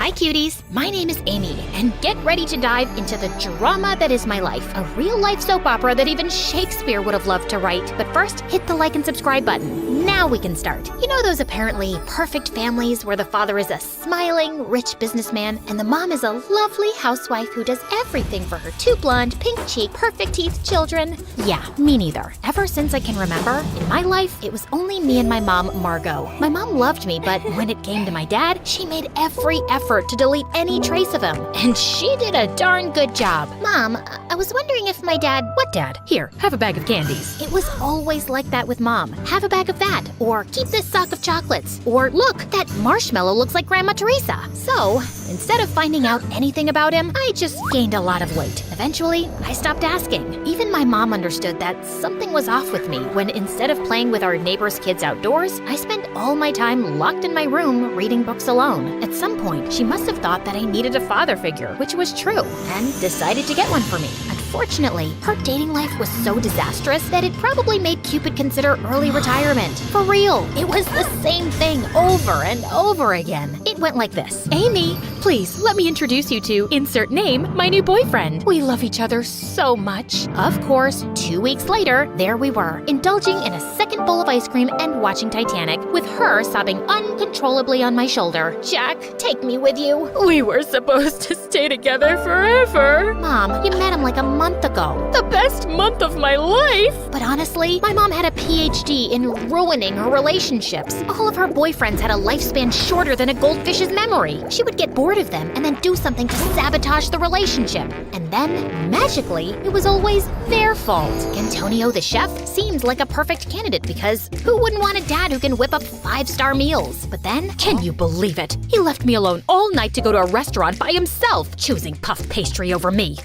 Hi cuties, my name is Amy, and get ready to dive into the drama that is my life, a real-life soap opera that even Shakespeare would have loved to write. But first, hit the like and subscribe button. Now we can start. You know those apparently perfect families where the father is a smiling, rich businessman, and the mom is a lovely housewife who does everything for her two blonde, pink-cheeked, perfect-teeth children? Yeah, me neither. Ever since I can remember, in my life, it was only me and my mom, Margot. My mom loved me, but when it came to my dad, she made every effort to delete any trace of him. And she did a darn good job. Mom, I was wondering if my dad... What dad? Here, have a bag of candies. It was always like that with Mom. Have a bag of that. Or keep this sock of chocolates. Or look, that marshmallow looks like Grandma Teresa. So, instead of finding out anything about him, I just gained a lot of weight. Eventually, I stopped asking. Even my mom understood that something was off with me when instead of playing with our neighbor's kids outdoors, I spent all my time locked in my room reading books alone. At some point, she must have thought that I needed a father figure, which was true, and decided to get one for me. Unfortunately, her dating life was so disastrous that it probably made Cupid consider early retirement. For real, it was the same thing over and over again. It went like this. Amy, please let me introduce you to insert name, my new boyfriend. We love each other so much. Of course, 2 weeks later, there we were, indulging in a second bowl of ice cream and watching Titanic, with her sobbing uncontrollably on my shoulder. Jack, take me with you. We were supposed to stay together forever. Mom, you met him like a month ago. The best month of my life. But honestly, my mom had a PhD in ruining her relationships. All of her boyfriends had a lifespan shorter than a goldfish's memory. She would get bored of them and then do something to sabotage the relationship. And then, magically, it was always their fault. Antonio the chef seemed like a perfect candidate because who wouldn't want a dad who can whip up 5-star meals? But then... Can you believe it? He left me alone all night to go to a restaurant by himself, choosing puff pastry over me.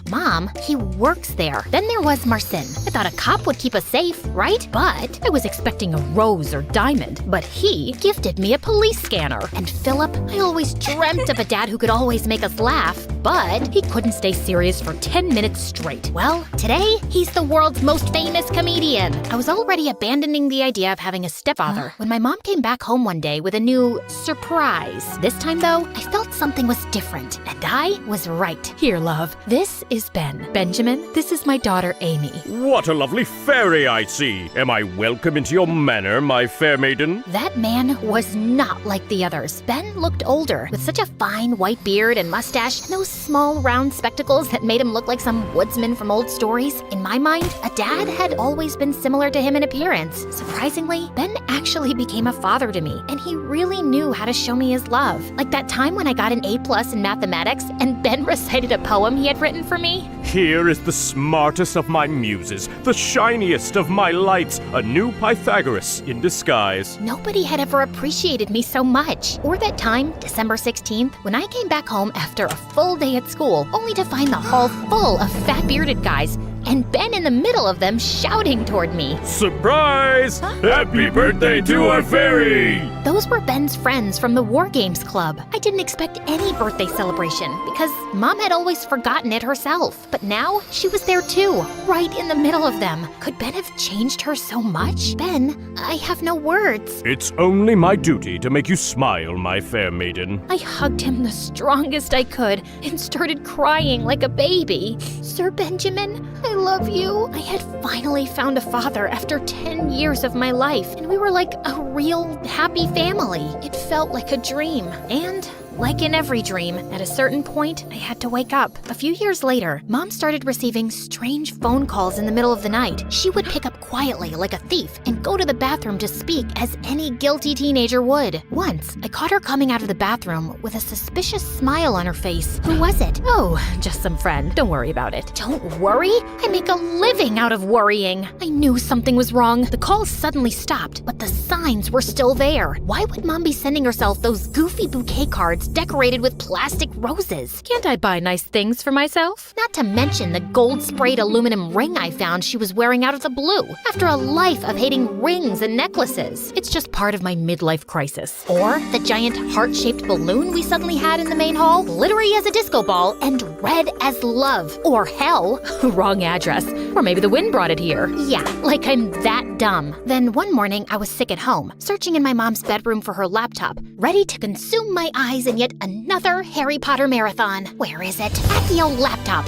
Mom, he works there. Then there was Marcin. I thought a cop would keep us safe, right? But I was expecting a rose or diamond, but he gifted me a police scanner. And Philip, I always dreamt of a dad who could always make us laugh, but he couldn't stay serious for 10 minutes straight. Well, today, he's the world's most famous comedian. I was already abandoning the idea of having a stepfather when my mom came back home one day with a new surprise. This time, though, I felt something was different, and I was right. Here, love, this is Ben. Benjamin, this is my daughter, Amy. What a lovely fairy I see. Am I welcome into your manor, my fair maiden? That man was not like the others. Ben looked older, with such a fine white beard and mustache, and those small round spectacles that made him look like some woodsman from old stories. In my mind, a dad had always been similar to him in appearance. Surprisingly, Ben actually became a father to me, and he really knew how to show me his love. Like that time when I got an A+ in mathematics, and Ben recited a poem he had written for me. Here is the smartest of my muses, the shiniest of my lights, a new Pythagoras in disguise. Nobody had ever appreciated me so much. Or that time, December 16th, when I came back home after a full day at school, only to find the hall full of fat-bearded guys, and Ben in the middle of them shouting toward me. Surprise! Happy birthday to our fairy! Those were Ben's friends from the War Games Club. I didn't expect any birthday celebration because Mom had always forgotten it herself. But now, she was there too, right in the middle of them. Could Ben have changed her so much? Ben, I have no words. It's only my duty to make you smile, my fair maiden. I hugged him the strongest I could and started crying like a baby. Sir Benjamin, I love you. I had finally found a father after 10 years of my life, and we were like a real happy family. It felt like a dream. And like in every dream, at a certain point, I had to wake up. A few years later, Mom started receiving strange phone calls in the middle of the night. She would pick up quietly like a thief and go to the bathroom to speak as any guilty teenager would. Once, I caught her coming out of the bathroom with a suspicious smile on her face. Who was it? Oh, just some friend. Don't worry about it. Don't worry? I make a living out of worrying. I knew something was wrong. The calls suddenly stopped, but the signs were still there. Why would Mom be sending herself those goofy bouquet cards decorated with plastic roses? Can't I buy nice things for myself? Not to mention the gold-sprayed aluminum ring I found she was wearing out of the blue, after a life of hating rings and necklaces. It's just part of my midlife crisis. Or the giant heart-shaped balloon we suddenly had in the main hall, glittery as a disco ball and red as love or hell. Wrong address. Or maybe the wind brought it here. Yeah, like I'm that dumb. Then one morning, I was sick at home, searching in my mom's bedroom for her laptop, ready to consume my eyes in yet another Harry Potter marathon. Where is it? At the old laptop.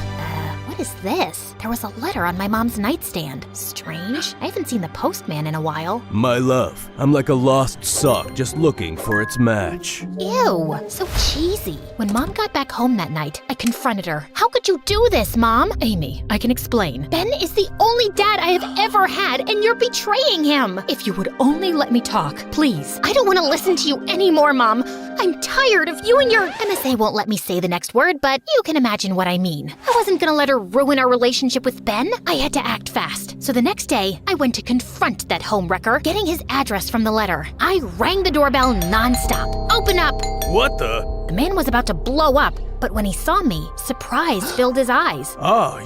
What is this? There was a letter on my mom's nightstand. Strange. I haven't seen the postman in a while. My love, I'm like a lost sock just looking for its match. Ew, so cheesy. When Mom got back home that night, I confronted her. How could you do this, Mom? Amy, I can explain. Ben is the only dad I have ever had, and you're betraying him. If you would only let me talk, please. I don't want to listen to you anymore, Mom. I'm tired of you and your... MSA won't let me say the next word, but you can imagine what I mean. I wasn't gonna let her ruin our relationship with Ben. I had to act fast. So the next day, I went to confront that homewrecker, getting his address from the letter. I rang the doorbell nonstop. Open up! What the? The man was about to blow up, but when he saw me, surprise filled his eyes. Ah,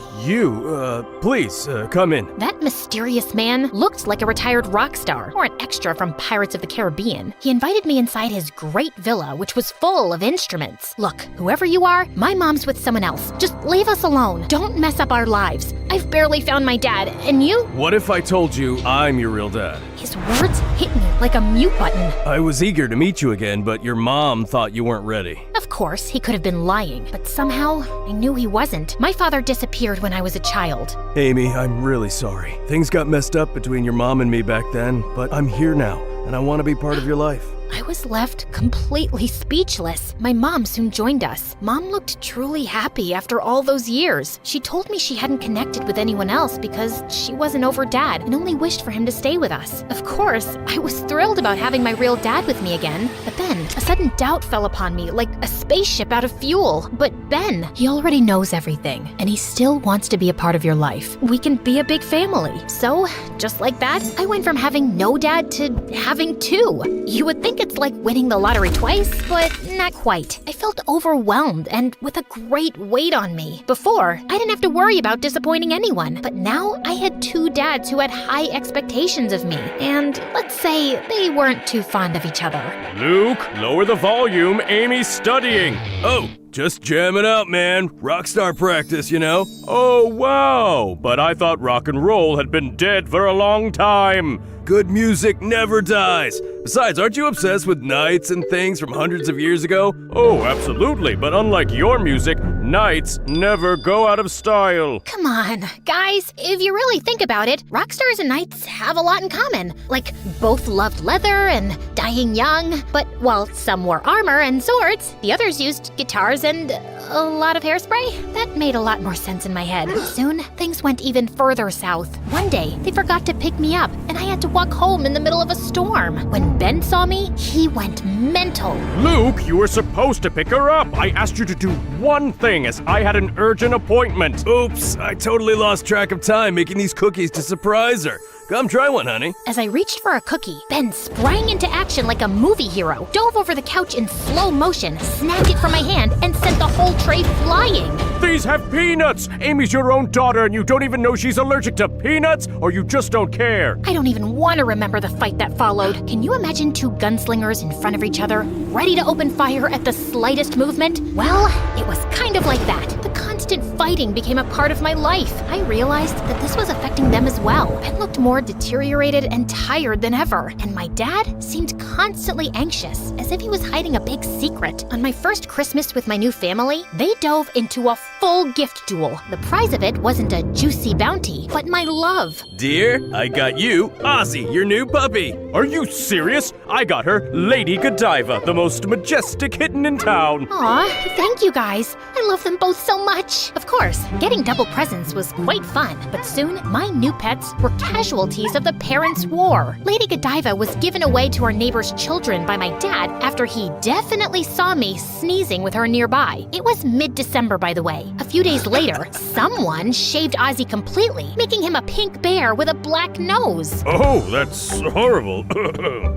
please, come in. That mysterious man looked like a retired rock star or an extra from Pirates of the Caribbean. He invited me inside his great villa, which was full of instruments. Look, whoever you are, my mom's with someone else. Just leave us alone. Don't mess up our lives. I've barely found my dad, and you? What if I told you I'm your real dad? His words hit me like a mute button. I was eager to meet you again, but your mom thought you weren't ready. Of course, he could have been lying, but somehow I knew he wasn't. My father disappeared when I was a child. Amy, I'm really sorry. Things got messed up between your mom and me back then, but I'm here now, and I want to be part of your life. I was left completely speechless. My mom soon joined us. Mom looked truly happy after all those years. She told me she hadn't connected with anyone else because she wasn't over Dad and only wished for him to stay with us. Of course, I was thrilled about having my real dad with me again. But then, a sudden doubt fell upon me like a spaceship out of fuel. But Ben, He already knows everything, and he still wants to be a part of your life. We can be a big family. so, just like that, I went from having no dad to having two. You would think it's like winning the lottery twice, but not quite. I felt overwhelmed and with a great weight on me. Before, I didn't have to worry about disappointing anyone, but now I had two dads who had high expectations of me, and let's say they weren't too fond of each other. Luke, lower the volume. Amy's studying. Oh, just jamming out, man. Rockstar practice, you know? Oh, wow. But I thought rock and roll had been dead for a long time. Good music never dies. Besides, aren't you obsessed with knights and things from hundreds of years ago? Oh, absolutely. But unlike your music, knights never go out of style. Come on, guys, if you really think about it, rock stars and knights have a lot in common. Like, both loved leather and dying young. But while some wore armor and swords, the others used guitars and a lot of hairspray. That made a lot more sense in my head. Soon, things went even further south. One day, they forgot to pick me up, and I had to walk home in the middle of a storm. When Ben saw me, he went mental. Luke, you were supposed to pick her up. I asked you to do one thing as I had an urgent appointment. Oops, I totally lost track of time making these cookies to surprise her. Come try one, honey. As I reached for a cookie, Ben sprang into action like a movie hero, dove over the couch in slow motion, snapped it from my hand, and sent the whole tray flying. These have peanuts. Amy's your own daughter and you don't even know she's allergic to peanuts, or you just don't care. I don't even want to remember the fight that followed. Can you imagine two gunslingers in front of each other, ready to open fire at the slightest movement? Well, it was kind of like that. The constant fighting became a part of my life. I realized that this was affecting them as well. Ben looked more deteriorated and tired than ever, and my dad seemed constantly anxious, as if he was hiding a big secret. On my first Christmas with my new family, they dove into a full gift duel. The prize of it wasn't a juicy bounty, but my love. Dear, I got you, Ozzy, your new puppy. Are you serious? I got her Lady Godiva, the most majestic kitten in town. Aw, thank you guys. I love them both so much. Of course, getting double presents was quite fun, but soon my new pets were casualties of the parents' war. Lady Godiva was given away to our neighbor's children by my dad after he definitely saw me sneezing with her nearby. It was mid-December, by the way. A few days later, someone shaved Ozzy completely, making him a pink bear with a black nose. Oh, that's horrible.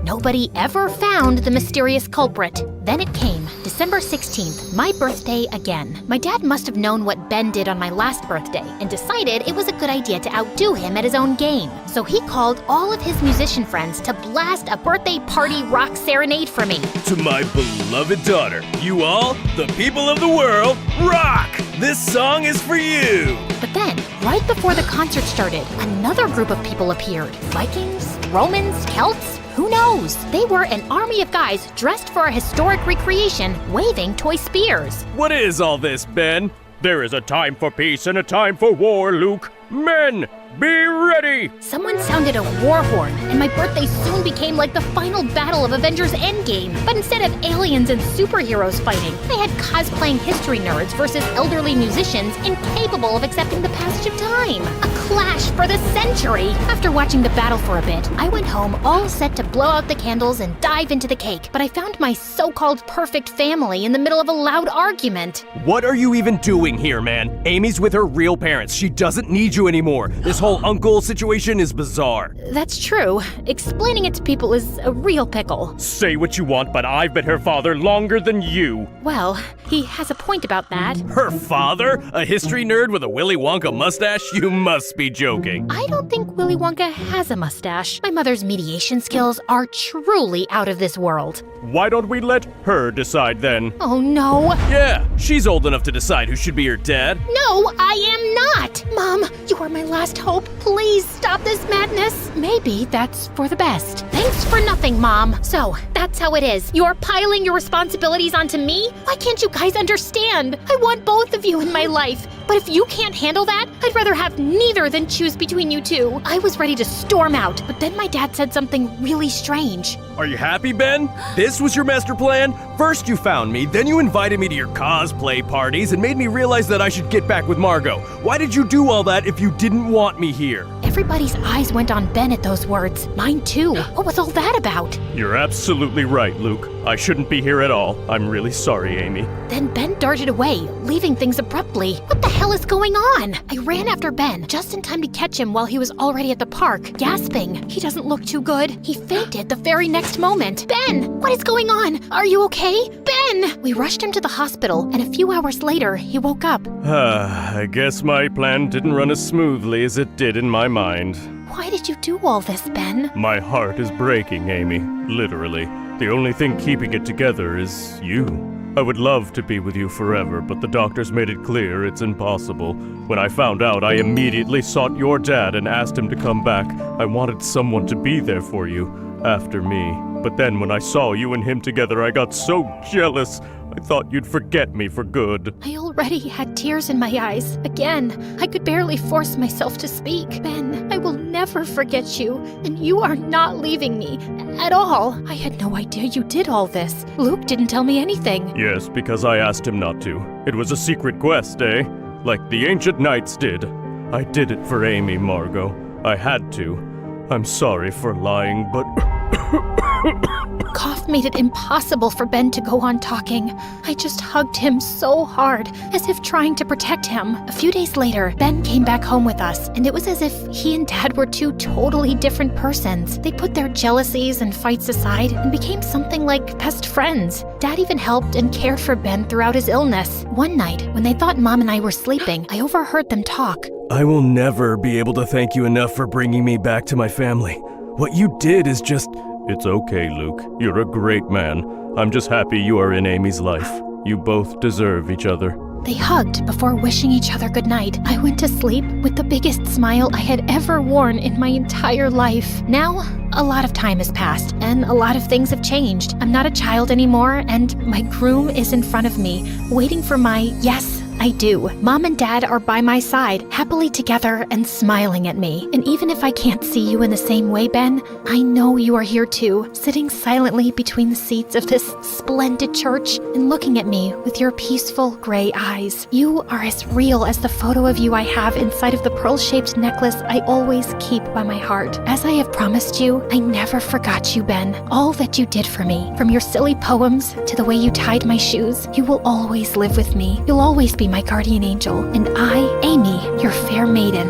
Nobody ever found the mysterious culprit. Then it came, December 16th, my birthday again. My dad must have known what Ben did on my last birthday and decided it was a good idea to outdo him at his own game. So he called all of his musician friends to blast a birthday party rock serenade for me. To my beloved daughter, you all, the people of the world, rock! this song is for you! But then, right before the concert started, another group of people appeared. Vikings? Romans? Celts? Who knows? They were an army of guys dressed for a historic recreation, waving toy spears. What is all this, Ben? There is a time for peace and a time for war, Luke. Men, be ready! Someone sounded a war horn, and my birthday soon became like the final battle of Avengers Endgame. But instead of aliens and superheroes fighting, I had cosplaying history nerds versus elderly musicians incapable of accepting the passage of time. A clash for the century! After watching the battle for a bit, I went home all set to blow out the candles and dive into the cake. But I found my so-called perfect family in the middle of a loud argument. What are you even doing here, man? Amy's with her real parents. She doesn't need you anymore. This whole uncle situation is bizarre. That's true. Explaining it to people is a real pickle. Say what you want, but I've been her father longer than you. Well, he has a point about that. Her father? A history nerd with a Willy Wonka mustache? You must be joking. I don't think Willy Wonka has a mustache. My mother's mediation skills are truly out of this world. Why don't we let her decide then? Oh no. Yeah, she's old enough to decide who should be her dad. No, I am not! Mom, you are my last hope. Please stop this madness. Maybe that's for the best. Thanks for nothing, Mom. So, that's how it is. You're piling your responsibilities onto me? Why can't you guys understand? I want both of you in my life. But if you can't handle that, I'd rather have neither than choose between you two. I was ready to storm out, but then my dad said something really strange. Are you happy, Ben? This was your master plan? First you found me, then you invited me to your cosplay parties and made me realize that I should get back with Margot. Why did you do all that if you didn't want me here? Everybody's eyes went on Ben at those words. Mine too. What was all that about? You're absolutely right, Luke. I shouldn't be here at all. I'm really sorry, Amy. Then Ben darted away, leaving things abruptly. What the hell is going on? I ran after Ben, just in time to catch him while he was already at the park, gasping. He doesn't look too good. He fainted the very next moment. Ben, what is going on? Are you okay? Ben! We rushed him to the hospital, and a few hours later, he woke up. I guess my plan didn't run as smoothly as it did in my mind. Why did you do all this, Ben? My heart is breaking, Amy. Literally. The only thing keeping it together is you. I would love to be with you forever, but the doctors made it clear it's impossible. When I found out, I immediately sought your dad and asked him to come back. I wanted someone to be there for you, after me. But then when I saw you and him together, I got so jealous. I thought you'd forget me for good. I already had tears in my eyes. Again, I could barely force myself to speak. Ben, I will never forget you, and you are not leaving me. At all. I had no idea you did all this. Luke didn't tell me anything. Yes, because I asked him not to. It was a secret quest, eh? Like the ancient knights did. I did it for Amy, Margot. I had to. I'm sorry for lying, but... Cough made it impossible for Ben to go on talking. I just hugged him so hard, as if trying to protect him. A few days later, Ben came back home with us, and it was as if he and Dad were two totally different persons. They put their jealousies and fights aside and became something like best friends. Dad even helped and cared for Ben throughout his illness. One night, when they thought Mom and I were sleeping, I overheard them talk. I will never be able to thank you enough for bringing me back to my family. What you did is just... It's okay, Luke. You're a great man. I'm just happy you are in Amy's life. You both deserve each other. They hugged before wishing each other goodnight. I went to sleep with the biggest smile I had ever worn in my entire life. Now, a lot of time has passed, and a lot of things have changed. I'm not a child anymore, and my groom is in front of me, waiting for my yes, I do. Mom and Dad are by my side, happily together and smiling at me. And even if I can't see you in the same way, Ben, I know you are here too, sitting silently between the seats of this splendid church and looking at me with your peaceful gray eyes. You are as real as the photo of you I have inside of the pearl-shaped necklace I always keep by my heart. As I have promised you, I never forgot you, Ben. All that you did for me, from your silly poems to the way you tied my shoes, you will always live with me. You'll always be my guardian angel, and I, Amy, your fair maiden.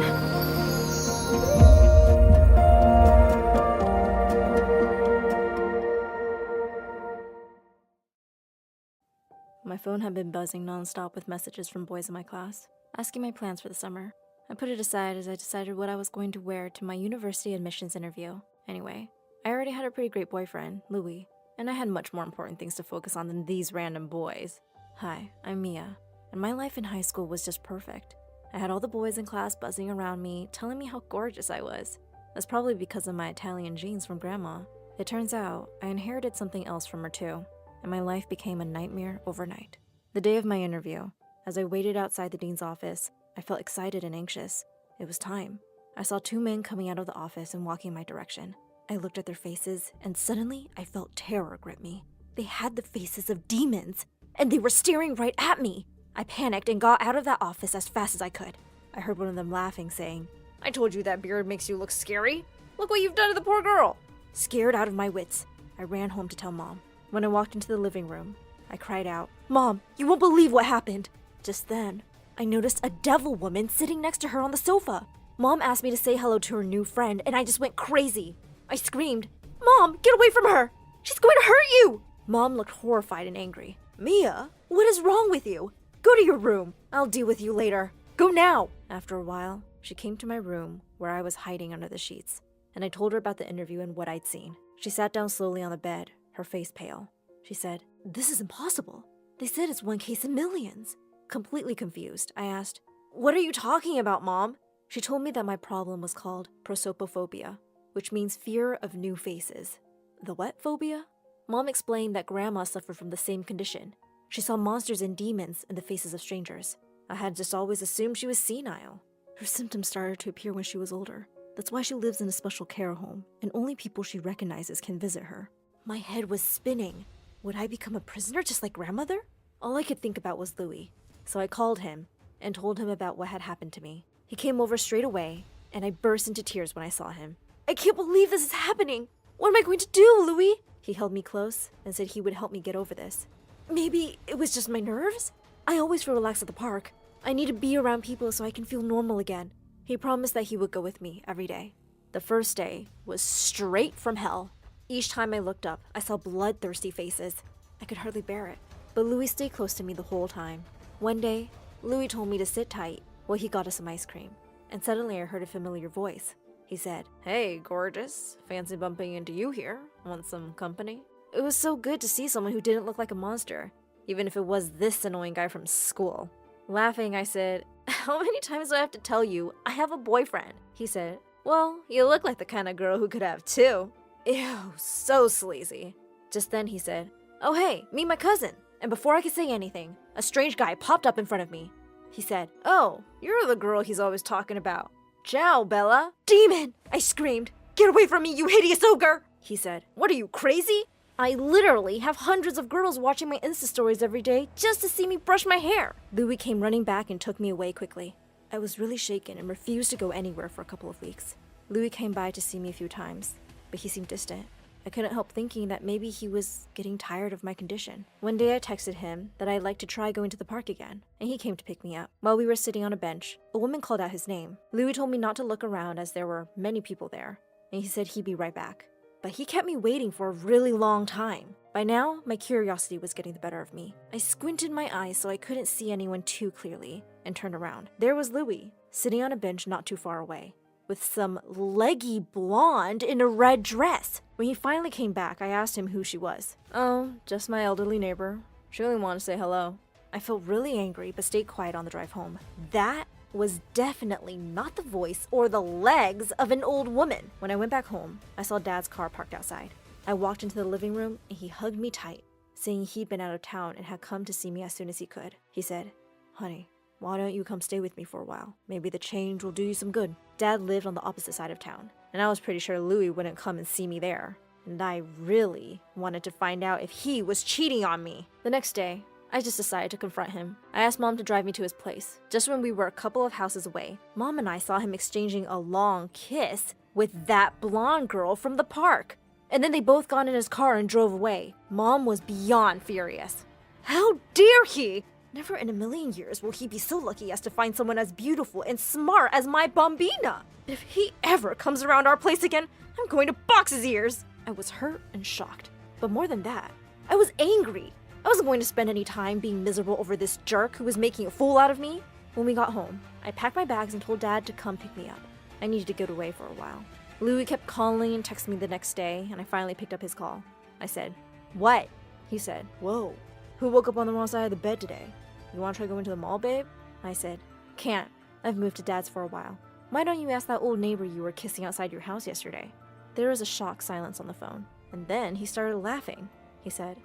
My phone had been buzzing nonstop with messages from boys in my class, asking my plans for the summer. I put it aside as I decided what I was going to wear to my university admissions interview. Anyway, I already had a pretty great boyfriend, Louis, and I had much more important things to focus on than these random boys. Hi, I'm Mia, and my life in high school was just perfect. I had all the boys in class buzzing around me, telling me how gorgeous I was. That's probably because of my Italian genes from grandma. It turns out I inherited something else from her too, and my life became a nightmare overnight. The day of my interview, as I waited outside the dean's office, I felt excited and anxious. It was time. I saw 2 men coming out of the office and walking in my direction. I looked at their faces, and suddenly I felt terror grip me. They had the faces of demons, and they were staring right at me. I panicked and got out of that office as fast as I could. I heard one of them laughing, saying, "I told you that beard makes you look scary. Look what you've done to the poor girl." Scared out of my wits, I ran home to tell Mom. When I walked into the living room, I cried out, "Mom, you won't believe what happened." Just then, I noticed a devil woman sitting next to her on the sofa. Mom asked me to say hello to her new friend, and I just went crazy. I screamed, "Mom, get away from her! She's going to hurt you!" Mom looked horrified and angry. "Mia, what is wrong with you? Go to your room. I'll deal with you later. Go now!" After a while, she came to my room where I was hiding under the sheets, and I told her about the interview and what I'd seen. She sat down slowly on the bed, her face pale. She said, "This is impossible. They said it's 1 case in millions." Completely confused, I asked, "What are you talking about, Mom?" She told me that my problem was called prosopophobia, which means fear of new faces. The what phobia? Mom explained that Grandma suffered from the same condition. She saw monsters and demons in the faces of strangers. I had just always assumed she was senile. Her symptoms started to appear when she was older. That's why she lives in a special care home, and only people she recognizes can visit her. My head was spinning. Would I become a prisoner just like grandmother? All I could think about was Louis. So I called him and told him about what had happened to me. He came over straight away, and I burst into tears when I saw him. "I can't believe this is happening! What am I going to do, Louis?" He held me close and said he would help me get over this. Maybe it was just my nerves? I always feel relaxed at the park. I need to be around people so I can feel normal again. He promised that he would go with me every day. The first day was straight from hell. Each time I looked up, I saw bloodthirsty faces. I could hardly bear it. But Louis stayed close to me the whole time. One day, Louis told me to sit tight while he got us some ice cream. And suddenly I heard a familiar voice. He said, "Hey, gorgeous. Fancy bumping into you here. Want some company?" It was so good to see someone who didn't look like a monster, even if it was this annoying guy from school. Laughing, I said, "How many times do I have to tell you I have a boyfriend?" He said, "Well, you look like the kind of girl who could have 2. Ew, so sleazy. Just then he said, "Oh hey, meet my cousin." And before I could say anything, a strange guy popped up in front of me. He said, "Oh, you're the girl he's always talking about. Ciao, Bella." "Demon!" I screamed. "Get away from me, you hideous ogre!" He said, "What are you, crazy? I literally have hundreds of girls watching my Insta stories every day just to see me brush my hair." Louis came running back and took me away quickly. I was really shaken and refused to go anywhere for a couple of weeks. Louis came by to see me a few times, but he seemed distant. I couldn't help thinking that maybe he was getting tired of my condition. One day I texted him that I'd like to try going to the park again, and he came to pick me up. While we were sitting on a bench, a woman called out his name. Louis told me not to look around as there were many people there, and he said he'd be right back. But he kept me waiting for a really long time. By now, my curiosity was getting the better of me. I squinted my eyes so I couldn't see anyone too clearly, and turned around. There was Louis, sitting on a bench not too far away, with some leggy blonde in a red dress. When he finally came back, I asked him who she was. "Oh, just my elderly neighbor. She only wanted to say hello." I felt really angry, but stayed quiet on the drive home. That was definitely not the voice or the legs of an old woman. When I went back home, I saw Dad's car parked outside. I walked into the living room and he hugged me tight, saying he'd been out of town and had come to see me as soon as he could. He said, "Honey, why don't you come stay with me for a while? Maybe the change will do you some good." Dad lived on the opposite side of town, and I was pretty sure Louis wouldn't come and see me there. And I really wanted to find out if he was cheating on me. The next day, I just decided to confront him. I asked Mom to drive me to his place. Just when we were a couple of houses away, Mom and I saw him exchanging a long kiss with that blonde girl from the park. And then they both got in his car and drove away. Mom was beyond furious. How dare he! Never in a million years will he be so lucky as to find someone as beautiful and smart as my bambina. If he ever comes around our place again, I'm going to box his ears. I was hurt and shocked. But more than that, I was angry. I wasn't going to spend any time being miserable over this jerk who was making a fool out of me. When we got home, I packed my bags and told Dad to come pick me up. I needed to get away for a while. Louis kept calling and texting me the next day, and I finally picked up his call. I said, "What?" He said, "Whoa, who woke up on the wrong side of the bed today?" You wanna try going to the mall, babe? I said, can't. I've moved to Dad's for a while. Why don't you ask that old neighbor you were kissing outside your house yesterday? There was a shocked silence on the phone, and then he started laughing. He said,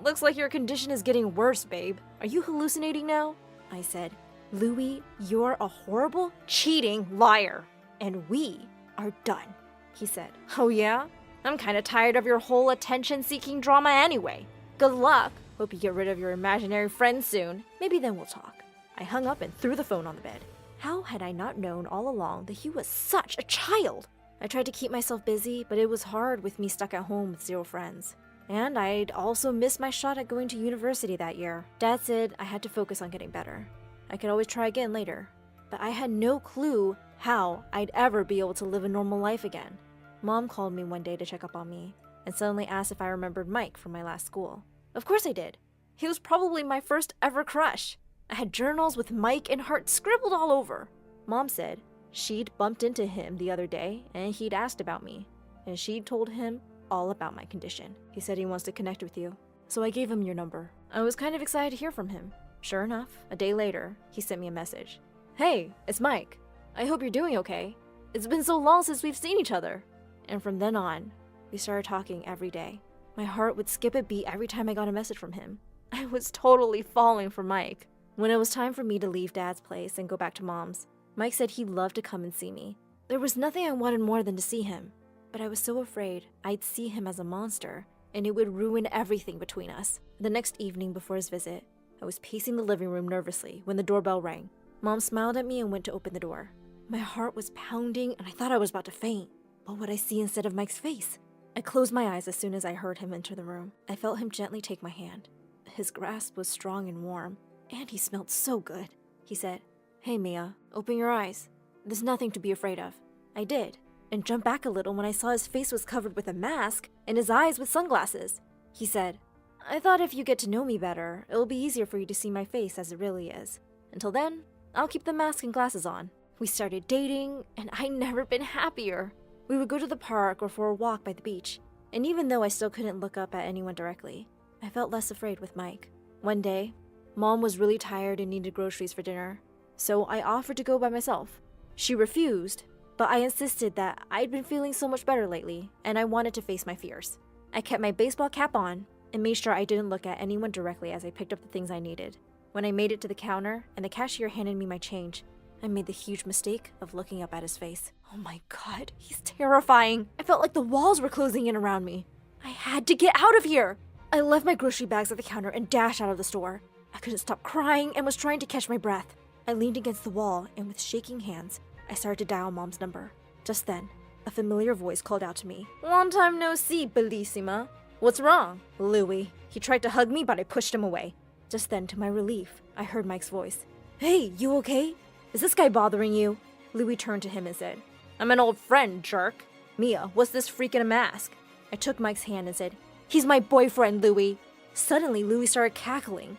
looks like your condition is getting worse, babe. Are you hallucinating now? I said, Louis, you're a horrible, cheating liar, and we are done. He said, oh yeah? I'm kinda tired of your whole attention-seeking drama anyway. Good luck. Hope you get rid of your imaginary friends soon. Maybe then we'll talk. I hung up and threw the phone on the bed. How had I not known all along that he was such a child? I tried to keep myself busy, but it was hard with me stuck at home with 0 friends. And I'd also missed my shot at going to university that year. Dad said I had to focus on getting better. I could always try again later. But I had no clue how I'd ever be able to live a normal life again. Mom called me one day to check up on me, and suddenly asked if I remembered Mike from my last school. Of course I did. He was probably my first ever crush. I had journals with Mike and hearts scribbled all over. Mom said she'd bumped into him the other day and he'd asked about me, and she'd told him all about my condition. He said he wants to connect with you, so I gave him your number. I was kind of excited to hear from him. Sure enough, a day later, he sent me a message. Hey, it's Mike. I hope you're doing okay. It's been so long since we've seen each other. And from then on, we started talking every day. My heart would skip a beat every time I got a message from him. I was totally falling for Mike. When it was time for me to leave Dad's place and go back to Mom's, Mike said he'd love to come and see me. There was nothing I wanted more than to see him, but I was so afraid I'd see him as a monster, and it would ruin everything between us. The next evening before his visit, I was pacing the living room nervously when the doorbell rang. Mom smiled at me and went to open the door. My heart was pounding and I thought I was about to faint. What would I see instead of Mike's face? I closed my eyes as soon as I heard him enter the room. I felt him gently take my hand. His grasp was strong and warm, and he smelled so good. He said, "Hey Mia, open your eyes. There's nothing to be afraid of." I did, and jumped back a little when I saw his face was covered with a mask and his eyes with sunglasses. He said, "I thought if you get to know me better, it'll be easier for you to see my face as it really is. Until then, I'll keep the mask and glasses on." We started dating, and I'd never been happier. We would go to the park or for a walk by the beach, and even though I still couldn't look up at anyone directly, I felt less afraid with Mike. One day, Mom was really tired and needed groceries for dinner, so I offered to go by myself. She refused, but I insisted that I'd been feeling so much better lately, and I wanted to face my fears. I kept my baseball cap on and made sure I didn't look at anyone directly as I picked up the things I needed. When I made it to the counter and the cashier handed me my change, I made the huge mistake of looking up at his face. Oh my god, he's terrifying. I felt like the walls were closing in around me. I had to get out of here. I left my grocery bags at the counter and dashed out of the store. I couldn't stop crying and was trying to catch my breath. I leaned against the wall and with shaking hands, I started to dial Mom's number. Just then, a familiar voice called out to me. "Long time no see, Bellissima. What's wrong?" "Louis." He tried to hug me, but I pushed him away. Just then, to my relief, I heard Mike's voice. "Hey, you okay? Is this guy bothering you?" Louis turned to him and said, "I'm an old friend, jerk." "Mia, what's this freak in a mask?" I took Mike's hand and said, "He's my boyfriend, Louis." Suddenly, Louis started cackling.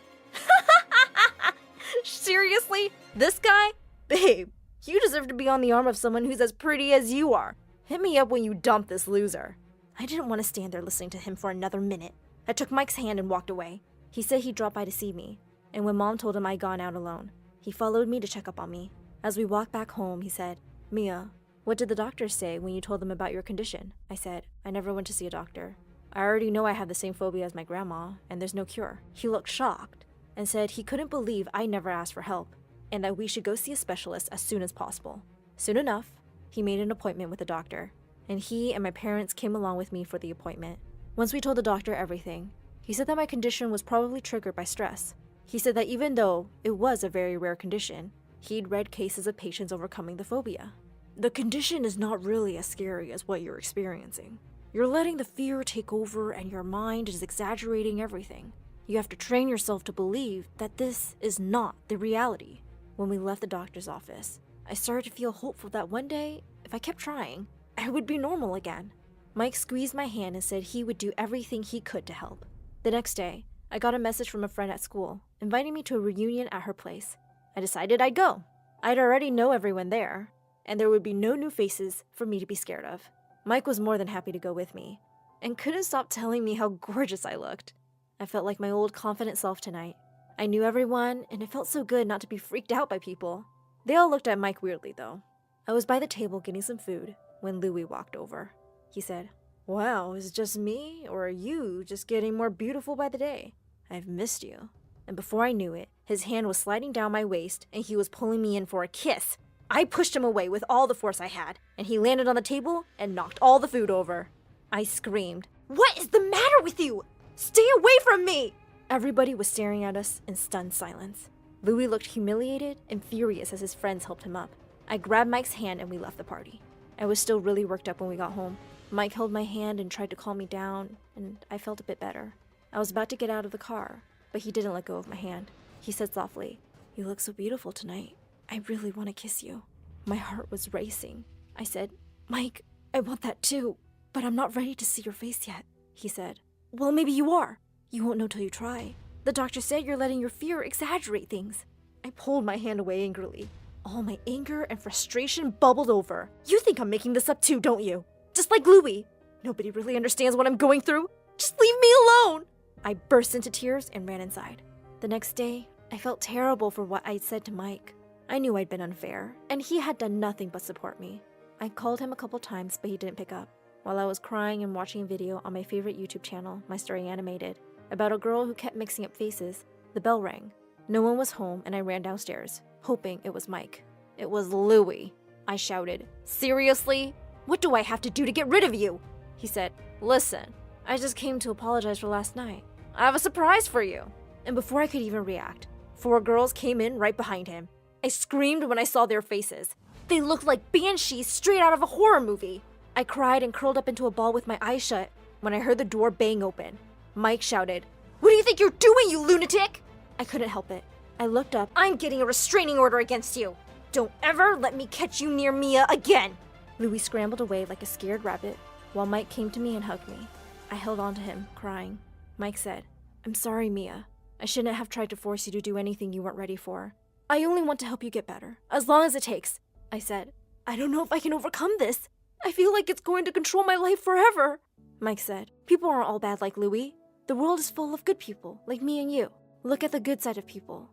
"Seriously? This guy? Babe, you deserve to be on the arm of someone who's as pretty as you are. Hit me up when you dump this loser." I didn't want to stand there listening to him for another minute. I took Mike's hand and walked away. He said he'd drop by to see me, and when Mom told him I'd gone out alone, he followed me to check up on me. As we walked back home, he said, "Mia, what did the doctors say when you told them about your condition?" I said, "I never went to see a doctor. I already know I have the same phobia as my grandma, and there's no cure." He looked shocked and said he couldn't believe I never asked for help, and that we should go see a specialist as soon as possible. Soon enough, he made an appointment with a doctor, and he and my parents came along with me for the appointment. Once we told the doctor everything, he said that my condition was probably triggered by stress. He said that even though it was a very rare condition, he'd read cases of patients overcoming the phobia. "The condition is not really as scary as what you're experiencing. You're letting the fear take over and your mind is exaggerating everything. You have to train yourself to believe that this is not the reality." When we left the doctor's office, I started to feel hopeful that one day, if I kept trying, I would be normal again. Mike squeezed my hand and said he would do everything he could to help. The next day, I got a message from a friend at school, inviting me to a reunion at her place. I decided I'd go. I'd already know everyone there, and there would be no new faces for me to be scared of. Mike was more than happy to go with me, and couldn't stop telling me how gorgeous I looked. I felt like my old confident self tonight. I knew everyone, and it felt so good not to be freaked out by people. They all looked at Mike weirdly, though. I was by the table getting some food when Louis walked over. He said, "Wow, is it just me, or are you just getting more beautiful by the day? I've missed you." And before I knew it, his hand was sliding down my waist, and he was pulling me in for a kiss. I pushed him away with all the force I had, and he landed on the table and knocked all the food over. I screamed, "What is the matter with you? Stay away from me!" Everybody was staring at us in stunned silence. Louis looked humiliated and furious as his friends helped him up. I grabbed Mike's hand and we left the party. I was still really worked up when we got home. Mike held my hand and tried to calm me down, and I felt a bit better. I was about to get out of the car, but he didn't let go of my hand. He said softly, "You look so beautiful tonight. I really want to kiss you." My heart was racing. I said, "Mike, I want that too, but I'm not ready to see your face yet." He said, "Well, maybe you are. You won't know till you try. The doctor said you're letting your fear exaggerate things." I pulled my hand away angrily. All my anger and frustration bubbled over. "You think I'm making this up too, don't you? Just like Louis. Nobody really understands what I'm going through. Just leave me alone." I burst into tears and ran inside. The next day, I felt terrible for what I'd said to Mike. I knew I'd been unfair, and he had done nothing but support me. I called him a couple times, but he didn't pick up. While I was crying and watching a video on my favorite YouTube channel, My Story Animated, about a girl who kept mixing up faces, the bell rang. No one was home, and I ran downstairs, hoping it was Mike. It was Louis. I shouted, "Seriously? What do I have to do to get rid of you?" He said, "Listen, I just came to apologize for last night. I have a surprise for you." And before I could even react, 4 girls came in right behind him. I screamed when I saw their faces. They looked like banshees straight out of a horror movie. I cried and curled up into a ball with my eyes shut when I heard the door bang open. Mike shouted, "What do you think you're doing, you lunatic?" I couldn't help it. I looked up. "I'm getting a restraining order against you. Don't ever let me catch you near Mia again." Louis scrambled away like a scared rabbit while Mike came to me and hugged me. I held on to him, crying. Mike said, "I'm sorry, Mia. I shouldn't have tried to force you to do anything you weren't ready for. I only want to help you get better, as long as it takes." I said, "I don't know if I can overcome this. I feel like it's going to control my life forever." Mike said, "People aren't all bad like Louis. The world is full of good people, like me and you. Look at the good side of people.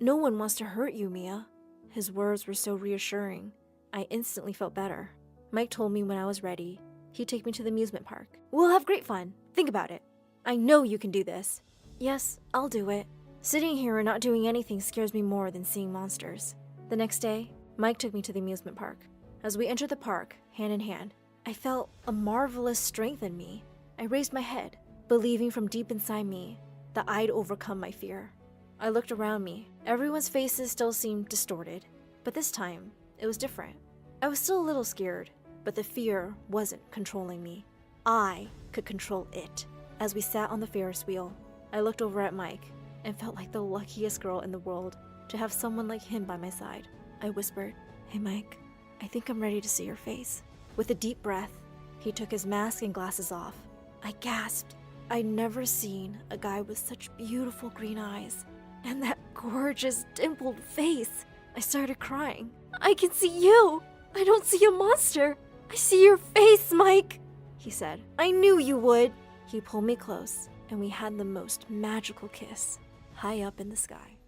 No one wants to hurt you, Mia." His words were so reassuring. I instantly felt better. Mike told me when I was ready, he'd take me to the amusement park. "We'll have great fun. Think about it. I know you can do this." "Yes, I'll do it. Sitting here and not doing anything scares me more than seeing monsters." The next day, Mike took me to the amusement park. As we entered the park, hand in hand, I felt a marvelous strength in me. I raised my head, believing from deep inside me that I'd overcome my fear. I looked around me. Everyone's faces still seemed distorted, but this time, it was different. I was still a little scared, but the fear wasn't controlling me. I could control it. As we sat on the Ferris wheel, I looked over at Mike and felt like the luckiest girl in the world to have someone like him by my side. I whispered, "Hey Mike, I think I'm ready to see your face." With a deep breath, he took his mask and glasses off. I gasped. I'd never seen a guy with such beautiful green eyes and that gorgeous dimpled face. I started crying. "I can see you! I don't see a monster! I see your face, Mike!" He said, "I knew you would!" He pulled me close, and we had the most magical kiss, high up in the sky.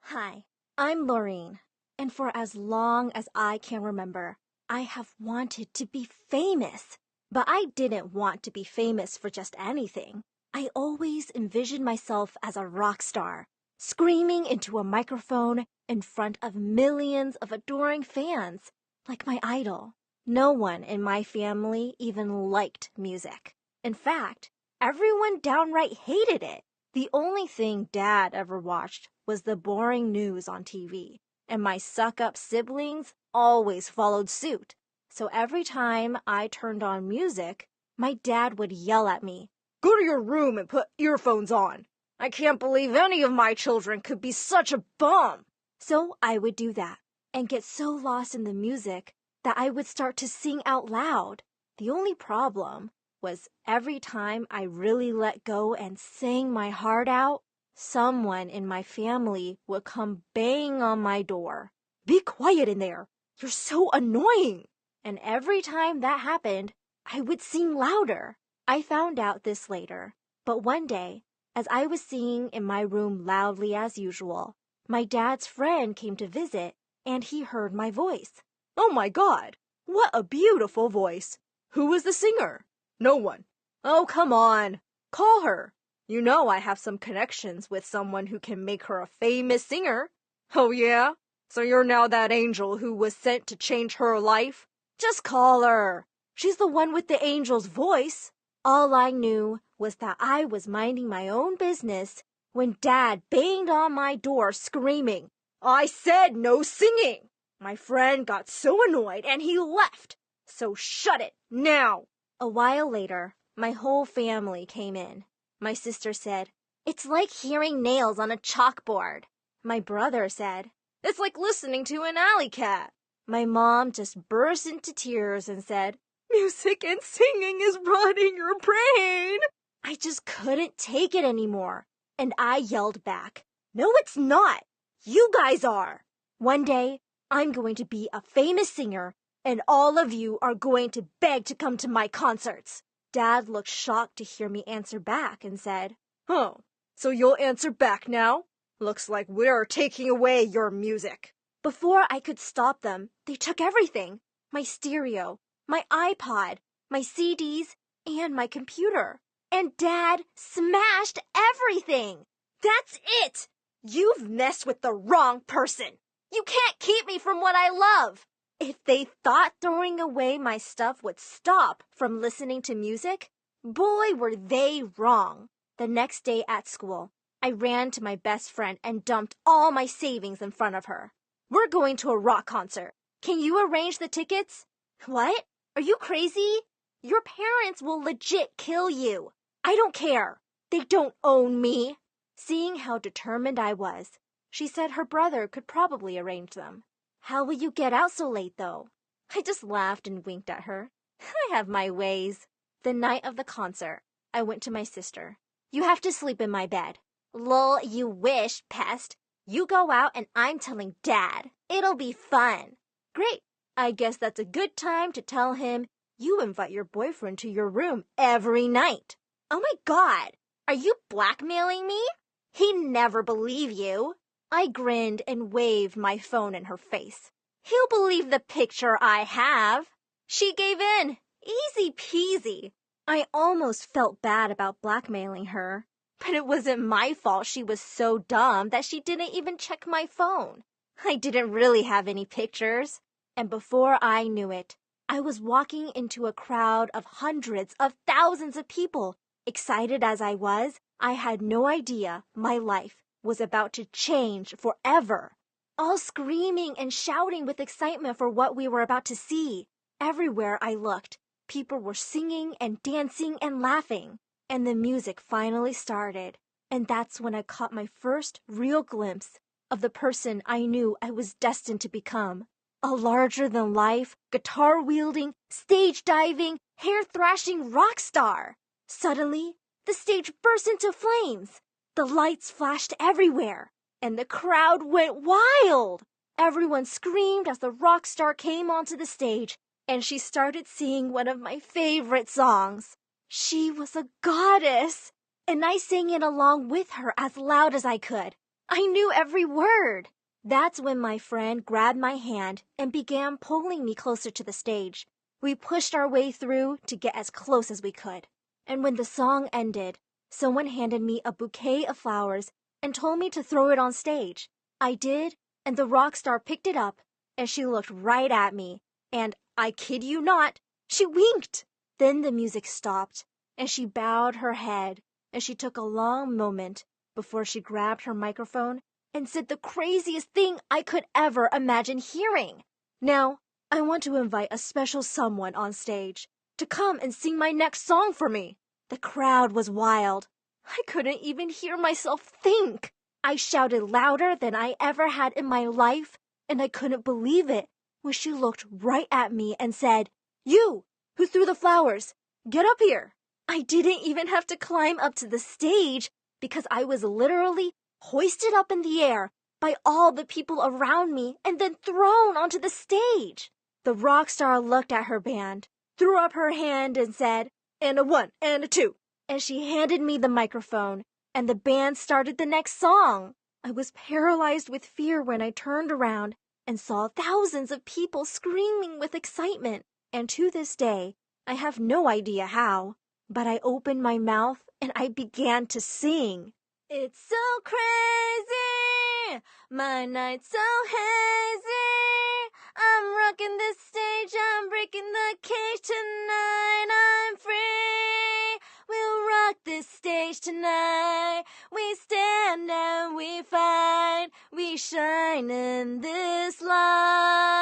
Hi, I'm Laureen, and for as long as I can remember, I have wanted to be famous. But I didn't want to be famous for just anything. I always envisioned myself as a rock star, screaming into a microphone in front of millions of adoring fans, like my idol. No one in my family even liked music. In fact, everyone downright hated it. The only thing Dad ever watched was the boring news on TV, and my suck-up siblings always followed suit. So every time I turned on music, my dad would yell at me, "Go to your room and put earphones on. I can't believe any of my children could be such a bum." So I would do that and get so lost in the music that I would start to sing out loud. The only problem was every time I really let go and sang my heart out, someone in my family would come bang on my door. "Be quiet in there. You're so annoying." And every time that happened, I would sing louder. I found out this later, but one day, As I was singing in my room loudly as usual, my dad's friend came to visit, and he heard my voice. Oh my God! What a beautiful voice! Who is the singer? No one. Oh, come on. Call her. You know I have some connections with someone who can make her a famous singer. Oh yeah? So you're now that angel who was sent to change her life? Just call her. She's the one with the angel's voice. All I knew was that I was minding my own business when Dad banged on my door screaming, I said no singing! My friend got so annoyed and he left. So shut it now. A while later, my whole family came in. My sister said, "It's like hearing nails on a chalkboard." My brother said, It's like listening to an alley cat. My mom just burst into tears and said, Music and singing is rotting your brain. I just couldn't take it anymore. And I yelled back, "No, it's not. You guys are. One day, I'm going to be a famous singer, and all of you are going to beg to come to my concerts." Dad looked shocked to hear me answer back and said, Oh, so you'll answer back now? Looks like we're taking away your music. Before I could stop them, they took everything. My stereo, my iPod, my CDs, and my computer. And Dad smashed everything. That's it! You've messed with the wrong person. You can't keep me from what I love. If they thought throwing away my stuff would stop from listening to music, boy, were they wrong. The next day at school, I ran to my best friend and dumped all my savings in front of her. "We're going to a rock concert. Can you arrange the tickets?" "What? Are you crazy? Your parents will legit kill you." "I don't care. They don't own me." Seeing how determined I was, she said her brother could probably arrange them. "How will you get out so late, though?" I just laughed and winked at her. I have my ways. The night of the concert, I went to my sister. "You have to sleep in my bed." "Lol, you wish, pest. You go out and I'm telling Dad. It'll be fun." "Great. I guess that's a good time to tell him you invite your boyfriend to your room every night." "Oh my God, are you blackmailing me? He'd never believe you." I grinned and waved my phone in her face. "He'll believe the picture I have." She gave in. Easy peasy. I almost felt bad about blackmailing her, but it wasn't my fault she was so dumb that she didn't even check my phone. I didn't really have any pictures. And before I knew it, I was walking into a crowd of hundreds of thousands of people. Excited as I was, I had no idea my life was about to change forever. All screaming and shouting with excitement for what we were about to see. Everywhere I looked, people were singing and dancing and laughing. And the music finally started. And that's when I caught my first real glimpse of the person I knew I was destined to become. A larger-than-life, guitar-wielding, stage-diving, hair-thrashing rock star. Suddenly, the stage burst into flames. The lights flashed everywhere, and the crowd went wild. Everyone screamed as the rock star came onto the stage, and she started singing one of my favorite songs. She was a goddess, and I sang it along with her as loud as I could. I knew every word. That's when my friend grabbed my hand and began pulling me closer to the stage. We pushed our way through to get as close as we could. And when the song ended, someone handed me a bouquet of flowers and told me to throw it on stage. I did, and the rock star picked it up, and she looked right at me, and, I kid you not, she winked. Then the music stopped, and she bowed her head, and she took a long moment before she grabbed her microphone and said the craziest thing I could ever imagine hearing. "Now, I want to invite a special someone on stage to come and sing my next song for me." The crowd was wild. I couldn't even hear myself think. I shouted louder than I ever had in my life, and I couldn't believe it when she looked right at me and said, "You, who threw the flowers, get up here." I didn't even have to climb up to the stage because I was literally hoisted up in the air by all the people around me and then thrown onto the stage. The rock star looked at her band, threw up her hand and said, "And a 1 and a 2." And she handed me the microphone, and the band started the next song. I was paralyzed with fear when I turned around and saw thousands of people screaming with excitement. And to this day, I have no idea how, but I opened my mouth and I began to sing. It's so crazy, my night's so hazy. I'm rocking this stage, I'm breaking the cage tonight. I'm free, we'll rock this stage tonight. We stand and we fight, we shine in this light.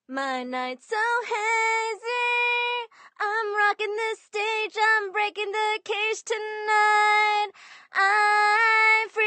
My night's so hazy, I'm rocking this stage, I'm breaking the cage tonight. I'm free.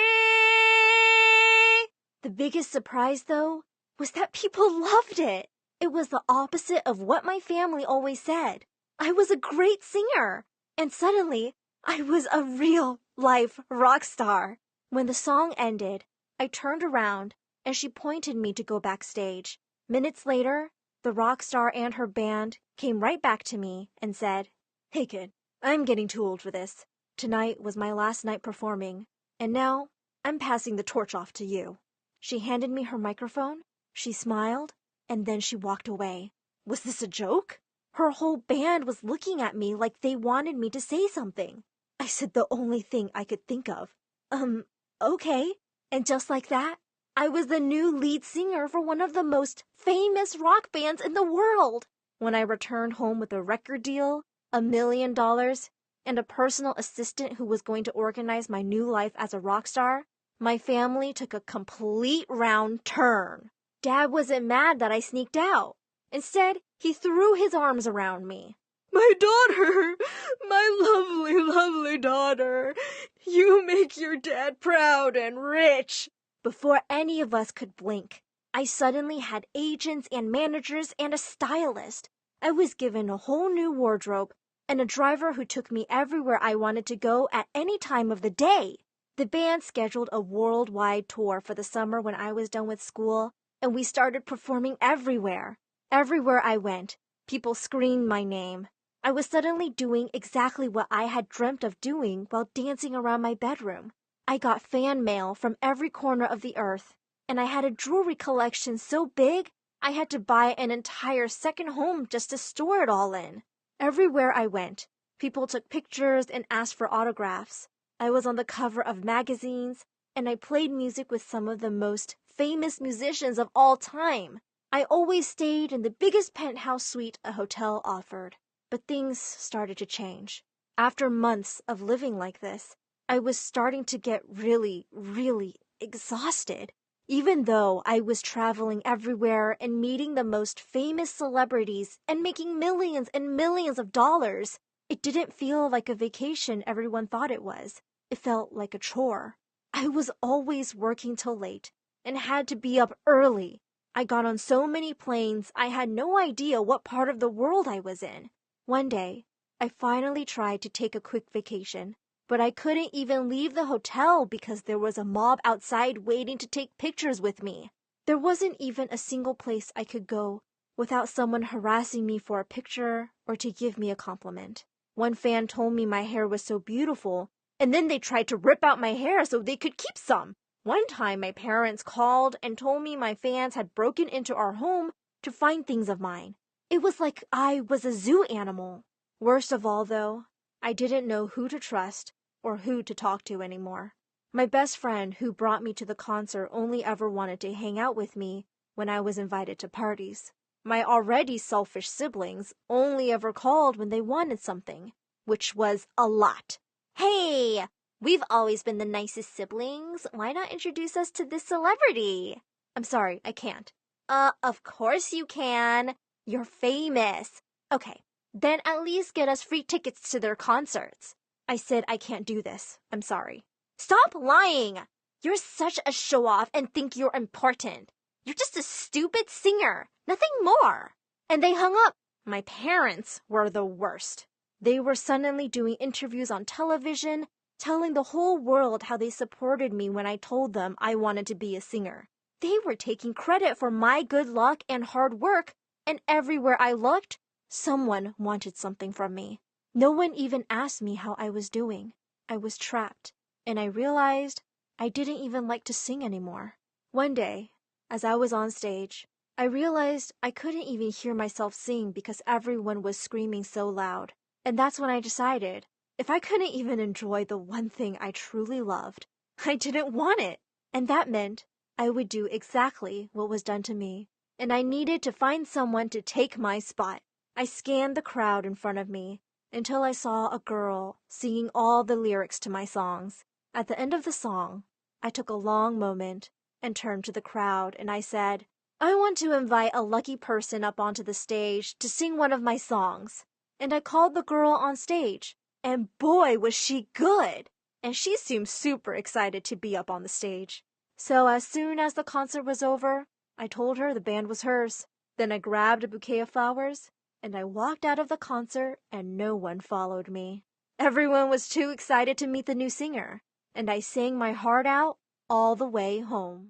The biggest surprise, though, was that people loved it. It was the opposite of what my family always said. I was a great singer, and suddenly I was a real-life rock star. When the song ended, I turned around and she pointed me to go backstage. Minutes later, the rock star and her band came right back to me and said, "Hey kid, I'm getting too old for this. Tonight was my last night performing, and now I'm passing the torch off to you." She handed me her microphone, she smiled, and then she walked away. Was this a joke? Her whole band was looking at me like they wanted me to say something. I said the only thing I could think of. Okay. And just like that, I was the new lead singer for one of the most famous rock bands in the world. When I returned home with a record deal, $1 million, and a personal assistant who was going to organize my new life as a rock star, my family took a complete round turn. Dad wasn't mad that I sneaked out. Instead, he threw his arms around me. My daughter, my lovely, lovely daughter. You make your dad proud and rich. Before any of us could blink, I suddenly had agents and managers and a stylist. I was given a whole new wardrobe and a driver who took me everywhere I wanted to go at any time of the day. The band scheduled a worldwide tour for the summer when I was done with school, and we started performing everywhere. Everywhere I went, people screamed my name. I was suddenly doing exactly what I had dreamt of doing while dancing around my bedroom. I got fan mail from every corner of the earth, and I had a jewelry collection so big I had to buy an entire second home just to store it all in. Everywhere I went, people took pictures and asked for autographs. I was on the cover of magazines, and I played music with some of the most famous musicians of all time. I always stayed in the biggest penthouse suite a hotel offered. But things started to change. After months of living like this, I was starting to get really, really exhausted. Even though I was traveling everywhere and meeting the most famous celebrities and making millions and millions of dollars, it didn't feel like a vacation everyone thought it was. It felt like a chore. I was always working till late and had to be up early. I got on so many planes, I had no idea what part of the world I was in. One day, I finally tried to take a quick vacation, but I couldn't even leave the hotel because there was a mob outside waiting to take pictures with me. There wasn't even a single place I could go without someone harassing me for a picture or to give me a compliment. One fan told me my hair was so beautiful, and then they tried to rip out my hair so they could keep some. One time, my parents called and told me my fans had broken into our home to find things of mine. It was like I was a zoo animal. Worst of all, though, I didn't know who to trust or who to talk to anymore. My best friend who brought me to the concert only ever wanted to hang out with me when I was invited to parties. My already selfish siblings only ever called when they wanted something, which was a lot. Hey, we've always been the nicest siblings. Why not introduce us to this celebrity? I'm sorry, I can't. Of course you can. You're famous. Okay, then at least get us free tickets to their concerts. I said I can't do this. I'm sorry. Stop lying! You're such a show-off and think you're important. You're just a stupid singer, nothing more. And they hung up. My parents were the worst. They were suddenly doing interviews on television, telling the whole world how they supported me when I told them I wanted to be a singer. They were taking credit for my good luck and hard work, and everywhere I looked, someone wanted something from me. No one even asked me how I was doing. I was trapped, and I realized I didn't even like to sing anymore. One day, as I was on stage, I realized I couldn't even hear myself sing because everyone was screaming so loud. And that's when I decided, if I couldn't even enjoy the one thing I truly loved, I didn't want it. And that meant I would do exactly what was done to me. And I needed to find someone to take my spot. I scanned the crowd in front of me until I saw a girl singing all the lyrics to my songs. At the end of the song, I took a long moment and turned to the crowd and I said, I want to invite a lucky person up onto the stage to sing one of my songs. And I called the girl on stage, and boy was she good! And she seemed super excited to be up on the stage. So as soon as the concert was over, I told her the band was hers. Then I grabbed a bouquet of flowers, and I walked out of the concert and no one followed me. Everyone was too excited to meet the new singer, and I sang my heart out all the way home.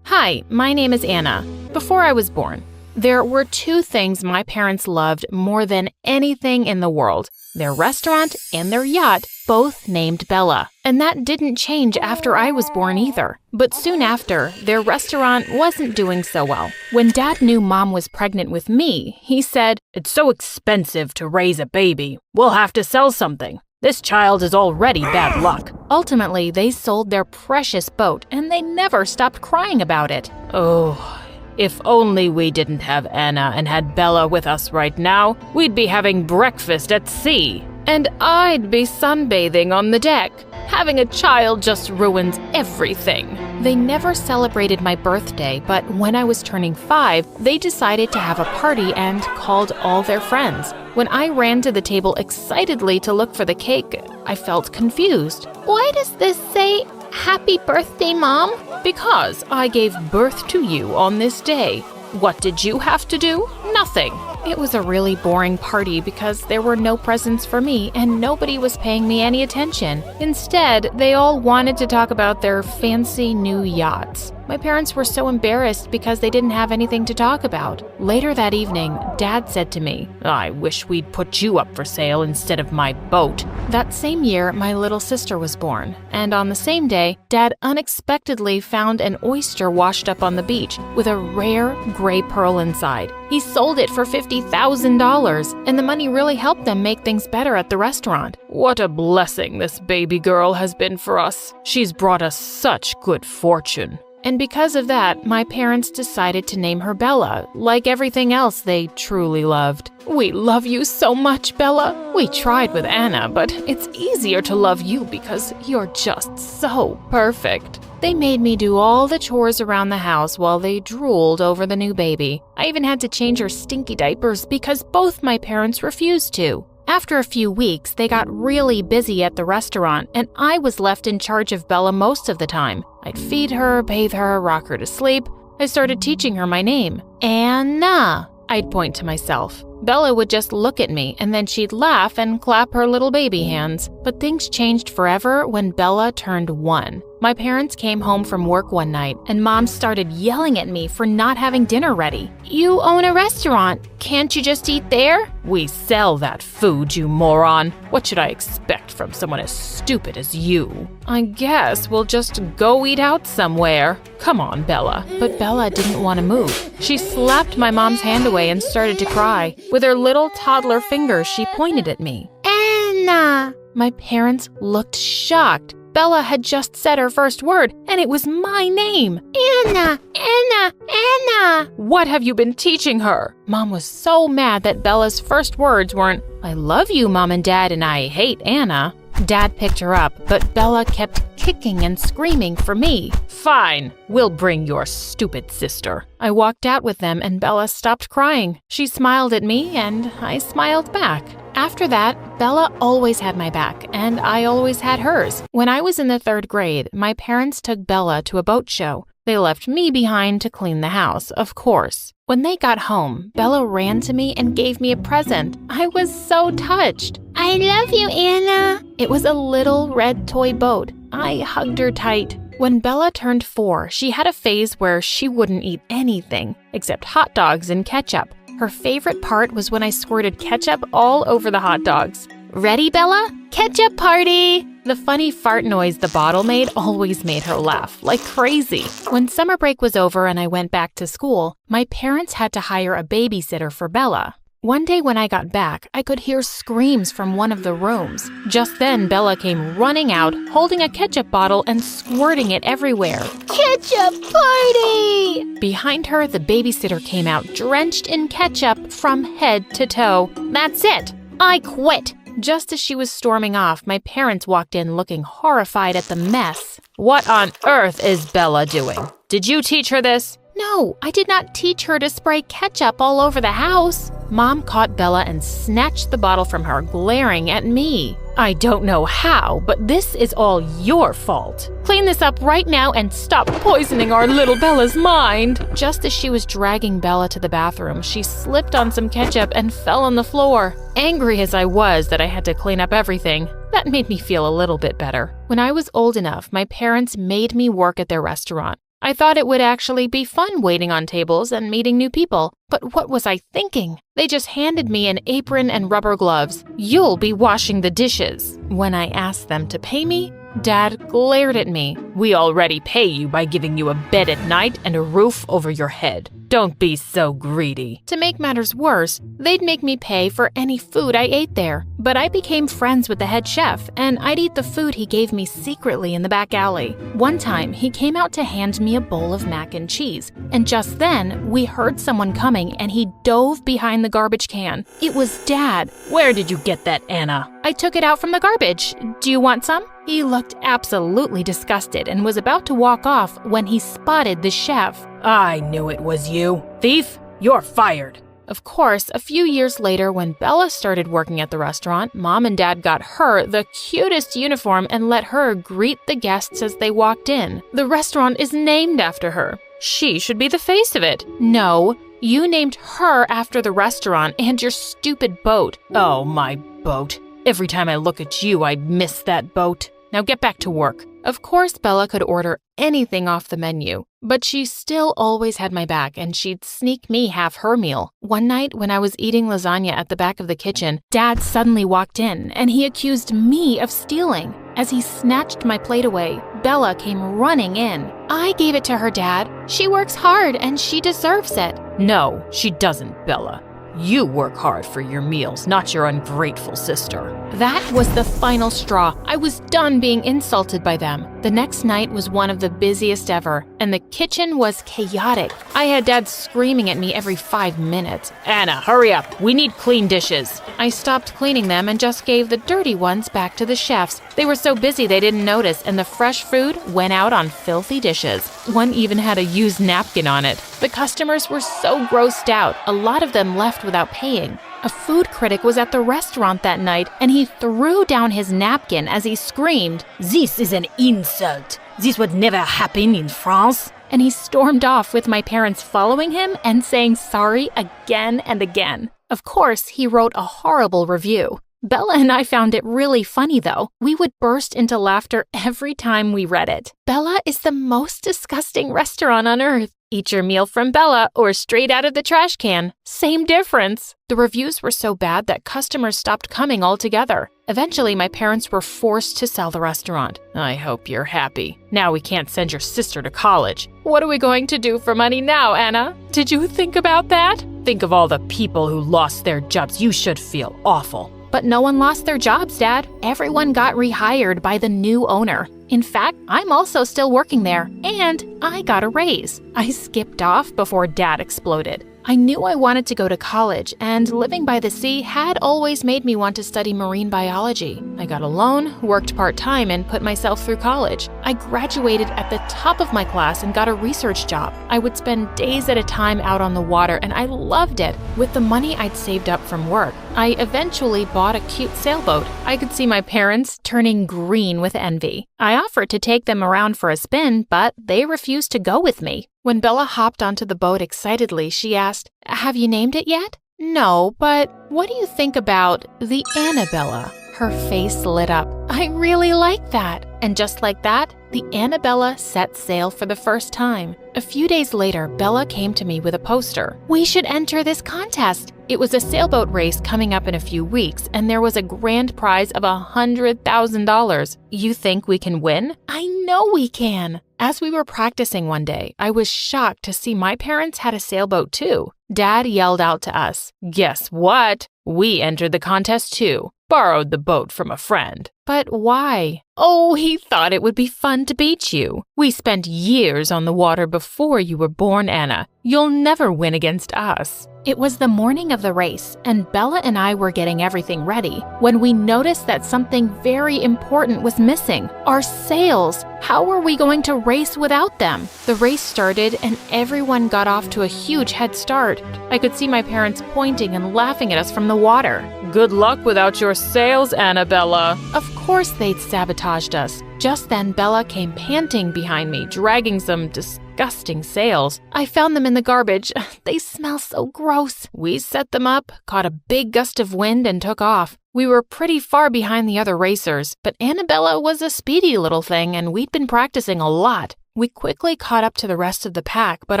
Hi, my name is Anna. Before I was born, there were two things my parents loved more than anything in the world: their restaurant and their yacht, both named Bella. And that didn't change after I was born either. But soon after, their restaurant wasn't doing so well. When Dad knew Mom was pregnant with me, he said, "It's so expensive to raise a baby. We'll have to sell something. This child is already bad luck." Ultimately, they sold their precious boat, and they never stopped crying about it. Oh, if only we didn't have Anna and had Bella with us right now, we'd be having breakfast at sea. And I'd be sunbathing on the deck. Having a child just ruins everything. They never celebrated my birthday, but when I was turning 5, they decided to have a party and called all their friends. When I ran to the table excitedly to look for the cake, I felt confused. Why does this say, Happy Birthday, Mom? Because I gave birth to you on this day. What did you have to do? Nothing. It was a really boring party because there were no presents for me and nobody was paying me any attention. Instead, they all wanted to talk about their fancy new yachts. My parents were so embarrassed because they didn't have anything to talk about. Later that evening, Dad said to me, "I wish we'd put you up for sale instead of my boat." That same year, my little sister was born. And on the same day, Dad unexpectedly found an oyster washed up on the beach with a rare gray pearl inside. He sold it for $50,000, and the money really helped them make things better at the restaurant. What a blessing this baby girl has been for us. She's brought us such good fortune. And because of that, my parents decided to name her Bella, like everything else they truly loved. We love you so much, Bella. We tried with Anna, but it's easier to love you because you're just so perfect. They made me do all the chores around the house while they drooled over the new baby. I even had to change her stinky diapers because both my parents refused to. After a few weeks, they got really busy at the restaurant, and I was left in charge of Bella most of the time. I'd feed her, bathe her, rock her to sleep. I started teaching her my name. Anna, I'd point to myself. Bella would just look at me, and then she'd laugh and clap her little baby hands. But things changed forever when Bella turned 1. My parents came home from work one night, and Mom started yelling at me for not having dinner ready. "You own a restaurant. Can't you just eat there?" "We sell that food, you moron. What should I expect from someone as stupid as you?" "I guess we'll just go eat out somewhere. Come on, Bella." But Bella didn't want to move. She slapped my mom's hand away and started to cry. With her little toddler fingers, she pointed at me. "Anna!" My parents looked shocked. Bella had just said her first word, and it was my name. "Anna! Anna! Anna!" "What have you been teaching her?" Mom was so mad that Bella's first words weren't, "I love you, Mom and Dad, and I hate Anna." Dad picked her up, but Bella kept kicking and screaming for me. "Fine, we'll bring your stupid sister." I walked out with them and Bella stopped crying. She smiled at me and I smiled back. After that, Bella always had my back and I always had hers. When I was in the 3rd grade, my parents took Bella to a boat show. They left me behind to clean the house, of course. When they got home, Bella ran to me and gave me a present. I was so touched. "I love you, Anna." It was a little red toy boat. I hugged her tight. When Bella turned 4, she had a phase where she wouldn't eat anything except hot dogs and ketchup. Her favorite part was when I squirted ketchup all over the hot dogs. Ready, Bella? Ketchup party! The funny fart noise the bottle made always made her laugh like crazy. When summer break was over and I went back to school, my parents had to hire a babysitter for Bella. One day when I got back, I could hear screams from one of the rooms. Just then, Bella came running out, holding a ketchup bottle and squirting it everywhere. Ketchup party! Behind her, the babysitter came out drenched in ketchup from head to toe. That's it! I quit! Just as she was storming off, my parents walked in looking horrified at the mess. What on earth is Bella doing? Did you teach her this? No, I did not teach her to spray ketchup all over the house. Mom caught Bella and snatched the bottle from her, glaring at me. I don't know how, but this is all your fault. Clean this up right now and stop poisoning our little Bella's mind. Just as she was dragging Bella to the bathroom, she slipped on some ketchup and fell on the floor. Angry as I was that I had to clean up everything, that made me feel a little bit better. When I was old enough, my parents made me work at their restaurant. I thought it would actually be fun waiting on tables and meeting new people. But what was I thinking? They just handed me an apron and rubber gloves. You'll be washing the dishes. When I asked them to pay me, Dad glared at me. We already pay you by giving you a bed at night and a roof over your head. Don't be so greedy. To make matters worse, they'd make me pay for any food I ate there. But I became friends with the head chef, and I'd eat the food he gave me secretly in the back alley. One time, he came out to hand me a bowl of mac and cheese, and just then, we heard someone coming and he dove behind the garbage can. It was Dad. Where did you get that, Anna? I took it out from the garbage. Do you want some? He looked absolutely disgusted and was about to walk off when he spotted the chef. I knew it was you. Thief, you're fired. Of course, a few years later, when Bella started working at the restaurant, Mom and Dad got her the cutest uniform and let her greet the guests as they walked in. The restaurant is named after her. She should be the face of it. No, you named her after the restaurant and your stupid boat. Oh, my boat. Every time I look at you, I miss that boat. Now get back to work. Of course, Bella could order anything off the menu, but she still always had my back and she'd sneak me half her meal. One night when I was eating lasagna at the back of the kitchen, Dad suddenly walked in and he accused me of stealing. As he snatched my plate away, Bella came running in. I gave it to her, Dad. She works hard and she deserves it. No, she doesn't, Bella. You work hard for your meals, not your ungrateful sister. That was the final straw. I was done being insulted by them. The next night was one of the busiest ever, and the kitchen was chaotic. I had Dad screaming at me every 5 minutes. Anna, hurry up. We need clean dishes. I stopped cleaning them and just gave the dirty ones back to the chefs. They were so busy they didn't notice, and the fresh food went out on filthy dishes. One even had a used napkin on it. The customers were so grossed out, a lot of them left without paying. A food critic was at the restaurant that night, and he threw down his napkin as he screamed, "This is an insult. This would never happen in France." And he stormed off with my parents following him and saying sorry again and again. Of course, he wrote a horrible review. Bella and I found it really funny, though. We would burst into laughter every time we read it. Bella is the most disgusting restaurant on earth. Eat your meal from Bella or straight out of the trash can. Same difference. The reviews were so bad that customers stopped coming altogether. Eventually, my parents were forced to sell the restaurant. I hope you're happy. Now we can't send your sister to college. What are we going to do for money now, Anna? Did you think about that? Think of all the people who lost their jobs. You should feel awful. But no one lost their jobs, Dad. Everyone got rehired by the new owner. In fact, I'm also still working there, and I got a raise. I skipped off before Dad exploded. I knew I wanted to go to college, and living by the sea had always made me want to study marine biology. I got a loan, worked part-time, and put myself through college. I graduated at the top of my class and got a research job. I would spend days at a time out on the water, and I loved it. With the money I'd saved up from work, I eventually bought a cute sailboat. I could see my parents turning green with envy. I offered to take them around for a spin, but they refused to go with me. When Bella hopped onto the boat excitedly, she asked, "Have you named it yet?" "No, but what do you think about the Annabella?" Her face lit up. "I really like that. And just like that, the Annabella set sail for the first time. A few days later, Bella came to me with a poster. "We should enter this contest." It was a sailboat race coming up in a few weeks, and there was a grand prize of $100,000. You think we can win? I know we can. As we were practicing one day, I was shocked to see my parents had a sailboat too. Dad yelled out to us, "Guess what? We entered the contest too. Borrowed the boat from a friend." But why? Oh, he thought it would be fun to beat you. We spent years on the water before you were born, Anna. You'll never win against us. It was the morning of the race, and Bella and I were getting everything ready when we noticed that something very important was missing. Our sails. How were we going to race without them? The race started, and everyone got off to a huge head start. I could see my parents pointing and laughing at us from the water. "Good luck without your sails, Annabella." Of course they'd sabotaged us. Just then, Bella came panting behind me, dragging some disgusting sails. I found them in the garbage. They smell so gross. We set them up, caught a big gust of wind, and took off. We were pretty far behind the other racers, but Annabella was a speedy little thing, and we'd been practicing a lot. We quickly caught up to the rest of the pack, but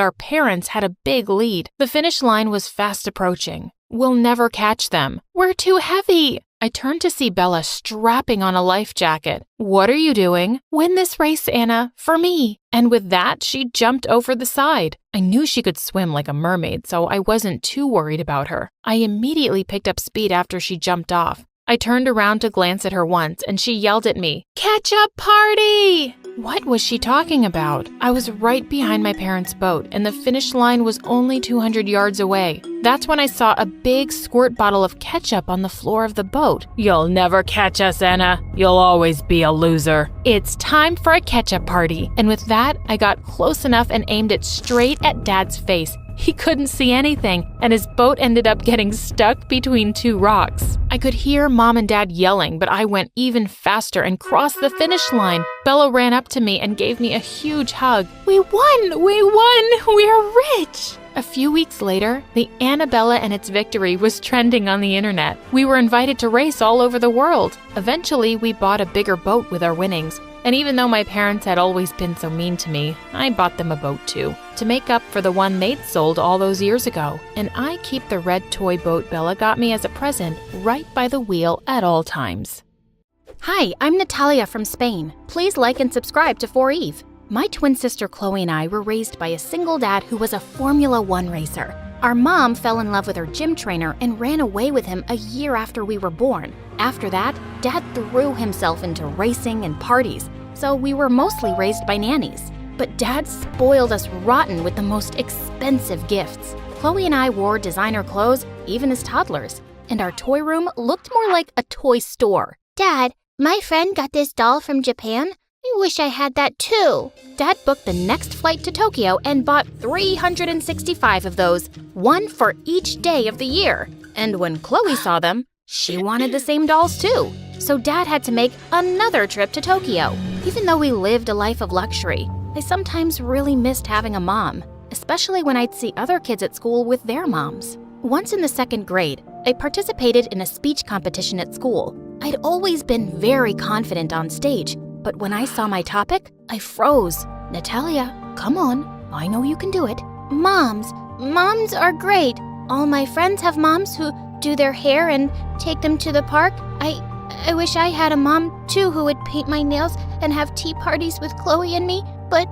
our parents had a big lead. The finish line was fast approaching. We'll never catch them. We're too heavy. I turned to see Bella strapping on a life jacket. "What are you doing?" "Win this race, Anna, for me." And with that, she jumped over the side. I knew she could swim like a mermaid, so I wasn't too worried about her. I immediately picked up speed after she jumped off. I turned around to glance at her once, and she yelled at me, "Catch-up party!" What was she talking about? I was right behind my parents' boat, and the finish line was only 200 yards away. That's when I saw a big squirt bottle of ketchup on the floor of the boat. "You'll never catch us, Anna. You'll always be a loser." It's time for a ketchup party. And with that, I got close enough and aimed it straight at Dad's face. He couldn't see anything, and his boat ended up getting stuck between two rocks. I could hear Mom and Dad yelling, but I went even faster and crossed the finish line. Bella ran up to me and gave me a huge hug. "We won! We won! We're rich!" A few weeks later, the Annabella and its victory was trending on the internet. We were invited to race all over the world. Eventually, we bought a bigger boat with our winnings. And even though my parents had always been so mean to me, I bought them a boat too, to make up for the one they'd sold all those years ago. And I keep the red toy boat Bella got me as a present right by the wheel at all times. Hi, I'm Natalia from Spain. Please like and subscribe to 4Eve. My twin sister Chloe and I were raised by a single dad who was a Formula One racer. Our mom fell in love with her gym trainer and ran away with him a year after we were born. After that, Dad threw himself into racing and parties, so we were mostly raised by nannies. But Dad spoiled us rotten with the most expensive gifts. Chloe and I wore designer clothes, even as toddlers, and our toy room looked more like a toy store. Dad, my friend got this doll from Japan. I wish I had that too. Dad booked the next flight to Tokyo and bought 365 of those, one for each day of the year. And when Chloe saw them, she wanted the same dolls too. So Dad had to make another trip to Tokyo. Even though we lived a life of luxury, I sometimes really missed having a mom, especially when I'd see other kids at school with their moms. Once in the 2nd grade, I participated in a speech competition at school. I'd always been very confident on stage, but when I saw my topic, I froze. Natalia, come on, I know you can do it. Moms are great. All my friends have moms who do their hair and take them to the park. I wish I had a mom too who would paint my nails and have tea parties with Chloe and me, but...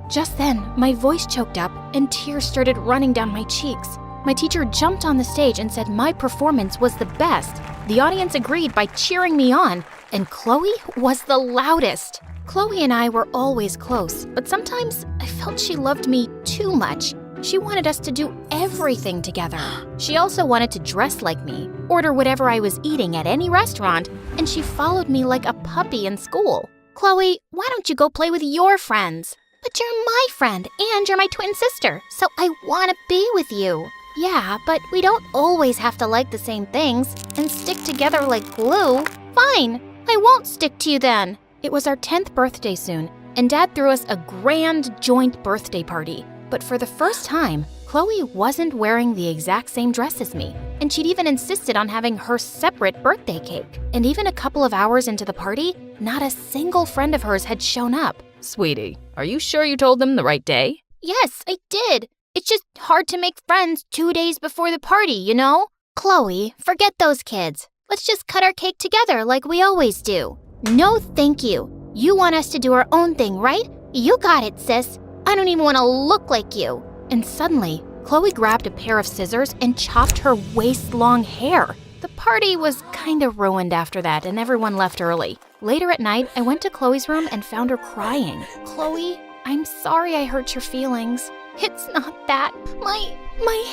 Just then, my voice choked up and tears started running down my cheeks. My teacher jumped on the stage and said my performance was the best. The audience agreed by cheering me on, and Chloe was the loudest. Chloe and I were always close, but sometimes I felt she loved me too much. She wanted us to do everything together. She also wanted to dress like me, order whatever I was eating at any restaurant, and she followed me like a puppy in school. Chloe, why don't you go play with your friends? But you're my friend, and you're my twin sister, so I want to be with you. Yeah, but we don't always have to like the same things and stick together like glue. Fine, I won't stick to you then. It was our 10th birthday soon, and Dad threw us a grand joint birthday party. But for the first time, Chloe wasn't wearing the exact same dress as me, and she'd even insisted on having her separate birthday cake. And even a couple of hours into the party, not a single friend of hers had shown up. Sweetie, are you sure you told them the right day? Yes, I did. It's just hard to make friends 2 days before the party, you know? Chloe, forget those kids. Let's just cut our cake together like we always do. No, thank you. You want us to do our own thing, right? You got it, sis. I don't even want to look like you. And suddenly, Chloe grabbed a pair of scissors and chopped her waist-long hair. The party was kinda ruined after that, and everyone left early. Later at night, I went to Chloe's room and found her crying. Chloe, I'm sorry I hurt your feelings. It's not that. My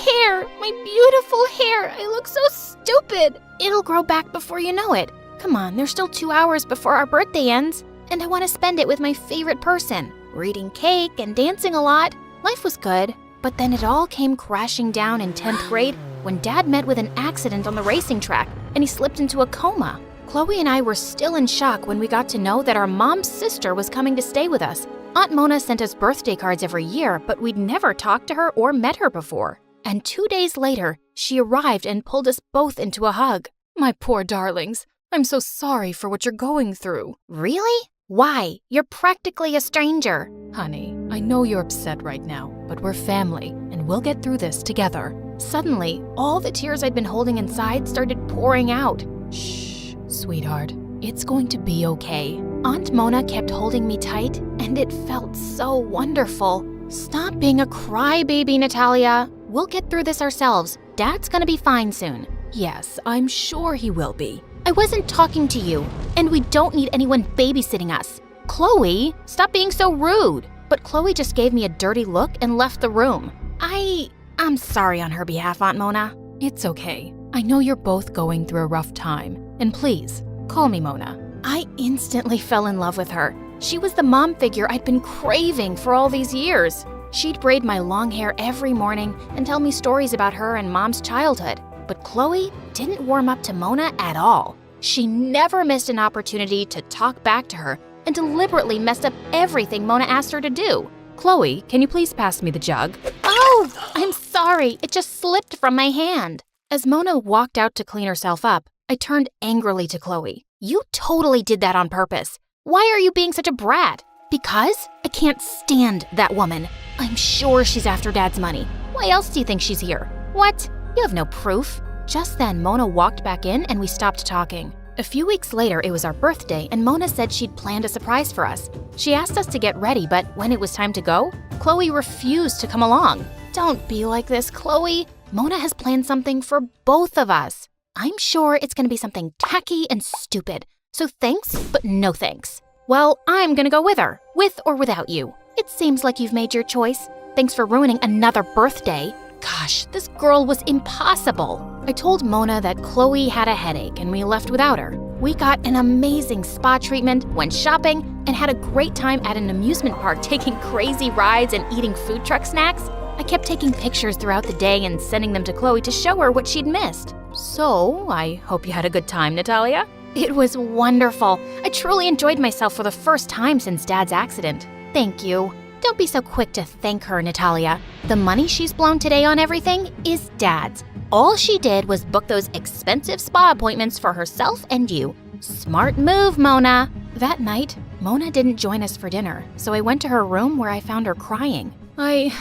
hair, my beautiful hair. I look so stupid. It'll grow back before you know it. Come on, there's still 2 hours before our birthday ends, and I want to spend it with my favorite person. We're eating cake and dancing a lot. Life was good, but then it all came crashing down in 10th grade when Dad met with an accident on the racing track and he slipped into a coma. Chloe and I were still in shock when we got to know that our mom's sister was coming to stay with us. Aunt Mona sent us birthday cards every year, but we'd never talked to her or met her before. And 2 days later, she arrived and pulled us both into a hug. My poor darlings, I'm so sorry for what you're going through. Really? Why? You're practically a stranger. Honey, I know you're upset right now, but we're family, and we'll get through this together. Suddenly, all the tears I'd been holding inside started pouring out. Shh, sweetheart, it's going to be okay. Aunt Mona kept holding me tight, and it felt so wonderful. Stop being a crybaby, Natalia. We'll get through this ourselves. Dad's gonna be fine soon. Yes, I'm sure he will be. I wasn't talking to you, and we don't need anyone babysitting us. Chloe, stop being so rude. But Chloe just gave me a dirty look and left the room. I'm sorry on her behalf, Aunt Mona. It's okay. I know you're both going through a rough time. And please, call me Mona. I instantly fell in love with her. She was the mom figure I'd been craving for all these years. She'd braid my long hair every morning and tell me stories about her and Mom's childhood. But Chloe didn't warm up to Mona at all. She never missed an opportunity to talk back to her and deliberately messed up everything Mona asked her to do. Chloe, can you please pass me the jug? Oh, I'm sorry. It just slipped from my hand. As Mona walked out to clean herself up, I turned angrily to Chloe. You totally did that on purpose. Why are you being such a brat? Because I can't stand that woman. I'm sure she's after Dad's money. Why else do you think she's here? What? You have no proof. Just then, Mona walked back in and we stopped talking. A few weeks later, it was our birthday, and Mona said she'd planned a surprise for us. She asked us to get ready, but when it was time to go, Chloe refused to come along. Don't be like this, Chloe. Mona has planned something for both of us. I'm sure it's gonna be something tacky and stupid. So thanks, but no thanks. Well, I'm gonna go with her, with or without you. It seems like you've made your choice. Thanks for ruining another birthday. Gosh, this girl was impossible. I told Mona that Chloe had a headache and we left without her. We got an amazing spa treatment, went shopping, and had a great time at an amusement park taking crazy rides and eating food truck snacks. I kept taking pictures throughout the day and sending them to Chloe to show her what she'd missed. So, I hope you had a good time, Natalia. It was wonderful. I truly enjoyed myself for the first time since Dad's accident. Thank you. Don't be so quick to thank her, Natalia. The money she's blown today on everything is Dad's. All she did was book those expensive spa appointments for herself and you. Smart move, Mona. That night, Mona didn't join us for dinner, so I went to her room where I found her crying. I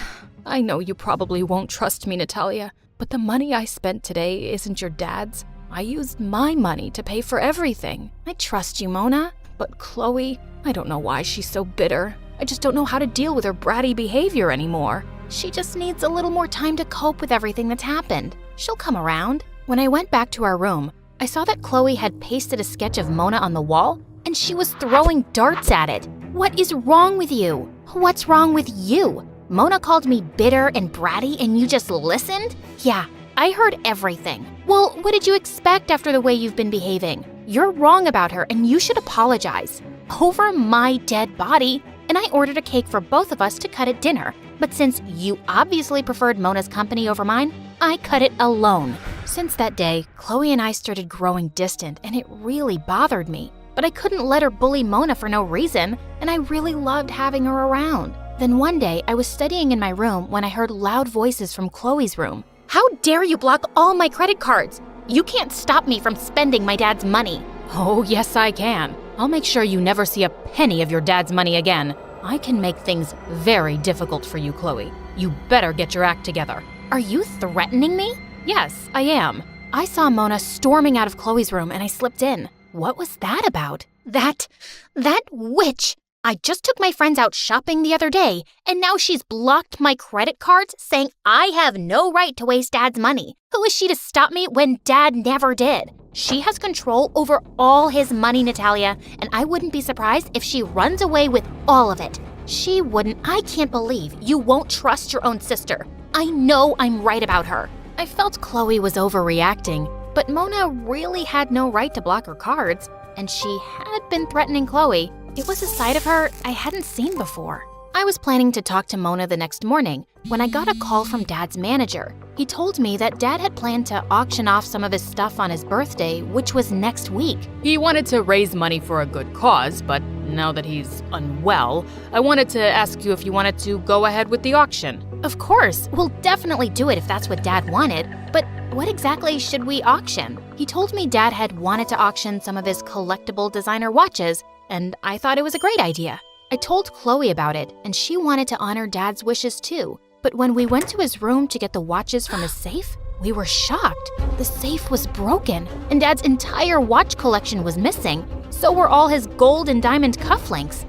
know you probably won't trust me, Natalia, but the money I spent today isn't your dad's. I used my money to pay for everything. I trust you, Mona. But Chloe, I don't know why she's so bitter. I just don't know how to deal with her bratty behavior anymore. She just needs a little more time to cope with everything that's happened. She'll come around. When I went back to our room, I saw that Chloe had pasted a sketch of Mona on the wall, and she was throwing darts at it. What is wrong with you? What's wrong with you? Mona called me bitter and bratty and you just listened? Yeah, I heard everything. Well, what did you expect after the way you've been behaving? You're wrong about her and you should apologize. Over my dead body. And I ordered a cake for both of us to cut at dinner. But since you obviously preferred Mona's company over mine, I cut it alone. Since that day, Chloe and I started growing distant, and it really bothered me. But I couldn't let her bully Mona for no reason, and I really loved having her around. Then one day, I was studying in my room when I heard loud voices from Chloe's room. How dare you block all my credit cards? You can't stop me from spending my dad's money. Oh, yes, I can. I'll make sure you never see a penny of your dad's money again. I can make things very difficult for you, Chloe. You better get your act together. Are you threatening me? Yes, I am. I saw Mona storming out of Chloe's room and I slipped in. What was that about? That witch! I just took my friends out shopping the other day, and now she's blocked my credit cards, saying I have no right to waste Dad's money. Who is she to stop me when Dad never did? She has control over all his money, Natalia, and I wouldn't be surprised if she runs away with all of it. She wouldn't. I can't believe you won't trust your own sister. I know I'm right about her. I felt Chloe was overreacting, but Mona really had no right to block her cards, and she had been threatening Chloe. It was a side of her I hadn't seen before. I was planning to talk to Mona the next morning when I got a call from Dad's manager. He told me that Dad had planned to auction off some of his stuff on his birthday, which was next week. He wanted to raise money for a good cause, but now that he's unwell, I wanted to ask you if you wanted to go ahead with the auction. Of course, we'll definitely do it if that's what Dad wanted, but what exactly should we auction? He told me Dad had wanted to auction some of his collectible designer watches, and I thought it was a great idea. I told Chloe about it, and she wanted to honor Dad's wishes too. But when we went to his room to get the watches from his safe, we were shocked. The safe was broken, and Dad's entire watch collection was missing. So were all his gold and diamond cufflinks.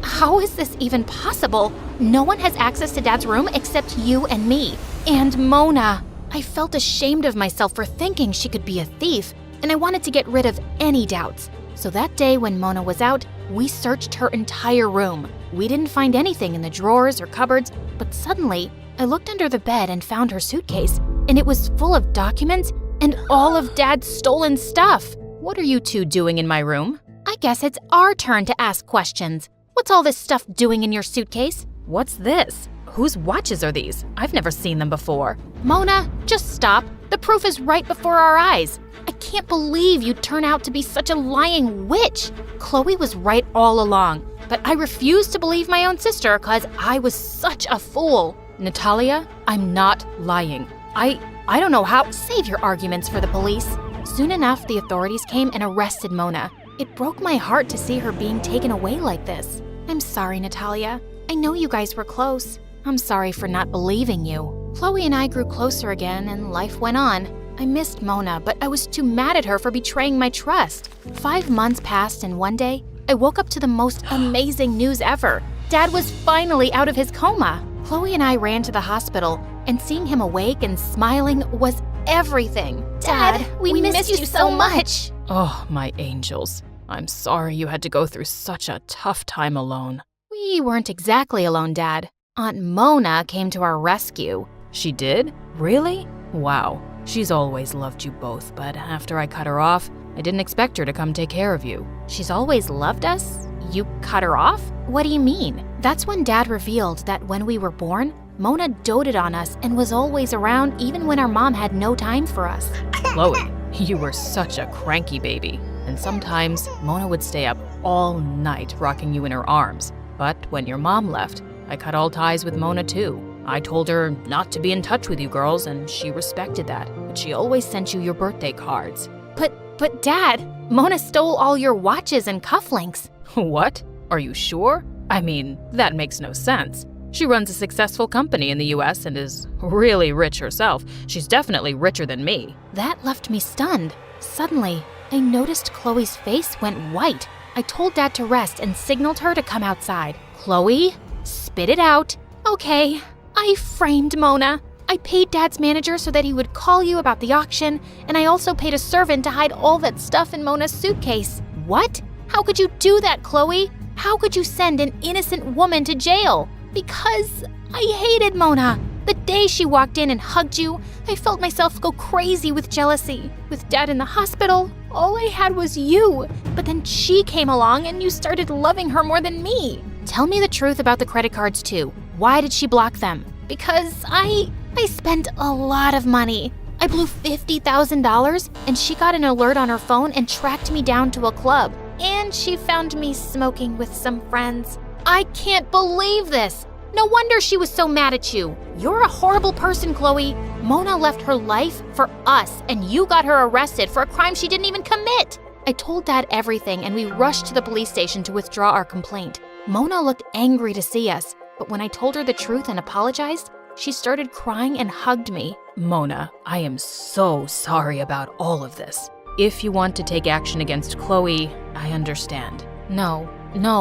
How is this even possible? No one has access to Dad's room except you and me. And Mona. I felt ashamed of myself for thinking she could be a thief, and I wanted to get rid of any doubts. So that day when Mona was out, we searched her entire room. We didn't find anything in the drawers or cupboards, but suddenly, I looked under the bed and found her suitcase, and it was full of documents and all of Dad's stolen stuff. What are you two doing in my room? I guess it's our turn to ask questions. What's all this stuff doing in your suitcase? What's this? Whose watches are these? I've never seen them before. Mona, just stop. The proof is right before our eyes. I can't believe you'd turn out to be such a lying witch. Chloe was right all along, but I refused to believe my own sister because I was such a fool. Natalia, I'm not lying. I don't know how. Save your arguments for the police. Soon enough, the authorities came and arrested Mona. It broke my heart to see her being taken away like this. I'm sorry, Natalia. I know you guys were close. I'm sorry for not believing you. Chloe and I grew closer again, and life went on. I missed Mona, but I was too mad at her for betraying my trust. 5 months passed, and one day, I woke up to the most amazing news ever. Dad was finally out of his coma. Chloe and I ran to the hospital, and seeing him awake and smiling was everything. Dad, we missed you so much. Oh, my angels. I'm sorry you had to go through such a tough time alone. We weren't exactly alone, Dad. Aunt Mona came to our rescue. She did? Really? Wow. She's always loved you both, but after I cut her off, I didn't expect her to come take care of you. She's always loved us? You cut her off? What do you mean? That's when Dad revealed that when we were born, Mona doted on us and was always around even when our mom had no time for us. Chloe, you were such a cranky baby. And sometimes Mona would stay up all night rocking you in her arms. But when your mom left, I cut all ties with Mona too. I told her not to be in touch with you girls, and she respected that. But she always sent you your birthday cards. But Dad, Mona stole all your watches and cufflinks. What? Are you sure? I mean, that makes no sense. She runs a successful company in the US and is really rich herself. She's definitely richer than me. That left me stunned. Suddenly, I noticed Chloe's face went white. I told Dad to rest and signaled her to come outside. Chloe, spit it out. Okay, I framed Mona. I paid Dad's manager so that he would call you about the auction, and I also paid a servant to hide all that stuff in Mona's suitcase. What? How could you do that, Chloe? How could you send an innocent woman to jail? Because I hated Mona. The day she walked in and hugged you, I felt myself go crazy with jealousy. With Dad in the hospital, all I had was you. But then she came along and you started loving her more than me. Tell me the truth about the credit cards too. Why did she block them? Because I spent a lot of money. I blew $50,000 and she got an alert on her phone and tracked me down to a club. And she found me smoking with some friends. I can't believe this. No wonder she was so mad at you. You're a horrible person, Chloe. Mona left her life for us, and you got her arrested for a crime she didn't even commit. I told Dad everything, and we rushed to the police station to withdraw our complaint. Mona looked angry to see us, but when I told her the truth and apologized, she started crying and hugged me. Mona, I am so sorry about all of this. If you want to take action against Chloe, I understand. No,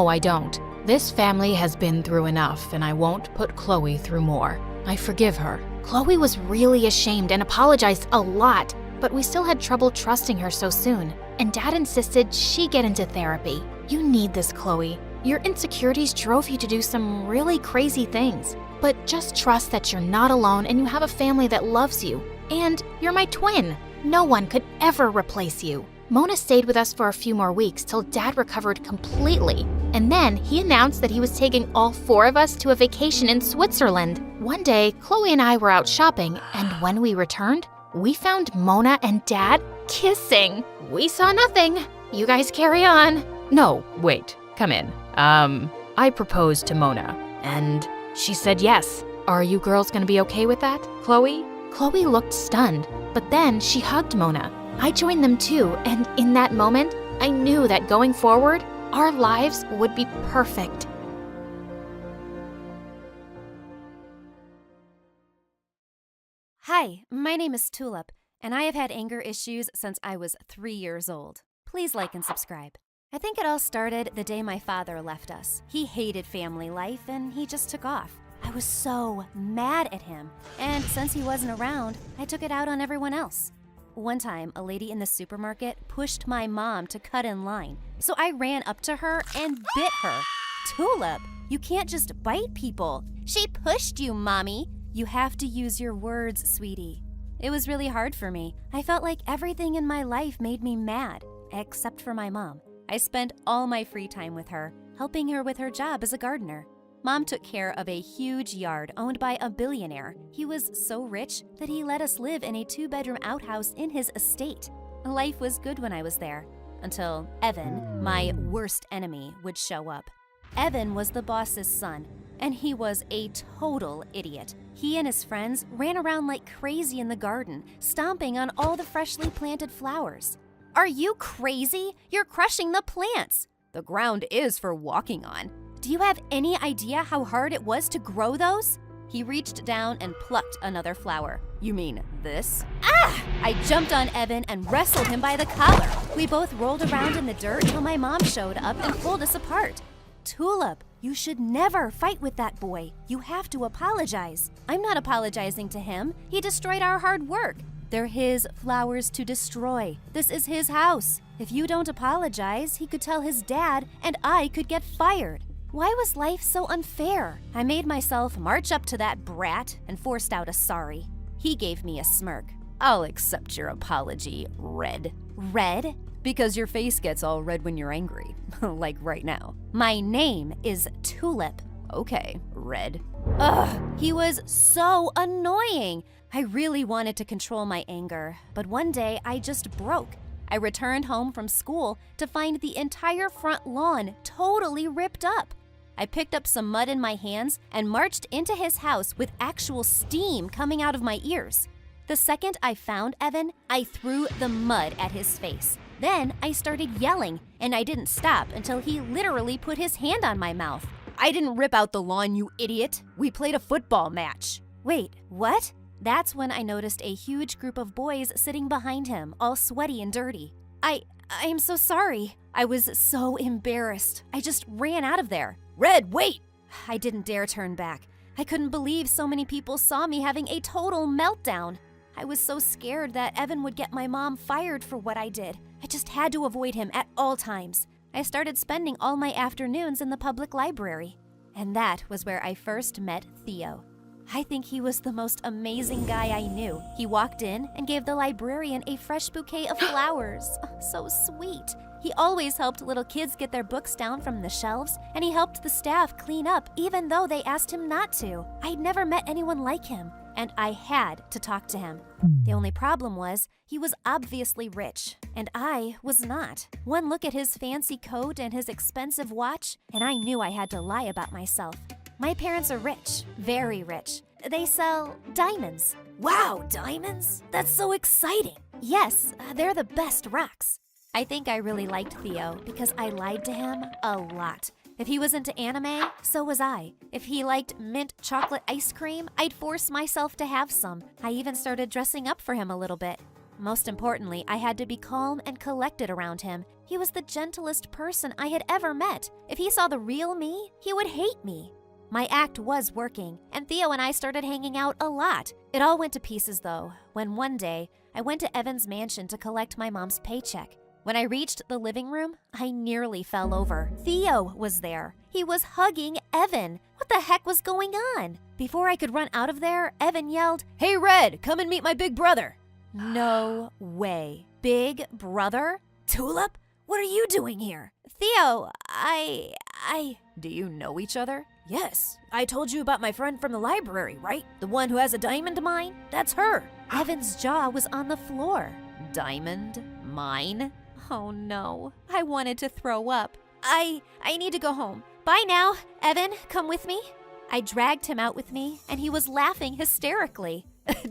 I don't. This family has been through enough, and I won't put Chloe through more. I forgive her. Chloe was really ashamed and apologized a lot, but we still had trouble trusting her so soon, and Dad insisted she get into therapy. You need this, Chloe. Your insecurities drove you to do some really crazy things. But just trust that you're not alone and you have a family that loves you. And you're my twin. No one could ever replace you. Mona stayed with us for a few more weeks till Dad recovered completely. And then he announced that he was taking all 4 of us to a vacation in Switzerland. One day, Chloe and I were out shopping, and when we returned, we found Mona and Dad kissing. We saw nothing. You guys carry on. No, wait, come in. I proposed to Mona, and she said yes. Are you girls gonna be okay with that, Chloe? Chloe looked stunned, but then she hugged Mona. I joined them too, and in that moment, I knew that going forward, our lives would be perfect. Hi, my name is Tulip, and I have had anger issues since I was 3 years old. Please like and subscribe. I think it all started the day my father left us. He hated family life, and he just took off. I was so mad at him, and since he wasn't around, I took it out on everyone else. One time, a lady in the supermarket pushed my mom to cut in line, so I ran up to her and bit her. Tulip, you can't just bite people. She pushed you, Mommy. You have to use your words, sweetie. It was really hard for me. I felt like everything in my life made me mad, except for my mom. I spent all my free time with her, helping her with her job as a gardener. Mom took care of a huge yard owned by a billionaire. He was so rich that he let us live in a 2-bedroom outhouse in his estate. Life was good when I was there, until Evan, my worst enemy, would show up. Evan was the boss's son, and he was a total idiot. He and his friends ran around like crazy in the garden, stomping on all the freshly planted flowers. Are you crazy? You're crushing the plants. The ground is for walking on. Do you have any idea how hard it was to grow those? He reached down and plucked another flower. You mean this? Ah! I jumped on Evan and wrestled him by the collar. We both rolled around in the dirt till my mom showed up and pulled us apart. Tulip, you should never fight with that boy. You have to apologize. I'm not apologizing to him. He destroyed our hard work. They're his flowers to destroy. This is his house. If you don't apologize, he could tell his dad and I could get fired. Why was life so unfair? I made myself march up to that brat and forced out a sorry. He gave me a smirk. I'll accept your apology, Red. Red? Because your face gets all red when you're angry, like right now. My name is Tulip. Okay, Red. Ugh, he was so annoying. I really wanted to control my anger, but one day I just broke. I returned home from school to find the entire front lawn totally ripped up. I picked up some mud in my hands and marched into his house with actual steam coming out of my ears. The second I found Evan, I threw the mud at his face. Then I started yelling, and I didn't stop until he literally put his hand on my mouth. I didn't rip out the lawn, you idiot. We played a football match. Wait, what? That's when I noticed a huge group of boys sitting behind him, all sweaty and dirty. I am so sorry. I was so embarrassed. I just ran out of there. Red, wait! I didn't dare turn back. I couldn't believe so many people saw me having a total meltdown. I was so scared that Evan would get my mom fired for what I did. I just had to avoid him at all times. I started spending all my afternoons in the public library. And that was where I first met Theo. I think he was the most amazing guy I knew. He walked in and gave the librarian a fresh bouquet of flowers. Oh, so sweet. He always helped little kids get their books down from the shelves, and he helped the staff clean up even though they asked him not to. I'd never met anyone like him, and I had to talk to him. The only problem was he was obviously rich, and I was not. One look at his fancy coat and his expensive watch, and I knew I had to lie about myself. My parents are rich, very rich. They sell diamonds. Wow, diamonds? That's so exciting. Yes, they're the best rocks. I think I really liked Theo because I lied to him a lot. If he was into anime, so was I. If he liked mint chocolate ice cream, I'd force myself to have some. I even started dressing up for him a little bit. Most importantly, I had to be calm and collected around him. He was the gentlest person I had ever met. If he saw the real me, he would hate me. My act was working, and Theo and I started hanging out a lot. It all went to pieces though, when one day, I went to Evan's mansion to collect my mom's paycheck. When I reached the living room, I nearly fell over. Theo was there. He was hugging Evan. What the heck was going on? Before I could run out of there, Evan yelled, "Hey Red, come and meet my big brother." No way. Big brother? Tulip? What are you doing here? Theo, Do you know each other? Yes. I told you about my friend from the library, right? The one who has a diamond mine? That's her. Evan's jaw was on the floor. Diamond mine? Oh no. I wanted to throw up. I need to go home. Bye now. Evan, come with me. I dragged him out with me, and he was laughing hysterically.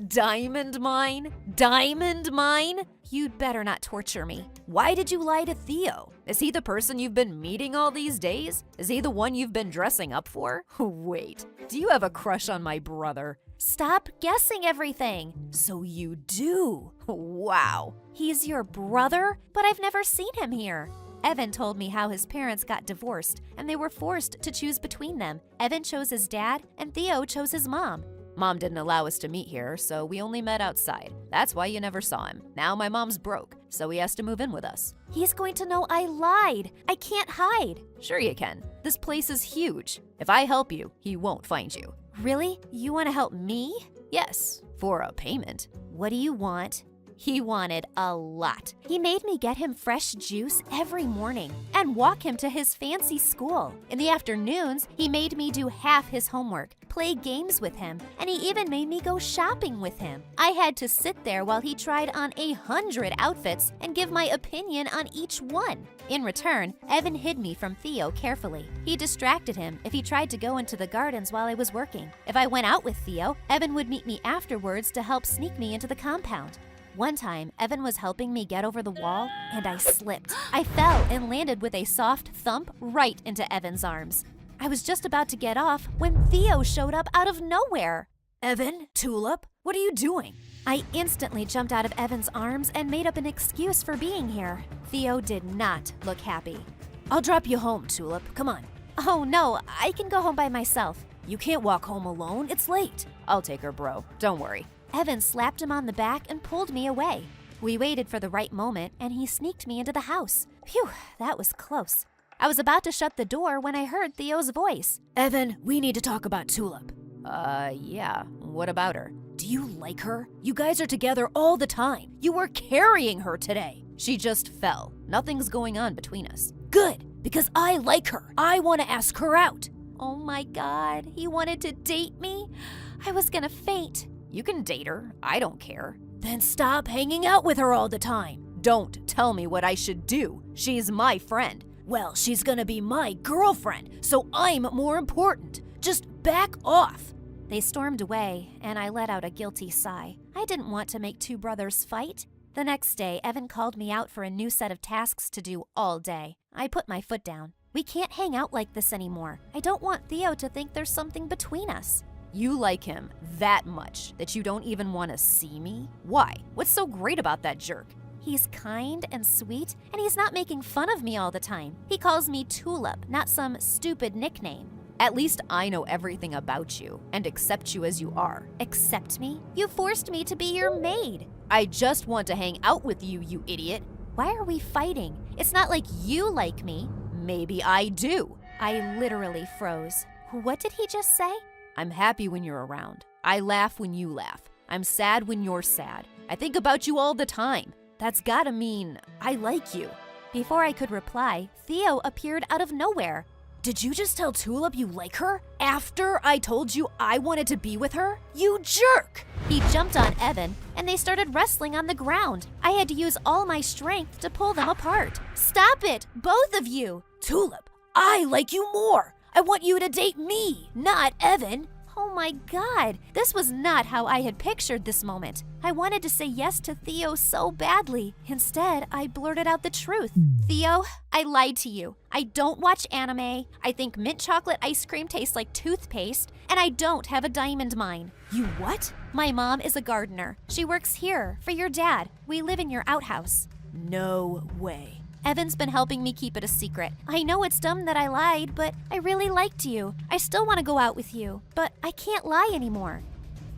Diamond mine? Diamond mine? You'd better not torture me. Why did you lie to Theo? Is he the person you've been meeting all these days? Is he the one you've been dressing up for? Wait, do you have a crush on my brother? Stop guessing everything. So you do? Wow. He's your brother? But I've never seen him here. Evan told me how his parents got divorced and they were forced to choose between them. Evan chose his dad and Theo chose his mom. Mom didn't allow us to meet here, so we only met outside. That's why you never saw him. Now my mom's broke, so he has to move in with us. He's going to know I lied. I can't hide. Sure you can. This place is huge. If I help you, he won't find you. Really? You want to help me? Yes, for a payment. What do you want? He wanted a lot. He made me get him fresh juice every morning and walk him to his fancy school. In the afternoons, he made me do half his homework, play games with him, and he even made me go shopping with him. I had to sit there while he tried on 100 outfits and give my opinion on each one. In return, Evan hid me from Theo carefully. He distracted him if he tried to go into the gardens while I was working. If I went out with Theo, Evan would meet me afterwards to help sneak me into the compound. One time, Evan was helping me get over the wall, and I slipped. I fell and landed with a soft thump right into Evan's arms. I was just about to get off when Theo showed up out of nowhere. Evan, Tulip, what are you doing? I instantly jumped out of Evan's arms and made up an excuse for being here. Theo did not look happy. I'll drop you home, Tulip. Come on. Oh no, I can go home by myself. You can't walk home alone. It's late. I'll take her, bro. Don't worry. Evan slapped him on the back and pulled me away. We waited for the right moment, and he sneaked me into the house. Phew, that was close. I was about to shut the door when I heard Theo's voice. Evan, we need to talk about Tulip. Yeah. What about her? Do you like her? You guys are together all the time. You were carrying her today. She just fell. Nothing's going on between us. Good, because I like her. I want to ask her out. Oh my God, he wanted to date me? I was gonna faint. You can date her. I don't care. Then stop hanging out with her all the time. Don't tell me what I should do. She's my friend. Well, she's gonna be my girlfriend, so I'm more important. Just back off. They stormed away, and I let out a guilty sigh. I didn't want to make two brothers fight. The next day, Evan called me out for a new set of tasks to do all day. I put my foot down. We can't hang out like this anymore. I don't want Theo to think there's something between us. You like him that much that you don't even want to see me? Why? What's so great about that jerk? He's kind and sweet, and he's not making fun of me all the time. He calls me Tulip, not some stupid nickname. At least I know everything about you and accept you as you are. Accept me? You forced me to be your maid. I just want to hang out with you, you idiot. Why are we fighting? It's not like you like me. Maybe I do. I literally froze. What did he just say? I'm happy when you're around. I laugh when you laugh. I'm sad when you're sad. I think about you all the time. That's gotta mean I like you. Before I could reply, Theo appeared out of nowhere. Did you just tell Tulip you like her? After I told you I wanted to be with her? You jerk! He jumped on Evan, and they started wrestling on the ground. I had to use all my strength to pull them apart. Stop it, both of you! Tulip, I like you more. I want you to date me, not Evan. Oh my God, this was not how I had pictured this moment. I wanted to say yes to Theo so badly. Instead, I blurted out the truth. Theo, I lied to you. I don't watch anime, I think mint chocolate ice cream tastes like toothpaste, and I don't have a diamond mine. You what? My mom is a gardener. She works here, for your dad. We live in your outhouse. No way. Evan's been helping me keep it a secret. I know it's dumb that I lied, but I really liked you. I still want to go out with you, but I can't lie anymore.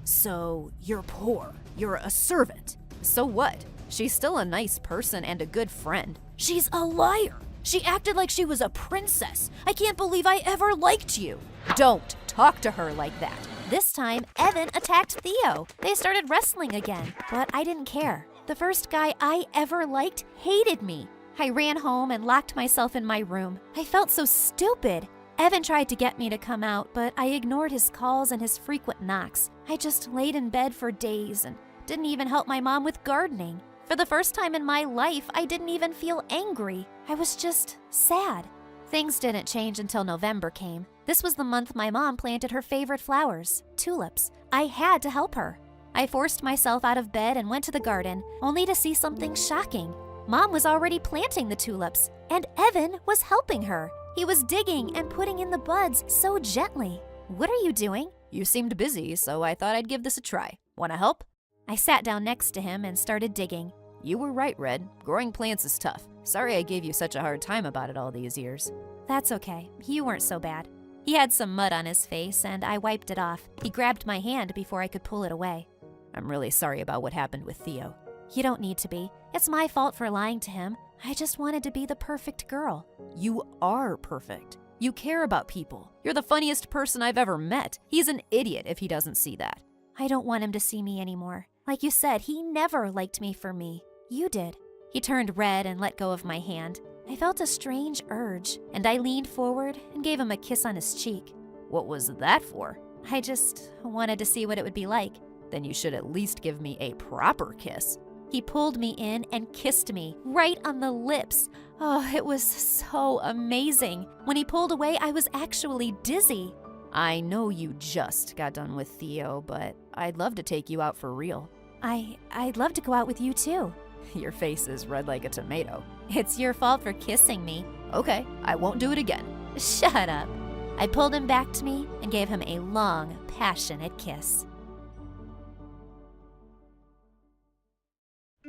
So, you're poor. You're a servant. So what? She's still a nice person and a good friend. She's a liar. She acted like she was a princess. I can't believe I ever liked you. Don't talk to her like that. This time, Evan attacked Theo. They started wrestling again, but I didn't care. The first guy I ever liked hated me. I ran home and locked myself in my room. I felt so stupid. Evan tried to get me to come out, but I ignored his calls and his frequent knocks. I just laid in bed for days and didn't even help my mom with gardening. For the first time in my life, I didn't even feel angry. I was just sad. Things didn't change until November came. This was the month my mom planted her favorite flowers, tulips. I had to help her. I forced myself out of bed and went to the garden, only to see something shocking. Mom was already planting the tulips, and Evan was helping her. He was digging and putting in the buds so gently. What are you doing? You seemed busy, so I thought I'd give this a try. Want to help? I sat down next to him and started digging. You were right, Red. Growing plants is tough. Sorry I gave you such a hard time about it all these years. That's okay. You weren't so bad. He had some mud on his face, and I wiped it off. He grabbed my hand before I could pull it away. I'm really sorry about what happened with Theo. You don't need to be. It's my fault for lying to him. I just wanted to be the perfect girl. You are perfect. You care about people. You're the funniest person I've ever met. He's an idiot if he doesn't see that. I don't want him to see me anymore. Like you said, he never liked me for me. You did. He turned red and let go of my hand. I felt a strange urge, and I leaned forward and gave him a kiss on his cheek. What was that for? I just wanted to see what it would be like. Then you should at least give me a proper kiss. He pulled me in and kissed me right on the lips. Oh, it was so amazing. When he pulled away, I was actually dizzy. I know you just got done with Theo, but I'd love to take you out for real. I'd love to go out with you too. Your face is red like a tomato. It's your fault for kissing me. Okay, I won't do it again. Shut up. I pulled him back to me and gave him a long, passionate kiss.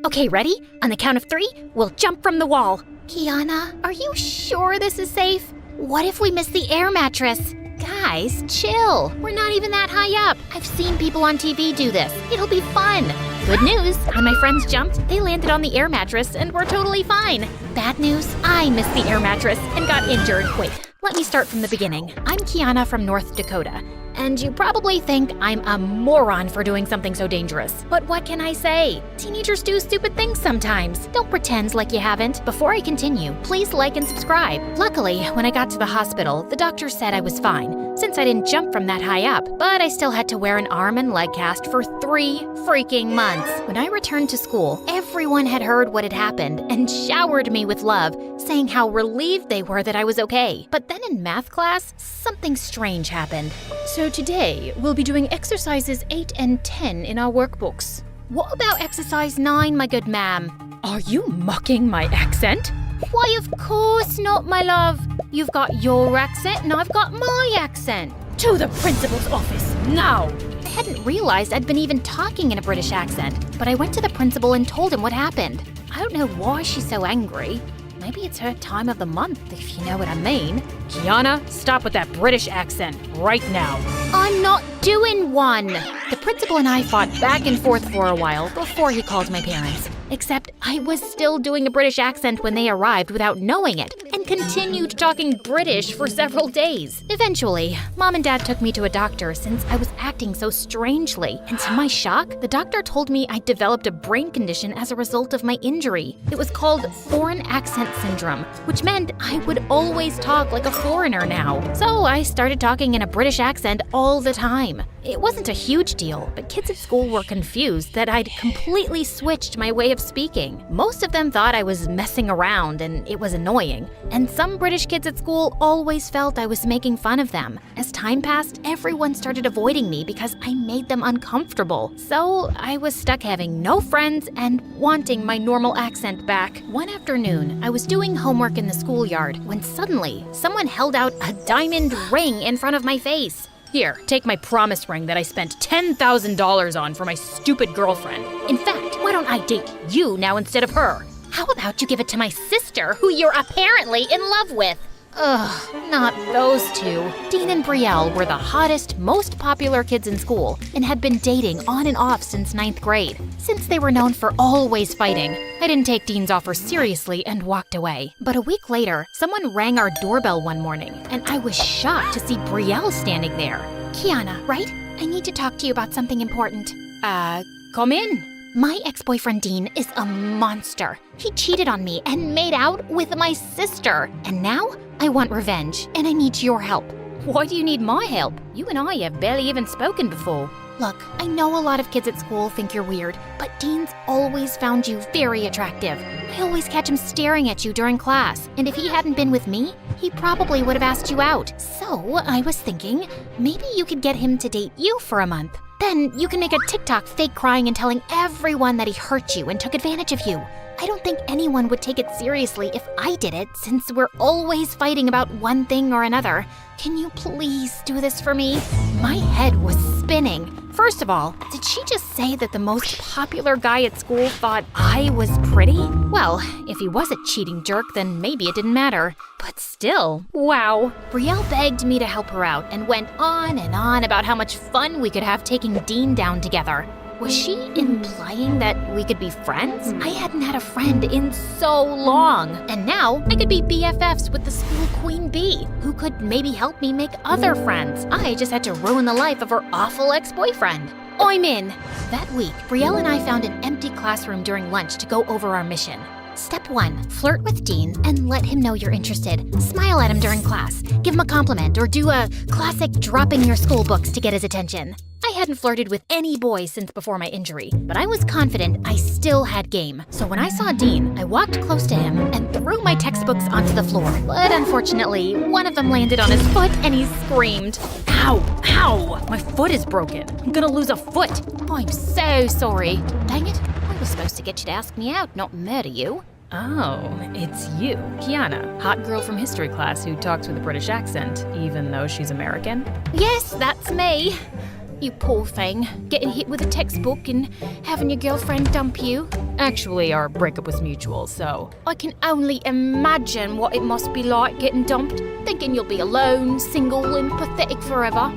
Okay, ready? On the count of 3, we'll jump from the wall. Kiana, are you sure this is safe? What if we miss the air mattress? Guys, chill. We're not even that high up. I've seen people on TV do this. It'll be fun. Good news, when my friends jumped, they landed on the air mattress and were totally fine. Bad news, I missed the air mattress and got injured. Wait, let me start from the beginning. I'm Kiana from North Dakota. And you probably think I'm a moron for doing something so dangerous. But what can I say? Teenagers do stupid things sometimes. Don't pretend like you haven't. Before I continue, please like and subscribe. Luckily, when I got to the hospital, the doctor said I was fine, since I didn't jump from that high up. But I still had to wear an arm and leg cast for 3 freaking months. When I returned to school, everyone had heard what had happened and showered me with love, saying how relieved they were that I was okay. But then in math class, something strange happened. So today, we'll be doing exercises 8 and 10 in our workbooks. What about exercise 9, my good ma'am? Are you mocking my accent? Why, of course not, my love. You've got your accent and I've got my accent. To the principal's office, now! I hadn't realized I'd been even talking in a British accent, but I went to the principal and told him what happened. I don't know why she's so angry. Maybe it's her time of the month, if you know what I mean. Kiana, stop with that British accent right now. I'm not doing one. The principal and I fought back and forth for a while before he called my parents. Except I was still doing a British accent when they arrived without knowing it, and continued talking British for several days. Eventually, Mom and Dad took me to a doctor since I was acting so strangely. And to my shock, the doctor told me I'd developed a brain condition as a result of my injury. It was called foreign accent syndrome, which meant I would always talk like a foreigner now. So I started talking in a British accent all the time. It wasn't a huge deal, but kids at school were confused that I'd completely switched my way of speaking. Most of them thought I was messing around and it was annoying. And some British kids at school always felt I was making fun of them. As time passed, everyone started avoiding me because I made them uncomfortable. So I was stuck having no friends and wanting my normal accent back. One afternoon, I was doing homework in the schoolyard when suddenly someone held out a diamond ring in front of my face. Here, take my promise ring that I spent $10,000 on for my stupid girlfriend. In fact, why don't I date you now instead of her? How about you give it to my sister, who you're apparently in love with? Ugh, not those two. Dean and Brielle were the hottest, most popular kids in school and had been dating on and off since 9th grade. Since they were known for always fighting, I didn't take Dean's offer seriously and walked away. But a week later, someone rang our doorbell one morning, and I was shocked to see Brielle standing there. Kiana, right? I need to talk to you about something important. Come in. My ex-boyfriend Dean is a monster. He cheated on me and made out with my sister. And now I want revenge, and I need your help. Why do you need my help? You and I have barely even spoken before. Look, I know a lot of kids at school think you're weird, but Dean's always found you very attractive. I always catch him staring at you during class, and if he hadn't been with me, he probably would have asked you out. So I was thinking, maybe you could get him to date you for a month. Then you can make a TikTok fake crying and telling everyone that he hurt you and took advantage of you. I don't think anyone would take it seriously if I did it, since we're always fighting about one thing or another. Can you please do this for me? My head was spinning. First of all, did she just say that the most popular guy at school thought I was pretty? Well, if he was a cheating jerk, then maybe it didn't matter. But still, wow. Brielle begged me to help her out and went on and on about how much fun we could have taking Dean down together. Was she implying that we could be friends? I hadn't had a friend in so long. And now I could be BFFs with the school queen bee, who could maybe help me make other friends. I just had to ruin the life of her awful ex-boyfriend. I'm in. That week, Brielle and I found an empty classroom during lunch to go over our mission. Step 1, flirt with Dean and let him know you're interested. Smile at him during class, give him a compliment, or do a classic dropping your school books to get his attention. I hadn't flirted with any boys since before my injury, but I was confident I still had game. So when I saw Dean, I walked close to him and threw my textbooks onto the floor. But unfortunately, one of them landed on his foot and he screamed. Ow! Ow! My foot is broken. I'm gonna lose a foot. I'm so sorry. Dang it, I was supposed to get you to ask me out, not murder you. Oh, it's you, Kiana, hot girl from history class who talks with a British accent, even though she's American. Yes, that's me. You poor thing, getting hit with a textbook and having your girlfriend dump you. Actually, our breakup was mutual, so I can only imagine what it must be like getting dumped, thinking you'll be alone, single, and pathetic forever.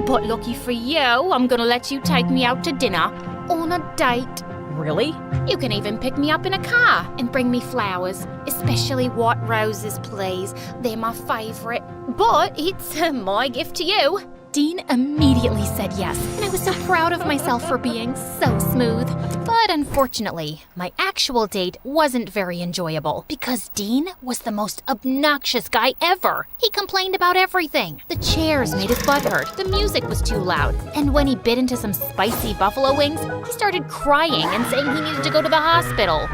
But lucky for you, I'm gonna let you take me out to dinner on a date. Really? You can even pick me up in a car and bring me flowers, especially white roses, please. They're my favorite. But it's my gift to you. Dean immediately said yes, and I was so proud of myself for being so smooth. But unfortunately, my actual date wasn't very enjoyable because Dean was the most obnoxious guy ever. He complained about everything. The chairs made his butt hurt, the music was too loud, and when he bit into some spicy buffalo wings, he started crying and saying he needed to go to the hospital.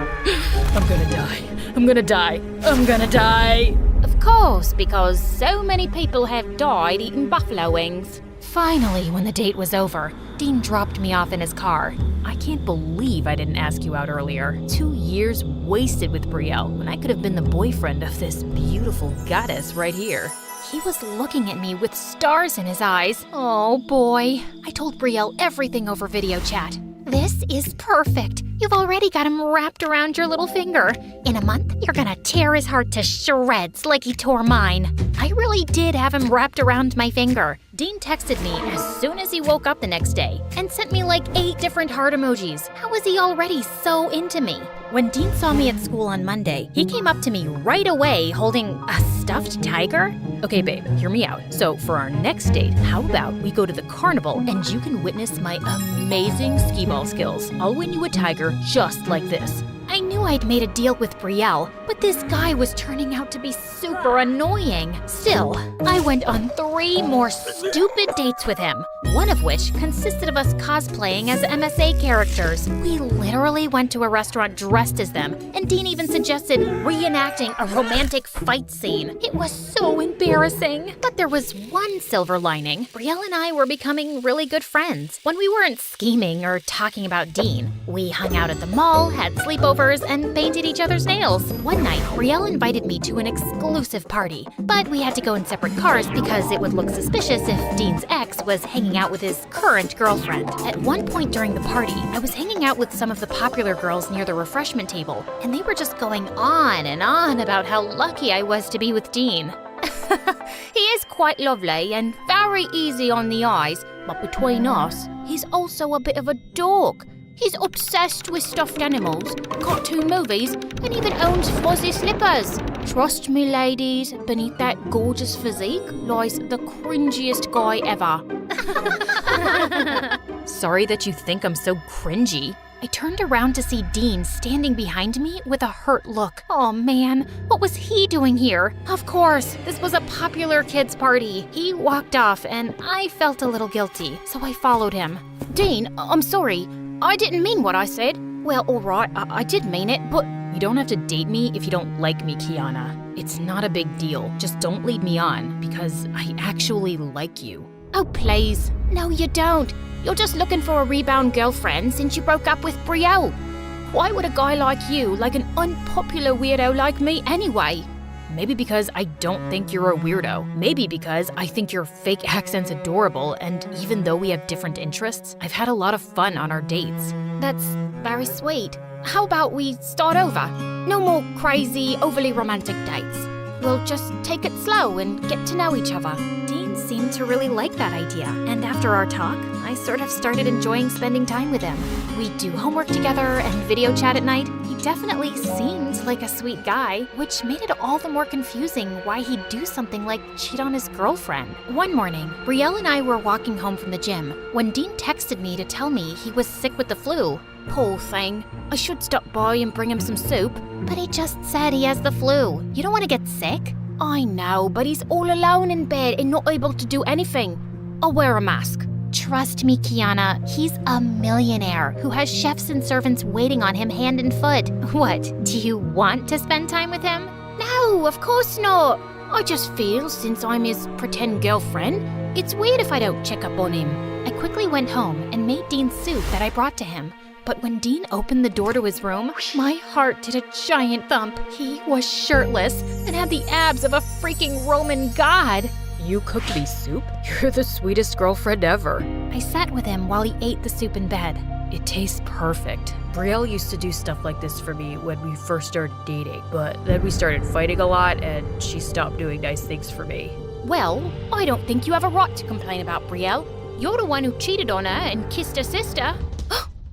I'm gonna die. I'm gonna die. I'm gonna die. Of course, because so many people have died eating buffalo wings. Finally, when the date was over, Dean dropped me off in his car. I can't believe I didn't ask you out earlier. 2 years wasted with Brielle when I could have been the boyfriend of this beautiful goddess right here. He was looking at me with stars in his eyes. Oh boy. I told Brielle everything over video chat. This is perfect. You've already got him wrapped around your little finger. In a month, you're gonna tear his heart to shreds like he tore mine. I really did have him wrapped around my finger. Dean texted me as soon as he woke up the next day and sent me like 8 different heart emojis. How was he already so into me? When Dean saw me at school on Monday, he came up to me right away holding a stuffed tiger. Okay, babe, hear me out. So for our next date, how about we go to the carnival and you can witness my amazing skee ball skills. I'll win you a tiger just like this. I knew I'd made a deal with Brielle, but this guy was turning out to be super annoying. Still, I went on 3 3 more stupid dates with him, one of which consisted of us cosplaying as MSA characters. We literally went to a restaurant dressed as them, and Dean even suggested reenacting a romantic fight scene. It was so embarrassing. But there was one silver lining. Brielle and I were becoming really good friends. When we weren't scheming or talking about Dean, we hung out at the mall, had sleepovers, and painted each other's nails. One night, Brielle invited me to an exclusive party, but we had to go in separate cars because it would look suspicious if Dean's ex was hanging out with his current girlfriend. At one point during the party, I was hanging out with some of the popular girls near the refreshment table, and they were just going on and on about how lucky I was to be with Dean. He is quite lovely and very easy on the eyes, but between us, he's also a bit of a dork. He's obsessed with stuffed animals, cartoon movies, and even owns fuzzy slippers. Trust me, ladies, beneath that gorgeous physique lies the cringiest guy ever. Sorry that you think I'm so cringy. I turned around to see Dean standing behind me with a hurt look. Oh man, what was he doing here? Of course, this was a popular kids' party. He walked off and I felt a little guilty, so I followed him. Dean, I'm sorry. I didn't mean what I said. Well, alright, I did mean it, but you don't have to date me if you don't like me, Kiana. It's not a big deal. Just don't lead me on, because I actually like you. oh please. No, you don't. You're just looking for a rebound girlfriend since you broke up with Brielle. Why would a guy like you like an unpopular weirdo like me anyway? Maybe because I don't think you're a weirdo. Maybe because I think your fake accent's adorable, and even though we have different interests, I've had a lot of fun on our dates. That's very sweet. How about we start over? No more crazy, overly romantic dates. We'll just take it slow and get to know each other. Dean seemed to really like that idea, and after our talk, I sort of started enjoying spending time with him. We'd do homework together and video chat at night. He definitely seemed like a sweet guy, which made it all the more confusing why he'd do something like cheat on his girlfriend. One morning, Brielle and I were walking home from the gym when Dean texted me to tell me he was sick with the flu. Poor thing. I should stop by and bring him some soup. But he just said he has the flu. You don't want to get sick? I know, but he's all alone in bed and not able to do anything. I'll wear a mask. Trust me, Kiana, he's a millionaire who has chefs and servants waiting on him hand and foot. What, do you want to spend time with him? No, of course not. I just feel since I'm his pretend girlfriend, it's weird if I don't check up on him. I quickly went home and made Dean soup that I brought to him. But when Dean opened the door to his room, my heart did a giant thump. He was shirtless and had the abs of a freaking Roman god. You cooked me soup? You're the sweetest girlfriend ever. I sat with him while he ate the soup in bed. It tastes perfect. Brielle used to do stuff like this for me when we first started dating, but then we started fighting a lot and she stopped doing nice things for me. Well, I don't think you have a right to complain about Brielle. You're the one who cheated on her and kissed her sister.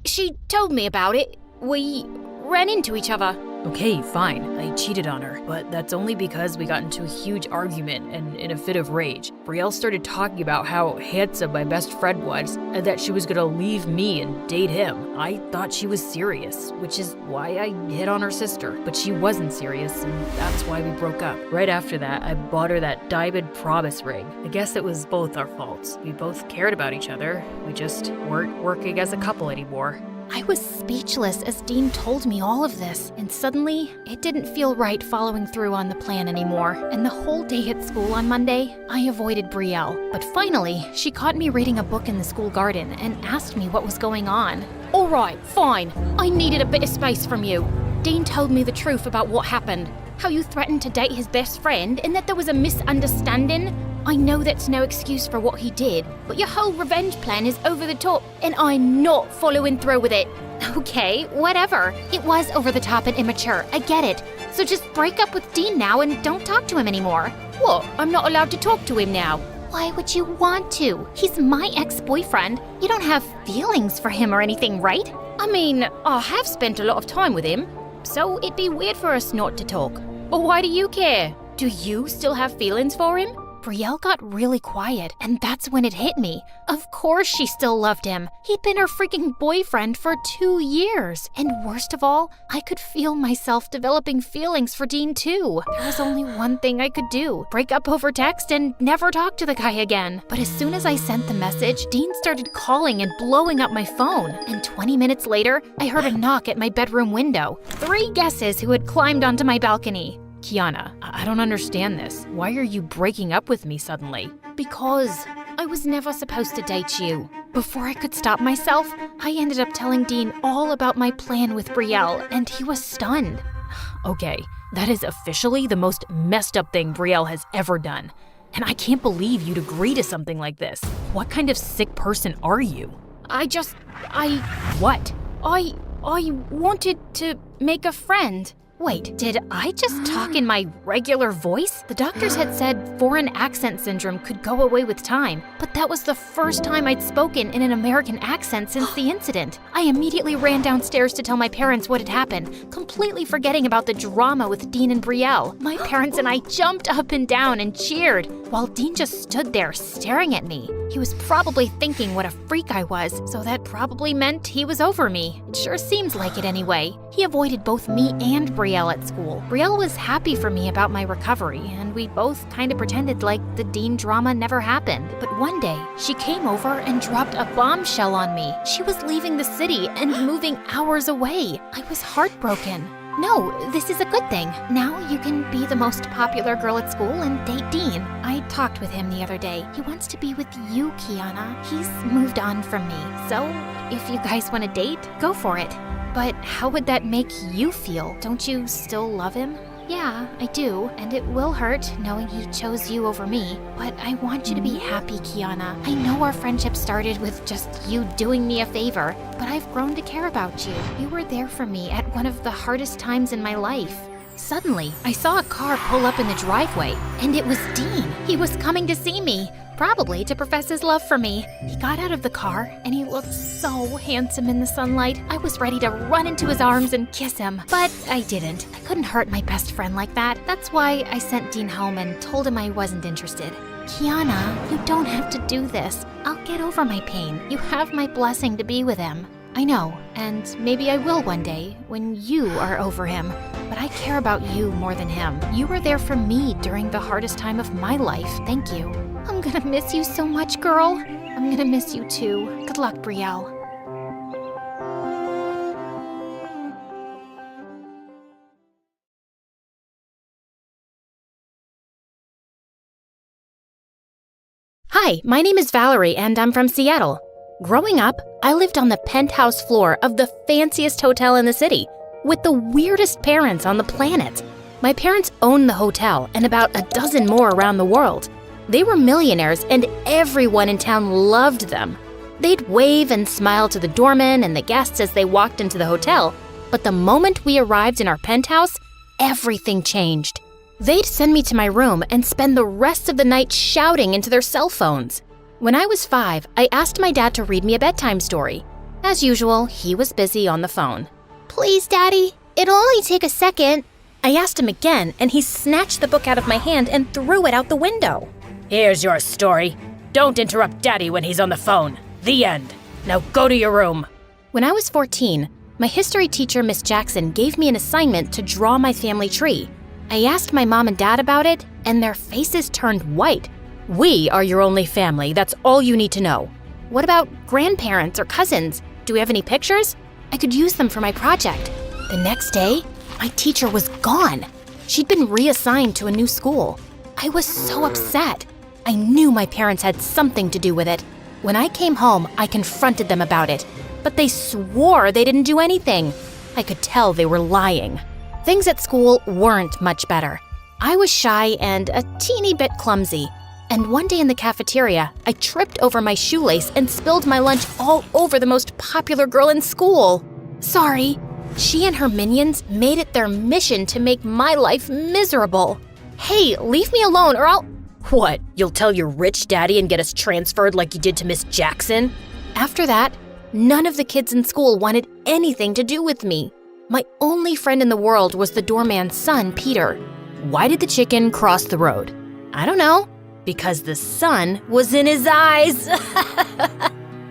She told me about it. We ran into each other. Okay, fine. I cheated on her, but that's only because we got into a huge argument and in a fit of rage. Brielle started talking about how handsome my best friend was and that she was gonna leave me and date him. I thought she was serious, which is why I hit on her sister, but she wasn't serious and that's why we broke up. Right after that, I bought her that diamond promise ring. I guess it was both our faults. We both cared about each other. We just weren't working as a couple anymore. I was speechless as Dean told me all of this, and suddenly, it didn't feel right following through on the plan anymore. And the whole day at school on Monday, I avoided Brielle. But finally, she caught me reading a book in the school garden and asked me what was going on. All right, fine. I needed a bit of space from you. Dean told me the truth about what happened. How you threatened to date his best friend and that there was a misunderstanding. I know that's no excuse for what he did, but your whole revenge plan is over the top, and I'm not following through with it. Okay, whatever. It was over the top and immature, I get it. So just break up with Dean now and don't talk to him anymore. What, I'm not allowed to talk to him now? Why would you want to? He's my ex-boyfriend. You don't have feelings for him or anything, right? I mean, I have spent a lot of time with him, so it'd be weird for us not to talk. But why do you care? Do you still have feelings for him? Brielle got really quiet, and that's when it hit me. Of course she still loved him. He'd been her freaking boyfriend for 2 years. And worst of all, I could feel myself developing feelings for Dean too. There was only one thing I could do: break up over text and never talk to the guy again. But as soon as I sent the message, Dean started calling and blowing up my phone. And 20 minutes later, I heard a knock at my bedroom window. 3 guesses who had climbed onto my balcony. Kiana, I don't understand this. Why are you breaking up with me suddenly? Because I was never supposed to date you. Before I could stop myself, I ended up telling Dean all about my plan with Brielle, and he was stunned. Okay, that is officially the most messed up thing Brielle has ever done. And I can't believe you'd agree to something like this. What kind of sick person are you? What? I wanted to make a friend. Wait, did I just talk in my regular voice? The doctors had said foreign accent syndrome could go away with time, but that was the first time I'd spoken in an American accent since the incident. I immediately ran downstairs to tell my parents what had happened, completely forgetting about the drama with Dean and Brielle. My parents and I jumped up and down and cheered, while Dean just stood there staring at me. He was probably thinking what a freak I was, so that probably meant he was over me. It sure seems like it anyway. He avoided both me and Brielle at school. Brielle was happy for me about my recovery, and we both kind of pretended like the Dean drama never happened. But one day, she came over and dropped a bombshell on me. She was leaving the city and moving hours away. I was heartbroken. No, this is a good thing. Now you can be the most popular girl at school and date Dean. I talked with him the other day. He wants to be with you, Kiana. He's moved on from me. So, if you guys want to date, go for it. But how would that make you feel? Don't you still love him? Yeah, I do, and it will hurt knowing he chose you over me. But I want you to be happy, Kiana. I know our friendship started with just you doing me a favor, but I've grown to care about you. You were there for me at one of the hardest times in my life. Suddenly, I saw a car pull up in the driveway, and it was Dean. He was coming to see me, probably to profess his love for me. He got out of the car, and he looked so handsome in the sunlight. I was ready to run into his arms and kiss him, but I didn't. I couldn't hurt my best friend like that. That's why I sent Dean home and told him I wasn't interested. Kiana, you don't have to do this. I'll get over my pain. You have my blessing to be with him. I know, and maybe I will one day when you are over him. But I care about you more than him. You were there for me during the hardest time of my life. Thank you. I'm gonna miss you so much, girl. I'm gonna miss you too. Good luck, Brielle. Hi, my name is Valerie, and I'm from Seattle. Growing up, I lived on the penthouse floor of the fanciest hotel in the city, with the weirdest parents on the planet. My parents owned the hotel and about a dozen more around the world. They were millionaires, and everyone in town loved them. They'd wave and smile to the doormen and the guests as they walked into the hotel, but the moment we arrived in our penthouse, everything changed. They'd send me to my room and spend the rest of the night shouting into their cell phones. When I was 5, I asked my dad to read me a bedtime story. As usual, he was busy on the phone. Please, Daddy, it'll only take a second. I asked him again, and he snatched the book out of my hand and threw it out the window. Here's your story. Don't interrupt Daddy when he's on the phone. The end. Now go to your room. When I was 14, my history teacher, Miss Jackson, gave me an assignment to draw my family tree. I asked my mom and dad about it, and their faces turned white. We are your only family. That's all you need to know. What about grandparents or cousins? Do we have any pictures? I could use them for my project. The next day, my teacher was gone. She'd been reassigned to a new school. I was so upset. I knew my parents had something to do with it. When I came home, I confronted them about it, but they swore they didn't do anything. I could tell they were lying. Things at school weren't much better. I was shy and a teeny bit clumsy. And one day in the cafeteria, I tripped over my shoelace and spilled my lunch all over the most popular girl in school. Sorry. She and her minions made it their mission to make my life miserable. Hey, leave me alone or I'll... What, you'll tell your rich daddy and get us transferred like you did to Miss Jackson? After that, none of the kids in school wanted anything to do with me. My only friend in the world was the doorman's son, Peter. Why did the chicken cross the road? I don't know. Because the sun was in his eyes.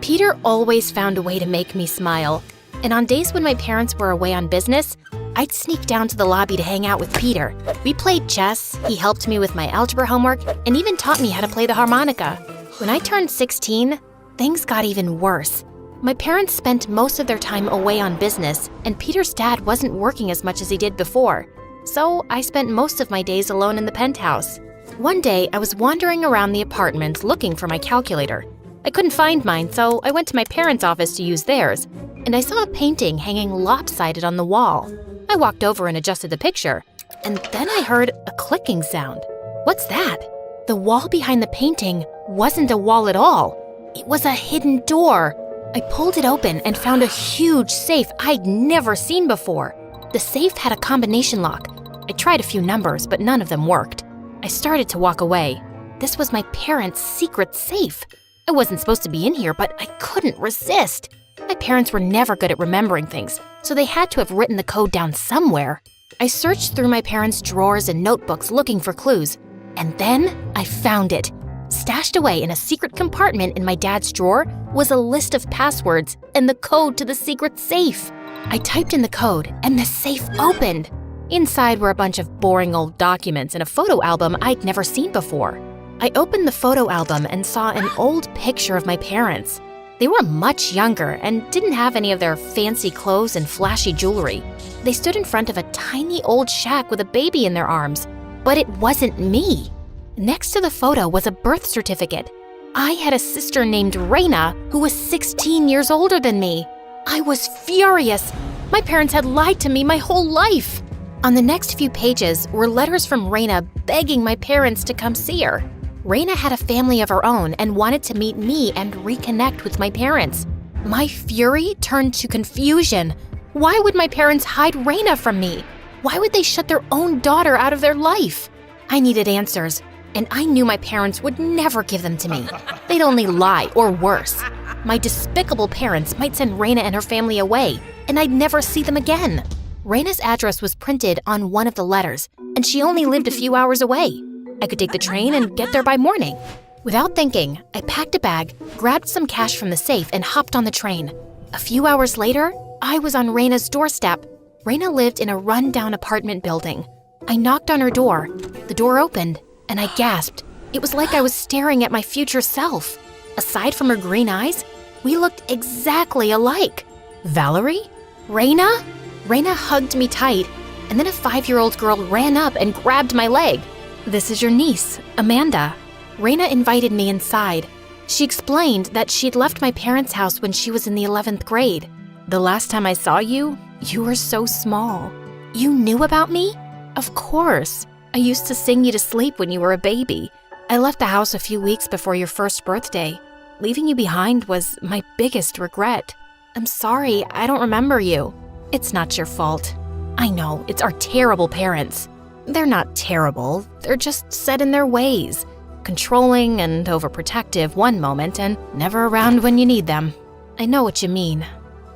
Peter always found a way to make me smile. And on days when my parents were away on business, I'd sneak down to the lobby to hang out with Peter. We played chess, he helped me with my algebra homework, and even taught me how to play the harmonica. When I turned 16, things got even worse. My parents spent most of their time away on business, and Peter's dad wasn't working as much as he did before. So I spent most of my days alone in the penthouse. One day, I was wandering around the apartment looking for my calculator. I couldn't find mine, so I went to my parents' office to use theirs, and I saw a painting hanging lopsided on the wall. I walked over and adjusted the picture, and then I heard a clicking sound. What's that? The wall behind the painting wasn't a wall at all. It was a hidden door. I pulled it open and found a huge safe I'd never seen before. The safe had a combination lock. I tried a few numbers, but none of them worked. I started to walk away. This was my parents' secret safe. I wasn't supposed to be in here, but I couldn't resist. My parents were never good at remembering things, so they had to have written the code down somewhere. I searched through my parents' drawers and notebooks looking for clues, and then I found it. Stashed away in a secret compartment in my dad's drawer was a list of passwords and the code to the secret safe. I typed in the code, and the safe opened. Inside were a bunch of boring old documents and a photo album I'd never seen before. I opened the photo album and saw an old picture of my parents. They were much younger and didn't have any of their fancy clothes and flashy jewelry. They stood in front of a tiny old shack with a baby in their arms. But it wasn't me. Next to the photo was a birth certificate. I had a sister named Raina who was 16 years older than me. I was furious. My parents had lied to me my whole life. On the next few pages were letters from Raina begging my parents to come see her. Raina had a family of her own and wanted to meet me and reconnect with my parents. My fury turned to confusion. Why would my parents hide Raina from me? Why would they shut their own daughter out of their life? I needed answers, and I knew my parents would never give them to me. They'd only lie, or worse. My despicable parents might send Raina and her family away, and I'd never see them again. Raina's address was printed on one of the letters, and she only lived a few hours away. I could take the train and get there by morning. Without thinking, I packed a bag, grabbed some cash from the safe, and hopped on the train. A few hours later, I was on Raina's doorstep. Raina lived in a run-down apartment building. I knocked on her door. The door opened, and I gasped. It was like I was staring at my future self. Aside from her green eyes, we looked exactly alike. Valerie? Raina? Raina hugged me tight, and then a 5-year-old girl ran up and grabbed my leg. "This is your niece, Amanda." Raina invited me inside. She explained that she'd left my parents' house when she was in the 11th grade. "The last time I saw you, you were so small." "You knew about me?" "Of course. I used to sing you to sleep when you were a baby. I left the house a few weeks before your first birthday. Leaving you behind was my biggest regret. I'm sorry, I don't remember you." "It's not your fault. I know, it's our terrible parents. They're not terrible, they're just set in their ways. Controlling and overprotective one moment and never around when you need them. I know what you mean.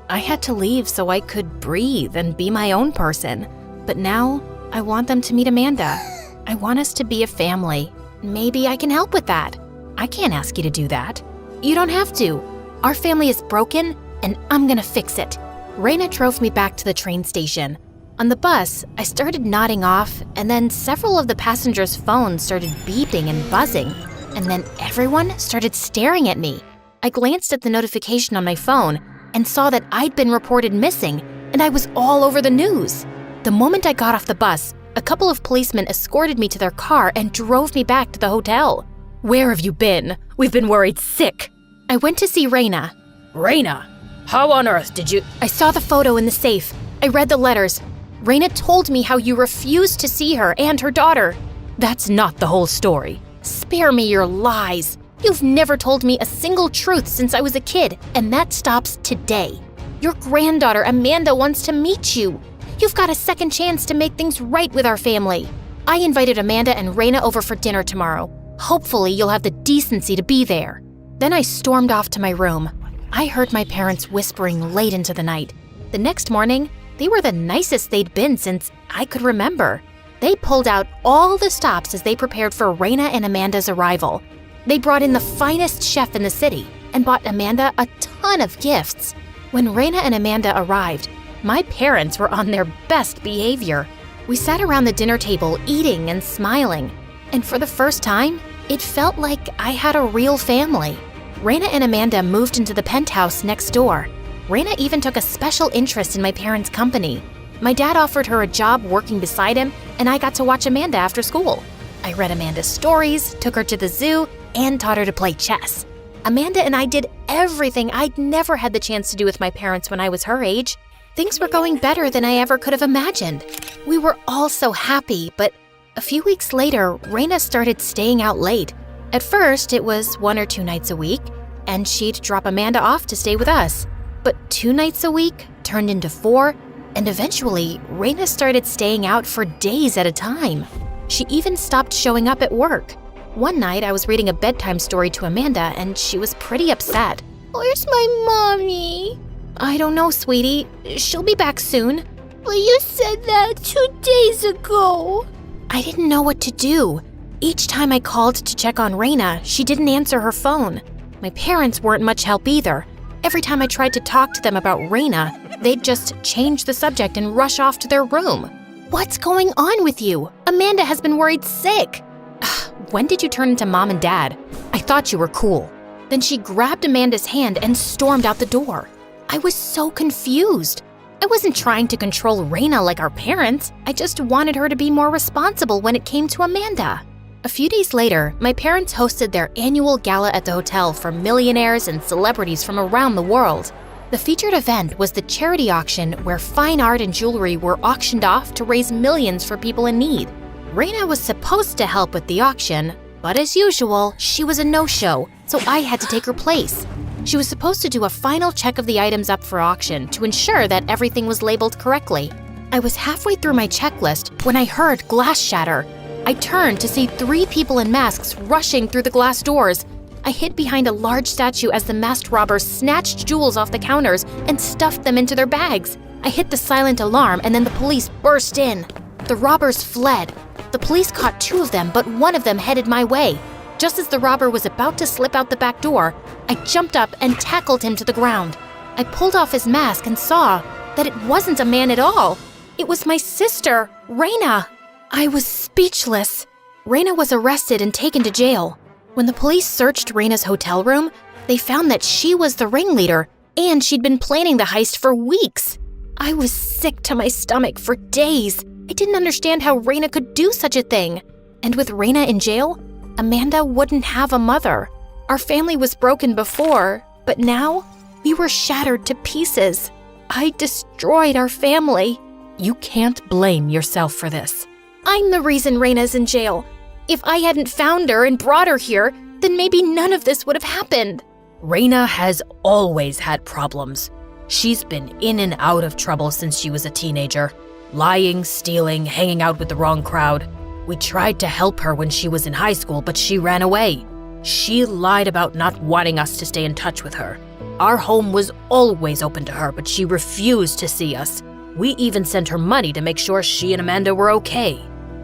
I had to leave so I could breathe and be my own person. But now, I want them to meet Amanda. I want us to be a family. Maybe I can help with that. I can't ask you to do that. You don't have to. Our family is broken, and I'm gonna fix it." Raina drove me back to the train station. On the bus, I started nodding off, and then several of the passengers' phones started beeping and buzzing, and then everyone started staring at me. I glanced at the notification on my phone and saw that I'd been reported missing, and I was all over the news. The moment I got off the bus, a couple of policemen escorted me to their car and drove me back to the hotel. "Where have you been? We've been worried sick." I went to see Raina. "Raina, how on earth did you—" I saw the photo in the safe. I read the letters. Raina told me how you refused to see her and her daughter. That's not the whole story. Spare me your lies. You've never told me a single truth since I was a kid, and that stops today. Your granddaughter, Amanda, wants to meet you. You've got a second chance to make things right with our family. I invited Amanda and Raina over for dinner tomorrow. Hopefully you'll have the decency to be there." Then I stormed off to my room. I heard my parents whispering late into the night. The next morning, they were the nicest they'd been since I could remember. They pulled out all the stops as they prepared for Raina and Amanda's arrival. They brought in the finest chef in the city and bought Amanda a ton of gifts. When Raina and Amanda arrived, my parents were on their best behavior. We sat around the dinner table eating and smiling, and for the first time, it felt like I had a real family. Raina and Amanda moved into the penthouse next door. Raina even took a special interest in my parents' company. My dad offered her a job working beside him, and I got to watch Amanda after school. I read Amanda's stories, took her to the zoo, and taught her to play chess. Amanda and I did everything I'd never had the chance to do with my parents when I was her age. Things were going better than I ever could have imagined. We were all so happy, but a few weeks later, Raina started staying out late. At first, it was 1 or 2 nights a week, and she'd drop Amanda off to stay with us. But 2 nights a week turned into 4, and eventually, Raina started staying out for days at a time. She even stopped showing up at work. One night, I was reading a bedtime story to Amanda, and she was pretty upset. Where's my mommy? I don't know, sweetie. She'll be back soon. Well, you said that 2 days ago. I didn't know what to do. Each time I called to check on Raina, she didn't answer her phone. My parents weren't much help either. Every time I tried to talk to them about Raina, they'd just change the subject and rush off to their room. What's going on with you? Amanda has been worried sick. When did you turn into Mom and Dad? I thought you were cool. Then she grabbed Amanda's hand and stormed out the door. I was so confused. I wasn't trying to control Raina like our parents. I just wanted her to be more responsible when it came to Amanda. A few days later, my parents hosted their annual gala at the hotel for millionaires and celebrities from around the world. The featured event was the charity auction where fine art and jewelry were auctioned off to raise millions for people in need. Raina was supposed to help with the auction, but as usual, she was a no-show, so I had to take her place. She was supposed to do a final check of the items up for auction to ensure that everything was labeled correctly. I was halfway through my checklist when I heard glass shatter. I turned to see 3 people in masks rushing through the glass doors. I hid behind a large statue as the masked robbers snatched jewels off the counters and stuffed them into their bags. I hit the silent alarm and then the police burst in. The robbers fled. The police caught 2 of them, but one of them headed my way. Just as the robber was about to slip out the back door, I jumped up and tackled him to the ground. I pulled off his mask and saw that it wasn't a man at all. It was my sister, Raina. I was speechless. Raina was arrested and taken to jail. When the police searched Raina's hotel room, they found that she was the ringleader, and she'd been planning the heist for weeks. I was sick to my stomach for days. I didn't understand how Raina could do such a thing. And with Raina in jail, Amanda wouldn't have a mother. Our family was broken before, but now we were shattered to pieces. I destroyed our family. You can't blame yourself for this. I'm the reason Raina's in jail. If I hadn't found her and brought her here, then maybe none of this would have happened. Raina has always had problems. She's been in and out of trouble since she was a teenager. Lying, stealing, hanging out with the wrong crowd. We tried to help her when she was in high school, but she ran away. She lied about not wanting us to stay in touch with her. Our home was always open to her, but she refused to see us. We even sent her money to make sure she and Amanda were okay.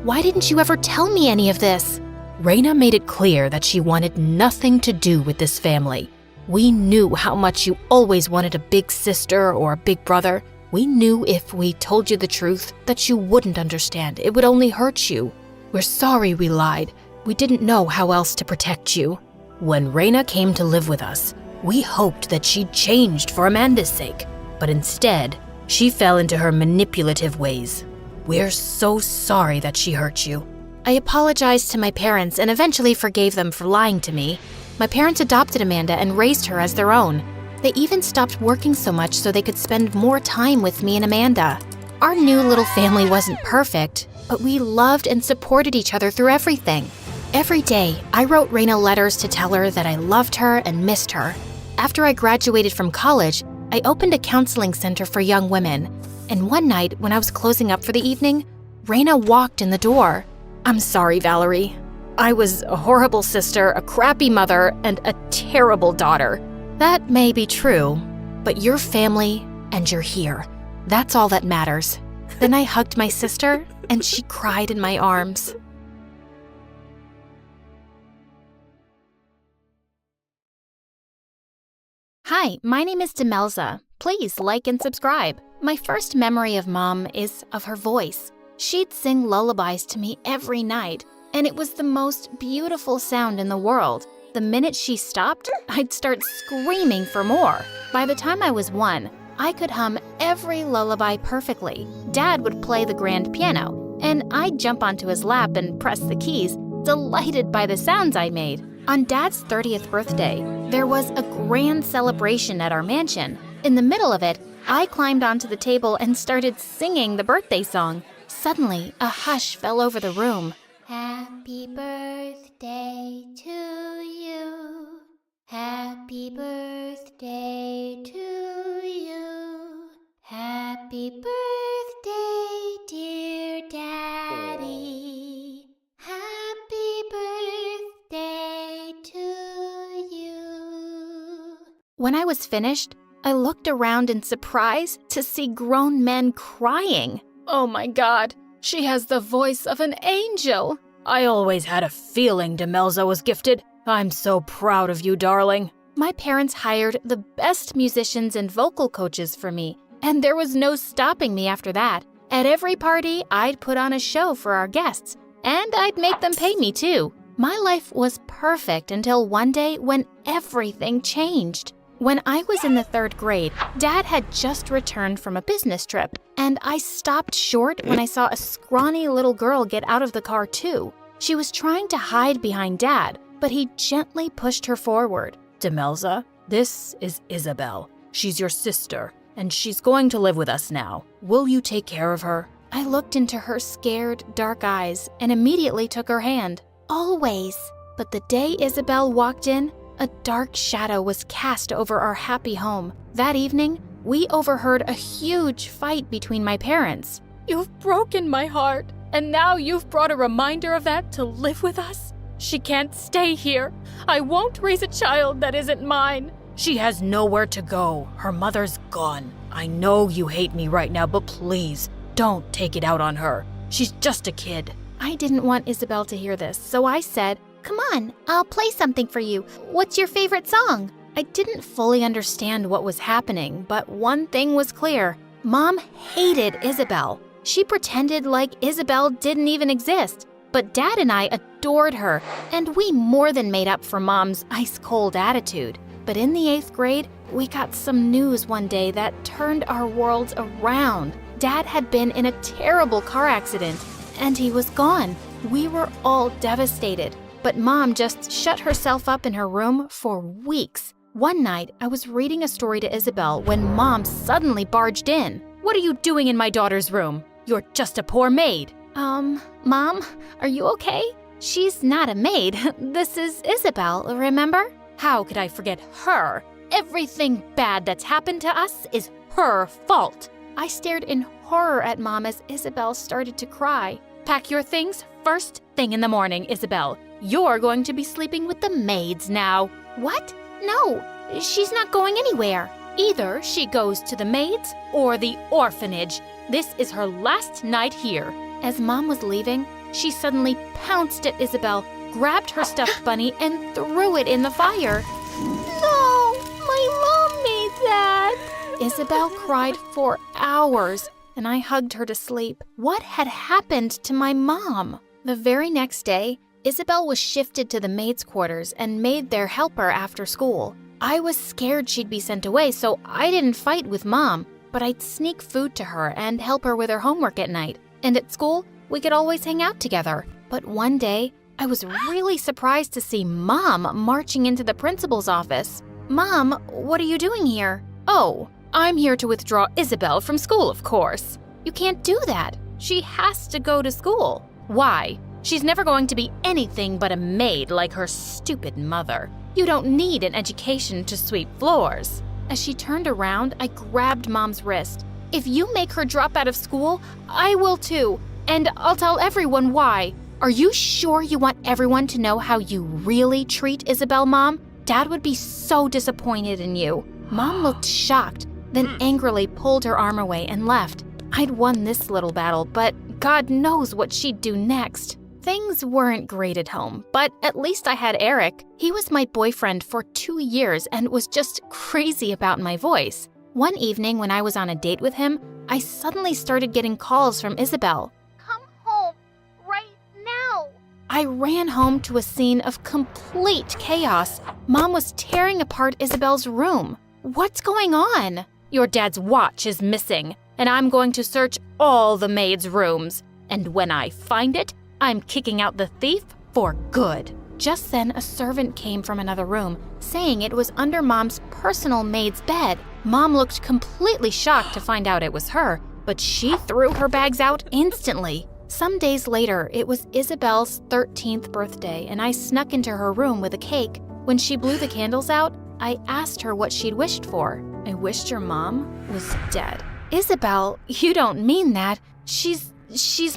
Why didn't you ever tell me any of this? Raina made it clear that she wanted nothing to do with this family. We knew how much you always wanted a big sister or a big brother. We knew if we told you the truth that you wouldn't understand. It would only hurt you. We're sorry we lied. We didn't know how else to protect you. When Raina came to live with us, we hoped that she'd changed for Amanda's sake. But instead, she fell into her manipulative ways. We're so sorry that she hurt you. I apologized to my parents and eventually forgave them for lying to me. My parents adopted Amanda and raised her as their own. They even stopped working so much so they could spend more time with me and Amanda. Our new little family wasn't perfect, but we loved and supported each other through everything. Every day, I wrote Raina letters to tell her that I loved her and missed her. After I graduated from college, I opened a counseling center for young women. And one night, when I was closing up for the evening, Raina walked in the door. I'm sorry, Valerie. I was a horrible sister, a crappy mother, and a terrible daughter. That may be true, but you're family and you're here. That's all that matters. Then I hugged my sister and she cried in my arms. Hi, my name is Demelza. Please like and subscribe. My first memory of Mom is of her voice. She'd sing lullabies to me every night, and it was the most beautiful sound in the world. The minute she stopped, I'd start screaming for more. By the time I was 1, I could hum every lullaby perfectly. Dad would play the grand piano, and I'd jump onto his lap and press the keys, delighted by the sounds I made. On Dad's 30th birthday, there was a grand celebration at our mansion. In the middle of it, I climbed onto the table and started singing the birthday song. Suddenly, a hush fell over the room. Happy birthday to you. Happy birthday to you. Happy birthday, dear Daddy. Happy birthday to you. When I was finished, I looked around in surprise to see grown men crying. Oh my God, she has the voice of an angel. I always had a feeling Demelza was gifted. I'm so proud of you, darling. My parents hired the best musicians and vocal coaches for me, and there was no stopping me after that. At every party, I'd put on a show for our guests, and I'd make them pay me too. My life was perfect until one day when everything changed. When I was in the 3rd grade, Dad had just returned from a business trip, and I stopped short when I saw a scrawny little girl get out of the car too. She was trying to hide behind Dad, but he gently pushed her forward. Demelza, this is Isabel. She's your sister, and she's going to live with us now. Will you take care of her? I looked into her scared, dark eyes and immediately took her hand. Always. But the day Isabel walked in, a dark shadow was cast over our happy home. That evening, we overheard a huge fight between my parents. You've broken my heart, and now you've brought a reminder of that to live with us? She can't stay here. I won't raise a child that isn't mine. She has nowhere to go. Her mother's gone. I know you hate me right now, but please, don't take it out on her. She's just a kid. I didn't want Isabel to hear this, so I said, "Come on, I'll play something for you. What's your favorite song?" I didn't fully understand what was happening, but one thing was clear. Mom hated Isabel. She pretended like Isabel didn't even exist. But Dad and I adored her, and we more than made up for Mom's ice-cold attitude. But in the 8th grade, we got some news one day that turned our worlds around. Dad had been in a terrible car accident, and he was gone. We were all devastated. But Mom just shut herself up in her room for weeks. One night, I was reading a story to Isabel when Mom suddenly barged in. What are you doing in my daughter's room? You're just a poor maid. Mom, are you okay? She's not a maid. This is Isabel, remember? How could I forget her? Everything bad that's happened to us is her fault. I stared in horror at Mom as Isabel started to cry. Pack your things first thing in the morning, Isabel. You're going to be sleeping with the maids now. What? No, she's not going anywhere. Either she goes to the maids or the orphanage. This is her last night here. As Mom was leaving, she suddenly pounced at Isabel, grabbed her stuffed bunny, and threw it in the fire. No, my mom made that. Isabel cried for hours, and I hugged her to sleep. What had happened to my mom? The very next day, Isabel was shifted to the maids' quarters and made their helper after school. I was scared she'd be sent away, so I didn't fight with Mom, but I'd sneak food to her and help her with her homework at night. And at school, we could always hang out together. But one day, I was really surprised to see Mom marching into the principal's office. "Mom, what are you doing here?" "Oh, I'm here to withdraw Isabel from school, of course." "You can't do that. She has to go to school." "Why? She's never going to be anything but a maid like her stupid mother. You don't need an education to sweep floors." As she turned around, I grabbed Mom's wrist. "If you make her drop out of school, I will too, and I'll tell everyone why." "Are you sure you want everyone to know how you really treat Isabel, Mom? Dad would be so disappointed in you." Mom looked shocked, then angrily pulled her arm away and left. I'd won this little battle, but God knows what she'd do next. Things weren't great at home, but at least I had Eric. He was my boyfriend for 2 years and was just crazy about my voice. One evening when I was on a date with him, I suddenly started getting calls from Isabel. Come home right now. I ran home to a scene of complete chaos. Mom was tearing apart Isabel's room. What's going on? Your dad's watch is missing, and I'm going to search all the maids' rooms. And when I find it, I'm kicking out the thief for good. Just then, a servant came from another room, saying it was under Mom's personal maid's bed. Mom looked completely shocked to find out it was her, but she threw her bags out instantly. Some days later, it was Isabel's 13th birthday, and I snuck into her room with a cake. When she blew the candles out, I asked her what she'd wished for. I wished your mom was dead. Isabel, you don't mean that. She's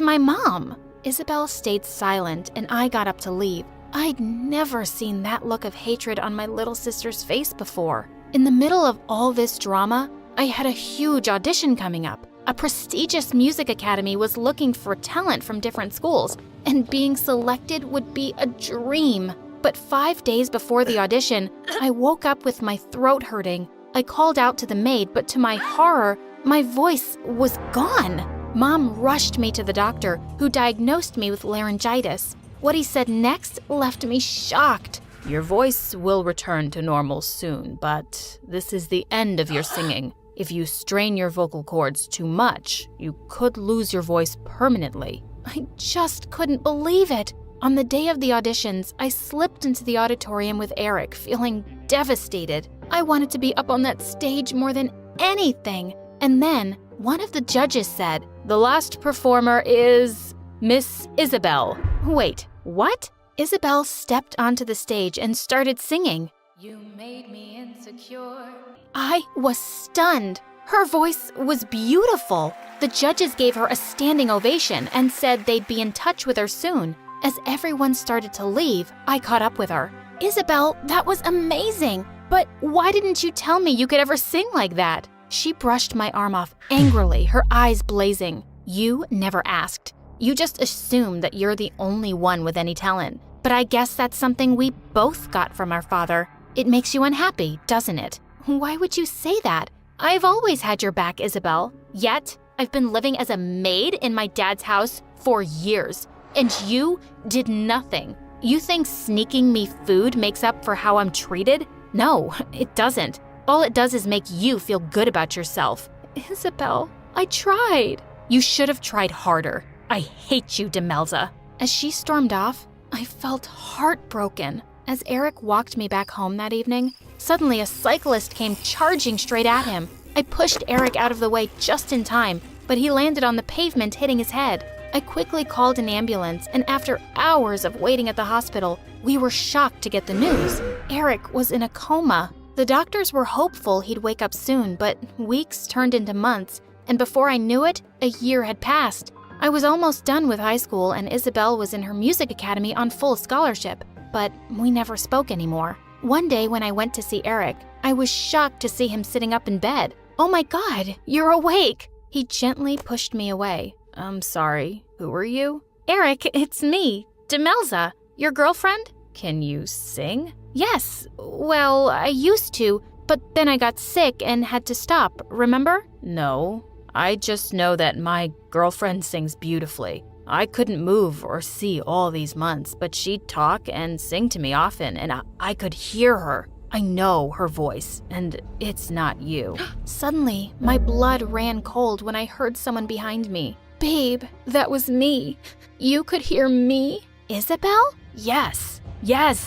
my mom. Isabel stayed silent, and I got up to leave. I'd never seen that look of hatred on my little sister's face before. In the middle of all this drama, I had a huge audition coming up. A prestigious music academy was looking for talent from different schools, and being selected would be a dream. But 5 days before the audition, I woke up with my throat hurting. I called out to the maid, but to my horror, my voice was gone. Mom rushed me to the doctor, who diagnosed me with laryngitis. What he said next left me shocked. Your voice will return to normal soon, but this is the end of your singing. If you strain your vocal cords too much, you could lose your voice permanently. I just couldn't believe it. On the day of the auditions, I slipped into the auditorium with Eric, feeling devastated. I wanted to be up on that stage more than anything. And then, one of the judges said, "The last performer is Miss Isabel." Wait, what? Isabel stepped onto the stage and started singing. You made me insecure. I was stunned. Her voice was beautiful. The judges gave her a standing ovation and said they'd be in touch with her soon. As everyone started to leave, I caught up with her. Isabel, that was amazing. But why didn't you tell me you could ever sing like that? She brushed my arm off angrily, her eyes blazing. You never asked. You just assumed that you're the only one with any talent. But I guess that's something we both got from our father. It makes you unhappy, doesn't it? Why would you say that? I've always had your back, Isabel. Yet, I've been living as a maid in my dad's house for years. And you did nothing. You think sneaking me food makes up for how I'm treated? No, it doesn't. All it does is make you feel good about yourself. Isabel, I tried. You should have tried harder. I hate you, Demelza. As she stormed off, I felt heartbroken. As Eric walked me back home that evening, suddenly a cyclist came charging straight at him. I pushed Eric out of the way just in time, but he landed on the pavement, hitting his head. I quickly called an ambulance, and after hours of waiting at the hospital, we were shocked to get the news. Eric was in a coma. The doctors were hopeful he'd wake up soon, but weeks turned into months, and before I knew it, a year had passed. I was almost done with high school, and Isabel was in her music academy on full scholarship, but we never spoke anymore. One day when I went to see Eric, I was shocked to see him sitting up in bed. "Oh my God, you're awake!" He gently pushed me away. "I'm sorry, who are you?" "Eric, it's me, Demelza, your girlfriend." "Can you sing?" "Yes, well, I used to, but then I got sick and had to stop, remember?" "No, I just know that my girlfriend sings beautifully. I couldn't move or see all these months, but she'd talk and sing to me often, and I could hear her. I know her voice, and it's not you." Suddenly, my blood ran cold when I heard someone behind me. "Babe, that was me. You could hear me?" "Isabel?" Yes,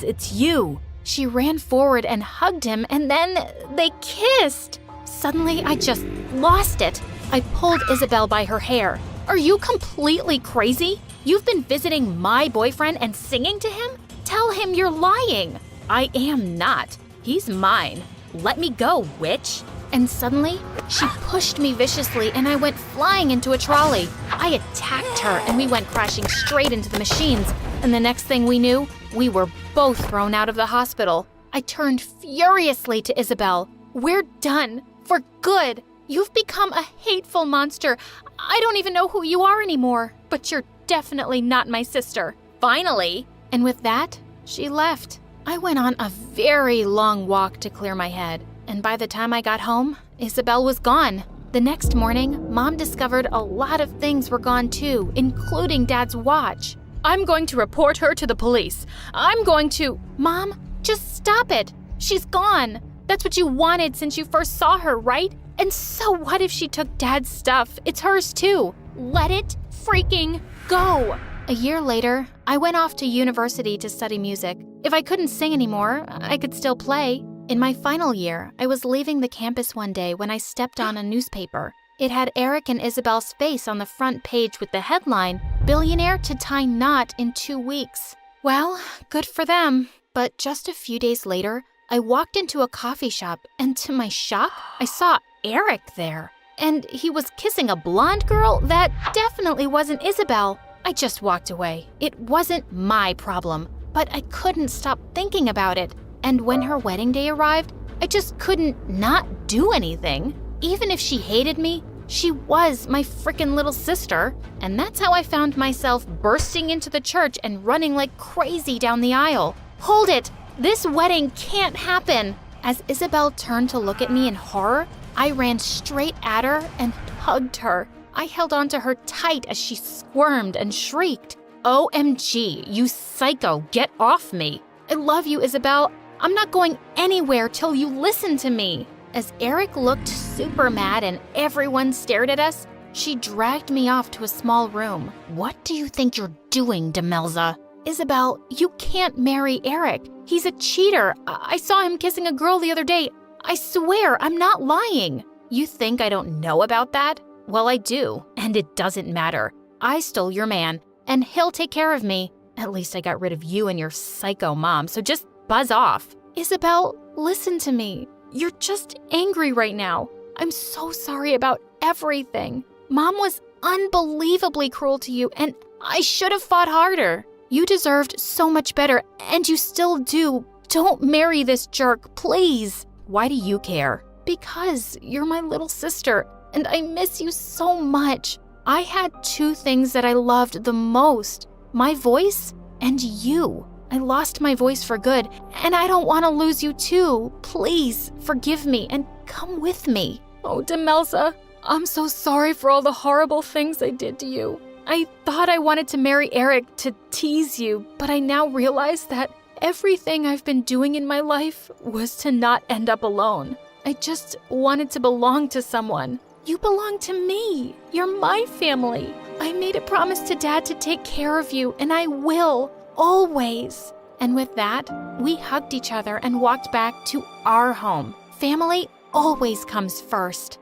it's you." She ran forward and hugged him, and then they kissed. Suddenly, I just lost it. I pulled Isabel by her hair. "Are you completely crazy? You've been visiting my boyfriend and singing to him? Tell him you're lying." "I am not. He's mine. Let me go, witch." And suddenly, she pushed me viciously and I went flying into a trolley. I attacked her and we went crashing straight into the machines. And the next thing we knew, we were both thrown out of the hospital. I turned furiously to Isabel. "We're done. For good. You've become a hateful monster. I don't even know who you are anymore. but you're definitely not my sister. Finally. And with that, she left. I went on a very long walk to clear my head, and by the time I got home, Isabel was gone. The next morning, Mom discovered a lot of things were gone too, including Dad's watch. I'm going to report her to the police. I'm going to... Mom, just stop it. She's gone. That's what you wanted since you first saw her, right? And so what if she took Dad's stuff? It's hers too. Let it freaking go. A year later, I went off to university to study music. If I couldn't sing anymore, I could still play. In my final year, I was leaving the campus one day when I stepped on a newspaper. It had Eric and Isabel's face on the front page with the headline, "Billionaire to tie knot in 2 weeks." Well, good for them. But just a few days later, I walked into a coffee shop, and to my shock, I saw Eric there. And he was kissing a blonde girl that definitely wasn't Isabel. I just walked away. It wasn't my problem, but I couldn't stop thinking about it. And when her wedding day arrived, I just couldn't not do anything. Even if she hated me, she was my frickin' little sister. And that's how I found myself bursting into the church and running like crazy down the aisle. Hold it! This wedding can't happen! As Isabel turned to look at me in horror, I ran straight at her and hugged her. I held onto her tight as she squirmed and shrieked. OMG, you psycho, get off me. I love you, Isabel. I'm not going anywhere till you listen to me. As Eric looked super mad and everyone stared at us, she dragged me off to a small room. What do you think you're doing, Demelza? Isabel, you can't marry Eric. He's a cheater. I saw him kissing a girl the other day. I swear, I'm not lying. You think I don't know about that? Well, I do, and it doesn't matter. I stole your man, and he'll take care of me. At least I got rid of you and your psycho mom, so just buzz off. Isabel, listen to me. You're just angry right now. I'm so sorry about everything. Mom was unbelievably cruel to you, and I should have fought harder. You deserved so much better, and you still do. Don't marry this jerk, please. Why do you care? Because you're my little sister, and I miss you so much. I had 2 things that I loved the most, my voice and you. I lost my voice for good, and I don't want to lose you too. Please forgive me and come with me. Oh, Demelza, I'm so sorry for all the horrible things I did to you. I thought I wanted to marry Eric to tease you, but I now realize that everything I've been doing in my life was to not end up alone. I just wanted to belong to someone. You belong to me. You're my family. I made a promise to Dad to take care of you, and I will, always. And with that, we hugged each other and walked back to our home. Family always comes first.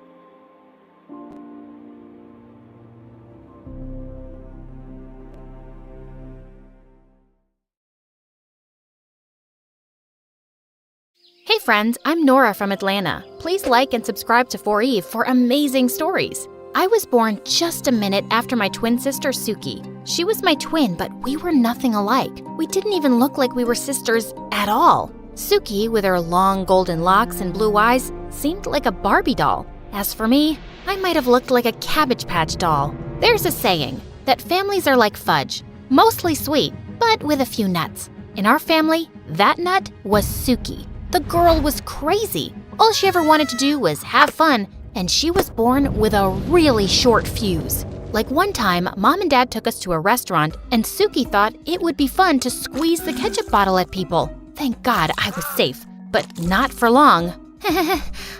Hey friends, I'm Nora from Atlanta. Please like and subscribe to 4Eve for amazing stories. I was born just a minute after my twin sister Suki. She was my twin, but we were nothing alike. We didn't even look like we were sisters at all. Suki, with her long golden locks and blue eyes, seemed like a Barbie doll. As for me, I might have looked like a Cabbage Patch doll. There's a saying that families are like fudge, mostly sweet, but with a few nuts. In our family, that nut was Suki. The girl was crazy. All she ever wanted to do was have fun, and she was born with a really short fuse. Like one time, Mom and Dad took us to a restaurant, and Suki thought it would be fun to squeeze the ketchup bottle at people. Thank God I was safe, but not for long.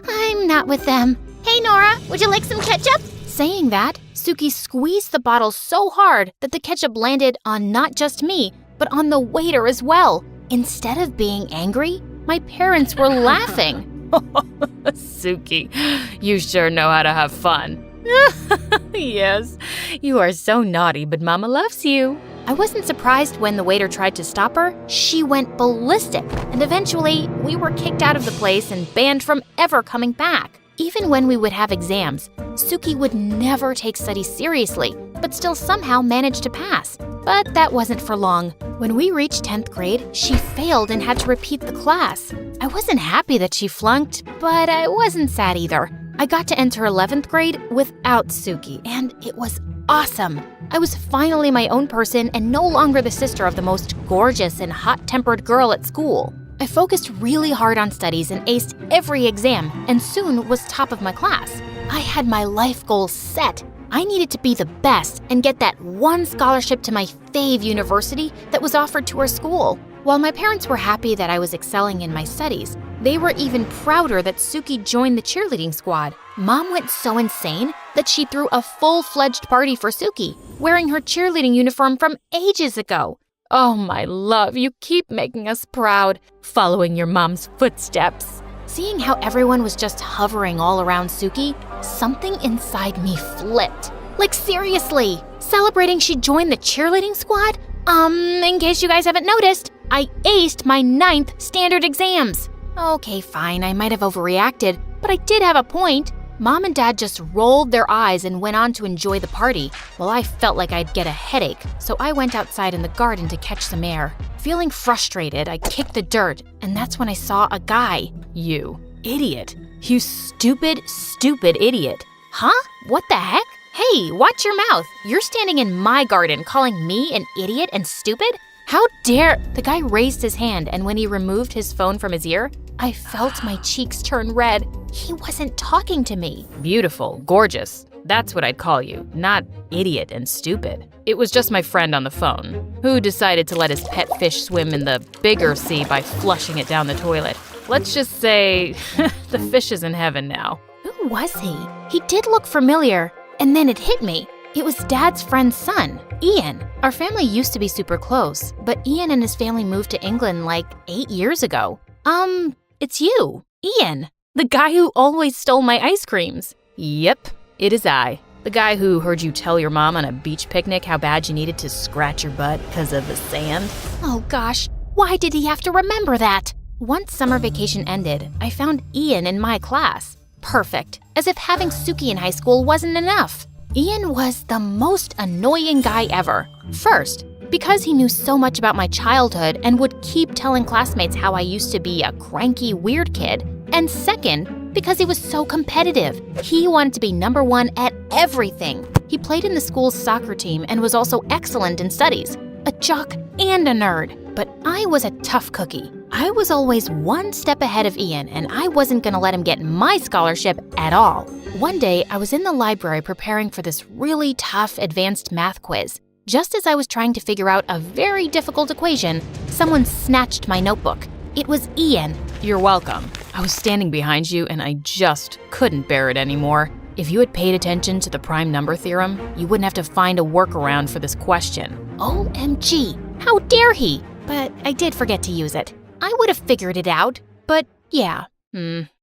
I'm not with them. Hey Nora, would you like some ketchup? Saying that, Suki squeezed the bottle so hard that the ketchup landed on not just me, but on the waiter as well. Instead of being angry, my parents were laughing. Suki, you sure know how to have fun. Yes, you are so naughty, but Mama loves you. I wasn't surprised when the waiter tried to stop her. She went ballistic, and eventually we were kicked out of the place and banned from ever coming back. Even when we would have exams, Suki would never take studies seriously, but still somehow managed to pass. But that wasn't for long. When we reached 10th grade, she failed and had to repeat the class. I wasn't happy that she flunked, but I wasn't sad either. I got to enter 11th grade without Suki, and it was awesome. I was finally my own person and no longer the sister of the most gorgeous and hot-tempered girl at school. I focused really hard on studies and aced every exam, and soon was top of my class. I had my life goals set. I needed to be the best and get that one scholarship to my fave university that was offered to our school. While my parents were happy that I was excelling in my studies, they were even prouder that Suki joined the cheerleading squad. Mom went so insane that she threw a full-fledged party for Suki, wearing her cheerleading uniform from ages ago. Oh, my love, you keep making us proud, following your mom's footsteps. Seeing how everyone was just hovering all around Suki, something inside me flipped. Like seriously, celebrating she joined the cheerleading squad? In case you guys haven't noticed, I aced my 9th standard exams. Okay, fine, I might have overreacted, but I did have a point. Mom and Dad just rolled their eyes and went on to enjoy the party, while I felt like I'd get a headache, so I went outside in the garden to catch some air. Feeling frustrated, I kicked the dirt, and that's when I saw a guy. You idiot. You stupid idiot. Huh? What the heck? Hey, watch your mouth. You're standing in my garden calling me an idiot and stupid? How dare— The guy raised his hand, and when he removed his phone from his ear, I felt my cheeks turn red. He wasn't talking to me. Beautiful, gorgeous. That's what I'd call you, not idiot and stupid. It was just my friend on the phone, who decided to let his pet fish swim in the bigger sea by flushing it down the toilet. Let's just say the fish is in heaven now. Who was he? He did look familiar, and then it hit me. It was Dad's friend's son, Ian. Our family used to be super close, but Ian and his family moved to England like 8 years ago. It's you, Ian, the guy who always stole my ice creams. Yep, it is I. The guy who heard you tell your mom on a beach picnic how bad you needed to scratch your butt because of the sand. Oh gosh, why did he have to remember that? Once summer vacation ended, I found Ian in my class. Perfect, as if having Suki in high school wasn't enough. Ian was the most annoying guy ever. First, because he knew so much about my childhood and would keep telling classmates how I used to be a cranky, weird kid. And second, because he was so competitive. He wanted to be number one at everything. He played in the school's soccer team and was also excellent in studies. A jock and a nerd. But I was a tough cookie. I was always one step ahead of Ian, and I wasn't gonna let him get my scholarship at all. One day, I was in the library preparing for this really tough advanced math quiz. Just as I was trying to figure out a very difficult equation, someone snatched my notebook. It was Ian. You're welcome. I was standing behind you and I just couldn't bear it anymore. If you had paid attention to the prime number theorem, you wouldn't have to find a workaround for this question. OMG, how dare he? But I did forget to use it. I would have figured it out, but yeah.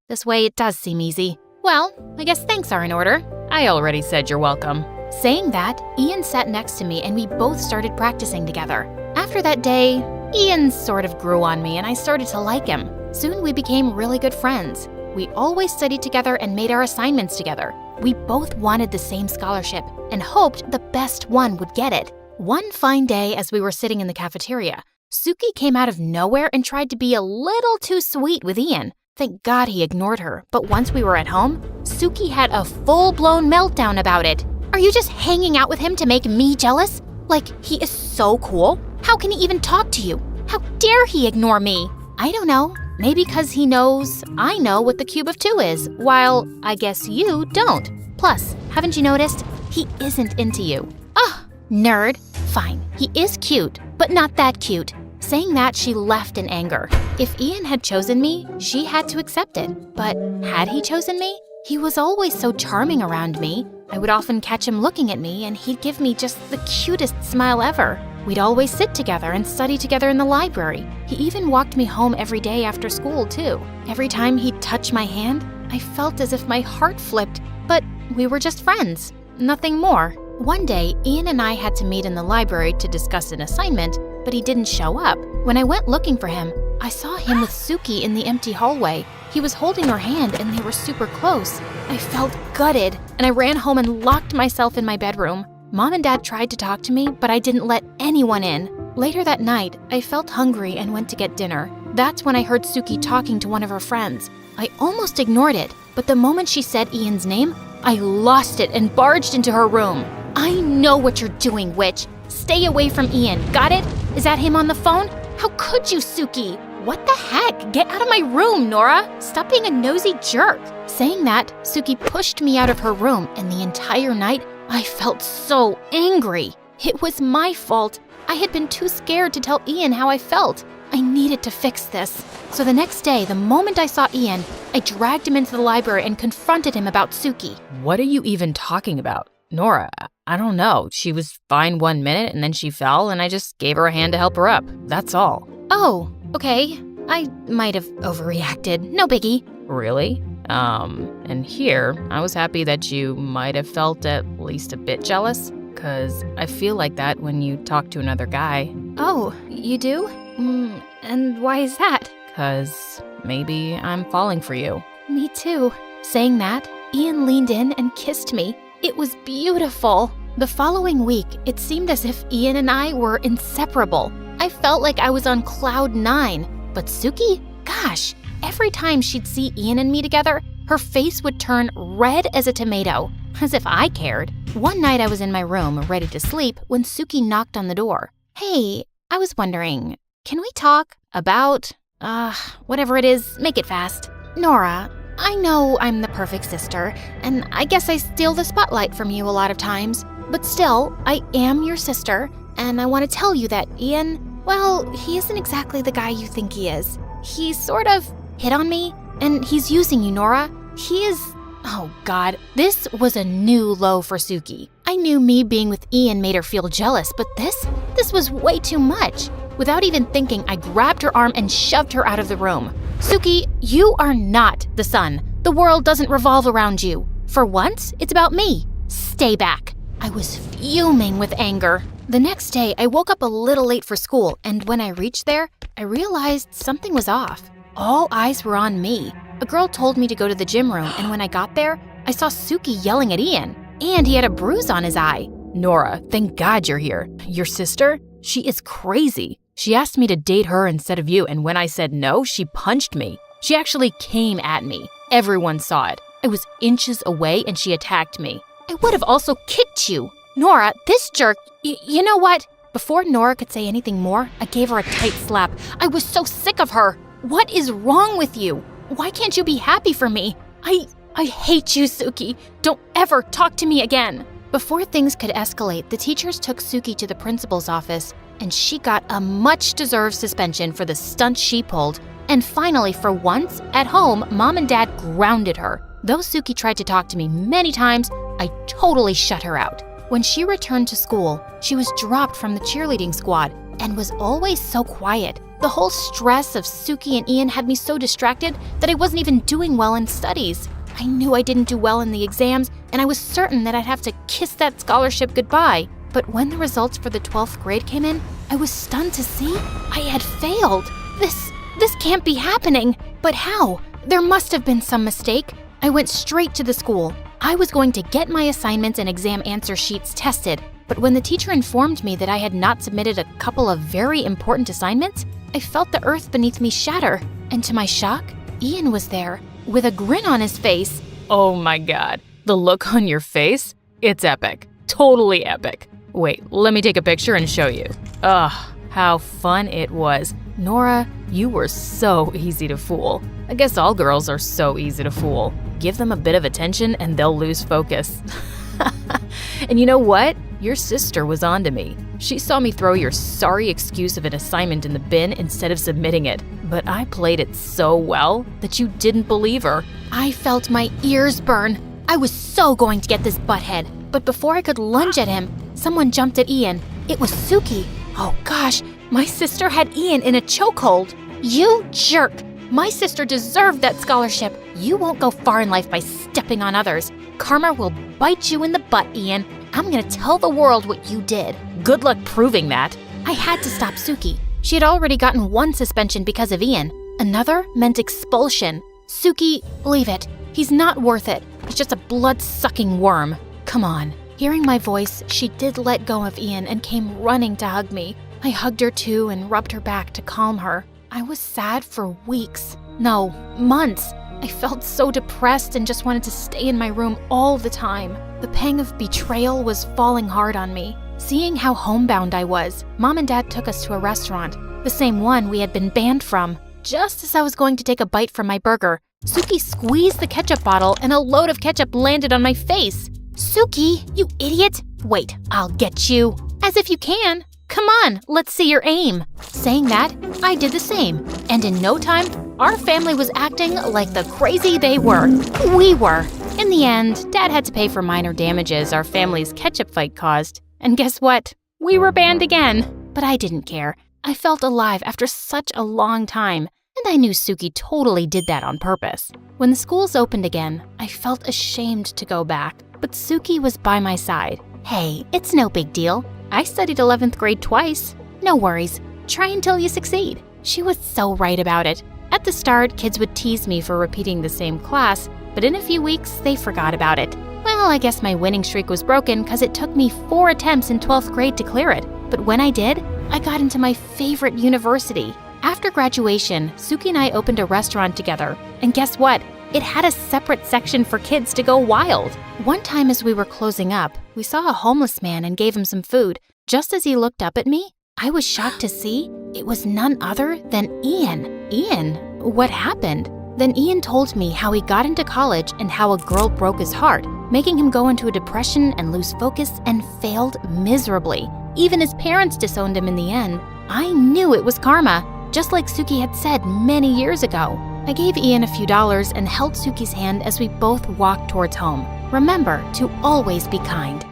This way it does seem easy. Well, I guess thanks are in order. I already said you're welcome. Saying that, Ian sat next to me and we both started practicing together. After that day, Ian sort of grew on me and I started to like him. Soon we became really good friends. We always studied together and made our assignments together. We both wanted the same scholarship and hoped the best one would get it. One fine day as we were sitting in the cafeteria, Suki came out of nowhere and tried to be a little too sweet with Ian. Thank God he ignored her, but once we were at home, Suki had a full-blown meltdown about it. Are you just hanging out with him to make me jealous? Like, he is so cool? How can he even talk to you? How dare he ignore me? I don't know. Maybe because he knows I know what the cube of 2 is, while I guess you don't. Plus, haven't you noticed? He isn't into you. Nerd. Fine, he is cute, but not that cute. Saying that, she left in anger. If Ian had chosen me, she had to accept it. But had he chosen me? He was always so charming around me. I would often catch him looking at me and he'd give me just the cutest smile ever. We'd always sit together and study together in the library. He even walked me home every day after school, too. Every time he'd touch my hand, I felt as if my heart flipped, but we were just friends, nothing more. One day, Ian and I had to meet in the library to discuss an assignment, but he didn't show up. When I went looking for him, I saw him with Suki in the empty hallway. He was holding her hand and they were super close. I felt gutted, and I ran home and locked myself in my bedroom. Mom and Dad tried to talk to me, but I didn't let anyone in. Later that night, I felt hungry and went to get dinner. That's when I heard Suki talking to one of her friends. I almost ignored it, But the moment she said Ian's name, I lost it and barged into her room. I know what you're doing, witch. Stay away from Ian, got it? Is that him on the phone? How could you, Suki? What the heck? Get out of my room, Nora! Stop being a nosy jerk! Saying that, Suki pushed me out of her room, and the entire night, I felt so angry. It was my fault. I had been too scared to tell Ian how I felt. I needed to fix this. So the next day, the moment I saw Ian, I dragged him into the library and confronted him about Suki. What are you even talking about? Nora, I don't know. She was fine 1 minute and then she fell and I just gave her a hand to help her up. That's all. Oh, okay. I might have overreacted. No biggie. Really? And here, I was happy that you might have felt at least a bit jealous, because I feel like that when you talk to another guy. Oh, you do? And why is that? Because maybe I'm falling for you. Me too. Saying that, Ian leaned in and kissed me. It was beautiful. The following week, it seemed as if Ian and I were inseparable. I felt like I was on cloud 9. But Suki, gosh, every time she'd see Ian and me together, her face would turn red as a tomato, as if I cared. One night I was in my room, ready to sleep, when Suki knocked on the door. Hey, I was wondering, can we talk about, whatever it is, make it fast. Nora, I know I'm the perfect sister, and I guess I steal the spotlight from you a lot of times, but still, I am your sister, and I want to tell you that Ian, well, he isn't exactly the guy you think he is. He sort of hit on me, and he's using you, Nora. He is... Oh God, this was a new low for Suki. I knew me being with Ian made her feel jealous, but this was way too much. Without even thinking, I grabbed her arm and shoved her out of the room. Suki, you are not the sun. The world doesn't revolve around you. For once, it's about me. Stay back. I was fuming with anger. The next day, I woke up a little late for school, and when I reached there, I realized something was off. All eyes were on me. A girl told me to go to the gym room, and when I got there, I saw Suki yelling at Ian, and he had a bruise on his eye. Nora, thank God you're here. Your sister? She is crazy. She asked me to date her instead of you, and when I said no, she punched me. She actually came at me. Everyone saw it. I was inches away, and she attacked me. I would have also kicked you. Nora, this jerk, you know what? Before Nora could say anything more, I gave her a tight slap. I was so sick of her. What is wrong with you? Why can't you be happy for me? I hate you, Suki. Don't ever talk to me again. Before things could escalate, the teachers took Suki to the principal's office, and she got a much-deserved suspension for the stunt she pulled. And finally, for once, at home, Mom and Dad grounded her. Though Suki tried to talk to me many times, I totally shut her out. When she returned to school, she was dropped from the cheerleading squad and was always so quiet. The whole stress of Suki and Ian had me so distracted that I wasn't even doing well in studies. I knew I didn't do well in the exams, and I was certain that I'd have to kiss that scholarship goodbye. But when the results for the 12th grade came in, I was stunned to see I had failed. This can't be happening. But how? There must have been some mistake. I went straight to the school. I was going to get my assignments and exam answer sheets tested, but when the teacher informed me that I had not submitted a couple of very important assignments, I felt the earth beneath me shatter. And to my shock, Ian was there, with a grin on his face. Oh my God, the look on your face? It's epic. Totally epic. Wait, let me take a picture and show you. Ugh, how fun it was. Nora, you were so easy to fool. I guess all girls are so easy to fool. Give them a bit of attention and they'll lose focus. And you know what? Your sister was onto me. She saw me throw your sorry excuse of an assignment in the bin instead of submitting it. But I played it so well that you didn't believe her. I felt my ears burn. I was so going to get this butthead. But before I could lunge at him, someone jumped at Ian. It was Suki. Oh gosh, my sister had Ian in a chokehold. You jerk! My sister deserved that scholarship. You won't go far in life by stepping on others. Karma will bite you in the butt, Ian. I'm gonna tell the world what you did. Good luck proving that. I had to stop Suki. She had already gotten one suspension because of Ian. Another meant expulsion. Suki, leave it. He's not worth it. He's just a blood-sucking worm. Come on. Hearing my voice, she did let go of Ian and came running to hug me. I hugged her too and rubbed her back to calm her. I was sad for weeks. No, months. I felt so depressed and just wanted to stay in my room all the time. The pang of betrayal was falling hard on me. Seeing how homebound I was, Mom and Dad took us to a restaurant, the same one we had been banned from. Just as I was going to take a bite from my burger, Suki squeezed the ketchup bottle and a load of ketchup landed on my face. Suki, you idiot! Wait, I'll get you. As if you can. Come on, let's see your aim. Saying that, I did the same. And in no time, our family was acting like the crazy they were. We were. In the end, Dad had to pay for minor damages our family's ketchup fight caused. And guess what? We were banned again. But I didn't care. I felt alive after such a long time. And I knew Suki totally did that on purpose. When the schools opened again, I felt ashamed to go back. But Suki was by my side. Hey, it's no big deal. I studied 11th grade twice. No worries. Try until you succeed. She was so right about it. At the start, kids would tease me for repeating the same class, but in a few weeks, they forgot about it. Well, I guess my winning streak was broken because it took me 4 attempts in 12th grade to clear it. But when I did, I got into my favorite university. After graduation, Suki and I opened a restaurant together. And guess what? It had a separate section for kids to go wild. One time as we were closing up, we saw a homeless man and gave him some food. Just as he looked up at me, I was shocked to see it was none other than Ian. Ian, what happened? Then Ian told me how he got into college and how a girl broke his heart, making him go into a depression and lose focus and failed miserably. Even his parents disowned him in the end. I knew it was karma, just like Suki had said many years ago. I gave Ian a few dollars and held Suki's hand as we both walked towards home. Remember to always be kind.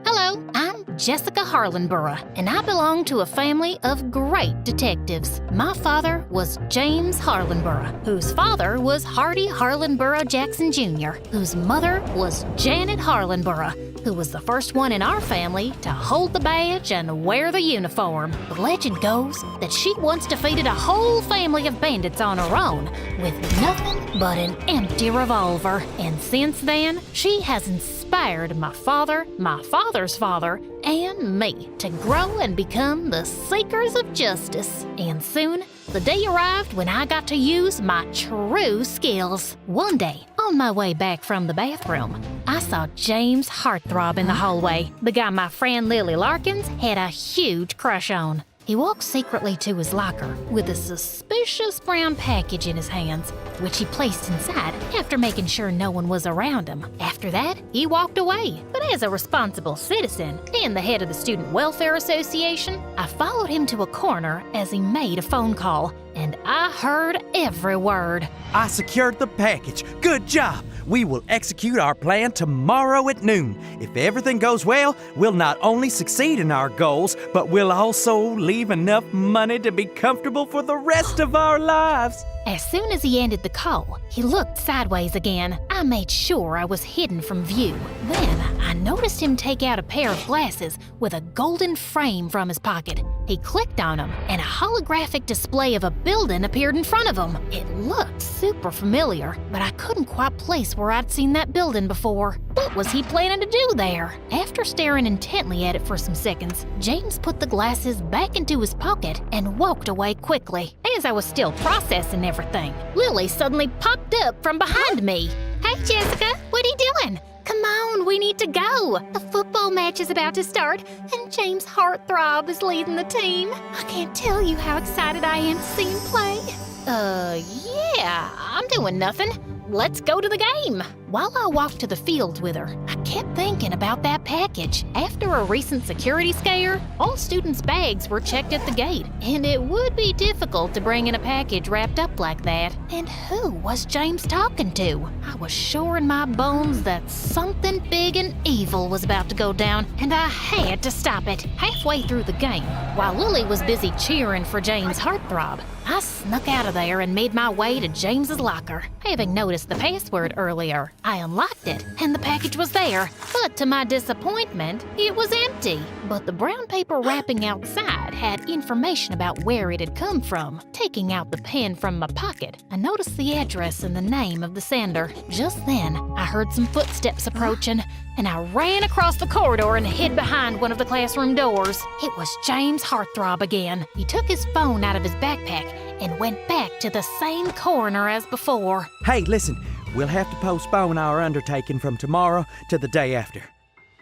Hello, I'm Jessica Harlenborough, and I belong to a family of great detectives. My father was James Harlenborough, whose father was Hardy Harlenborough Jackson Jr., whose mother was Janet Harlenborough, who was the first one in our family to hold the badge and wear the uniform. The legend goes that she once defeated a whole family of bandits on her own with nothing but an empty revolver. And since then, she has inspired my father's father, and me to grow and become the seekers of justice. And soon, the day arrived when I got to use my true skills. One day, on my way back from the bathroom, I saw James Heartthrob in the hallway, the guy my friend Lily Larkins had a huge crush on. He walked secretly to his locker with a suspicious brown package in his hands, which he placed inside after making sure no one was around him. After that, he walked away. But as a responsible citizen and the head of the Student Welfare Association, I followed him to a corner as he made a phone call, and I heard every word. I secured the package. Good job. We will execute our plan tomorrow at noon. If everything goes well, we'll not only succeed in our goals, but we'll also leave enough money to be comfortable for the rest of our lives. As soon as he ended the call, he looked sideways again. I made sure I was hidden from view. Then I noticed him take out a pair of glasses with a golden frame from his pocket. He clicked on them, and a holographic display of a building appeared in front of him. It looked super familiar, but I couldn't quite place where I'd seen that building before. What was he planning to do there? After staring intently at it for some seconds, James put the glasses back into his pocket and walked away quickly. As I was still processing everything, Lily suddenly popped up from behind me. Hey, Jessica, what are you doing? Come on, we need to go. The football match is about to start, and James Heartthrob is leading the team. I can't tell you how excited I am to see him play. Yeah, I'm doing nothing. Let's go to the game. While I walked to the field with her, I kept thinking about that package. After a recent security scare, all students' bags were checked at the gate, and it would be difficult to bring in a package wrapped up like that. And who was James talking to? I was sure in my bones that something big and evil was about to go down, and I had to stop it. Halfway through the game, while Lily was busy cheering for James Heartthrob, I snuck out of there and made my way to James's locker. Having noticed the password earlier, I unlocked it, and the package was there. But to my disappointment, it was empty. but the brown paper wrapping outside had information about where it had come from. Taking out the pen from my pocket, I noticed the address and the name of the sender. Just then, I heard some footsteps approaching, and I ran across the corridor and hid behind one of the classroom doors. It was James Heartthrob again. He took his phone out of his backpack and went back to the same corner as before. Hey, listen, we'll have to postpone our undertaking from tomorrow to the day after.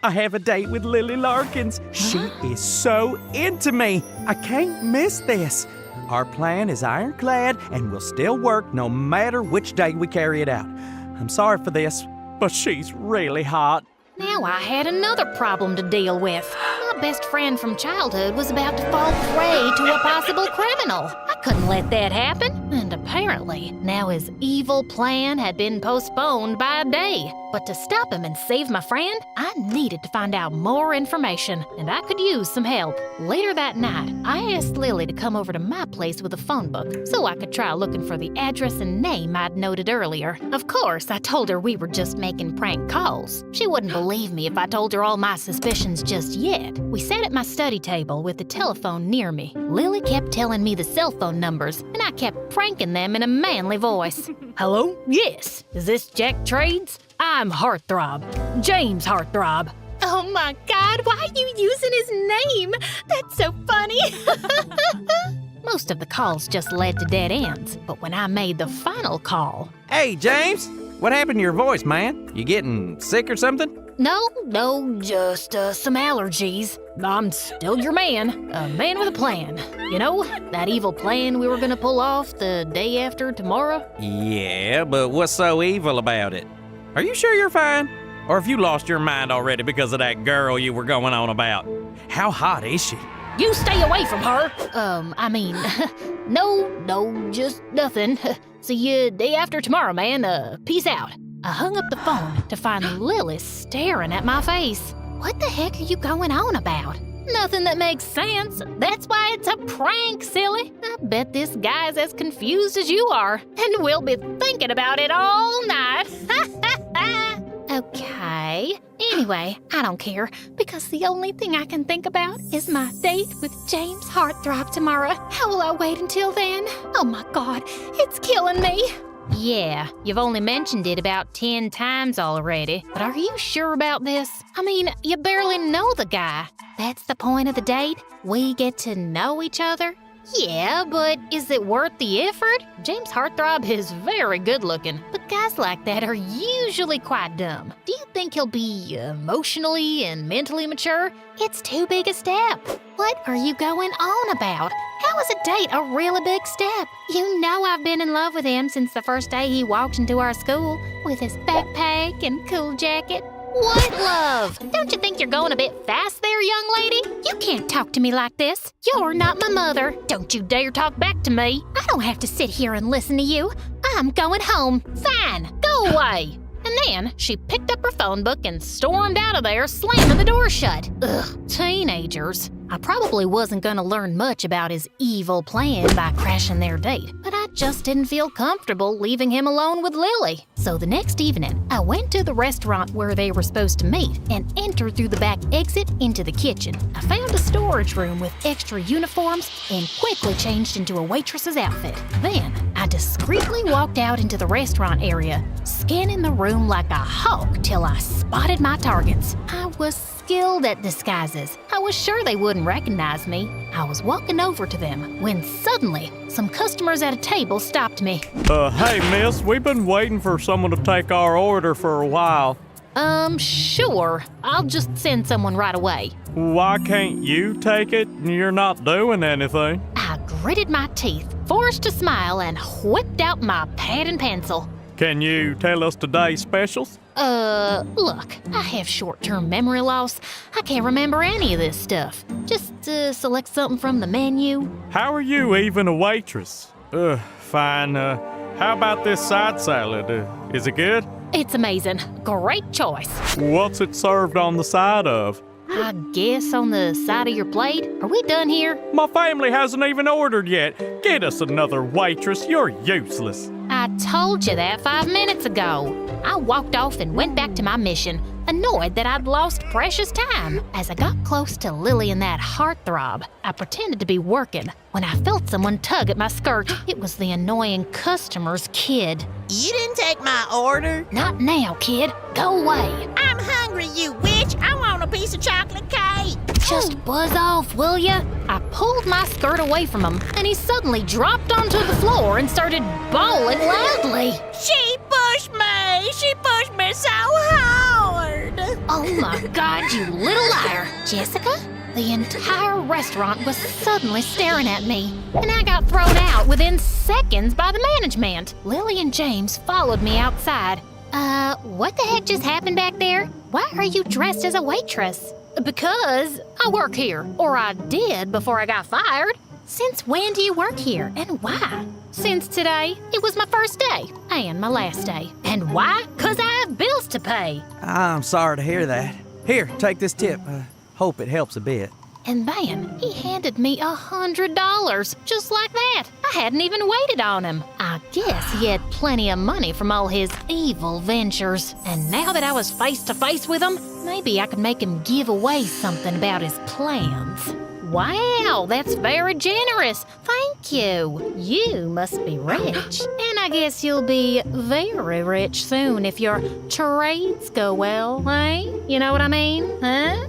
I have a date with Lily Larkins. She is so into me. I can't miss this. Our plan is ironclad and will still work no matter which day we carry it out. I'm sorry for this, but she's really hot. Now I had another problem to deal with. My best friend from childhood was about to fall prey to a possible criminal. I couldn't let that happen. And apparently, now his evil plan had been postponed by a day. But to stop him and save my friend, I needed to find out more information, and I could use some help. Later that night, I asked Lily to come over to my place with a phone book so I could try looking for the address and name I'd noted earlier. Of course, I told her we were just making prank calls. She wouldn't believe me if I told her all my suspicions just yet. We sat at my study table with the telephone near me. Lily kept telling me the cell phone numbers, and I kept pranking them in a manly voice. Hello? Yes. Is this Jack Trades? I'm Heartthrob. James Heartthrob. Oh my God, why are you using his name? That's so funny. Most of the calls just led to dead ends, but when I made the final call... Hey, James, what happened to your voice, man? You getting sick or something? No, just some allergies. I'm still your man, a man with a plan. You know, that evil plan we were gonna pull off the day after tomorrow? Yeah, but what's so evil about it? Are you sure you're fine? Or have you lost your mind already because of that girl you were going on about? How hot is she? You stay away from her! No, just nothing. See you day after tomorrow, man. Peace out. I hung up the phone to find Lily staring at my face. What the heck are you going on about? Nothing that makes sense. That's why it's a prank, silly. I bet this guy's as confused as you are, and we'll be thinking about it all night. Okay. Anyway, I don't care, because the only thing I can think about is my date with James Heartthrob tomorrow. How will I wait until then? Oh my God, it's killing me. Yeah, you've only mentioned it about 10 times already, but are you sure about this? I mean, you barely know the guy. That's the point of the date? We get to know each other? Yeah, but is it worth the effort? James Heartthrob is very good looking, but guys like that are usually quite dumb. Do you think he'll be emotionally and mentally mature? It's too big a step. What are you going on about? How is a date a really big step? You know I've been in love with him since the first day he walked into our school with his backpack and cool jacket. What love? Don't you think you're going a bit fast there, young lady? You can't talk to me like this. You're not my mother. Don't you dare talk back to me. I don't have to sit here and listen to you. I'm going home. Fine, go away. And then she picked up her phone book and stormed out of there, slamming the door shut. Ugh, teenagers. I probably wasn't gonna learn much about his evil plan by crashing their date, but I just didn't feel comfortable leaving him alone with Lily. So the next evening, I went to the restaurant where they were supposed to meet and entered through the back exit into the kitchen. I found a storage room with extra uniforms and quickly changed into a waitress's outfit. Then, I discreetly walked out into the restaurant area, scanning the room like a hawk till I spotted my targets. I was skilled at disguises. I was sure they wouldn't recognize me. I was walking over to them when suddenly some customers at a table stopped me. Hey miss, we've been waiting for someone to take our order for a while. Sure. I'll just send someone right away. Why can't you take it? You're not doing anything. I gritted my teeth, forced a smile, and whipped out my pad and pencil. Can you tell us today's specials? Look, I have short-term memory loss. I can't remember any of this stuff. Just, select something from the menu. How are you even a waitress? Fine. How about this side salad? Is it good? It's amazing. Great choice. What's it served on the side of? I guess on the side of your plate. Are we done here? My family hasn't even ordered yet. Get us another waitress. You're useless. I told you that 5 minutes ago. I walked off and went back to my mission, annoyed that I'd lost precious time. As I got close to Lily and that heartthrob, I pretended to be working when I felt someone tug at my skirt. It was the annoying customer's kid. You didn't take my order? Not now, kid. Go away. I'm hungry, you witch. I want a piece of chocolate cake. Just buzz off, will ya? I pulled my skirt away from him, and he suddenly dropped onto the floor and started bawling loudly. She pushed me. She pushed me so hard. Oh my God, you little liar. Jessica? The entire restaurant was suddenly staring at me, and I got thrown out within seconds by the management. Lily and James followed me outside. What the heck just happened back there? Why are you dressed as a waitress? Because I work here, or I did before I got fired. Since when do you work here, and why? Since today. It was my first day, and my last day. And why? 'Cause I have bills to pay. I'm sorry to hear that. Here, take this tip. Hope it helps a bit. And then he handed me $100, just like that. I hadn't even waited on him. I guess he had plenty of money from all his evil ventures. And now that I was face to face with him, maybe I could make him give away something about his plans. Wow, that's very generous. Thank you. You must be rich. And I guess you'll be very rich soon if your trades go well, eh? You know what I mean, huh?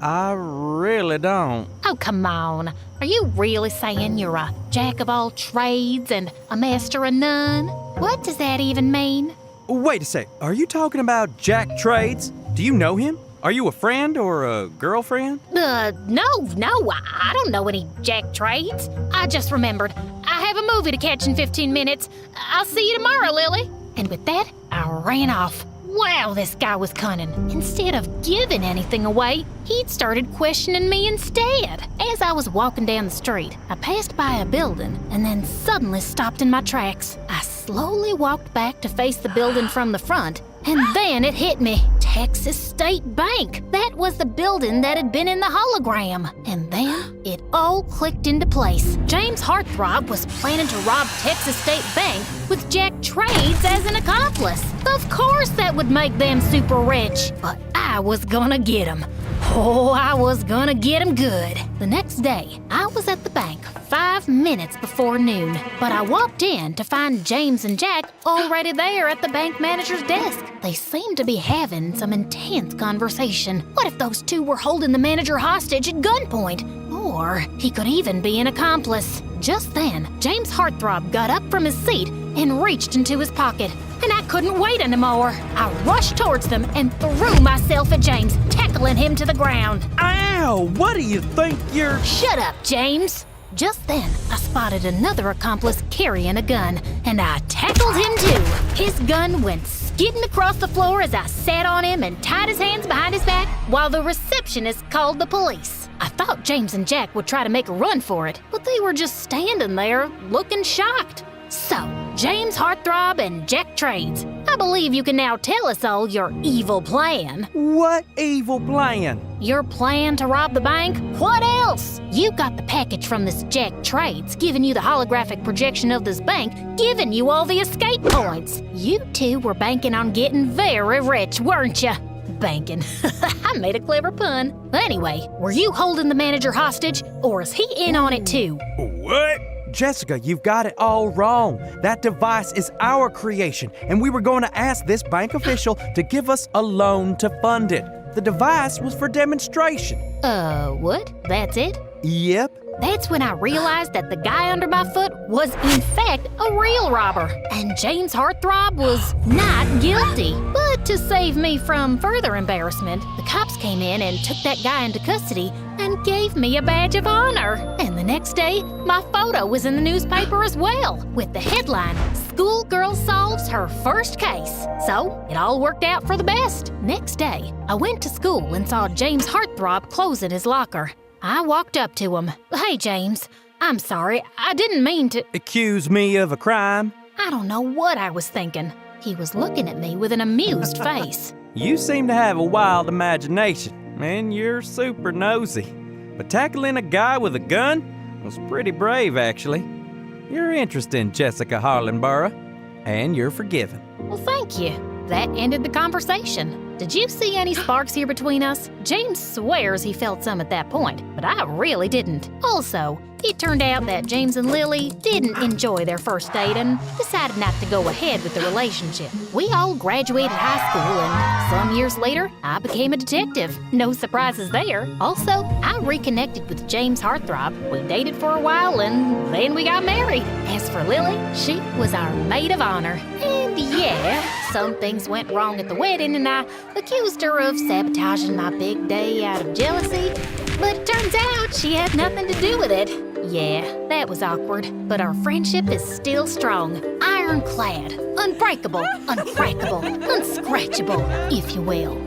I really don't. Oh, come on. Are you really saying you're a jack of all trades and a master of none? What does that even mean? Wait a sec. Are you talking about Jack Trades? Do you know him? Are you a friend or a girlfriend? No, I don't know any jack trades. I just remembered. I have a movie to catch in 15 minutes. I'll see you tomorrow, Lily. And with that, I ran off. Wow, this guy was cunning. Instead of giving anything away, he'd started questioning me instead. As I was walking down the street, I passed by a building and then suddenly stopped in my tracks. I slowly walked back to face the building from the front, and then it hit me. Texas State Bank. That was the building that had been in the hologram. And then it all clicked into place. James Heartthrob was planning to rob Texas State Bank with Jack Trades as an accomplice. Of course that would make them super rich. But I was gonna get him. Oh, I was gonna get him good. The next day, I was at the bank 5 minutes before noon, but I walked in to find James and Jack already there at the bank manager's desk. They seemed to be having some intense conversation. What if those two were holding the manager hostage at gunpoint? Or he could even be an accomplice. Just then, James Heartthrob got up from his seat and reached into his pocket, and I couldn't wait anymore. I rushed towards them and threw myself at James, tackling him to the ground. Ow! What do you think you're... Shut up, James! Just then, I spotted another accomplice carrying a gun, and I tackled him too. His gun went skidding across the floor as I sat on him and tied his hands behind his back while the receptionist called the police. I thought James and Jack would try to make a run for it, but they were just standing there looking shocked. So, James Heartthrob and Jack Trades, I believe you can now tell us all your evil plan. What evil plan? Your plan to rob the bank? What else? You got the package from this Jack Trades, giving you the holographic projection of this bank, giving you all the escape points. You two were banking on getting very rich, weren't you? Banking. I made a clever pun. Anyway, were you holding the manager hostage, or is he in on it too? What? Jessica, you've got it all wrong. That device is our creation, and we were going to ask this bank official to give us a loan to fund it. The device was for demonstration. What? That's it? Yep. That's when I realized that the guy under my foot was, in fact, a real robber. And James Heartthrob was not guilty. But to save me from further embarrassment, the cops came in and took that guy into custody and gave me a badge of honor. And the next day, my photo was in the newspaper as well, with the headline, "Schoolgirl Solves Her First Case." So, it all worked out for the best. Next day, I went to school and saw James Heartthrob closing his locker. I walked up to him. "Hey, James, I'm sorry. I didn't mean to..." Accuse me of a crime? I don't know what I was thinking. He was looking at me with an amused face. You seem to have a wild imagination, and you're super nosy. But tackling a guy with a gun was pretty brave, actually. You're interesting, Jessica Harlenborough, and you're forgiven. Well, thank you. That ended the conversation. Did you see any sparks here between us? James swears he felt some at that point, but I really didn't. Also, it turned out that James and Lily didn't enjoy their first date and decided not to go ahead with the relationship. We all graduated high school, and some years later, I became a detective. No surprises there. Also, I reconnected with James' heartthrob. We dated for a while, and then we got married. As for Lily, she was our maid of honor. And yeah, some things went wrong at the wedding, and I accused her of sabotaging my big day out of jealousy. But it turns out she had nothing to do with it. Yeah, that was awkward, but our friendship is still strong. Ironclad, unbreakable, uncrackable, unscratchable, if you will.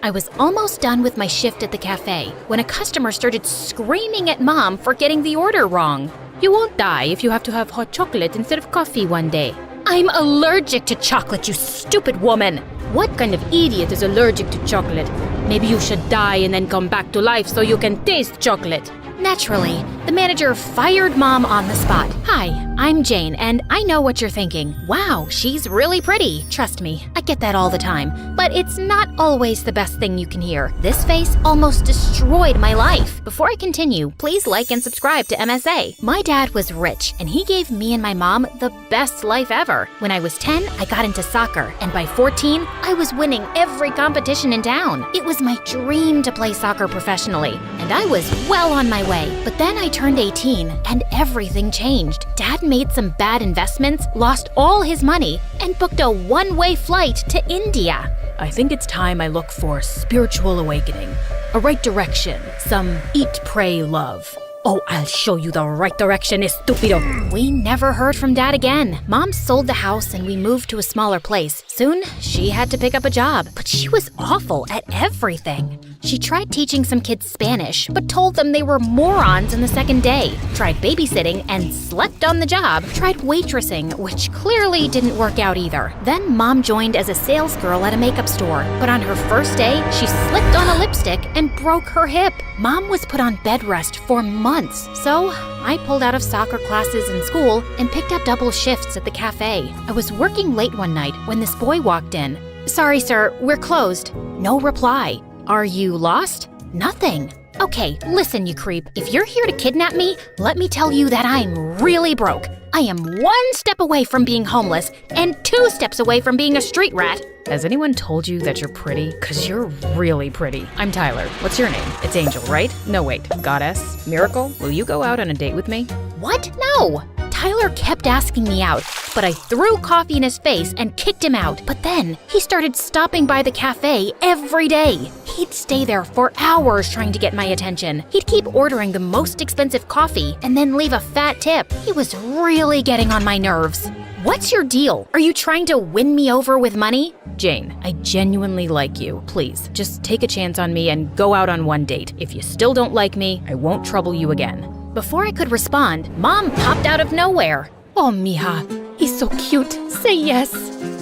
I was almost done with my shift at the cafe when a customer started screaming at Mom for getting the order wrong. You won't die if you have to have hot chocolate instead of coffee one day. I'm allergic to chocolate, you stupid woman! What kind of idiot is allergic to chocolate? Maybe you should die and then come back to life so you can taste chocolate. Naturally, the manager fired Mom on the spot. Hi, I'm Jane, and I know what you're thinking. Wow, she's really pretty. Trust me, I get that all the time. But it's not always the best thing you can hear. This face almost destroyed my life. Before I continue, please like and subscribe to MSA. My dad was rich, and he gave me and my mom the best life ever. When I was 10, I got into soccer, and by 14, I was winning every competition in town. It was my dream to play soccer professionally, and I was well on my way. But then I turned 18 and everything changed. Dad made some bad investments, lost all his money, and booked a one-way flight to India. I think it's time I look for spiritual awakening, a right direction, some eat, pray, love. Oh, I'll show you the right direction, estupido. We never heard from Dad again. Mom sold the house and we moved to a smaller place. Soon, she had to pick up a job, but she was awful at everything. She tried teaching some kids Spanish, but told them they were morons in the second day. Tried babysitting and slept on the job. Tried waitressing, which clearly didn't work out either. Then Mom joined as a sales girl at a makeup store, but on her first day, she slipped on a lipstick and broke her hip. Mom was put on bed rest for months, so I pulled out of soccer classes in school and picked up double shifts at the cafe. I was working late one night when this boy walked in. Sorry, sir, we're closed. No reply. Are you lost? Nothing. Okay, listen, you creep. If you're here to kidnap me, let me tell you that I'm really broke. I am 1 step away from being homeless and 2 steps away from being a street rat. Has anyone told you that you're pretty? 'Cause you're really pretty. I'm Tyler. What's your name? It's Angel, right? No, wait. Goddess? Miracle? Will you go out on a date with me? What? No! Tyler kept asking me out, but I threw coffee in his face and kicked him out. But then he started stopping by the cafe every day. He'd stay there for hours trying to get my attention. He'd keep ordering the most expensive coffee and then leave a fat tip. He was really getting on my nerves. What's your deal? Are you trying to win me over with money? Jane, I genuinely like you. Please, just take a chance on me and go out on one date. If you still don't like me, I won't trouble you again. Before I could respond, Mom popped out of nowhere. Oh, mija, he's so cute. Say yes.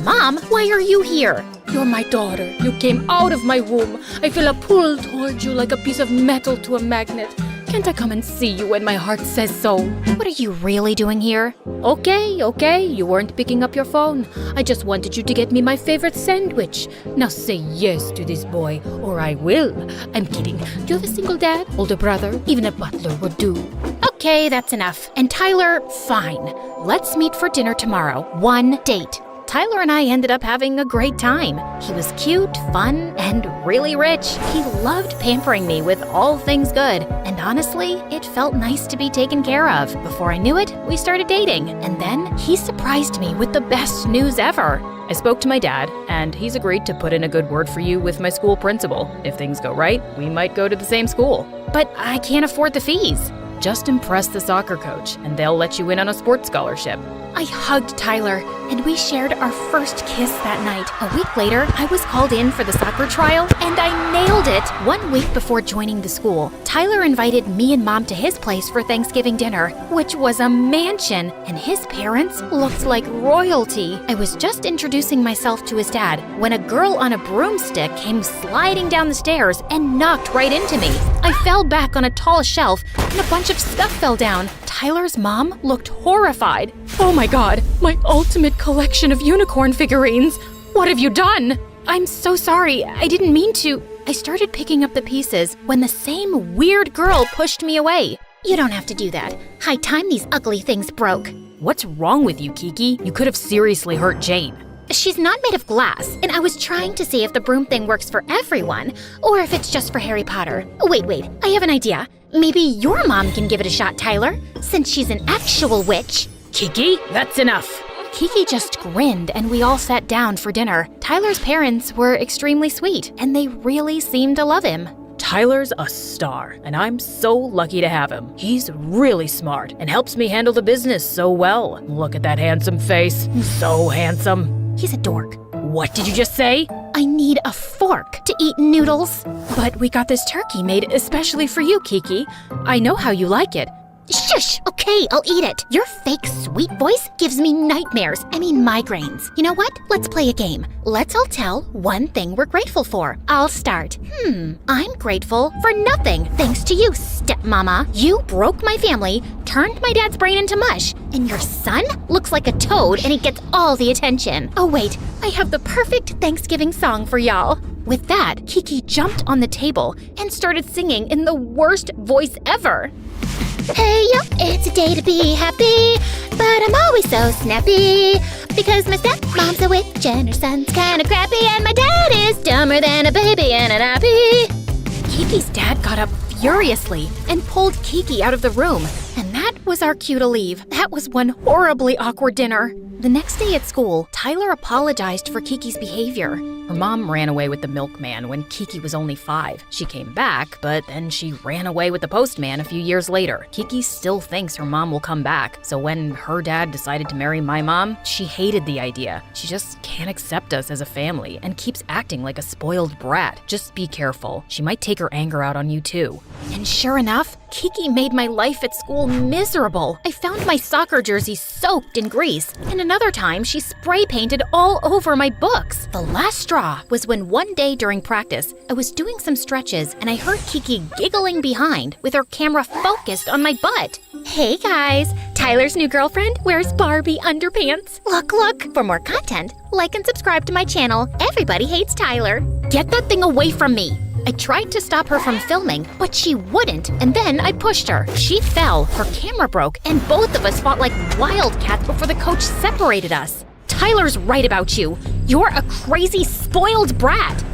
Mom, why are you here? You're my daughter. You came out of my womb. I feel a pull towards you like a piece of metal to a magnet. Can't I come and see you when my heart says so? What are you really doing here? Okay, you weren't picking up your phone. I just wanted you to get me my favorite sandwich. Now say yes to this boy, or I will. I'm kidding. Do you have a single dad? Older brother? Even a butler would do. Okay, that's enough. And Tyler, fine. Let's meet for dinner tomorrow. 1 date. Tyler and I ended up having a great time. He was cute, fun, and really rich. He loved pampering me with all things good. And honestly, it felt nice to be taken care of. Before I knew it, we started dating. And then he surprised me with the best news ever. I spoke to my dad, and he's agreed to put in a good word for you with my school principal. If things go right, we might go to the same school. But I can't afford the fees. Just impress the soccer coach, and they'll let you in on a sports scholarship. I hugged Tyler, and we shared our first kiss that night. A week later, I was called in for the soccer trial, and I nailed it. 1 week before joining the school, Tyler invited me and Mom to his place for Thanksgiving dinner, which was a mansion, and his parents looked like royalty. I was just introducing myself to his dad when a girl on a broomstick came sliding down the stairs and knocked right into me. I fell back on a tall shelf, and a bunch of stuff fell down. Tyler's mom looked horrified. "Oh my god, my ultimate collection of unicorn figurines! What have you done?" "I'm so sorry, I didn't mean to." I started picking up the pieces when the same weird girl pushed me away. You don't have to do that. High time these ugly things broke. What's wrong with you, Kiki? You could have seriously hurt Jane. She's not made of glass, and I was trying to see if the broom thing works for everyone, or if it's just for Harry Potter. Wait, I have an idea. Maybe your mom can give it a shot, Tyler, since she's an actual witch. Kiki, that's enough. Kiki just grinned, and we all sat down for dinner. Tyler's parents were extremely sweet, and they really seemed to love him. Tyler's a star, and I'm so lucky to have him. He's really smart and helps me handle the business so well. Look at that handsome face. So handsome. He's a dork. What did you just say? I need a fork to eat noodles. But we got this turkey made especially for you, Kiki. I know how you like it. Shush! Okay, I'll eat it. Your fake sweet voice gives me nightmares. I mean migraines. You know what? Let's play a game. Let's all tell one thing we're grateful for. I'll start. I'm grateful for nothing. Thanks to you, stepmama. You broke my family, turned my dad's brain into mush, and your son looks like a toad and he gets all the attention. Oh wait, I have the perfect Thanksgiving song for y'all. With that, Kiki jumped on the table and started singing in the worst voice ever. Hey yo, it's a day to be happy, but I'm always so snappy because my stepmom's a witch and her son's kinda crappy and my dad is dumber than a baby in a nappy. Kiki's dad got up furiously and pulled Kiki out of the room, and that was our cue to leave. That was one horribly awkward dinner. The next day at school, Tyler apologized for Kiki's behavior. Her mom ran away with the milkman when Kiki was only 5. She came back, but then she ran away with the postman a few years later. Kiki still thinks her mom will come back, so when her dad decided to marry my mom, she hated the idea. She just can't accept us as a family and keeps acting like a spoiled brat. Just be careful. She might take her anger out on you too. And sure enough, Kiki made my life at school miserable. I found my soccer jersey soaked in grease, and another time she spray painted all over my books. The last straw was when one day during practice, I was doing some stretches and I heard Kiki giggling behind with her camera focused on my butt. Hey guys, Tyler's new girlfriend wears Barbie underpants. Look. For more content, like and subscribe to my channel. Everybody hates Tyler. Get that thing away from me. I tried to stop her from filming, but she wouldn't, and then I pushed her. She fell, her camera broke, and both of us fought like wildcats before the coach separated us. Tyler's right about you. You're a crazy, spoiled brat.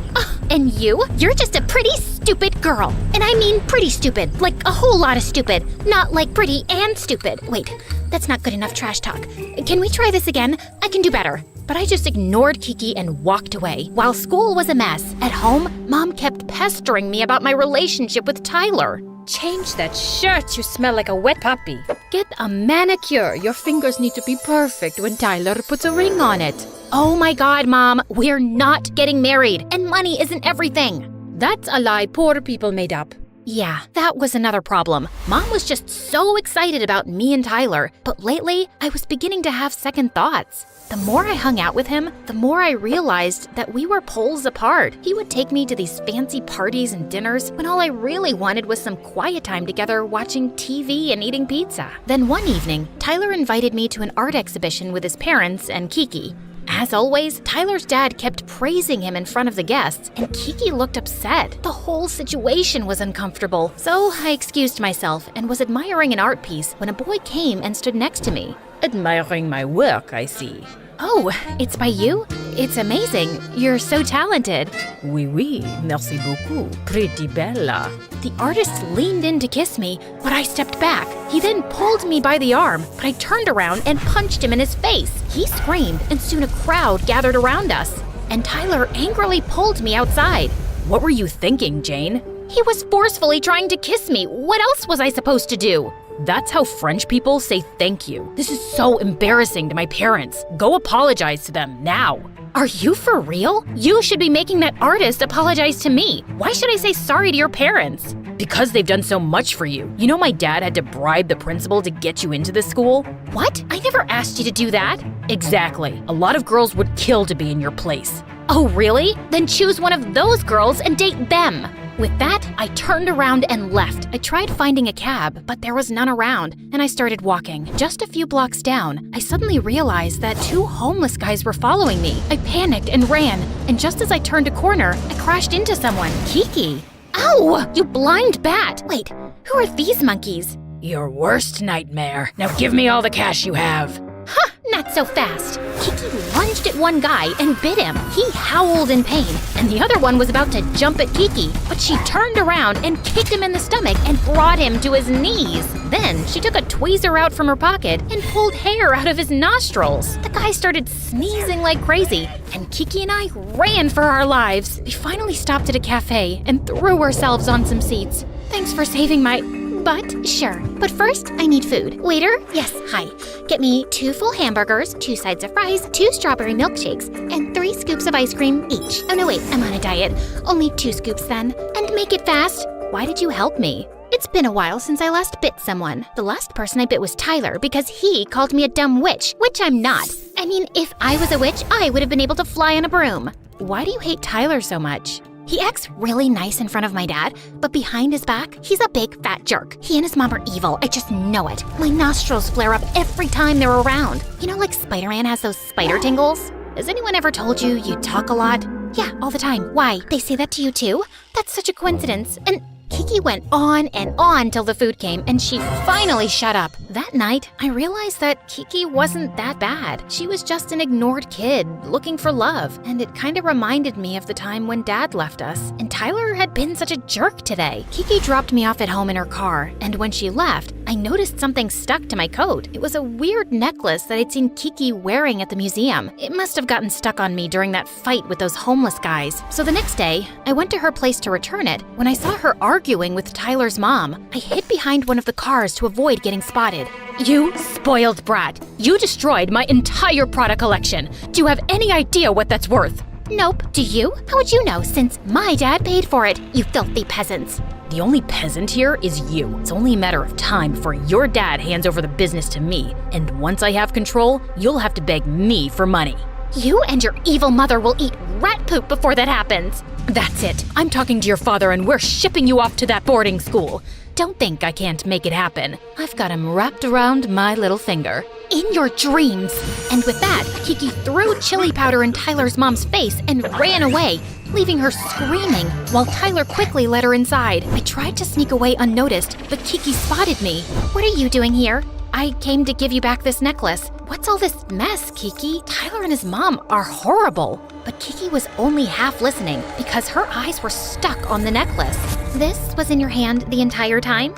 And you're just a pretty stupid girl. And I mean pretty stupid, like a whole lot of stupid, not like pretty and stupid. Wait, that's not good enough trash talk. Can we try this again? I can do better. But I just ignored Kiki and walked away. While school was a mess, at home, Mom kept pestering me about my relationship with Tyler. Change that shirt, you smell like a wet puppy. Get a manicure. Your fingers need to be perfect when Tyler puts a ring on it. Oh my God, Mom, we're not getting married, and money isn't everything. That's a lie poor people made up. Yeah, that was another problem. Mom was just so excited about me and Tyler, but lately, I was beginning to have second thoughts. The more I hung out with him, the more I realized that we were poles apart. He would take me to these fancy parties and dinners when all I really wanted was some quiet time together watching TV and eating pizza. Then one evening, Tyler invited me to an art exhibition with his parents and Kiki. As always, Tyler's dad kept praising him in front of the guests, and Kiki looked upset. The whole situation was uncomfortable, so I excused myself and was admiring an art piece when a boy came and stood next to me. Admiring my work, I see. Oh, it's by you? It's amazing. You're so talented. Oui, merci beaucoup, pretty bella. The artist leaned in to kiss me, but I stepped back. He then pulled me by the arm, but I turned around and punched him in his face. He screamed, and soon a crowd gathered around us. And Tyler angrily pulled me outside. What were you thinking, Jane? He was forcefully trying to kiss me. What else was I supposed to do? That's how French people say thank you. This is so embarrassing to my parents. Go apologize to them now. Are you for real? You should be making that artist apologize to me. Why should I say sorry to your parents? Because they've done so much for you. You know my dad had to bribe the principal to get you into this school? What? I never asked you to do that. Exactly. A lot of girls would kill to be in your place. Oh, really? Then choose one of those girls and date them. With that, I turned around and left. I tried finding a cab, but there was none around, and I started walking. Just a few blocks down, I suddenly realized that 2 homeless guys were following me. I panicked and ran, and just as I turned a corner, I crashed into someone. Kiki. Ow! You blind bat! Wait, who are these monkeys? Your worst nightmare. Now give me all the cash you have. Huh, not so fast. Kiki lunged at one guy and bit him. He howled in pain, and the other one was about to jump at Kiki, but she turned around and kicked him in the stomach and brought him to his knees. Then she took a tweezer out from her pocket and pulled hair out of his nostrils. The guy started sneezing like crazy, and Kiki and I ran for our lives. We finally stopped at a cafe and threw ourselves on some seats. Thanks for saving my... But sure. But first, I need food. Waiter? Yes, hi. Get me 2 full hamburgers, 2 sides of fries, 2 strawberry milkshakes, and 3 scoops of ice cream each. Oh no, wait, I'm on a diet. Only 2 scoops then. And make it fast. Why did you help me? It's been a while since I last bit someone. The last person I bit was Tyler because he called me a dumb witch, which I'm not. I mean, if I was a witch, I would have been able to fly on a broom. Why do you hate Tyler so much? He acts really nice in front of my dad, but behind his back, he's a big fat jerk. He and his mom are evil, I just know it. My nostrils flare up every time they're around. You know, like Spider-Man has those spider tingles? Has anyone ever told you you talk a lot? Yeah, all the time. Why? They say that to you too? That's such a coincidence. And Kiki went on and on till the food came, and she finally shut up. That night, I realized that Kiki wasn't that bad. She was just an ignored kid looking for love, and it kind of reminded me of the time when Dad left us. And Tyler had been such a jerk today. Kiki dropped me off at home in her car, and when she left, I noticed something stuck to my coat. It was a weird necklace that I'd seen Kiki wearing at the museum. It must have gotten stuck on me during that fight with those homeless guys. So the next day, I went to her place to return it. When I saw her arguing with Tyler's mom, I hid behind one of the cars to avoid getting spotted. You spoiled brat. You destroyed my entire Prada collection. Do you have any idea what that's worth? Nope. Do you? How would you know since my dad paid for it, you filthy peasants? The only peasant here is you. It's only a matter of time before your dad hands over the business to me. And once I have control, you'll have to beg me for money. You and your evil mother will eat rat poop before that happens. That's it. I'm talking to your father and we're shipping you off to that boarding school. Don't think I can't make it happen. I've got him wrapped around my little finger. In your dreams. And with that, Kiki threw chili powder in Tyler's mom's face and ran away, leaving her screaming while Tyler quickly led her inside. I tried to sneak away unnoticed, but Kiki spotted me. What are you doing here? I came to give you back this necklace. What's all this mess, Kiki? Tyler and his mom are horrible. But Kiki was only half listening because her eyes were stuck on the necklace. This was in your hand the entire time?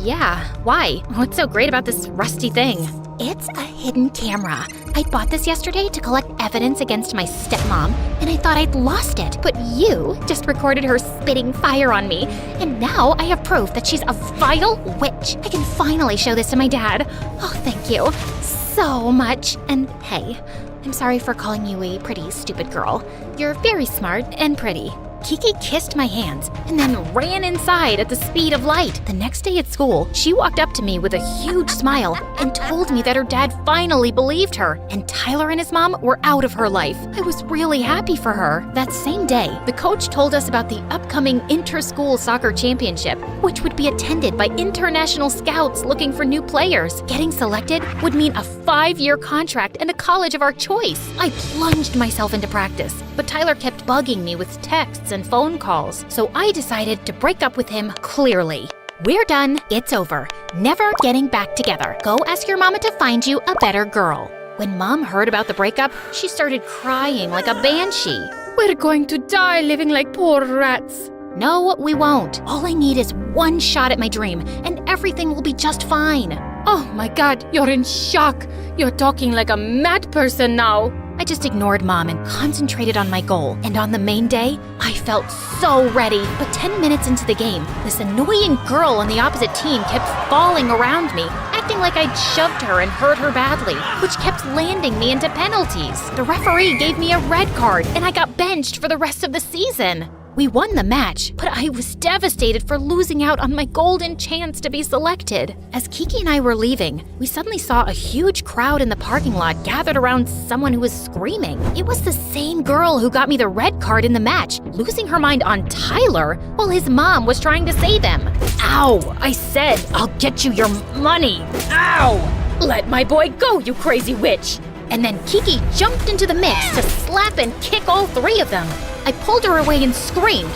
Yeah. Why? What's so great about this rusty thing? It's a hidden camera. I bought this yesterday to collect evidence against my stepmom, and I thought I'd lost it. But you just recorded her spitting fire on me, and now I have proof that she's a vile witch. I can finally show this to my dad. Oh, thank you so much. And hey, I'm sorry for calling you a pretty stupid girl. You're very smart and pretty. Kiki kissed my hands and then ran inside at the speed of light. The next day at school, she walked up to me with a huge smile and told me that her dad finally believed her and Tyler and his mom were out of her life. I was really happy for her. That same day, the coach told us about the upcoming inter-school soccer championship, which would be attended by international scouts looking for new players. Getting selected would mean a 5-year contract and a college of our choice. I plunged myself into practice, but Tyler kept bugging me with texts and phone calls, so I decided to break up with him clearly. We're done. It's over. Never getting back together. Go ask your mama to find you a better girl. When Mom heard about the breakup, she started crying like a banshee. We're going to die living like poor rats. No, we won't. All I need is one shot at my dream, and everything will be just fine. Oh my God, you're in shock. You're talking like a mad person now. I just ignored Mom and concentrated on my goal. And on the main day, I felt so ready. But 10 minutes into the game, this annoying girl on the opposite team kept falling around me, acting like I'd shoved her and hurt her badly, which kept landing me into penalties. The referee gave me a red card, and I got benched for the rest of the season. We won the match, but I was devastated for losing out on my golden chance to be selected. As Kiki and I were leaving, we suddenly saw a huge crowd in the parking lot gathered around someone who was screaming. It was the same girl who got me the red card in the match, losing her mind on Tyler while his mom was trying to save him. Ow! I said, I'll get you your money. Ow! Let my boy go, you crazy witch! And then Kiki jumped into the mix to slap and kick all three of them. I pulled her away and screamed,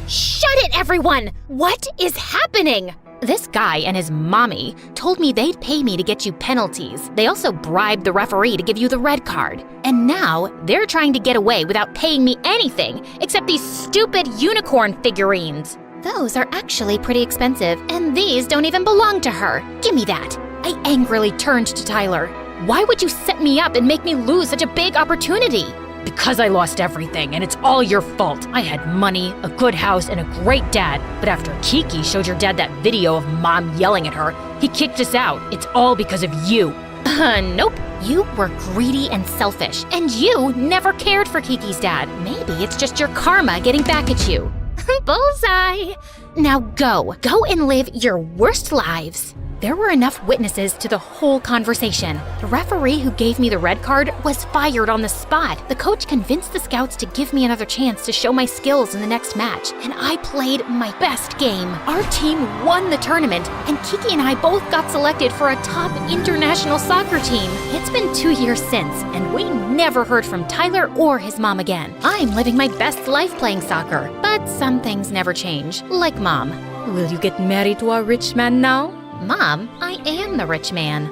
"Shut it, everyone! What is happening?" This guy and his mommy told me they'd pay me to get you penalties. They also bribed the referee to give you the red card. And now they're trying to get away without paying me anything except these stupid unicorn figurines. Those are actually pretty expensive, and these don't even belong to her. Give me that. I angrily turned to Tyler. Why would you set me up and make me lose such a big opportunity? Because I lost everything, and it's all your fault. I had money, a good house, and a great dad. But after Kiki showed your dad that video of Mom yelling at her, he kicked us out. It's all because of you. Nope. You were greedy and selfish, and you never cared for Kiki's dad. Maybe it's just your karma getting back at you. Bullseye! Now go. Go and live your worst lives. There were enough witnesses to the whole conversation. The referee who gave me the red card was fired on the spot. The coach convinced the scouts to give me another chance to show my skills in the next match, and I played my best game. Our team won the tournament, and Kiki and I both got selected for a top international soccer team. It's been 2 years since, and we never heard from Tyler or his mom again. I'm living my best life playing soccer, but some things never change, like Mom. Will you get married to a rich man now? Mom, I am the rich man.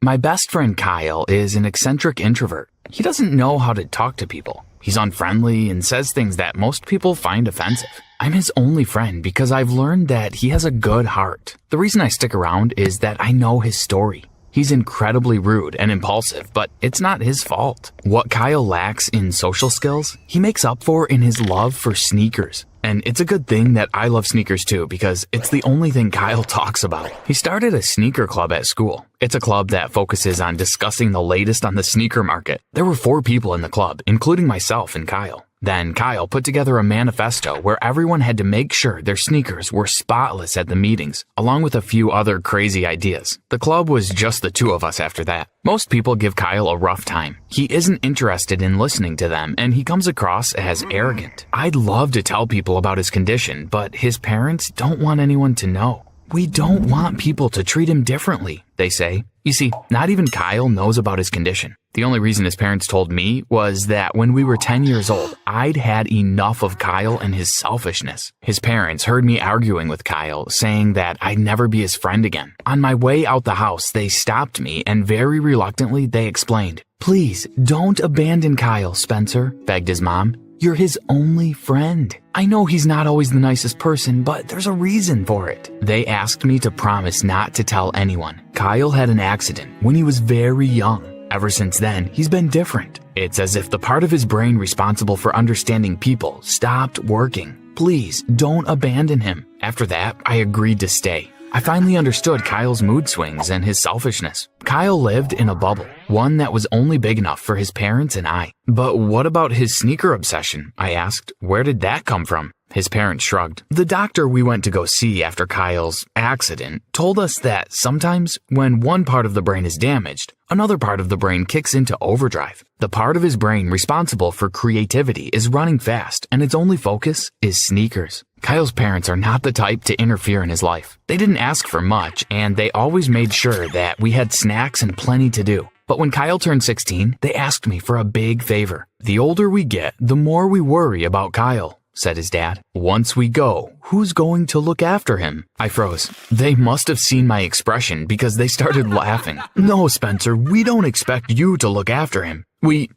My best friend Kyle is an eccentric introvert. He doesn't know how to talk to people. He's unfriendly and says things that most people find offensive. I'm his only friend because I've learned that he has a good heart. The reason I stick around is that I know his story. He's incredibly rude and impulsive, but it's not his fault. What Kyle lacks in social skills, he makes up for in his love for sneakers. And it's a good thing that I love sneakers too, because it's the only thing Kyle talks about. He started a sneaker club at school. It's a club that focuses on discussing the latest on the sneaker market. There were 4 people in the club, including myself and Kyle. Then Kyle put together a manifesto where everyone had to make sure their sneakers were spotless at the meetings, along with a few other crazy ideas. The club was just the 2 of us after that. Most people give Kyle a rough time. He isn't interested in listening to them, and he comes across as arrogant. I'd love to tell people about his condition, but his parents don't want anyone to know. We don't want people to treat him differently, they say. You see, not even Kyle knows about his condition. The only reason his parents told me was that when we were 10 years old, I'd had enough of Kyle and his selfishness. His parents heard me arguing with Kyle, saying that I'd never be his friend again. On my way out the house, they stopped me, and very reluctantly, they explained, "Please, don't abandon Kyle, Spencer," begged his mom. "You're his only friend. I know he's not always the nicest person, but there's a reason for it." They asked me to promise not to tell anyone. Kyle had an accident when he was very young. Ever since then, he's been different. It's as if the part of his brain responsible for understanding people stopped working. Please, don't abandon him. After that, I agreed to stay. I finally understood Kyle's mood swings and his selfishness. Kyle lived in a bubble, one that was only big enough for his parents and I. But what about his sneaker obsession? I asked. Where did that come from? His parents shrugged. The doctor we went to go see after Kyle's accident told us that sometimes when one part of the brain is damaged, another part of the brain kicks into overdrive. The part of his brain responsible for creativity is running fast, and its only focus is sneakers. Kyle's parents are not the type to interfere in his life. They didn't ask for much, and they always made sure that we had snacks and plenty to do. But when Kyle turned 16, they asked me for a big favor. The older we get, the more we worry about Kyle, said his dad. Once we go, who's going to look after him? I froze. They must have seen my expression because they started laughing. No, Spencer, we don't expect you to look after him. We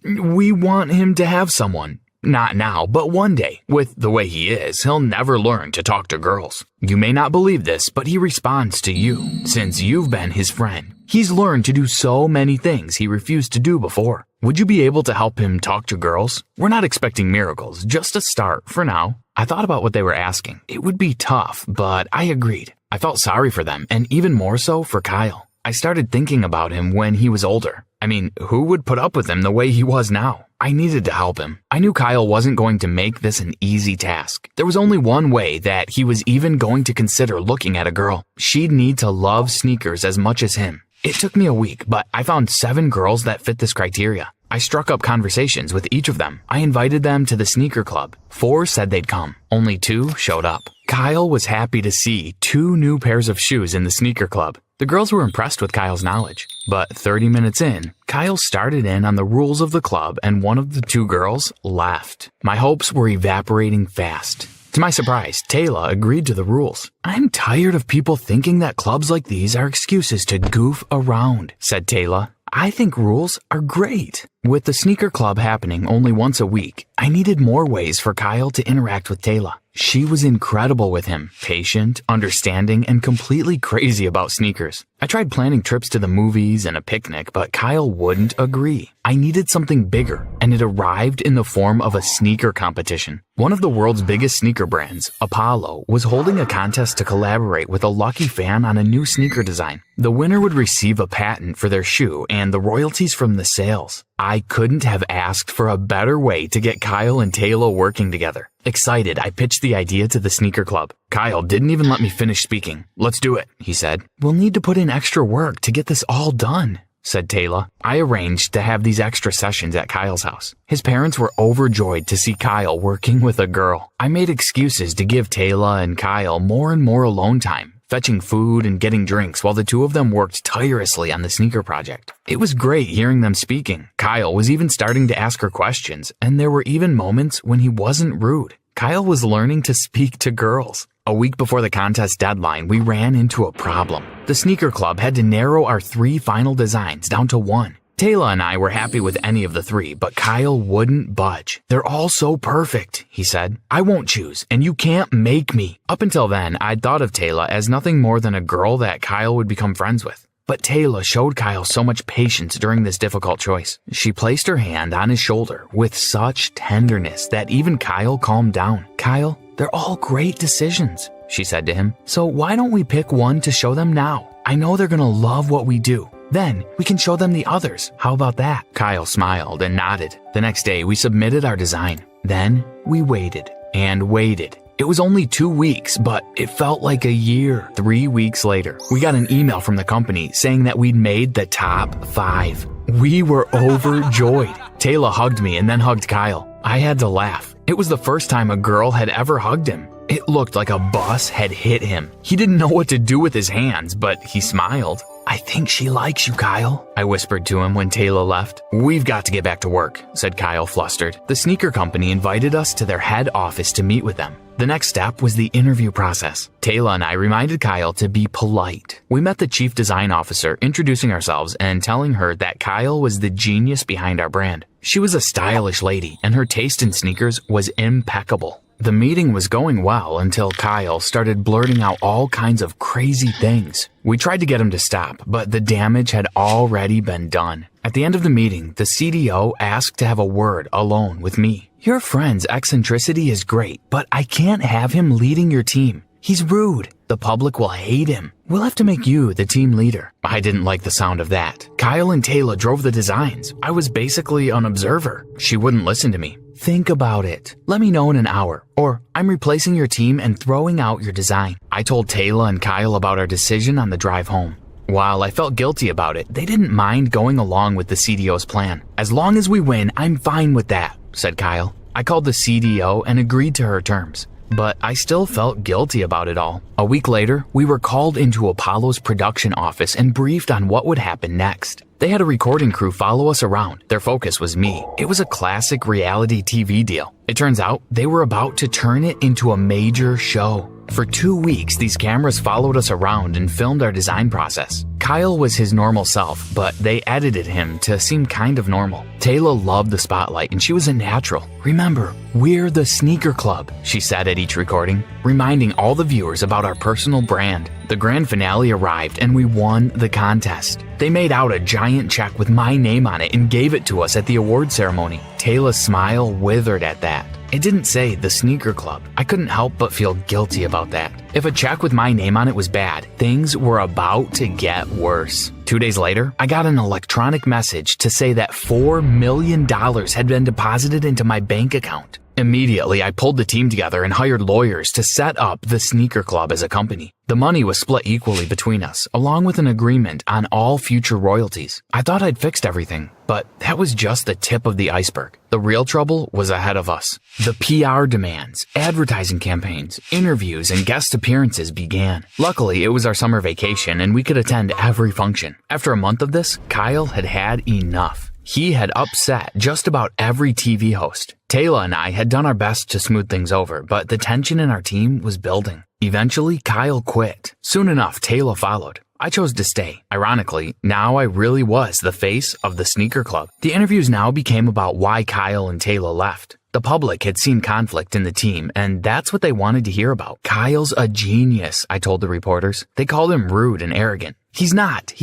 want him to have someone. Not now, but one day. With the way he is, he'll never learn to talk to girls. You may not believe this, but he responds to you, since you've been his friend. He's learned to do so many things he refused to do before. Would you be able to help him talk to girls? We're not expecting miracles, just a start for now. I thought about what they were asking. It would be tough, but I agreed. I felt sorry for them, and even more so for Kyle. I started thinking about him when he was older. I mean, who would put up with him the way he was now? I needed to help him. I knew Kyle wasn't going to make this an easy task. There was only one way that he was even going to consider looking at a girl. She'd need to love sneakers as much as him. It took me a week, but I found 7 girls that fit this criteria. I struck up conversations with each of them. I invited them to the sneaker club. 4 said they'd come. Only 2 showed up. Kyle was happy to see 2 new pairs of shoes in the sneaker club. The girls were impressed with Kyle's knowledge. But 30 minutes in, Kyle started in on the rules of the club and one of the 2 girls left. My hopes were evaporating fast. To my surprise, Taylor agreed to the rules. I'm tired of people thinking that clubs like these are excuses to goof around, said Taylor. I think rules are great. With the sneaker club happening only once a week, I needed more ways for Kyle to interact with Taylor. She was incredible with him, patient, understanding, and completely crazy about sneakers. I tried planning trips to the movies and a picnic, but Kyle wouldn't agree. I needed something bigger, and it arrived in the form of a sneaker competition. One of the world's biggest sneaker brands, Apollo, was holding a contest to collaborate with a lucky fan on a new sneaker design. The winner would receive a patent for their shoe and the royalties from the sales. I couldn't have asked for a better way to get Kyle and Taylor working together. Excited, I pitched the idea to the sneaker club. Kyle didn't even let me finish speaking. Let's do it, he said. We'll need to put in extra work to get this all done, said Taylor. I arranged to have these extra sessions at Kyle's house. His parents were overjoyed to see Kyle working with a girl. I made excuses to give Taylor and Kyle more and more alone time, fetching food and getting drinks while the 2 of them worked tirelessly on the sneaker project. It was great hearing them speaking. Kyle was even starting to ask her questions, and there were even moments when he wasn't rude. Kyle was learning to speak to girls. A week before the contest deadline, we ran into a problem. The sneaker club had to narrow our 3 final designs down to 1. Taylor and I were happy with any of the 3, but Kyle wouldn't budge. They're all so perfect, he said. I won't choose, and you can't make me. Up until then, I'd thought of Taylor as nothing more than a girl that Kyle would become friends with. But Taylor showed Kyle so much patience during this difficult choice. She placed her hand on his shoulder with such tenderness that even Kyle calmed down. Kyle, they're all great decisions, she said to him. So why don't we pick one to show them now? I know they're gonna love what we do. Then we can show them the others. How about that? Kyle smiled and nodded. The next day, we submitted our design. Then we waited and waited. It was only 2 weeks, but it felt like a year. 3 weeks later, we got an email from the company saying that we'd made the top 5. We were overjoyed. Taylor hugged me and then hugged Kyle. I had to laugh. It was the first time a girl had ever hugged him. It looked like a bus had hit him. He didn't know what to do with his hands, but he smiled. I think she likes you, Kyle, I whispered to him when Taylor left. We've got to get back to work, said Kyle, flustered. The sneaker company invited us to their head office to meet with them. The next step was the interview process. Taylor and I reminded Kyle to be polite. We met the chief design officer, introducing ourselves and telling her that Kyle was the genius behind our brand. She was a stylish lady, and her taste in sneakers was impeccable. The meeting was going well until Kyle started blurting out all kinds of crazy things. We tried to get him to stop, but the damage had already been done. At the end of the meeting, the CDO asked to have a word alone with me. Your friend's eccentricity is great, but I can't have him leading your team. He's rude. The public will hate him. We'll have to make you the team leader. I didn't like the sound of that. Kyle and Taylor drove the designs. I was basically an observer. She wouldn't listen to me. Think about it. Let me know in an hour, or I'm replacing your team and throwing out your design. I told Taylor and Kyle about our decision on the drive home. While I felt guilty about it, they didn't mind going along with the CDO's plan. As long as we win, I'm fine with that, said Kyle. I called the CDO and agreed to her terms. But I still felt guilty about it all. A week later, we were called into Apollo's production office and briefed on what would happen next. They had a recording crew follow us around. Their focus was me. It was a classic reality TV deal. It turns out they were about to turn it into a major show. For 2 weeks, these cameras followed us around and filmed our design process. Kyle was his normal self, but they edited him to seem kind of normal. Taylor loved the spotlight, and she was a natural. Remember, we're the Sneaker Club, she said at each recording, reminding all the viewers about our personal brand. The grand finale arrived and we won the contest. They made out a giant check with my name on it and gave it to us at the award ceremony. Taylor's smile withered at that. It didn't say the Sneaker Club. I couldn't help but feel guilty about that. If a check with my name on it was bad, things were about to get worse. 2 days later, I got an electronic message to say that $4 million had been deposited into my bank account. Immediately, I pulled the team together and hired lawyers to set up the Sneaker Club as a company. The money was split equally between us, along with an agreement on all future royalties. I thought I'd fixed everything, but that was just the tip of the iceberg. The real trouble was ahead of us. The PR demands, advertising campaigns, interviews, and guest appearances began. Luckily, it was our summer vacation and we could attend every function. After a month of this, Kyle had had enough. He had upset just about every TV host. Taylor and I had done our best to smooth things over, but the tension in our team was building. Eventually, Kyle quit. Soon enough, Taylor followed. I chose to stay. Ironically, now I really was the face of the Sneaker Club. The interviews now became about why Kyle and Taylor left. The public had seen conflict in the team, and that's what they wanted to hear about. Kyle's a genius, I told the reporters. They called him rude and arrogant. He's not.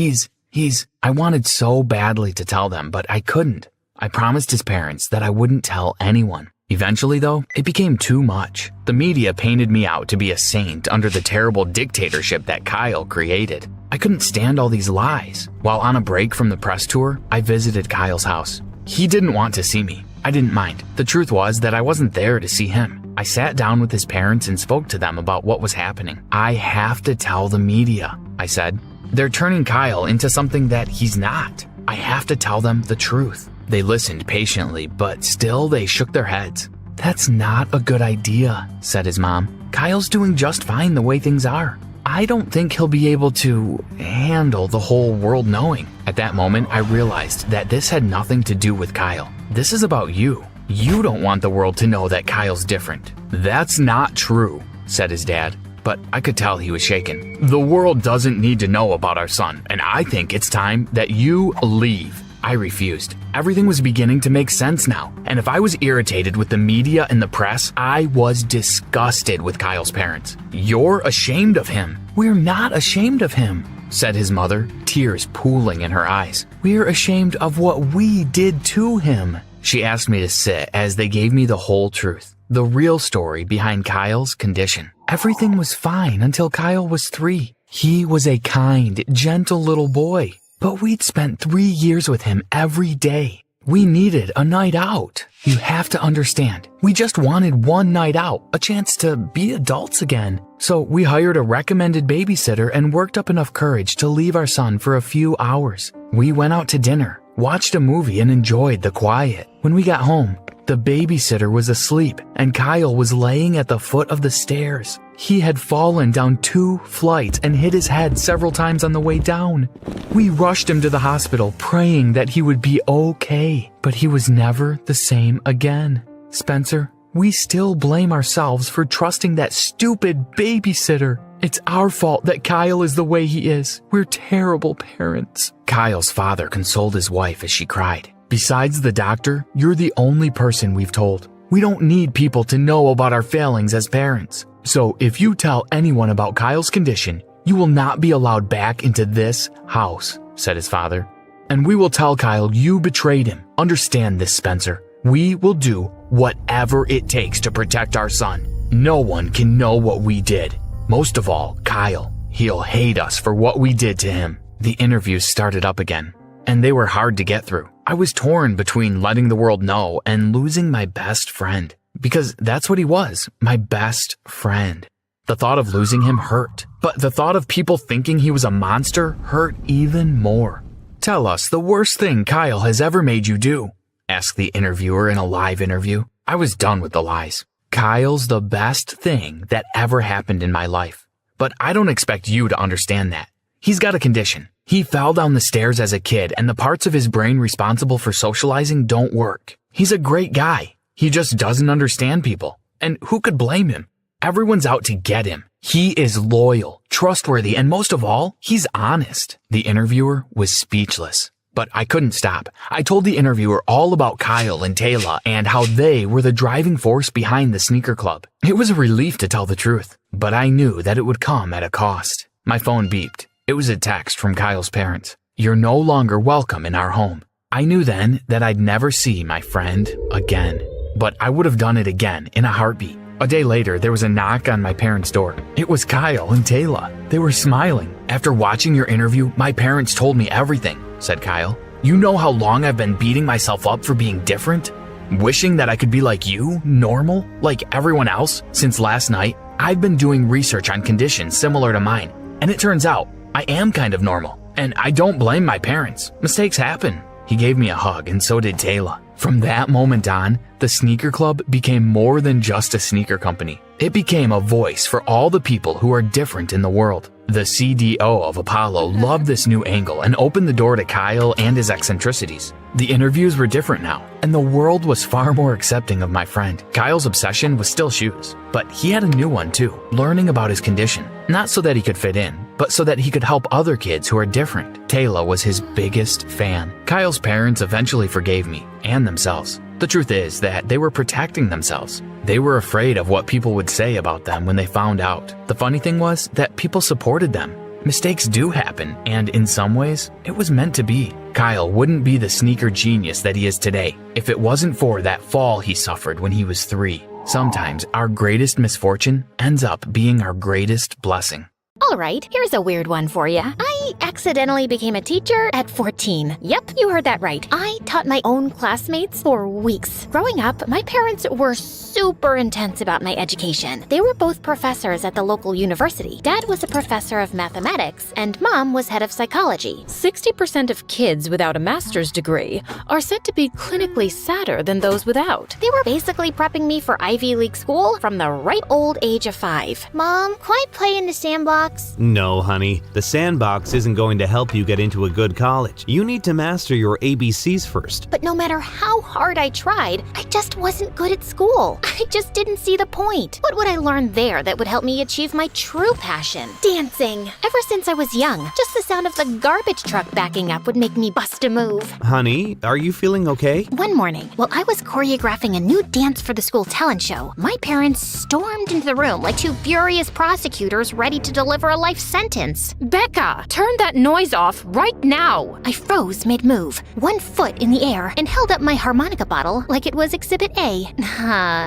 I wanted so badly to tell them, but I couldn't. I promised his parents that I wouldn't tell anyone. Eventually, though, it became too much. The media painted me out to be a saint under the terrible dictatorship that Kyle created. I couldn't stand all these lies. While on a break from the press tour, I visited Kyle's house. He didn't want to see me. I didn't mind. The truth was that I wasn't there to see him. I sat down with his parents and spoke to them about what was happening. I have to tell the media, I said. They're turning Kyle into something that he's not. I have to tell them the truth. They listened patiently, but still they shook their heads. That's not a good idea, said his mom. Kyle's doing just fine the way things are. I don't think he'll be able to handle the whole world knowing. At that moment, I realized that this had nothing to do with Kyle. This is about you. You don't want the world to know that Kyle's different. That's not true, said his dad. But I could tell he was shaken. The world doesn't need to know about our son, and I think it's time that you leave. I refused. Everything was beginning to make sense now, and if I was irritated with the media and the press, I was disgusted with Kyle's parents. You're ashamed of him. We're not ashamed of him, said his mother, tears pooling in her eyes. We're ashamed of what we did to him. She asked me to sit as they gave me the whole truth, the real story behind Kyle's condition. Everything was fine until Kyle was 3. He was a kind, gentle little boy, but we'd spent 3 years with him every day. We needed a night out. You have to understand, we just wanted one night out, a chance to be adults again. So we hired a recommended babysitter and worked up enough courage to leave our son for a few hours. We went out to dinner, watched a movie, and enjoyed the quiet. When we got home, the babysitter was asleep and Kyle was laying at the foot of the stairs. He had fallen down 2 flights and hit his head several times on the way down. We rushed him to the hospital, praying that he would be okay, but he was never the same again. Spencer, we still blame ourselves for trusting that stupid babysitter. It's our fault that Kyle is the way he is. We're terrible parents. Kyle's father consoled his wife as she cried. Besides the doctor, you're the only person we've told. We don't need people to know about our failings as parents. So if you tell anyone about Kyle's condition, you will not be allowed back into this house, said his father. And we will tell Kyle you betrayed him. Understand this, Spencer. We will do whatever it takes to protect our son. No one can know what we did. Most of all, Kyle. He'll hate us for what we did to him. The interviews started up again, and they were hard to get through. I was torn between letting the world know and losing my best friend. Because that's what he was, my best friend. The thought of losing him hurt, but the thought of people thinking he was a monster hurt even more. Tell us the worst thing Kyle has ever made you do, asked the interviewer in a live interview. I was done with the lies. Kyle's the best thing that ever happened in my life. But I don't expect you to understand that. He's got a condition. He fell down the stairs as a kid, and the parts of his brain responsible for socializing don't work. He's a great guy. He just doesn't understand people. And who could blame him? Everyone's out to get him. He is loyal, trustworthy, and most of all, he's honest. The interviewer was speechless. But I couldn't stop. I told the interviewer all about Kyle and Taylor and how they were the driving force behind the sneaker club. It was a relief to tell the truth, but I knew that it would come at a cost. My phone beeped. It was a text from Kyle's parents. "You're no longer welcome in our home." I knew then that I'd never see my friend again, but I would have done it again in a heartbeat. A day later, there was a knock on my parents' door. It was Kyle and Taylor. They were smiling. "After watching your interview, my parents told me everything," said Kyle. "You know how long I've been beating myself up for being different? Wishing that I could be like you, normal, like everyone else? Since last night, I've been doing research on conditions similar to mine, and it turns out I am kind of normal. And I don't blame my parents. Mistakes happen." He gave me a hug, and so did Taylor. From that moment on, the sneaker club became more than just a sneaker company. It became a voice for all the people who are different in the world. The CDO of Apollo loved this new angle and opened the door to Kyle and his eccentricities. The interviews were different now, and the world was far more accepting of my friend. Kyle's obsession was still shoes, but he had a new one too, learning about his condition. Not so that he could fit in, but so that he could help other kids who are different. Taylor was his biggest fan. Kyle's parents eventually forgave me and themselves. The truth is that they were protecting themselves. They were afraid of what people would say about them when they found out. The funny thing was that people supported them. Mistakes do happen, and in some ways, it was meant to be. Kyle wouldn't be the sneaker genius that he is today if it wasn't for that fall he suffered when he was 3. Sometimes our greatest misfortune ends up being our greatest blessing. All right, here's a weird one for you. I accidentally became a teacher at 14. Yep, you heard that right. I taught my own classmates for weeks. Growing up, my parents were super intense about my education. They were both professors at the local university. Dad was a professor of mathematics, and Mom was head of psychology. 60% of kids without a master's degree are said to be clinically sadder than those without. They were basically prepping me for Ivy League school from the ripe old age of 5. Mom, can I play in the sandbox? No, honey. The sandbox isn't going to help you get into a good college. You need to master your ABCs first. But no matter how hard I tried, I just wasn't good at school. I just didn't see the point. What would I learn there that would help me achieve my true passion? Dancing. Ever since I was young, just the sound of the garbage truck backing up would make me bust a move. Honey, are you feeling okay? One morning, while I was choreographing a new dance for the school talent show, my parents stormed into the room like 2 furious prosecutors ready to deliver a life sentence. Becca, turn that noise off right now! I froze mid-move, 1 foot in the air, and held up my harmonica bottle like it was Exhibit A.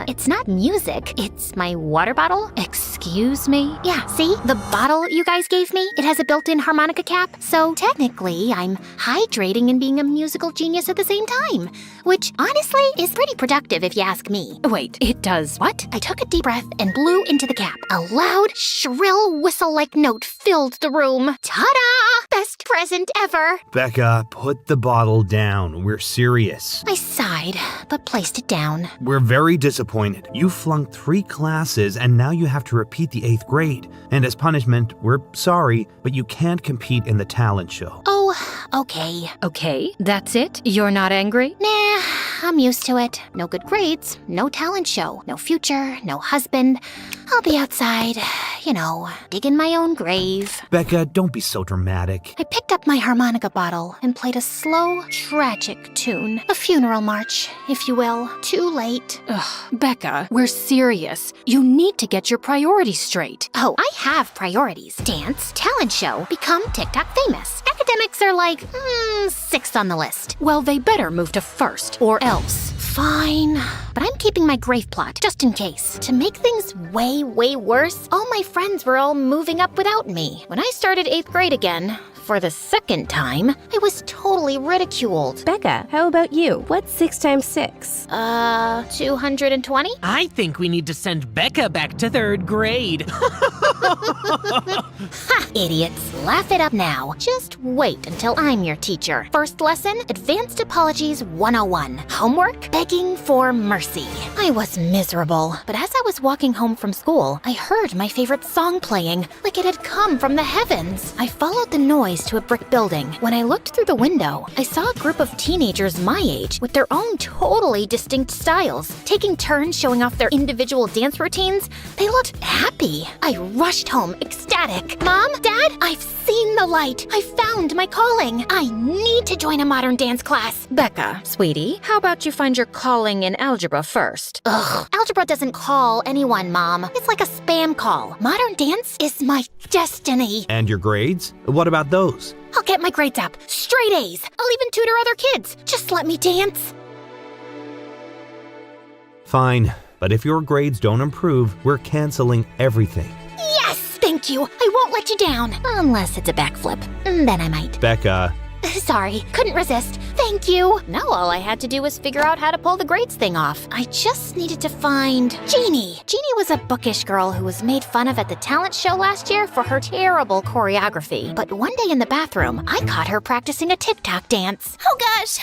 It's not music, it's my water bottle. Excuse me? Yeah, see? The bottle you guys gave me? It has a built-in harmonica cap, so technically I'm hydrating and being a musical genius at the same time, which honestly is pretty productive if you ask me. Wait, it does what? I took a deep breath and blew into the cap. A loud, shrill whistle-like note filled the room. Ta-da! Best present ever! Becca, put the bottle down. We're serious. I sighed, but placed it down. We're very disappointed. You flunked 3 classes and now you have to repeat the 8th grade. And as punishment, we're sorry, but you can't compete in the talent show. Oh, okay. Okay, that's it? You're not angry? Nah, I'm used to it. No good grades, no talent show, no future, no husband. I'll be outside, digging my own grave. Becca, don't be so dramatic. I picked up my harmonica bottle and played a slow, tragic tune. A funeral march, if you will. Too late. Ugh, Becca, we're serious. You need to get your priorities straight. Oh, I have priorities. Dance, talent show, become TikTok famous. Academics are like, 6th on the list. Well, they better move to 1st, or else. Fine, but I'm keeping my grave plot, just in case. To make things way, way worse, all my friends were all moving up without me. When I started 8th grade again, for the 2nd time, I was totally ridiculed. Becca, how about you? What's 6 times 6? 220? I think we need to send Becca back to 3rd grade. Ha, idiots. Laugh it up now. Just wait until I'm your teacher. First lesson, Advanced Apologies 101. Homework, begging for mercy. I was miserable, but as I was walking home from school, I heard my favorite song playing, like it had come from the heavens. I followed the noise to a brick building. When I looked through the window, I saw a group of teenagers my age with their own totally distinct styles, taking turns showing off their individual dance routines. They looked happy. I rushed home, ecstatic. Mom, Dad, I've seen the light. I found my calling. I need to join a modern dance class. Becca, sweetie, how about you find your calling in algebra first? Ugh, algebra doesn't call anyone, Mom. It's like a spam call. Modern dance is my destiny. And your grades? What about those? I'll get my grades up. Straight A's. I'll even tutor other kids. Just let me dance. Fine, but if your grades don't improve, we're canceling everything. Yes, thank you. I won't let you down. Unless it's a backflip. Then I might. Becca. Sorry, couldn't resist. Thank you. Now all I had to do was figure out how to pull the grades thing off. I just needed to find Jeannie. Jeannie was a bookish girl who was made fun of at the talent show last year for her terrible choreography. But one day in the bathroom, I caught her practicing a TikTok dance. Oh gosh,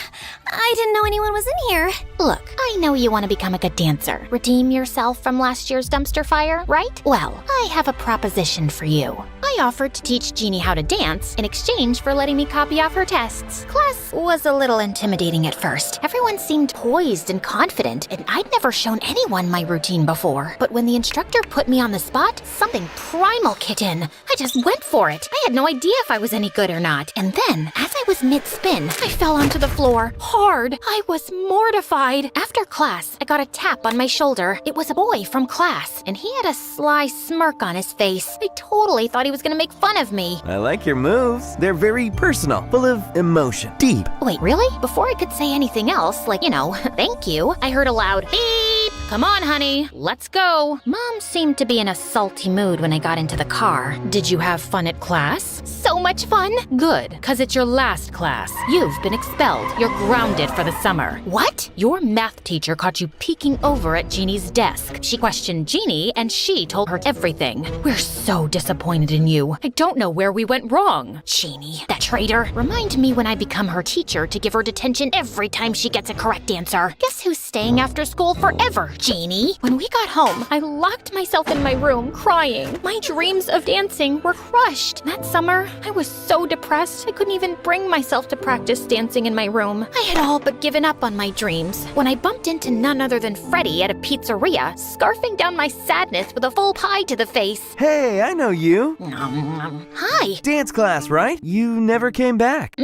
I didn't know anyone was in here. Look, I know you want to become a good dancer. Redeem yourself from last year's dumpster fire, right? Well, I have a proposition for you. I offered to teach Jeannie how to dance in exchange for letting me copy off her tests. Class was a little intimidating at first. Everyone seemed poised and confident, and I'd never shown anyone my routine before. But when the instructor put me on the spot, something primal kicked in. I just went for it. I had no idea if I was any good or not. And then, as I was mid-spin, I fell onto the floor. Hard. I was mortified. After class, I got a tap on my shoulder. It was a boy from class, and he had a sly smirk on his face. I totally thought he was gonna make fun of me. I like your moves. They're very personal, full of emotion, deep. Wait, really? Before I could say anything else, like, thank you, I heard a loud beep. Come on, honey, let's go. Mom seemed to be in a salty mood when I got into the car. Did you have fun at class? So much fun. Good, because it's your last class. You've been expelled. You're grounded for the summer. What? Your math teacher caught you peeking over at Jeannie's desk. She questioned Jeannie, and she told her everything. We're so disappointed in you. I don't know where we went wrong. Jeannie, that traitor. Remind me when I become her teacher to give her detention every time she gets a correct answer. Guess who's staying after school forever, Jeannie? When we got home, I locked myself in my room, crying. My dreams of dancing were crushed. That summer, I was so depressed, I couldn't even bring myself to practice dancing in my room. I had all but given up on my dreams when I bumped into none other than Freddie at a pizzeria, scarfing down my sadness with a full pie to the face. Hey, I know you. Hi. Dance class, right? You never came back.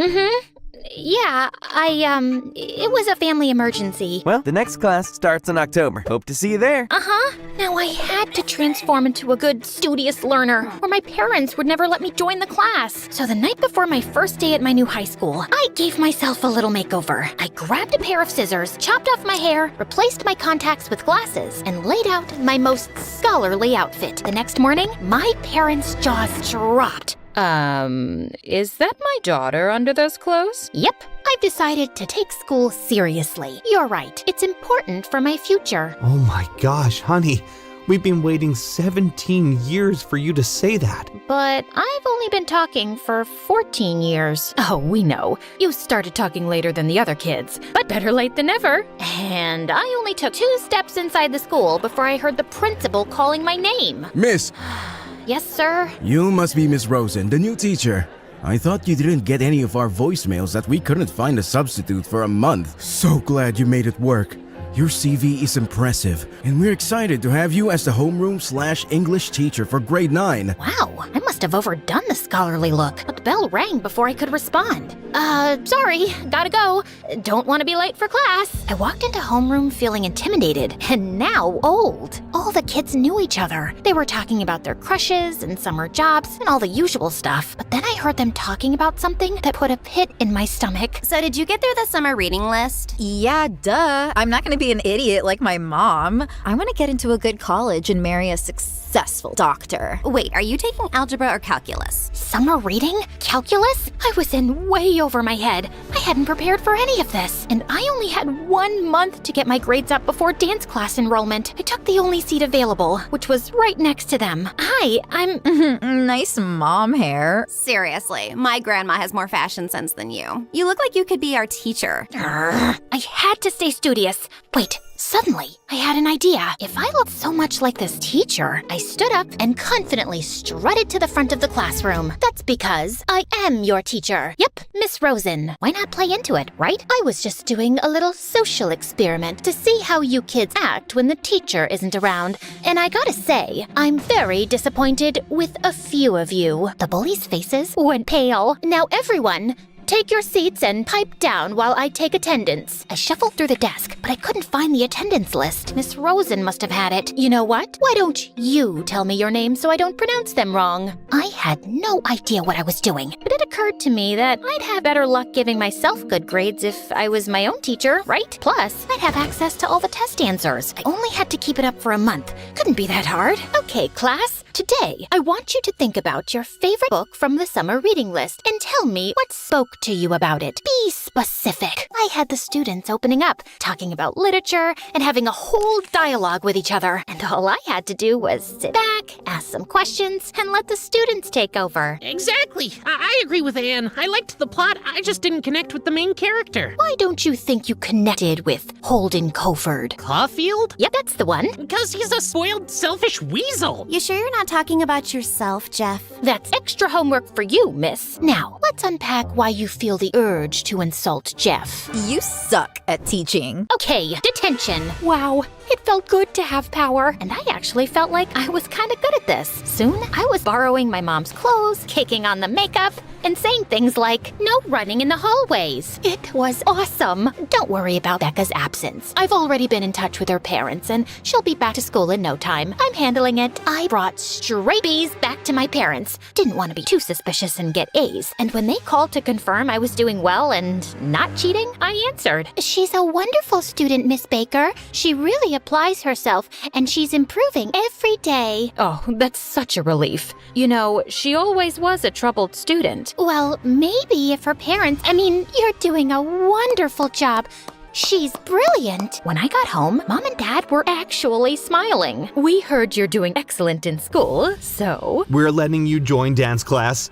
Yeah, it was a family emergency. Well, the next class starts in October. Hope to see you there. Now I had to transform into a good, studious learner, or my parents would never let me join the class. So the night before my first day at my new high school, I gave myself a little makeover. I grabbed a pair of scissors, chopped off my hair, replaced my contacts with glasses, and laid out my most scholarly outfit. The next morning, my parents' jaws dropped. Is that my daughter under those clothes? Yep. I've decided to take school seriously. You're right. It's important for my future. Oh my gosh, honey. We've been waiting 17 years for you to say that. But I've only been talking for 14 years. Oh, we know. You started talking later than the other kids, but better late than never. And I only took 2 steps inside the school before I heard the principal calling my name. Miss! Yes, sir? You must be Miss Rosen, the new teacher. I thought you didn't get any of our voicemails that we couldn't find a substitute for a month. So glad you made it work. Your CV is impressive, and we're excited to have you as the homeroom/English teacher for grade 9. Wow, I must have overdone the scholarly look, but the bell rang before I could respond. Sorry, gotta go. Don't want to be late for class. I walked into homeroom feeling intimidated, and now old. All the kids knew each other. They were talking about their crushes and summer jobs and all the usual stuff. But then I heard them talking about something that put a pit in my stomach. So did you get through the summer reading list? Yeah, duh. I'm not gonna be an idiot like my mom. I want to get into a good college and marry a successful doctor. Wait, are you taking algebra or calculus? Summer reading? Calculus? I was in way over my head. I hadn't prepared for any of this, and I only had 1 month to get my grades up before dance class enrollment. I took the only seat available, which was right next to them. Hi, I'm... Nice mom hair. Seriously, my grandma has more fashion sense than you. You look like you could be our teacher. I had to stay studious. Wait, Suddenly, I had an idea. If I looked so much like this teacher, I stood up and confidently strutted to the front of the classroom. That's because I am your teacher. Yep, Miss Rosen. Why not play into it, right? I was just doing a little social experiment to see how you kids act when the teacher isn't around. And I gotta say, I'm very disappointed with a few of you. The bullies' faces went pale. Now everyone, take your seats and pipe down while I take attendance. I shuffled through the desk, but I couldn't find the attendance list. Miss Rosen must have had it. You know what? Why don't you tell me your name so I don't pronounce them wrong? I had no idea what I was doing, but it occurred to me that I'd have better luck giving myself good grades if I was my own teacher, right? Plus, I'd have access to all the test answers. I only had to keep it up for a month. Couldn't be that hard. Okay, class. Today, I want you to think about your favorite book from the summer reading list and tell me what spoke to you about it. Be specific. I had the students opening up, talking about literature, and having a whole dialogue with each other. And all I had to do was sit back, ask some questions, and let the students take over. Exactly. I agree with Anne. I liked the plot. I just didn't connect with the main character. Why don't you think you connected with Holden Coford? Caulfield? Yep, that's the one. Because he's a spoiled, selfish weasel. You sure you're not talking about yourself, Jeff? That's extra homework for you, miss. Now, let's unpack why you feel the urge to insult Jeff. You suck at teaching. Okay, detention. Wow, it felt good to have power, and I actually felt like I was kind of good at this. Soon, I was borrowing my mom's clothes, kicking on the makeup, and saying things like, no running in the hallways. It was awesome. Don't worry about Becca's absence. I've already been in touch with her parents, and she'll be back to school in no time. I'm handling it. I brought straight B's back to my parents. Didn't want to be too suspicious and get A's. And when they called to confirm I was doing well and not cheating, I answered. She's a wonderful student, Miss Baker. She really applies herself, and she's improving every day. Oh, that's such a relief. You know, she always was a troubled student. Well, maybe if her parents... you're doing a wonderful job. She's brilliant. When I got home, Mom and Dad were actually smiling. We heard you're doing excellent in school, so... We're letting you join dance class.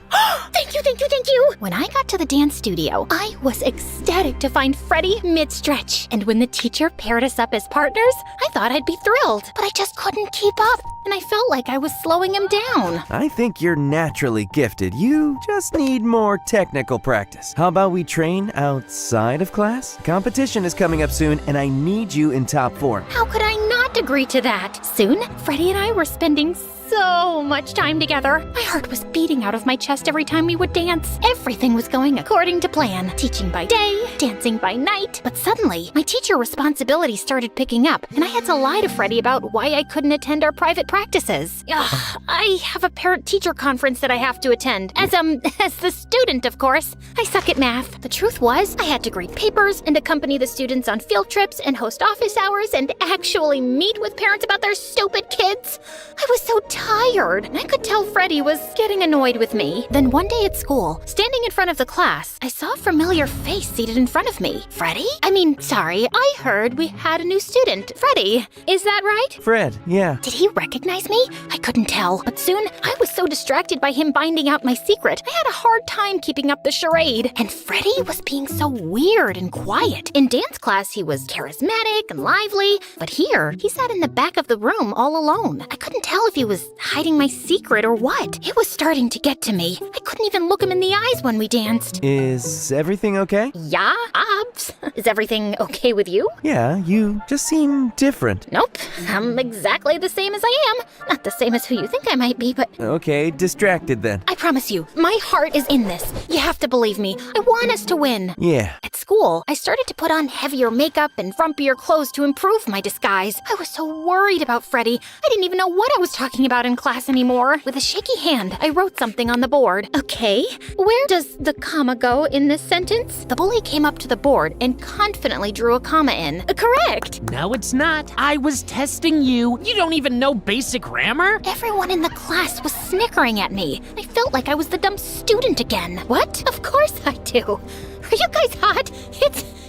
Thank you, thank you, thank you. When I got to the dance studio, I was ecstatic to find Freddie mid-stretch. And when the teacher paired us up as partners, I thought I'd be thrilled. But I just couldn't keep up, and I felt like I was slowing him down. I think you're naturally gifted. You just need more technical practice. How about we train outside of class? Competition is coming up soon, and I need you in top form. How could I not agree to that? Soon, Freddie and I were spending so much time together. My heart was beating out of my chest every time we would dance. Everything was going according to plan. Teaching by day, dancing by night. But suddenly, my teacher responsibilities started picking up, and I had to lie to Freddie about why I couldn't attend our private practices. I have a parent-teacher conference that I have to attend. As the student, of course. I suck at math. The truth was, I had to grade papers and accompany the students on field trips and host office hours and actually meet with parents about their stupid kids. I was so tired, and I could tell Freddie was getting annoyed with me. Then one day at school, standing in front of the class, I saw a familiar face seated in front of me. Freddie? I heard we had a new student. Freddie, is that right? Fred, yeah. Did he recognize me? I couldn't tell, but soon I was so distracted by him finding out my secret, I had a hard time keeping up the charade. And Freddie was being so weird and quiet. In dance class, he was charismatic and lively, but here, he sat in the back of the room all alone. I couldn't tell if he was hiding my secret or what. It was starting to get to me. I couldn't even look him in the eyes when we danced. Is everything okay? Yeah, Obs. Is everything okay with you? Yeah, you just seem different. Nope. I'm exactly the same as I am. Not the same as who you think I might be, but... Okay, distracted then. I promise you, my heart is in this. You have to believe me. I want us to win. Yeah. At school, I started to put on heavier makeup and frumpier clothes to improve my disguise. I was so worried about Freddie. I didn't even know what I was talking about in class anymore. With a shaky hand, I wrote something on the board. Okay, where does the comma go in this sentence? The bully came up to the board and confidently drew a comma in. Correct! No, it's not. I was testing you. You don't even know basic grammar? Everyone in the class was snickering at me. I felt like I was the dumb student again. What? Of course I do. Are you guys hot?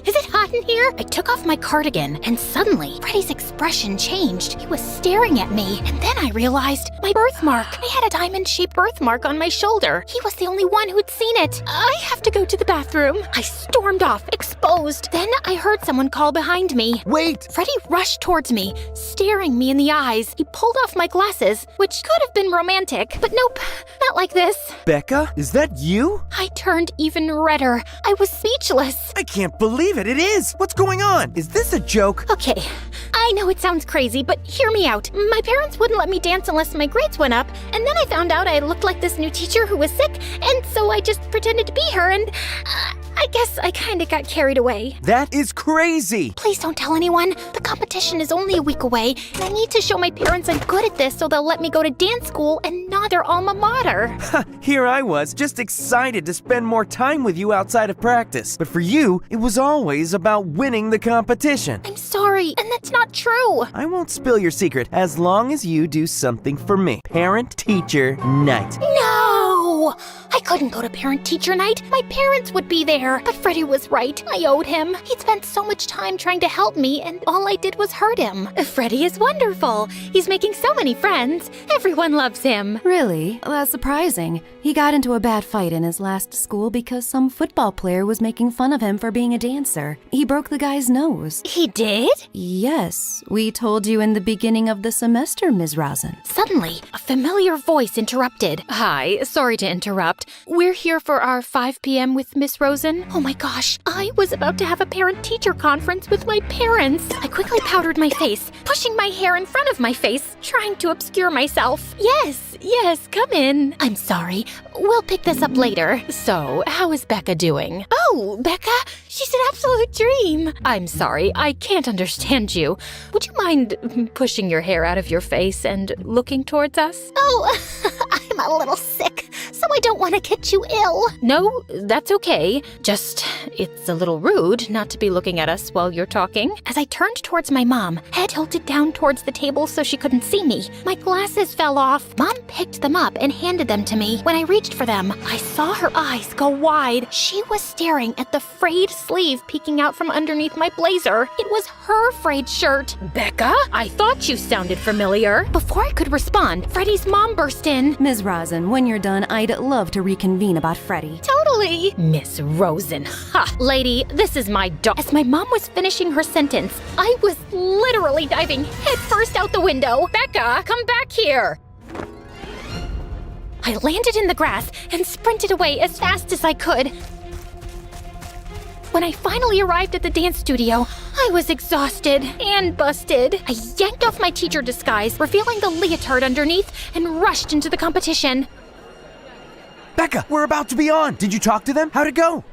Is it hot in here? I took off my cardigan, and suddenly, Freddy's expression changed. He was staring at me, and then I realized my birthmark. I had a diamond-shaped birthmark on my shoulder. He was the only one who'd seen it. I have to go to the bathroom. I stormed off, exposed. Then I heard someone call behind me. Wait! Freddy rushed towards me, staring me in the eyes. He pulled off my glasses, which could have been romantic, but nope, not like this. Becca, is that you? I turned even redder. I was speechless. I can't believe it. It is. What's going on? Is this a joke? Okay, I know it sounds crazy, but hear me out. My parents wouldn't let me dance unless my grades went up, and then I found out I looked like this new teacher who was sick, and so I just pretended to be her, and I guess I kinda got carried away. That is crazy. Please don't tell anyone. The competition is only a week away, and I need to show my parents I'm good at this so they'll let me go to dance school and not their alma mater. Here I was, just excited to spend more time with you outside of practice. But for you, it was always about winning the competition. I'm sorry, and that's not true. I won't spill your secret as long as you do something for me. Parent-teacher night. No! I couldn't go to parent-teacher night. My parents would be there. But Freddy was right. I owed him. He'd spent so much time trying to help me, and all I did was hurt him. Freddy is wonderful. He's making so many friends. Everyone loves him. Really? That's surprising. He got into a bad fight in his last school because some football player was making fun of him for being a dancer. He broke the guy's nose. He did? Yes. We told you in the beginning of the semester, Ms. Rosen. Suddenly, a familiar voice interrupted. Hi, sorry to interrupt. We're here for our 5 p.m. with Miss Rosen. Oh my gosh, I was about to have a parent-teacher conference with my parents. I quickly powdered my face, pushing my hair in front of my face, trying to obscure myself. Yes, come in. I'm sorry. We'll pick this up later. So, how is Becca doing? Oh, Becca, she's an absolute dream. I'm sorry, I can't understand you. Would you mind pushing your hair out of your face and looking towards us? Oh, I'm a little sick, so I don't want to get you ill. No, that's okay. Just, it's a little rude not to be looking at us while you're talking. As I turned towards my mom, head tilted down towards the table so she couldn't see me, my glasses fell off. Mom picked them up and handed them to me. When I reached for them, I saw her eyes go wide. She was staring at the frayed sleeve peeking out from underneath my blazer. It was her frayed shirt. Becca, I thought you sounded familiar. Before I could respond, Freddy's mom burst in. Ms. Rosen, when you're done, I'd love to reconvene about Freddy. Totally. Miss Rosen, ha! Lady, this is my dog. As my mom was finishing her sentence, I was literally diving headfirst out the window. Becca, come back here! I landed in the grass and sprinted away as fast as I could. When I finally arrived at the dance studio, I was exhausted and busted. I yanked off my teacher disguise, revealing the leotard underneath, and rushed into the competition. Becca, we're about to be on. Did you talk to them? How'd it go?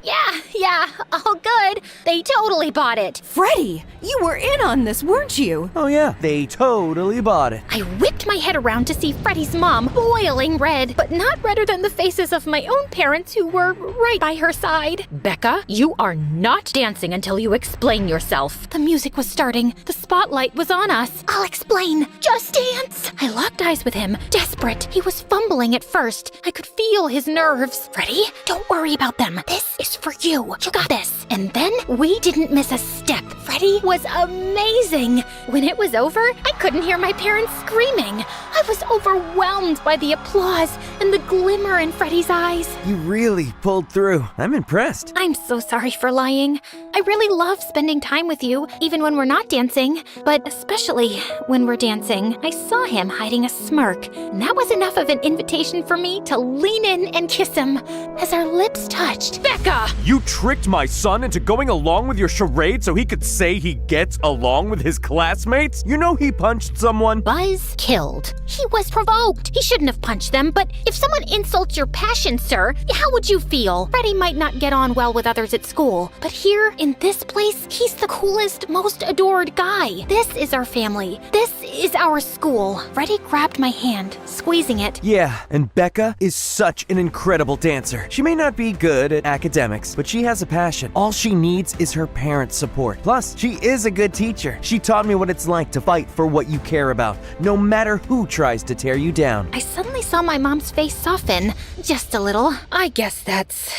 Yeah, all good. They totally bought it. Freddy, you were in on this, weren't you? Oh yeah, they totally bought it. I whipped my head around to see Freddy's mom, boiling red, but not redder than the faces of my own parents who were right by her side. Becca, you are not dancing until you explain yourself. The music was starting. The spotlight was on us. I'll explain. Just dance. I locked eyes with him, desperate. He was fumbling at first. I could feel his nerves. Freddy, don't worry about them. This is for you. You got this. And then we didn't miss a step. Freddy was amazing. When it was over, I couldn't hear my parents screaming. I was overwhelmed by the applause and the glimmer in Freddy's eyes. You really pulled through. I'm impressed. I'm so sorry for lying. I really love spending time with you, even when we're not dancing, but especially when we're dancing. I saw him hiding a smirk, and that was enough of an invitation for me to lean in and kiss him as our lips touched. Becca! You tricked my son into going along with your charade so he could say he gets along with his classmates? You know he punched someone? Buzz killed. He was provoked. He shouldn't have punched them, but if someone insults your passion, sir, how would you feel? Freddy might not get on well with others at school, but here, in this place, he's the coolest, most adored guy. This is our family. This is our school. Freddy grabbed my hand, squeezing it. Yeah, and Becca is such an incredible dancer. She may not be good at academics, but she has a passion. All she needs is her parents' support. Plus, she is a good teacher. She taught me what it's like to fight for what you care about, no matter who tries to tear you down. I suddenly saw my mom's face soften, just a little. I guess that's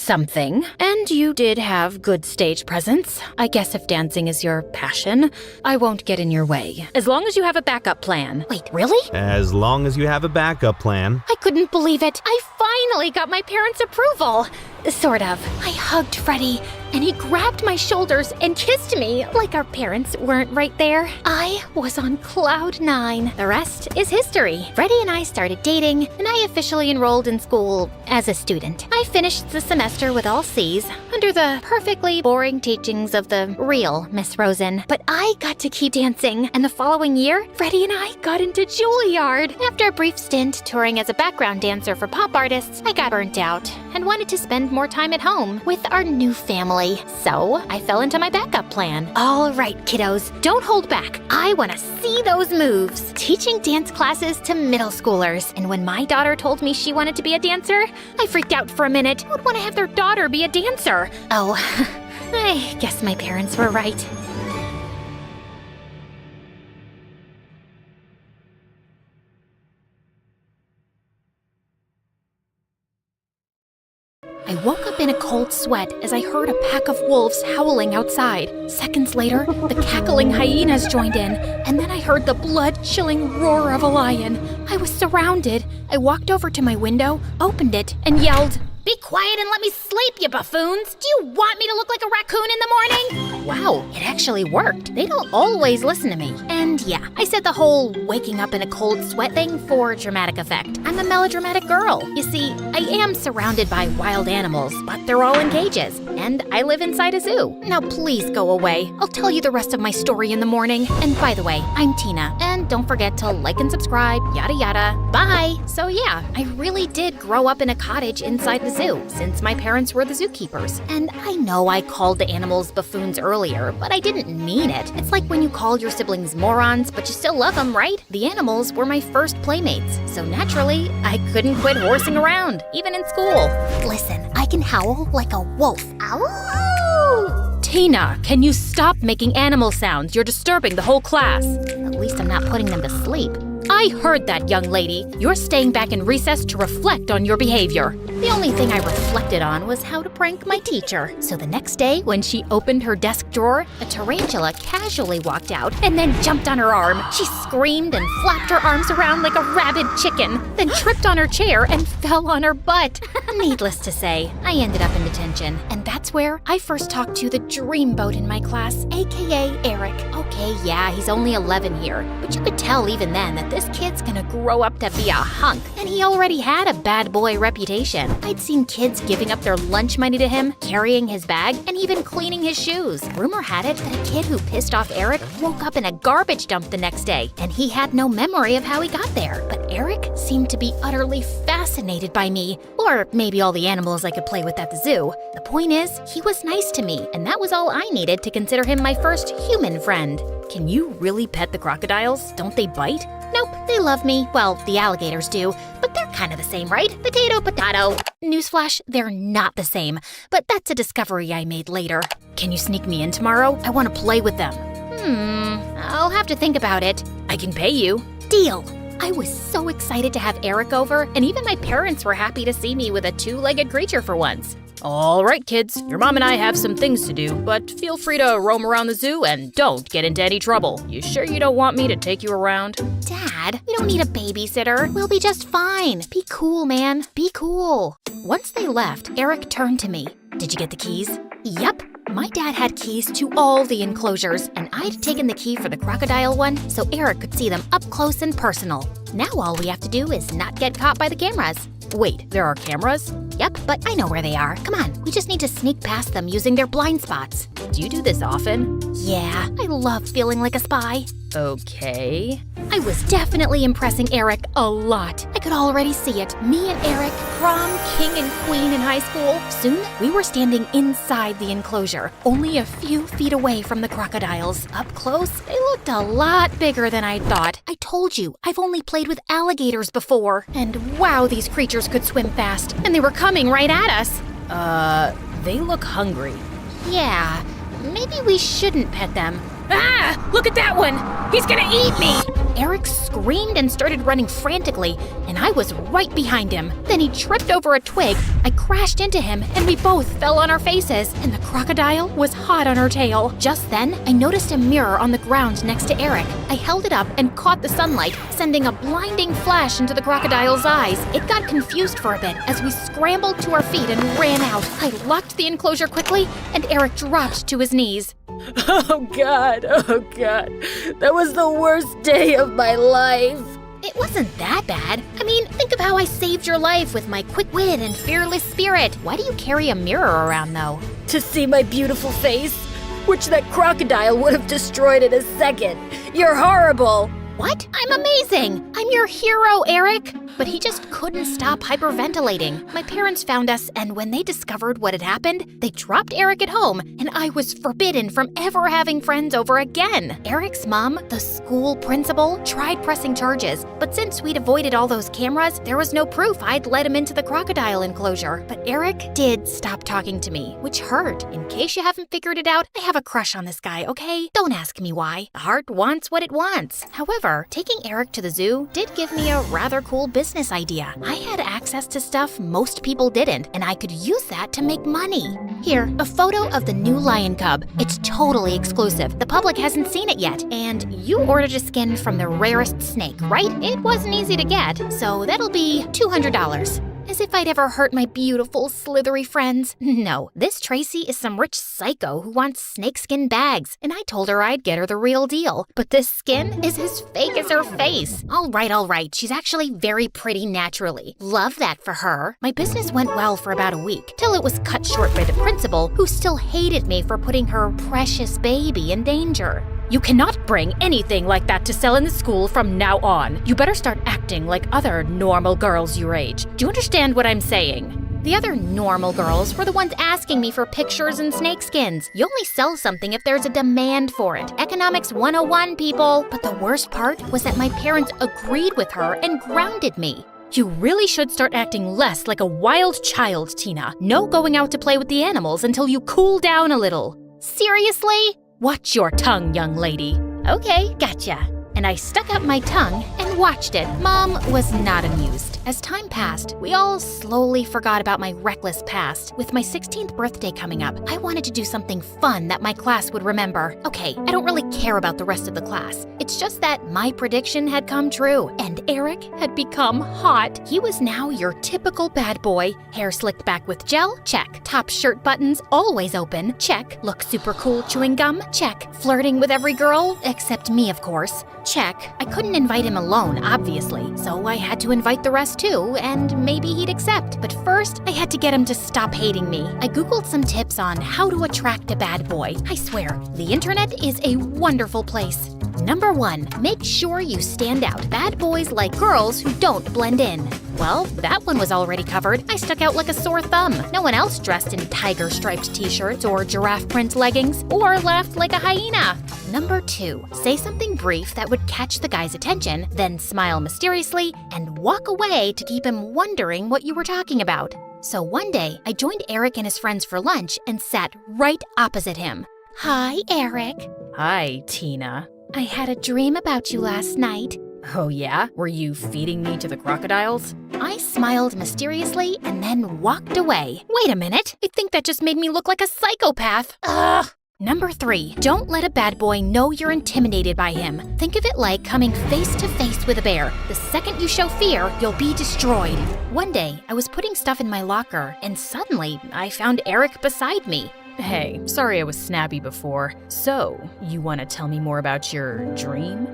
something. And you did have good stage presence. I guess if dancing is your passion, I won't get in your way. As long as you have a backup plan. Wait, really? As long as you have a backup plan. I couldn't believe it. I finally got my parents' approval. Sort of. I hugged Freddie, and he grabbed my shoulders and kissed me like our parents weren't right there. I was on cloud 9. The rest is history. Freddie and I started dating, and I officially enrolled in school as a student. I finished the semester with all C's, under the perfectly boring teachings of the real Miss Rosen. But I got to keep dancing, and the following year, Freddie and I got into Juilliard. After a brief stint touring as a background dancer for pop artists, I got burnt out and wanted to spend more time at home with our new family. So I fell into my backup plan. All right, kiddos, don't hold back. I want to see those moves. Teaching dance classes to middle schoolers. And when my daughter told me she wanted to be a dancer, I freaked out for a minute. Who would want to have their daughter be a dancer? Oh, I guess my parents were right. I woke up in a cold sweat as I heard a pack of wolves howling outside. Seconds later, the cackling hyenas joined in, and then I heard the blood-chilling roar of a lion. I was surrounded. I walked over to my window, opened it, and yelled, "Be quiet and let me sleep, you buffoons! Do you want me to look like a raccoon in the morning?" Wow, it actually worked. They don't always listen to me. And yeah, I said the whole waking up in a cold sweat thing for dramatic effect. I'm a melodramatic girl. You see, I am surrounded by wild animals, but they're all in cages. And I live inside a zoo. Now please go away. I'll tell you the rest of my story in the morning. And by the way, I'm Tina. And don't forget to like and subscribe, yada yada. Bye! So yeah, I really did grow up in a cottage inside the zoo, since my parents were the zookeepers. And I know I called the animals buffoons earlier, but I didn't mean it. It's like when you call your siblings morons, but you still love them, right? The animals were my first playmates, so naturally, I couldn't quit horsing around, even in school. Listen, I can howl like a wolf. Ow! Tina, can you stop making animal sounds? You're disturbing the whole class. At least I'm not putting them to sleep. I heard that, young lady. You're staying back in recess to reflect on your behavior. The only thing I reflected on was how to prank my teacher. So the next day, when she opened her desk drawer, a tarantula casually walked out and then jumped on her arm. She screamed and flapped her arms around like a rabid chicken, then tripped on her chair and fell on her butt. Needless to say, I ended up in detention. And that's where I first talked to the dreamboat in my class, aka Eric. Okay, yeah, he's only 11 here, but you could tell even then that this kid's gonna grow up to be a hunk, and he already had a bad boy reputation. I'd seen kids giving up their lunch money to him, carrying his bag, and even cleaning his shoes. Rumor had it that a kid who pissed off Eric woke up in a garbage dump the next day, and he had no memory of how he got there. But Eric seemed to be utterly fascinated by me, or maybe all the animals I could play with at the zoo. The point is, he was nice to me, and that was all I needed to consider him my first human friend. Can you really pet the crocodiles? Don't they bite? Nope, they love me. Well, the alligators do, but they're kind of the same, right? Potato, potato. Newsflash, they're not the same, but that's a discovery I made later. Can you sneak me in tomorrow? I want to play with them. I'll have to think about it. I can pay you. Deal. I was so excited to have Eric over, and even my parents were happy to see me with a two-legged creature for once. All right, kids, your mom and I have some things to do, but feel free to roam around the zoo and don't get into any trouble. You sure you don't want me to take you around? Dad, we don't need a babysitter. We'll be just fine. Be cool, man. Be cool. Once they left, Eric turned to me. Did you get the keys? Yep. My dad had keys to all the enclosures, and I'd taken the key for the crocodile one so Eric could see them up close and personal. Now all we have to do is not get caught by the cameras. Wait, there are cameras? Yep, but I know where they are. Come on, we just need to sneak past them using their blind spots. Do you do this often? Yeah, I love feeling like a spy. Okay. I was definitely impressing Eric a lot. I could already see it. Me and Eric, prom king and queen in high school. Soon, we were standing inside the enclosure, only a few feet away from the crocodiles. Up close, they looked a lot bigger than I thought. I told you, I've only played with alligators before. And wow, these creatures could swim fast. And they were coming right at us. They look hungry. Yeah, maybe we shouldn't pet them. Ah! Look at that one! He's gonna eat me! Eric screamed and started running frantically, and I was right behind him. Then he tripped over a twig, I crashed into him, and we both fell on our faces, and the crocodile was hot on her tail. Just then, I noticed a mirror on the ground next to Eric. I held it up and caught the sunlight, sending a blinding flash into the crocodile's eyes. It got confused for a bit as we scrambled to our feet and ran out. I locked the enclosure quickly, and Eric dropped to his knees. Oh God. That was the worst day of my life. It wasn't that bad. I mean, think of how I saved your life with my quick wit and fearless spirit. Why do you carry a mirror around, though? To see my beautiful face, which that crocodile would have destroyed in a second. You're horrible. What? I'm amazing! I'm your hero, Eric! But he just couldn't stop hyperventilating. My parents found us, and when they discovered what had happened, they dropped Eric at home, and I was forbidden from ever having friends over again. Eric's mom, the school principal, tried pressing charges, but since we'd avoided all those cameras, there was no proof I'd let him into the crocodile enclosure. But Eric did stop talking to me, which hurt. In case you haven't figured it out, I have a crush on this guy, okay? Don't ask me why. The heart wants what it wants. However, taking Eric to the zoo did give me a rather cool business idea. I had access to stuff most people didn't, and I could use that to make money. Here, a photo of the new lion cub. It's totally exclusive. The public hasn't seen it yet. And you ordered a skin from the rarest snake, right? It wasn't easy to get, so that'll be $200. As if I'd ever hurt my beautiful, slithery friends. No, this Tracy is some rich psycho who wants snakeskin bags, and I told her I'd get her the real deal. But this skin is as fake as her face. All right, she's actually very pretty naturally. Love that for her. My business went well for about a week, till it was cut short by the principal, who still hated me for putting her precious baby in danger. You cannot bring anything like that to sell in the school from now on. You better start acting like other normal girls your age. Do you understand what I'm saying? The other normal girls were the ones asking me for pictures and snakeskins. You only sell something if there's a demand for it. Economics 101, people. But the worst part was that my parents agreed with her and grounded me. You really should start acting less like a wild child, Tina. No going out to play with the animals until you cool down a little. Seriously? Watch your tongue, young lady. Okay, gotcha. And I stuck out my tongue and watched it. Mom was not amused. As time passed, we all slowly forgot about my reckless past. With my 16th birthday coming up, I wanted to do something fun that my class would remember. Okay, I don't really care about the rest of the class. It's just that my prediction had come true, and Eric had become hot. He was now your typical bad boy. Hair slicked back with gel? Check. Top shirt buttons always open? Check. Look super cool chewing gum? Check. Flirting with every girl? Except me, of course. Check. I couldn't invite him alone, obviously, so I had to invite the rest too, and maybe he'd accept. But first, I had to get him to stop hating me. I googled some tips on how to attract a bad boy. I swear, the internet is a wonderful place. Number 1, make sure you stand out. Bad boys like girls who don't blend in. Well, that one was already covered. I stuck out like a sore thumb. No one else dressed in tiger-striped t-shirts or giraffe print leggings or laughed like a hyena. Number 2, say something brief that would catch the guy's attention, then smile mysteriously and walk away to keep him wondering what you were talking about. So one day, I joined Eric and his friends for lunch and sat right opposite him. Hi, Eric. Hi, Tina. I had a dream about you last night. Oh yeah? Were you feeding me to the crocodiles? I smiled mysteriously and then walked away. Wait a minute. I think that just made me look like a psychopath. Ugh. Number 3, don't let a bad boy know you're intimidated by him. Think of it like coming face to face with a bear. The second you show fear, you'll be destroyed. One day, I was putting stuff in my locker, and suddenly, I found Eric beside me. Hey, sorry I was snappy before. So, you want to tell me more about your dream?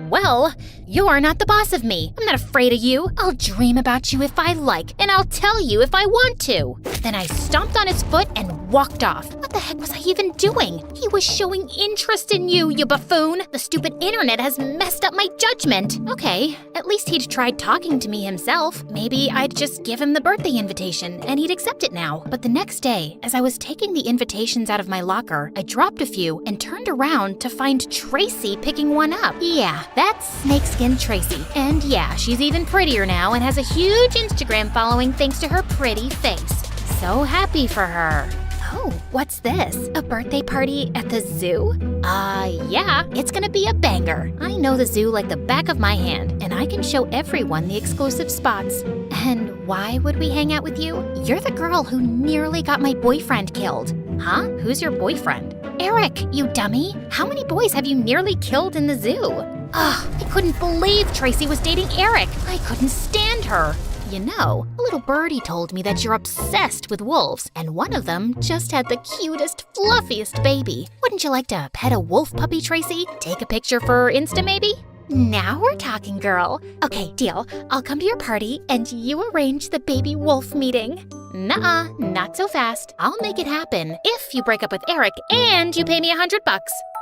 Well, you're not the boss of me. I'm not afraid of you. I'll dream about you if I like, and I'll tell you if I want to. Then I stomped on his foot and walked off. What the heck was I even doing? He was showing interest in you, you buffoon. The stupid internet has messed up my judgment. Okay, at least he'd tried talking to me himself. Maybe I'd just give him the birthday invitation, and he'd accept it now. But the next day, as I was taking the invitations out of my locker, I dropped a few and turned around to find Tracy picking one up. Yeah, that's Snakeskin Tracy. And yeah, she's even prettier now and has a huge Instagram following thanks to her pretty face. So happy for her. Oh, what's this? A birthday party at the zoo? Yeah, it's gonna be a banger. I know the zoo like the back of my hand, and I can show everyone the exclusive spots. And why would we hang out with you? You're the girl who nearly got my boyfriend killed. Huh? Who's your boyfriend? Eric, you dummy. How many boys have you nearly killed in the zoo? Ugh, I couldn't believe Tracy was dating Eric. I couldn't stand her. You know, a little birdie told me that you're obsessed with wolves, and one of them just had the cutest, fluffiest baby. Wouldn't you like to pet a wolf puppy, Tracy? Take a picture for Insta, maybe? Now we're talking, girl. Okay, deal. I'll come to your party, and you arrange the baby wolf meeting. Nuh-uh, not so fast. I'll make it happen if you break up with Eric and you pay me $100.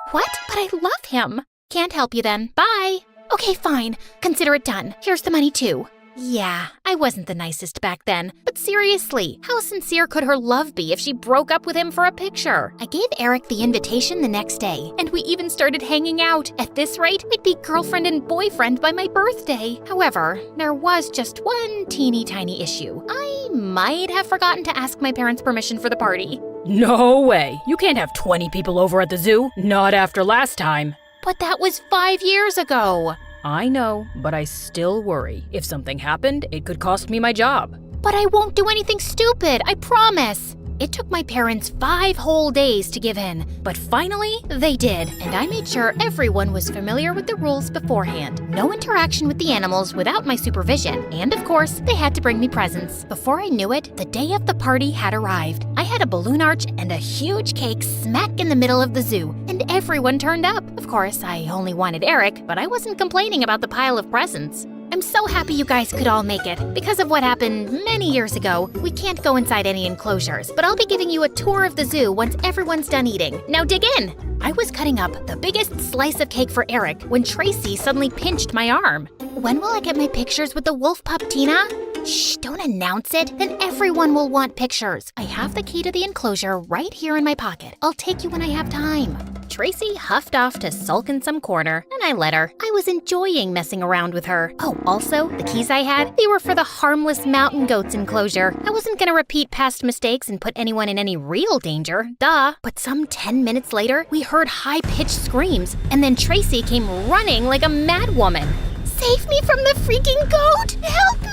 What? But I love him. Can't help you then. Bye. Okay, fine. Consider it done. Here's the money, too. Yeah, I wasn't the nicest back then, but seriously, how sincere could her love be if she broke up with him for a picture? I gave Eric the invitation the next day, and we even started hanging out. At this rate, we'd be girlfriend and boyfriend by my birthday. However, there was just one teeny tiny issue. I might have forgotten to ask my parents' permission for the party. No way! You can't have 20 people over at the zoo. Not after last time. But that was 5 years ago. I know, but I still worry. If something happened, it could cost me my job. But I won't do anything stupid, I promise. It took my parents 5 whole days to give in, but finally they did, and I made sure everyone was familiar with the rules beforehand. No interaction with the animals without my supervision, and of course, they had to bring me presents. Before I knew it, the day of the party had arrived. I had a balloon arch and a huge cake smack in the middle of the zoo, and everyone turned up. Of course, I only wanted Eric, but I wasn't complaining about the pile of presents. I'm so happy you guys could all make it. Because of what happened many years ago, we can't go inside any enclosures, but I'll be giving you a tour of the zoo once everyone's done eating. Now dig in! I was cutting up the biggest slice of cake for Eric when Tracy suddenly pinched my arm. When will I get my pictures with the wolf pup, Tina? Shh, don't announce it, then everyone will want pictures. I have the key to the enclosure right here in my pocket. I'll take you when I have time. Tracy huffed off to sulk in some corner, and I let her. I was enjoying messing around with her. Oh, also, the keys I had, they were for the harmless mountain goats enclosure. I wasn't gonna repeat past mistakes and put anyone in any real danger, duh. But some 10 minutes later, we heard high-pitched screams, and then Tracy came running like a mad woman. Save me from the freaking goat! Help me!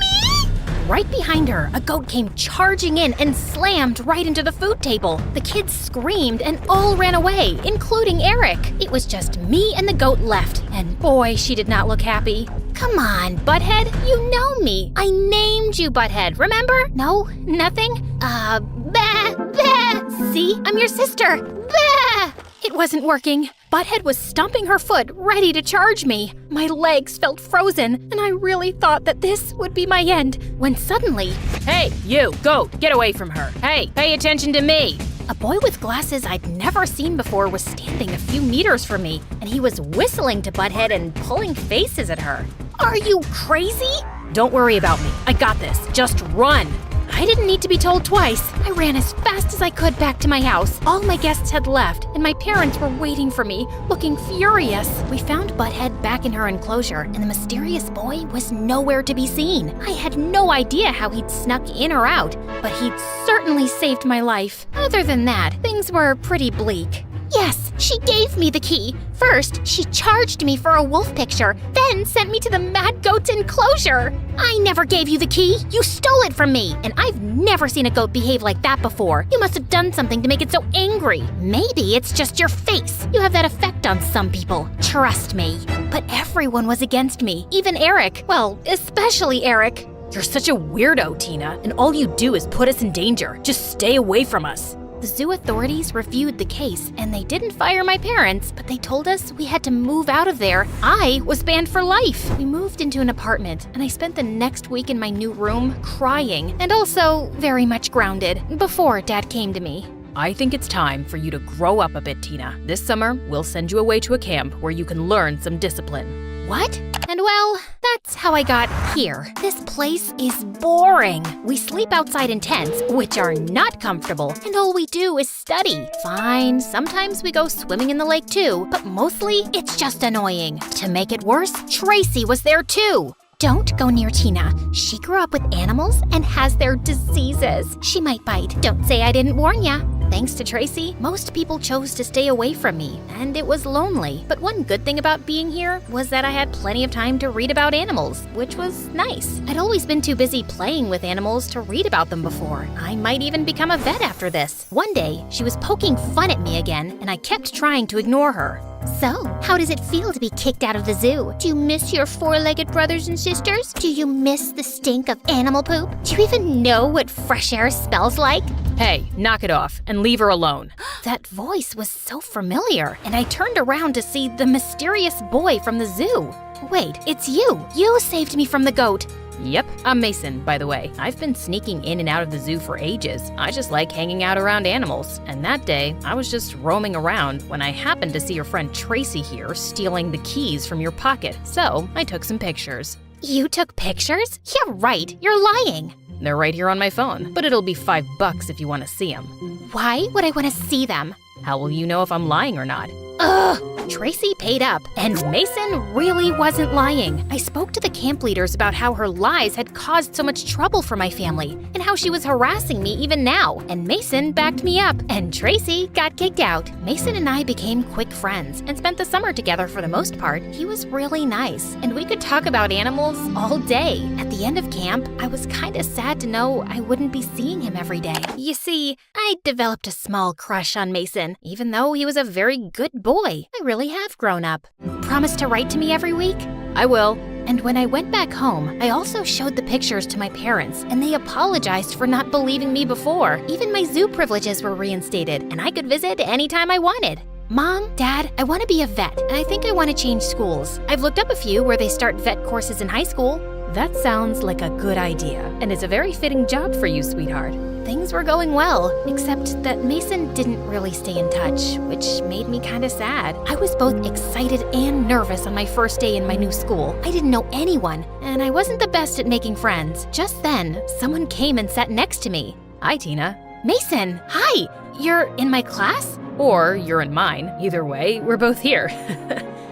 Right behind her, a goat came charging in and slammed right into the food table. The kids screamed and all ran away, including Eric. It was just me and the goat left, and boy, she did not look happy. Come on, Butthead, you know me. I named you Butthead, remember? No? Nothing? Bah, bah. See, I'm your sister. Bah! It wasn't working. Butthead was stomping her foot, ready to charge me. My legs felt frozen, and I really thought that this would be my end, when suddenly... Hey, you, goat, get away from her. Hey, pay attention to me. A boy with glasses I'd never seen before was standing a few meters from me, and he was whistling to Butthead and pulling faces at her. Are you crazy? Don't worry about me. I got this. Just run. I didn't need to be told twice. I ran as fast as I could back to my house. All my guests had left, and my parents were waiting for me, looking furious. We found Butthead back in her enclosure, and the mysterious boy was nowhere to be seen. I had no idea how he'd snuck in or out, but he'd certainly saved my life. Other than that, things were pretty bleak. Yes, she gave me the key. First, she charged me for a wolf picture, then sent me to the mad goat's enclosure. I never gave you the key. You stole it from me. And I've never seen a goat behave like that before. You must have done something to make it so angry. Maybe it's just your face. You have that effect on some people. Trust me. But everyone was against me, even Eric. Well, especially Eric. You're such a weirdo, Tina, and all you do is put us in danger. Just stay away from us. The zoo authorities reviewed the case, and they didn't fire my parents, but they told us we had to move out of there. I was banned for life. We moved into an apartment, and I spent the next week in my new room crying, and also very much grounded, before Dad came to me. I think it's time for you to grow up a bit, Tina. This summer, we'll send you away to a camp where you can learn some discipline. What? And well, that's how I got here. This place is boring. We sleep outside in tents, which are not comfortable, and all we do is study. Fine, sometimes we go swimming in the lake too, but mostly it's just annoying. To make it worse, Tracy was there too. Don't go near Tina. She grew up with animals and has their diseases. She might bite. Don't say I didn't warn ya. Thanks to Tracy, most people chose to stay away from me, and it was lonely. But one good thing about being here was that I had plenty of time to read about animals, which was nice. I'd always been too busy playing with animals to read about them before. I might even become a vet after this. One day, she was poking fun at me again, and I kept trying to ignore her. So, how does it feel to be kicked out of the zoo? Do you miss your four-legged brothers and sisters? Do you miss the stink of animal poop? Do you even know what fresh air smells like? Hey, knock it off and leave her alone. That voice was so familiar, and I turned around to see the mysterious boy from the zoo. Wait, it's you. You saved me from the goat. Yep, I'm Mason, by the way. I've been sneaking in and out of the zoo for ages. I just like hanging out around animals. And that day, I was just roaming around when I happened to see your friend Tracy here stealing the keys from your pocket. So, I took some pictures. You took pictures? Yeah, right. You're lying. They're right here on my phone, but it'll be $5 if you want to see them. Why would I want to see them? How will you know if I'm lying or not? Ugh! Tracy paid up, and Mason really wasn't lying. I spoke to the camp leaders about how her lies had caused so much trouble for my family, and how she was harassing me even now, and Mason backed me up, and Tracy got kicked out. Mason and I became quick friends, and spent the summer together for the most part. He was really nice, and we could talk about animals all day. At the end of camp, I was kinda sad to know I wouldn't be seeing him every day. You see, I developed a small crush on Mason, even though he was a very good boy. I really have grown up. Promise to write to me every week? I will. And when I went back home, I also showed the pictures to my parents, and they apologized for not believing me before. Even my zoo privileges were reinstated, and I could visit anytime I wanted. Mom, Dad, I want to be a vet, and I think I want to change schools. I've looked up a few where they start vet courses in high school. That sounds like a good idea, and it's a very fitting job for you, sweetheart. Things were going well, except that Mason didn't really stay in touch, which made me kinda sad. I was both excited and nervous on my first day in my new school. I didn't know anyone, and I wasn't the best at making friends. Just then, someone came and sat next to me. Hi, Tina. Mason, hi! You're in my class? Or you're in mine. Either way, we're both here.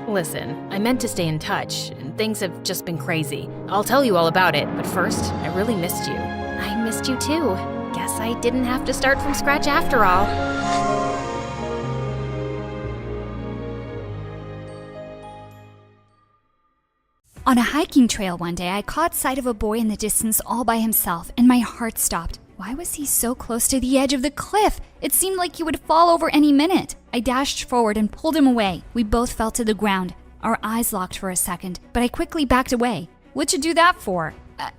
Listen, I meant to stay in touch, and things have just been crazy. I'll tell you all about it, but first, I really missed you. I missed you too. Guess I didn't have to start from scratch after all. On a hiking trail one day, I caught sight of a boy in the distance all by himself, and my heart stopped. Why was he so close to the edge of the cliff? It seemed like he would fall over any minute. I dashed forward and pulled him away. We both fell to the ground. Our eyes locked for a second, but I quickly backed away. What'd you do that for?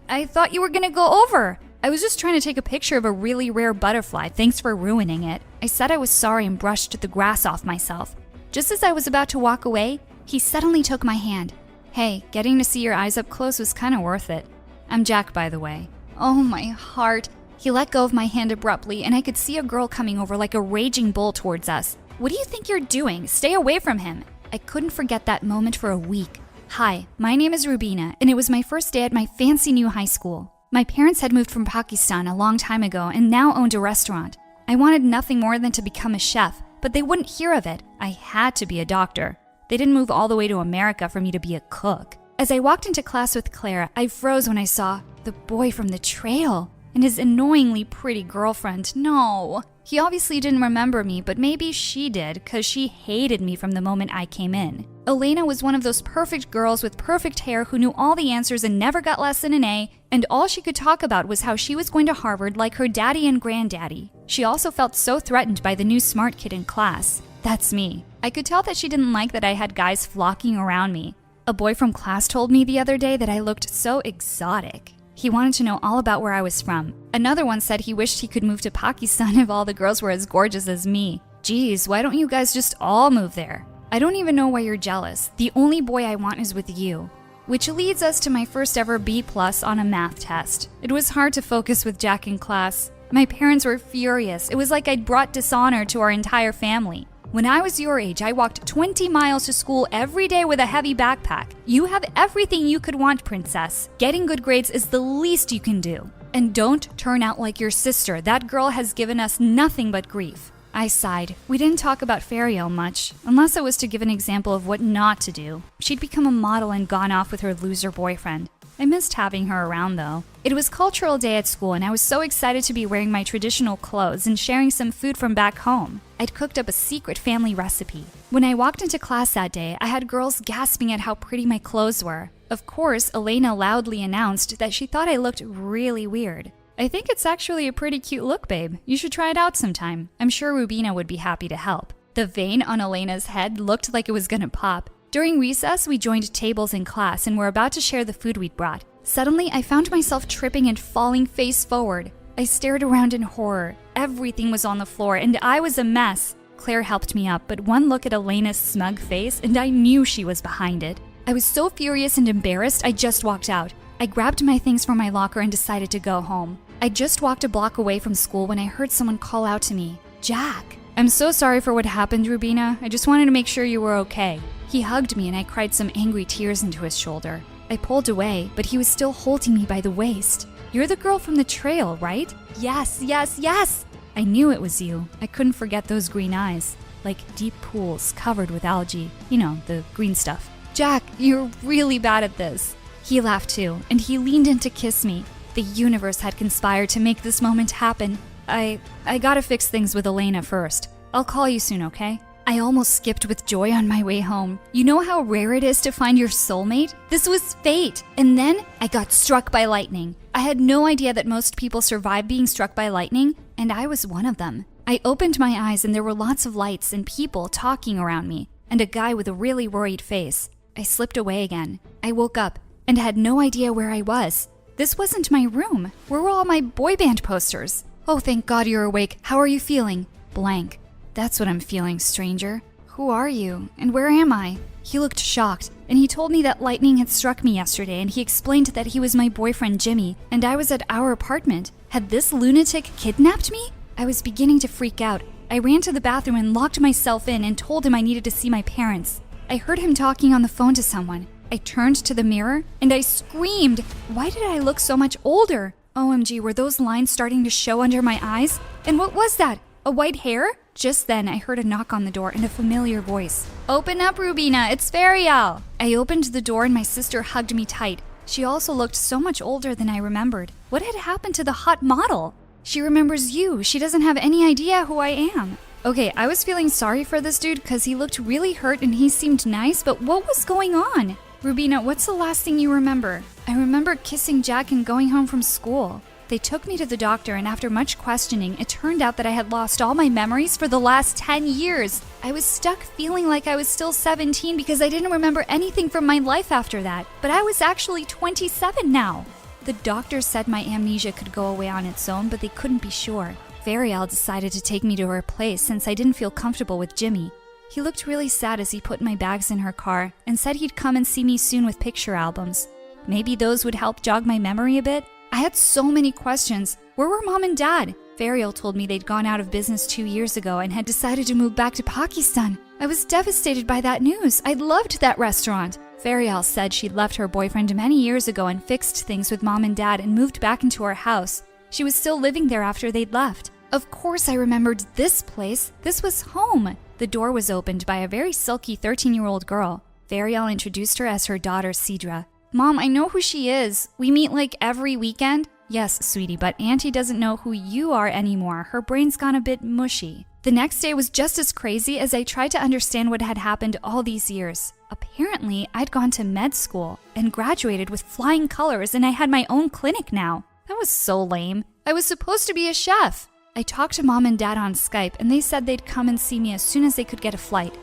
I thought you were gonna go over. I was just trying to take a picture of a really rare butterfly. Thanks for ruining it. I said I was sorry and brushed the grass off myself. Just as I was about to walk away, he suddenly took my hand. Hey, getting to see your eyes up close was kind of worth it. I'm Jack, by the way. Oh, my heart. He let go of my hand abruptly, and I could see a girl coming over like a raging bull towards us. What do you think you're doing? Stay away from him. I couldn't forget that moment for a week. Hi, my name is Rubina, and it was my first day at my fancy new high school. My parents had moved from Pakistan a long time ago and now owned a restaurant. I wanted nothing more than to become a chef, but they wouldn't hear of it. I had to be a doctor. They didn't move all the way to America for me to be a cook. As I walked into class with Clara, I froze when I saw the boy from the trail and his annoyingly pretty girlfriend. No. He obviously didn't remember me, but maybe she did, because she hated me from the moment I came in. Elena was one of those perfect girls with perfect hair who knew all the answers and never got less than an A, and all she could talk about was how she was going to Harvard like her daddy and granddaddy. She also felt so threatened by the new smart kid in class. That's me. I could tell that she didn't like that I had guys flocking around me. A boy from class told me the other day that I looked so exotic. He wanted to know all about where I was from. Another one said he wished he could move to Pakistan if all the girls were as gorgeous as me. Geez, why don't you guys just all move there? I don't even know why you're jealous. The only boy I want is with you. Which leads us to my first ever B+ on a math test. It was hard to focus with Jack in class. My parents were furious. It was like I'd brought dishonor to our entire family. When I was your age, I walked 20 miles to school every day with a heavy backpack. You have everything you could want, princess. Getting good grades is the least you can do. And don't turn out like your sister. That girl has given us nothing but grief. I sighed. We didn't talk about Fariel much, unless it was to give an example of what not to do. She'd become a model and gone off with her loser boyfriend. I missed having her around though. It was cultural day at school and I was so excited to be wearing my traditional clothes and sharing some food from back home. I'd cooked up a secret family recipe. When I walked into class that day, I had girls gasping at how pretty my clothes were. Of course, Elena loudly announced that she thought I looked really weird. I think it's actually a pretty cute look, babe. You should try it out sometime. I'm sure Rubina would be happy to help. The vein on Elena's head looked like it was gonna pop. During recess, we joined tables in class and were about to share the food we'd brought. Suddenly, I found myself tripping and falling face forward. I stared around in horror. Everything was on the floor and I was a mess. Claire helped me up, but one look at Elena's smug face and I knew she was behind it. I was so furious and embarrassed, I just walked out. I grabbed my things from my locker and decided to go home. I just walked a block away from school when I heard someone call out to me, "Jack." "I'm so sorry for what happened, Rubina. I just wanted to make sure you were okay." He hugged me and I cried some angry tears into his shoulder. I pulled away, but he was still holding me by the waist. "You're the girl from the trail, right?" "Yes, yes, yes!" I knew it was you. I couldn't forget those green eyes, like deep pools covered with algae. You know, the green stuff. "Jack, you're really bad at this." He laughed too, and he leaned in to kiss me. The universe had conspired to make this moment happen. I gotta fix things with Elena first. I'll call you soon, okay? I almost skipped with joy on my way home. You know how rare it is to find your soulmate? This was fate. And then I got struck by lightning. I had no idea that most people survive being struck by lightning, and I was one of them. I opened my eyes and there were lots of lights and people talking around me, and a guy with a really worried face. I slipped away again. I woke up and had no idea where I was. This wasn't my room. Where were all my boy band posters? "Oh, thank God you're awake. How are you feeling?" Blank. "That's what I'm feeling, stranger. Who are you? And where am I?" He looked shocked, and he told me that lightning had struck me yesterday, and he explained that he was my boyfriend Jimmy, and I was at our apartment. Had this lunatic kidnapped me? I was beginning to freak out. I ran to the bathroom and locked myself in and told him I needed to see my parents. I heard him talking on the phone to someone. I turned to the mirror, and I screamed. Why did I look so much older? OMG, were those lines starting to show under my eyes? And what was that? A white hair? Just then, I heard a knock on the door and a familiar voice. "Open up, Rubina, it's Ferial." I opened the door and my sister hugged me tight. She also looked so much older than I remembered. What had happened to the hot model? She remembers you. She doesn't have any idea who I am. Okay, I was feeling sorry for this dude because he looked really hurt and he seemed nice, but what was going on? Rubina, what's the last thing you remember? I remember kissing Jack and going home from school. They took me to the doctor, and after much questioning, it turned out that I had lost all my memories for the last 10 years. I was stuck feeling like I was still 17 because I didn't remember anything from my life after that. But I was actually 27 now. The doctor said my amnesia could go away on its own, but they couldn't be sure. Ferial decided to take me to her place since I didn't feel comfortable with Jimmy. He looked really sad as he put my bags in her car and said he'd come and see me soon with picture albums. Maybe those would help jog my memory a bit? I had so many questions. Where were Mom and Dad? Ferial told me they'd gone out of business 2 years ago and had decided to move back to Pakistan. I was devastated by that news. I loved that restaurant. Ferial said she'd left her boyfriend many years ago and fixed things with Mom and Dad and moved back into our house. She was still living there after they'd left. Of course I remembered this place. This was home. The door was opened by a very silky 13-year-old girl. Ferial introduced her as her daughter, Sidra. "Mom, I know who she is. We meet like every weekend." "Yes, sweetie, but Auntie doesn't know who you are anymore. Her brain's gone a bit mushy." The next day was just as crazy as I tried to understand what had happened all these years. Apparently, I'd gone to med school and graduated with flying colors, and I had my own clinic now. That was so lame. I was supposed to be a chef. I talked to Mom and Dad on Skype, and they said they'd come and see me as soon as they could get a flight.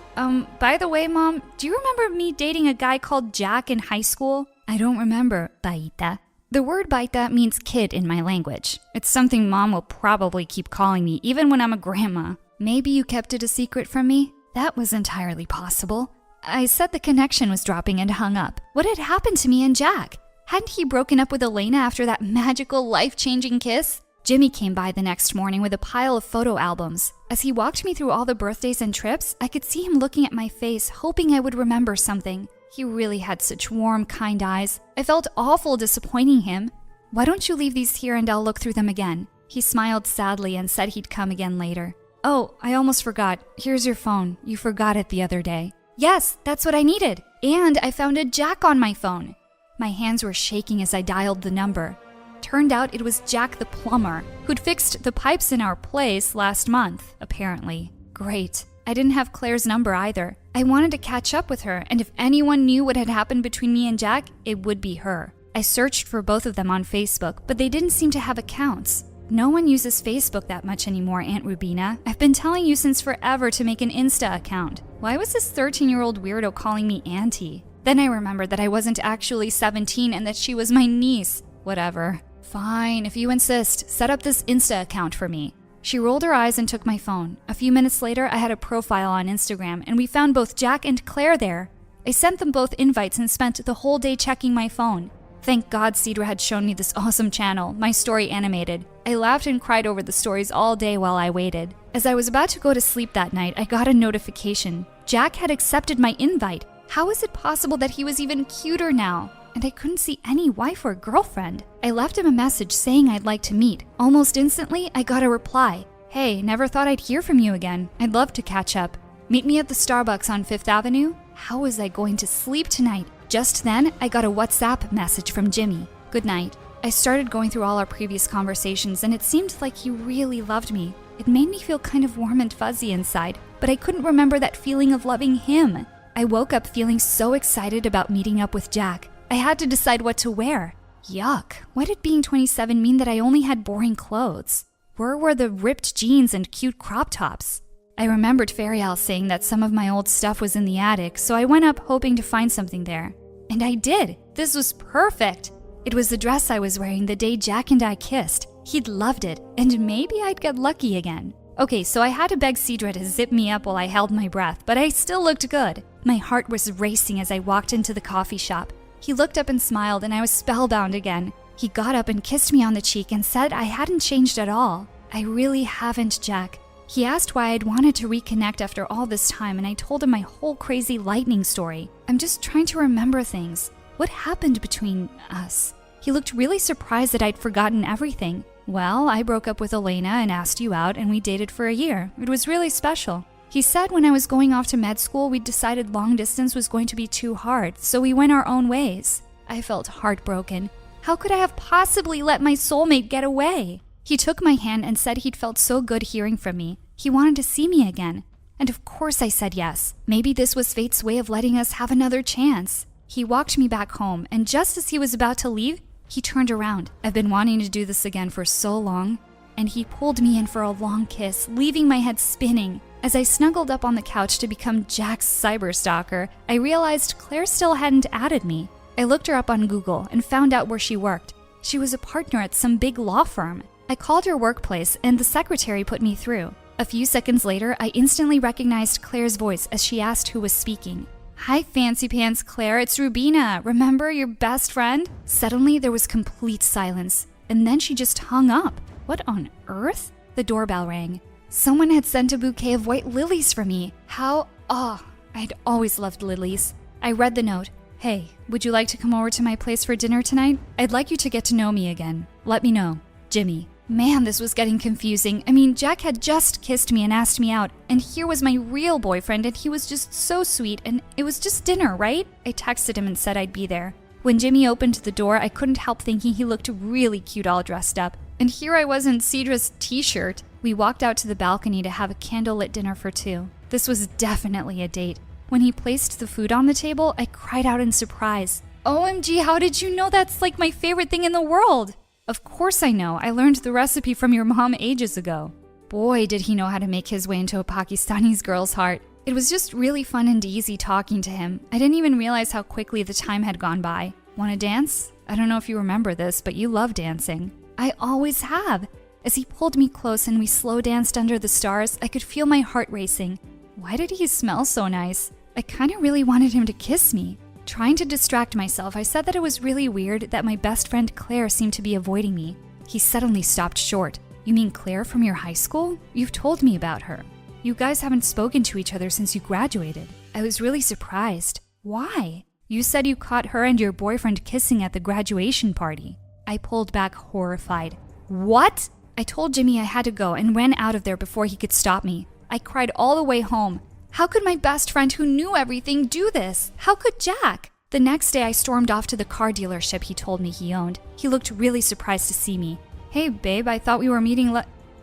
By the way, Mom, do you remember me dating a guy called Jack in high school? "I don't remember, Baita." The word Baita means kid in my language. It's something Mom will probably keep calling me even when I'm a grandma. "Maybe you kept it a secret from me?" That was entirely possible. I said the connection was dropping and hung up. What had happened to me and Jack? Hadn't he broken up with Elena after that magical, life-changing kiss? Jimmy came by the next morning with a pile of photo albums. As he walked me through all the birthdays and trips, I could see him looking at my face, hoping I would remember something. He really had such warm, kind eyes. I felt awful disappointing him. "Why don't you leave these here and I'll look through them again?" He smiled sadly and said he'd come again later. "Oh, I almost forgot. Here's your phone. You forgot it the other day." "Yes, that's what I needed. And I found a Jack on my phone." My hands were shaking as I dialed the number. Turned out it was Jack the plumber, who'd fixed the pipes in our place last month, apparently. Great. I didn't have Claire's number either. I wanted to catch up with her, and if anyone knew what had happened between me and Jack, it would be her. I searched for both of them on Facebook, but they didn't seem to have accounts. No one uses Facebook that much anymore, Aunt Rubina. I've been telling you since forever to make an Insta account. Why was this 13-year-old weirdo calling me auntie? Then I remembered that I wasn't actually 17 and that she was my niece. Whatever. Fine, if you insist, set up this Insta account for me. She rolled her eyes and took my phone. A few minutes later, I had a profile on Instagram, and we found both Jack and Claire there. I sent them both invites and spent the whole day checking my phone. Thank God Cedra had shown me this awesome channel, My Story Animated. I laughed and cried over the stories all day while I waited. As I was about to go to sleep that night, I got a notification. Jack had accepted my invite. How is it possible that he was even cuter now? And I couldn't see any wife or girlfriend. I left him a message saying I'd like to meet. Almost instantly, I got a reply. Hey, never thought I'd hear from you again. I'd love to catch up. Meet me at the Starbucks on 5th Avenue? How was I going to sleep tonight? Just then, I got a WhatsApp message from Jimmy. Good night. I started going through all our previous conversations, and it seemed like he really loved me. It made me feel kind of warm and fuzzy inside, but I couldn't remember that feeling of loving him. I woke up feeling so excited about meeting up with Jack. I had to decide what to wear. Yuck. Why did being 27 mean that I only had boring clothes? Where were the ripped jeans and cute crop tops? I remembered Ferial saying that some of my old stuff was in the attic, so I went up hoping to find something there. And I did. This was perfect. It was the dress I was wearing the day Jack and I kissed. He'd loved it, and maybe I'd get lucky again. Okay, so I had to beg Cedra to zip me up while I held my breath, but I still looked good. My heart was racing as I walked into the coffee shop. He looked up and smiled, and I was spellbound again. He got up and kissed me on the cheek and said I hadn't changed at all. I really haven't, Jack. He asked why I'd wanted to reconnect after all this time, and I told him my whole crazy lightning story. I'm just trying to remember things. What happened between us? He looked really surprised that I'd forgotten everything. Well, I broke up with Elena and asked you out, and we dated for a year. It was really special. He said when I was going off to med school, we'd decided long distance was going to be too hard, so we went our own ways. I felt heartbroken. How could I have possibly let my soulmate get away? He took my hand and said he'd felt so good hearing from me. He wanted to see me again. And of course I said yes. Maybe this was fate's way of letting us have another chance. He walked me back home, and just as he was about to leave, he turned around. I've been wanting to do this again for so long. And he pulled me in for a long kiss, leaving my head spinning. As I snuggled up on the couch to become Jack's cyberstalker, I realized Claire still hadn't added me. I looked her up on Google and found out where she worked. She was a partner at some big law firm. I called her workplace, and the secretary put me through. A few seconds later, I instantly recognized Claire's voice as she asked who was speaking. Hi, Fancy Pants Claire, it's Rubina. Remember your best friend? Suddenly, there was complete silence, and then she just hung up. What on earth? The doorbell rang. Someone had sent a bouquet of white lilies for me. I'd always loved lilies. I read the note. Hey, would you like to come over to my place for dinner tonight? I'd like you to get to know me again. Let me know. Jimmy. Man, this was getting confusing. I mean, Jack had just kissed me and asked me out, and here was my real boyfriend, and he was just so sweet, and it was just dinner, right? I texted him and said I'd be there. When Jimmy opened the door, I couldn't help thinking he looked really cute all dressed up. And here I was in Cedra's t-shirt. We walked out to the balcony to have a candlelit dinner for two. This was definitely a date. When he placed the food on the table, I cried out in surprise. OMG, how did you know that's like my favorite thing in the world? Of course I know. I learned the recipe from your mom ages ago. Boy, did he know how to make his way into a Pakistani girl's heart. It was just really fun and easy talking to him. I didn't even realize how quickly the time had gone by. Want to dance? I don't know if you remember this, but you love dancing. I always have. As he pulled me close and we slow danced under the stars, I could feel my heart racing. Why did he smell so nice? I kind of really wanted him to kiss me. Trying to distract myself, I said that it was really weird that my best friend Claire seemed to be avoiding me. He suddenly stopped short. You mean Claire from your high school? You've told me about her. You guys haven't spoken to each other since you graduated. I was really surprised. Why? You said you caught her and your boyfriend kissing at the graduation party. I pulled back horrified. What? I told Jimmy I had to go and ran out of there before he could stop me. I cried all the way home. How could my best friend who knew everything do this? How could Jack? The next day, I stormed off to the car dealership he told me he owned. He looked really surprised to see me. Hey, babe, I thought we were meeting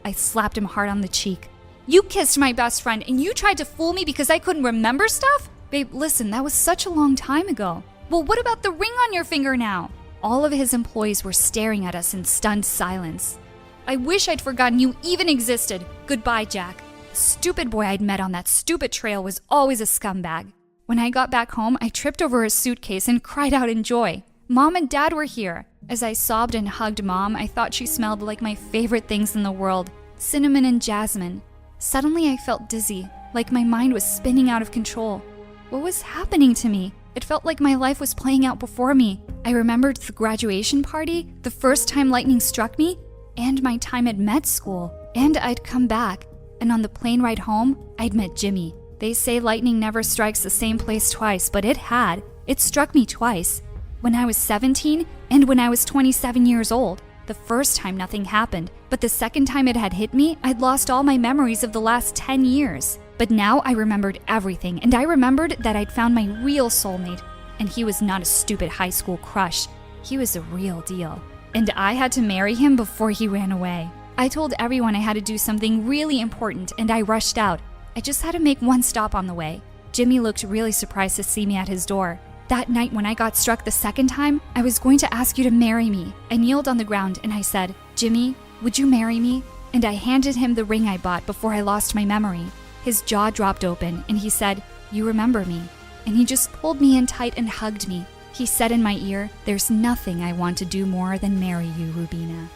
I slapped him hard on the cheek. You kissed my best friend and you tried to fool me because I couldn't remember stuff? Babe, listen, that was such a long time ago. Well, what about the ring on your finger now? All of his employees were staring at us in stunned silence. I wish I'd forgotten you even existed. Goodbye, Jack. The stupid boy I'd met on that stupid trail was always a scumbag. When I got back home, I tripped over a suitcase and cried out in joy. Mom and Dad were here. As I sobbed and hugged Mom, I thought she smelled like my favorite things in the world, cinnamon and jasmine. Suddenly I felt dizzy, like my mind was spinning out of control. What was happening to me? It felt like my life was playing out before me. I remembered the graduation party, the first time lightning struck me, and my time at med school. And I'd come back. And on the plane ride home, I'd met Jimmy. They say lightning never strikes the same place twice, but it had. It struck me twice. When I was 17 and when I was 27 years old. The first time nothing happened, but the second time it had hit me, I'd lost all my memories of the last 10 years. But now I remembered everything, and I remembered that I'd found my real soulmate. And he was not a stupid high school crush. He was the real deal. And I had to marry him before he ran away. I told everyone I had to do something really important, and I rushed out. I just had to make one stop on the way. Jimmy looked really surprised to see me at his door. That night when I got struck the second time, I was going to ask you to marry me. I kneeled on the ground and I said, Jimmy, would you marry me? And I handed him the ring I bought before I lost my memory. His jaw dropped open and he said, you remember me. And he just pulled me in tight and hugged me. He said in my ear, there's nothing I want to do more than marry you, Rubina.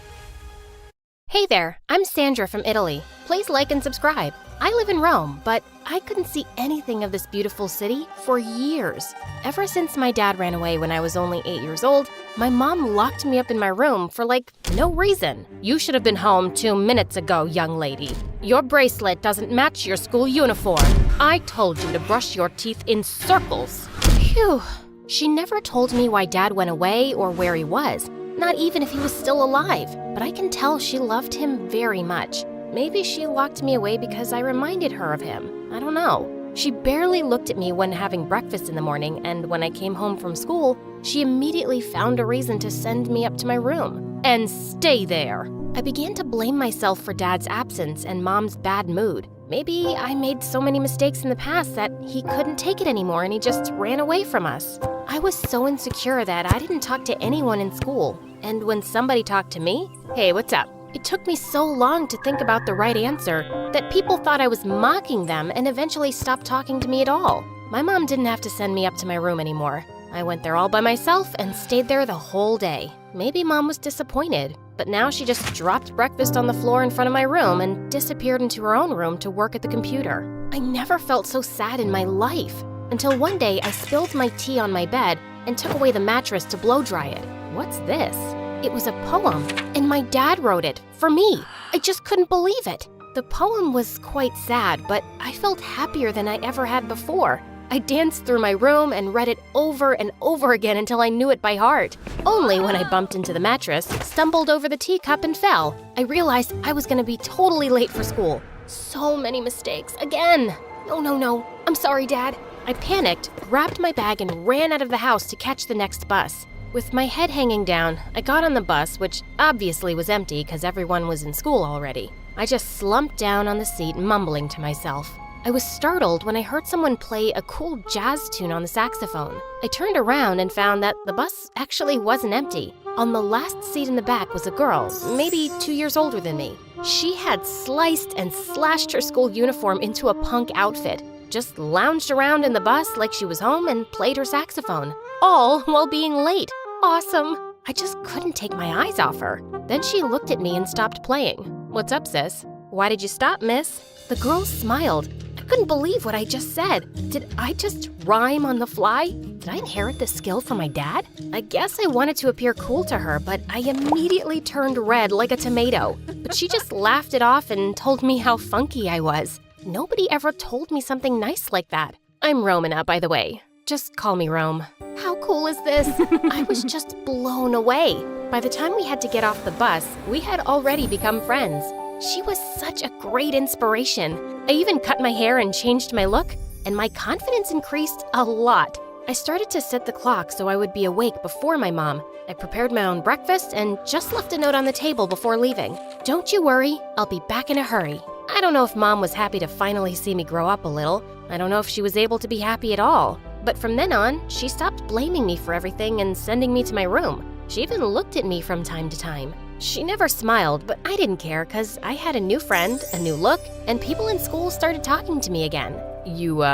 Hey there, I'm Sandra from Italy. Please like and subscribe. I live in Rome, but I couldn't see anything of this beautiful city for years. Ever since my dad ran away when I was only 8 years old, my mom locked me up in my room for no reason. You should have been home 2 minutes ago, young lady. Your bracelet doesn't match your school uniform. I told you to brush your teeth in circles. Phew. She never told me why Dad went away or where he was, not even if he was still alive. But I can tell she loved him very much. Maybe she locked me away because I reminded her of him. I don't know. She barely looked at me when having breakfast in the morning, and when I came home from school, she immediately found a reason to send me up to my room. And stay there. I began to blame myself for Dad's absence and Mom's bad mood. Maybe I made so many mistakes in the past that he couldn't take it anymore and he just ran away from us. I was so insecure that I didn't talk to anyone in school. And when somebody talked to me, hey, what's up? It took me so long to think about the right answer that people thought I was mocking them and eventually stopped talking to me at all. My mom didn't have to send me up to my room anymore. I went there all by myself and stayed there the whole day. Maybe Mom was disappointed, but now she just dropped breakfast on the floor in front of my room and disappeared into her own room to work at the computer. I never felt so sad in my life until one day I spilled my tea on my bed and took away the mattress to blow dry it. What's this? It was a poem, and my dad wrote it, for me. I just couldn't believe it. The poem was quite sad, but I felt happier than I ever had before. I danced through my room and read it over and over again until I knew it by heart. Only when I bumped into the mattress, stumbled over the teacup and fell, I realized I was gonna be totally late for school. So many mistakes, again. No, I'm sorry, Dad. I panicked, grabbed my bag, and ran out of the house to catch the next bus. With my head hanging down, I got on the bus, which obviously was empty because everyone was in school already. I just slumped down on the seat, mumbling to myself. I was startled when I heard someone play a cool jazz tune on the saxophone. I turned around and found that the bus actually wasn't empty. On the last seat in the back was a girl, maybe 2 years older than me. She had sliced and slashed her school uniform into a punk outfit, just lounged around in the bus like she was home and played her saxophone, all while being late. Awesome! I just couldn't take my eyes off her. Then she looked at me and stopped playing. What's up, sis? Why did you stop, miss? The girl smiled. I couldn't believe what I just said. Did I just rhyme on the fly? Did I inherit this skill from my dad? I guess I wanted to appear cool to her, but I immediately turned red like a tomato. But she just laughed it off and told me how funky I was. Nobody ever told me something nice like that. I'm Romana, by the way. Just call me Rome. How cool is this? I was just blown away. By the time we had to get off the bus, we had already become friends. She was such a great inspiration. I even cut my hair and changed my look, and my confidence increased a lot. I started to set the clock so I would be awake before my mom. I prepared my own breakfast and just left a note on the table before leaving. Don't you worry, I'll be back in a hurry. I don't know if Mom was happy to finally see me grow up a little. I don't know if she was able to be happy at all. But from then on, she stopped blaming me for everything and sending me to my room. She even looked at me from time to time. She never smiled, but I didn't care because I had a new friend, a new look, and people in school started talking to me again. You,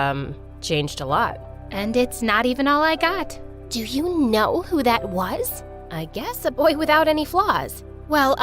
changed a lot. And it's not even all I got. Do you know who that was? I guess a boy without any flaws. Well,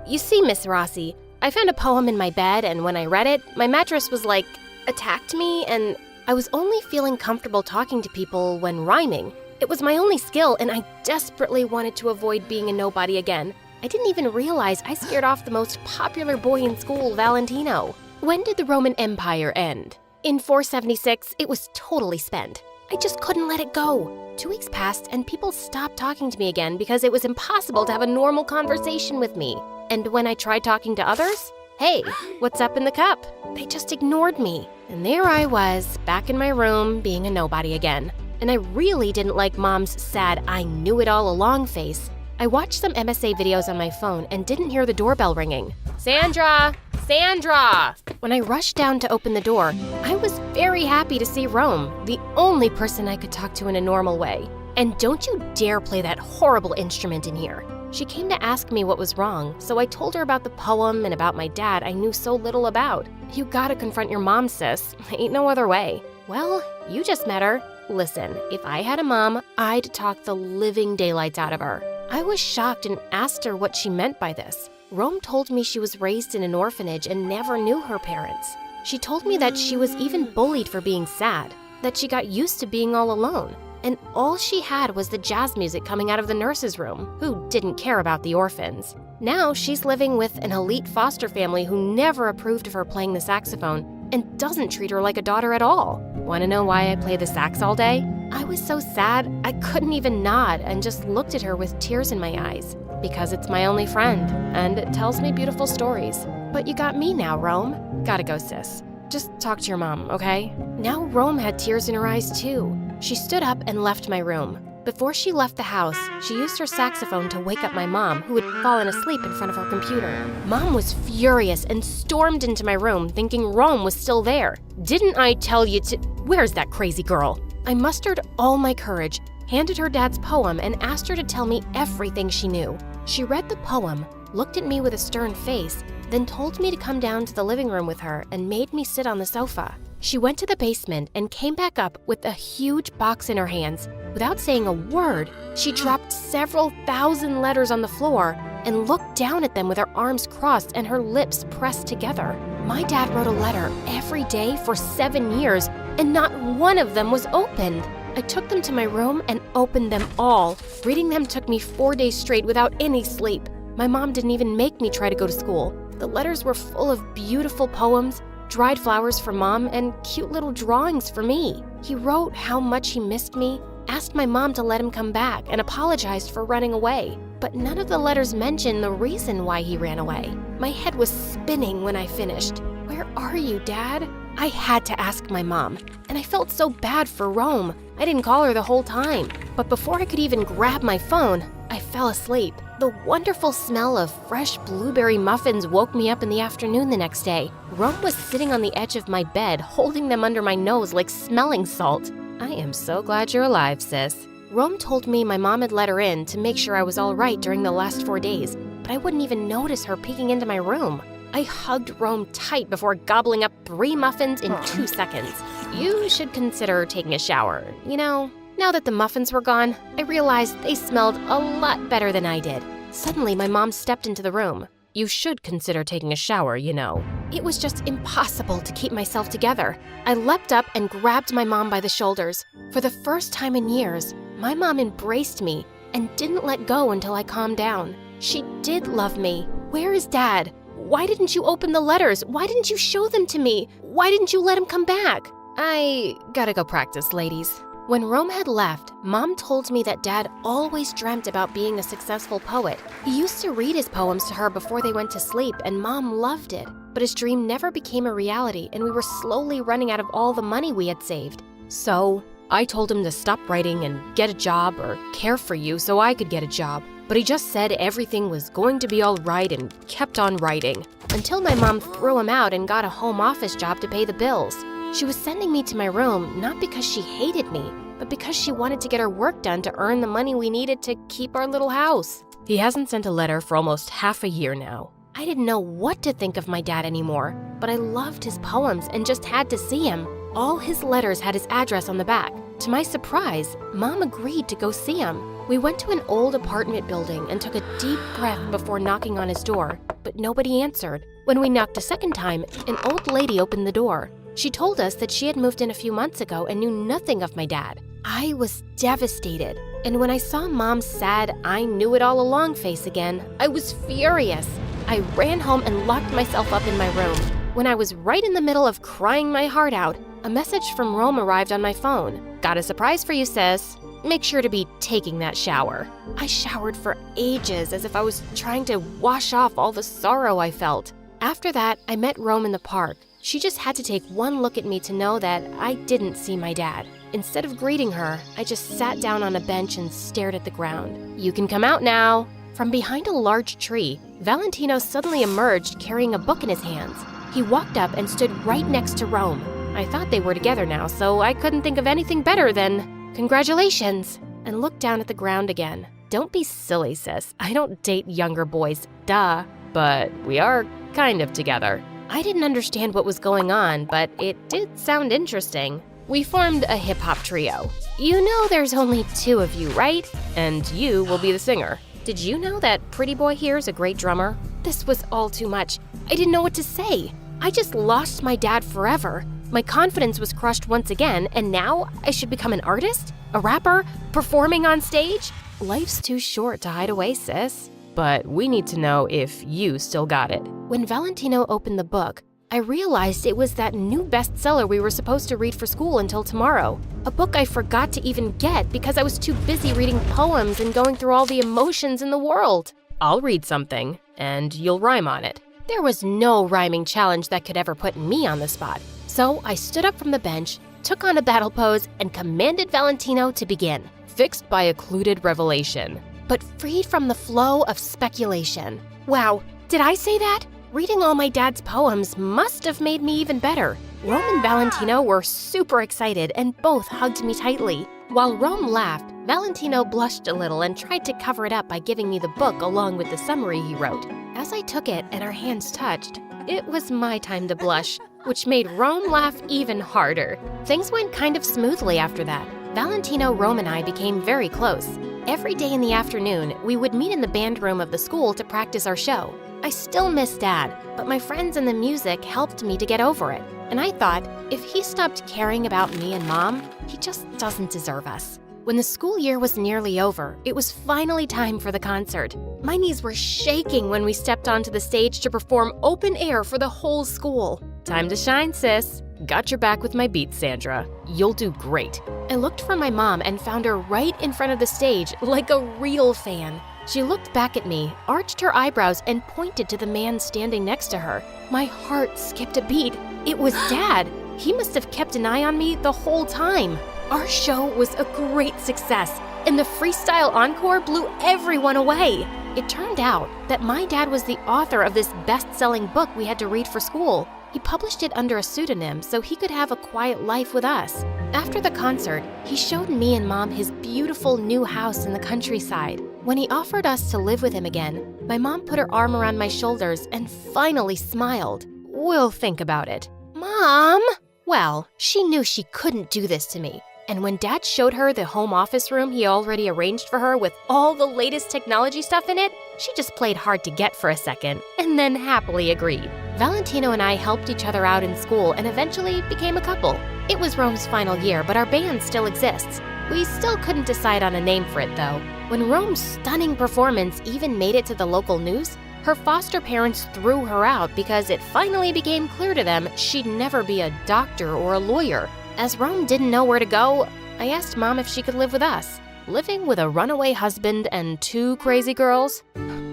you see, Miss Rossi, I found a poem in my bed, and when I read it, my mattress was like, attacked me, and I was only feeling comfortable talking to people when rhyming. It was my only skill, and I desperately wanted to avoid being a nobody again. I didn't even realize I scared off the most popular boy in school, Valentino. When did the Roman Empire end? In 476, it was totally spent. I just couldn't let it go. 2 weeks passed, and people stopped talking to me again because it was impossible to have a normal conversation with me. And when I tried talking to others, hey, what's up in the cup? They just ignored me. And there I was, back in my room, being a nobody again. And I really didn't like Mom's sad, I knew it all along face. I watched some MSA videos on my phone and didn't hear the doorbell ringing. Sandra! Sandra! When I rushed down to open the door, I was very happy to see Rome, the only person I could talk to in a normal way. And don't you dare play that horrible instrument in here. She came to ask me what was wrong, so I told her about the poem and about my dad I knew so little about. You gotta confront your mom, sis. Ain't no other way. Well, you just met her. Listen, if I had a mom, I'd talk the living daylights out of her. I was shocked and asked her what she meant by this. Rome told me she was raised in an orphanage and never knew her parents. She told me that she was even bullied for being sad, that she got used to being all alone, and all she had was the jazz music coming out of the nurse's room, who didn't care about the orphans. Now she's living with an elite foster family who never approved of her playing the saxophone and doesn't treat her like a daughter at all. Want to know why I play the sax all day? I was so sad, I couldn't even nod and just looked at her with tears in my eyes. Because it's my only friend, and it tells me beautiful stories. But you got me now, Rome. Gotta go, sis. Just talk to your mom, okay? Now Rome had tears in her eyes too. She stood up and left my room. Before she left the house, she used her saxophone to wake up my mom, who had fallen asleep in front of her computer. Mom was furious and stormed into my room, thinking Rome was still there. Didn't I tell you to— Where's that crazy girl? I mustered all my courage, handed her dad's poem, and asked her to tell me everything she knew. She read the poem, looked at me with a stern face, then told me to come down to the living room with her and made me sit on the sofa. She went to the basement and came back up with a huge box in her hands. Without saying a word, she dropped several thousand letters on the floor and looked down at them with her arms crossed and her lips pressed together. My dad wrote a letter every day for 7 years, and not one of them was opened. I took them to my room and opened them all. Reading them took me 4 days straight without any sleep. My mom didn't even make me try to go to school. The letters were full of beautiful poems, dried flowers for Mom, and cute little drawings for me. He wrote how much he missed me, asked my mom to let him come back, and apologized for running away. But none of the letters mentioned the reason why he ran away. My head was spinning when I finished. Where are you, Dad? I had to ask my mom, and I felt so bad for Rome. I didn't call her the whole time. But before I could even grab my phone, I fell asleep. The wonderful smell of fresh blueberry muffins woke me up in the afternoon the next day. Rome was sitting on the edge of my bed, holding them under my nose like smelling salt. I am so glad you're alive, sis. Rome told me my mom had let her in to make sure I was all right during the last 4 days, but I wouldn't even notice her peeking into my room. I hugged Rome tight before gobbling up 3 muffins in 2 seconds. You should consider taking a shower. You know, now that the muffins were gone, I realized they smelled a lot better than I did. Suddenly, my mom stepped into the room. You should consider taking a shower, you know. It was just impossible to keep myself together. I leapt up and grabbed my mom by the shoulders. For the first time in years, my mom embraced me and didn't let go until I calmed down. She did love me. Where is Dad? Why didn't you open the letters? Why didn't you show them to me? Why didn't you let him come back? I gotta go practice, ladies. When Rome had left, Mom told me that Dad always dreamt about being a successful poet. He used to read his poems to her before they went to sleep, and Mom loved it. But his dream never became a reality, and we were slowly running out of all the money we had saved. So, I told him to stop writing and get a job or care for you so I could get a job. But he just said everything was going to be all right and kept on writing. Until my mom threw him out and got a home office job to pay the bills. She was sending me to my room not because she hated me, but because she wanted to get her work done to earn the money we needed to keep our little house. He hasn't sent a letter for almost half a year now. I didn't know what to think of my dad anymore, but I loved his poems and just had to see him. All his letters had his address on the back. To my surprise, Mom agreed to go see him. We went to an old apartment building and took a deep breath before knocking on his door, but nobody answered. When we knocked a second time, an old lady opened the door. She told us that she had moved in a few months ago and knew nothing of my dad. I was devastated, and when I saw Mom's sad, I knew it all along face again, I was furious. I ran home and locked myself up in my room. When I was right in the middle of crying my heart out, a message from Rome arrived on my phone. Got a surprise for you, sis. Make sure to be taking that shower. I showered for ages as if I was trying to wash off all the sorrow I felt. After that, I met Rome in the park. She just had to take one look at me to know that I didn't see my dad. Instead of greeting her, I just sat down on a bench and stared at the ground. You can come out now. From behind a large tree, Valentino suddenly emerged carrying a book in his hands. He walked up and stood right next to Rome. I thought they were together now, so I couldn't think of anything better than, "Congratulations," and looked down at the ground again. Don't be silly, sis. I don't date younger boys, duh. But we are kind of together. I didn't understand what was going on, but it did sound interesting. We formed a hip-hop trio. You know there's only two of you, right? And you will be the singer. Did you know that Pretty Boy here's a great drummer? This was all too much. I didn't know what to say. I just lost my dad forever. My confidence was crushed once again, and now I should become an artist? A rapper? Performing on stage? Life's too short to hide away, sis. But we need to know if you still got it. When Valentino opened the book, I realized it was that new bestseller we were supposed to read for school until tomorrow. A book I forgot to even get because I was too busy reading poems and going through all the emotions in the world. I'll read something, and you'll rhyme on it. There was no rhyming challenge that could ever put me on the spot. So I stood up from the bench, took on a battle pose, and commanded Valentino to begin. Fixed by occluded revelation, but freed from the flow of speculation. Wow, did I say that? Reading all my dad's poems must have made me even better. Rome and Valentino were super excited and both hugged me tightly. While Rome laughed, Valentino blushed a little and tried to cover it up by giving me the book along with the summary he wrote. As I took it and our hands touched, it was my time to blush, which made Rome laugh even harder. Things went kind of smoothly after that. Valentino, Rome, and I became very close. Every day in the afternoon, we would meet in the band room of the school to practice our show. I still miss Dad, but my friends and the music helped me to get over it. And I thought, if he stopped caring about me and Mom, he just doesn't deserve us. When the school year was nearly over, it was finally time for the concert. My knees were shaking when we stepped onto the stage to perform open air for the whole school. Time to shine, sis. Got your back with my beats, Sandra. You'll do great. I looked for my mom and found her right in front of the stage like a real fan. She looked back at me, arched her eyebrows, and pointed to the man standing next to her. My heart skipped a beat. It was Dad. He must have kept an eye on me the whole time. Our show was a great success, and the freestyle encore blew everyone away. It turned out that my dad was the author of this best-selling book we had to read for school. He published it under a pseudonym so he could have a quiet life with us. After the concert, he showed me and Mom his beautiful new house in the countryside. When he offered us to live with him again, my mom put her arm around my shoulders and finally smiled. We'll think about it. Mom! Well, she knew she couldn't do this to me. And when Dad showed her the home office room he already arranged for her with all the latest technology stuff in it, she just played hard to get for a second and then happily agreed. Valentino and I helped each other out in school and eventually became a couple. It was Rome's final year, but our band still exists. We still couldn't decide on a name for it, though. When Rome's stunning performance even made it to the local news, her foster parents threw her out because it finally became clear to them she'd never be a doctor or a lawyer. As Rome didn't know where to go, I asked Mom if she could live with us. Living with a runaway husband and 2 crazy girls?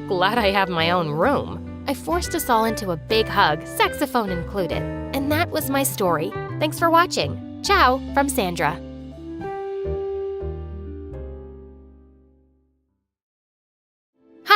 Glad I have my own room. I forced us all into a big hug, saxophone included. And that was my story. Thanks for watching. Ciao from Sandra.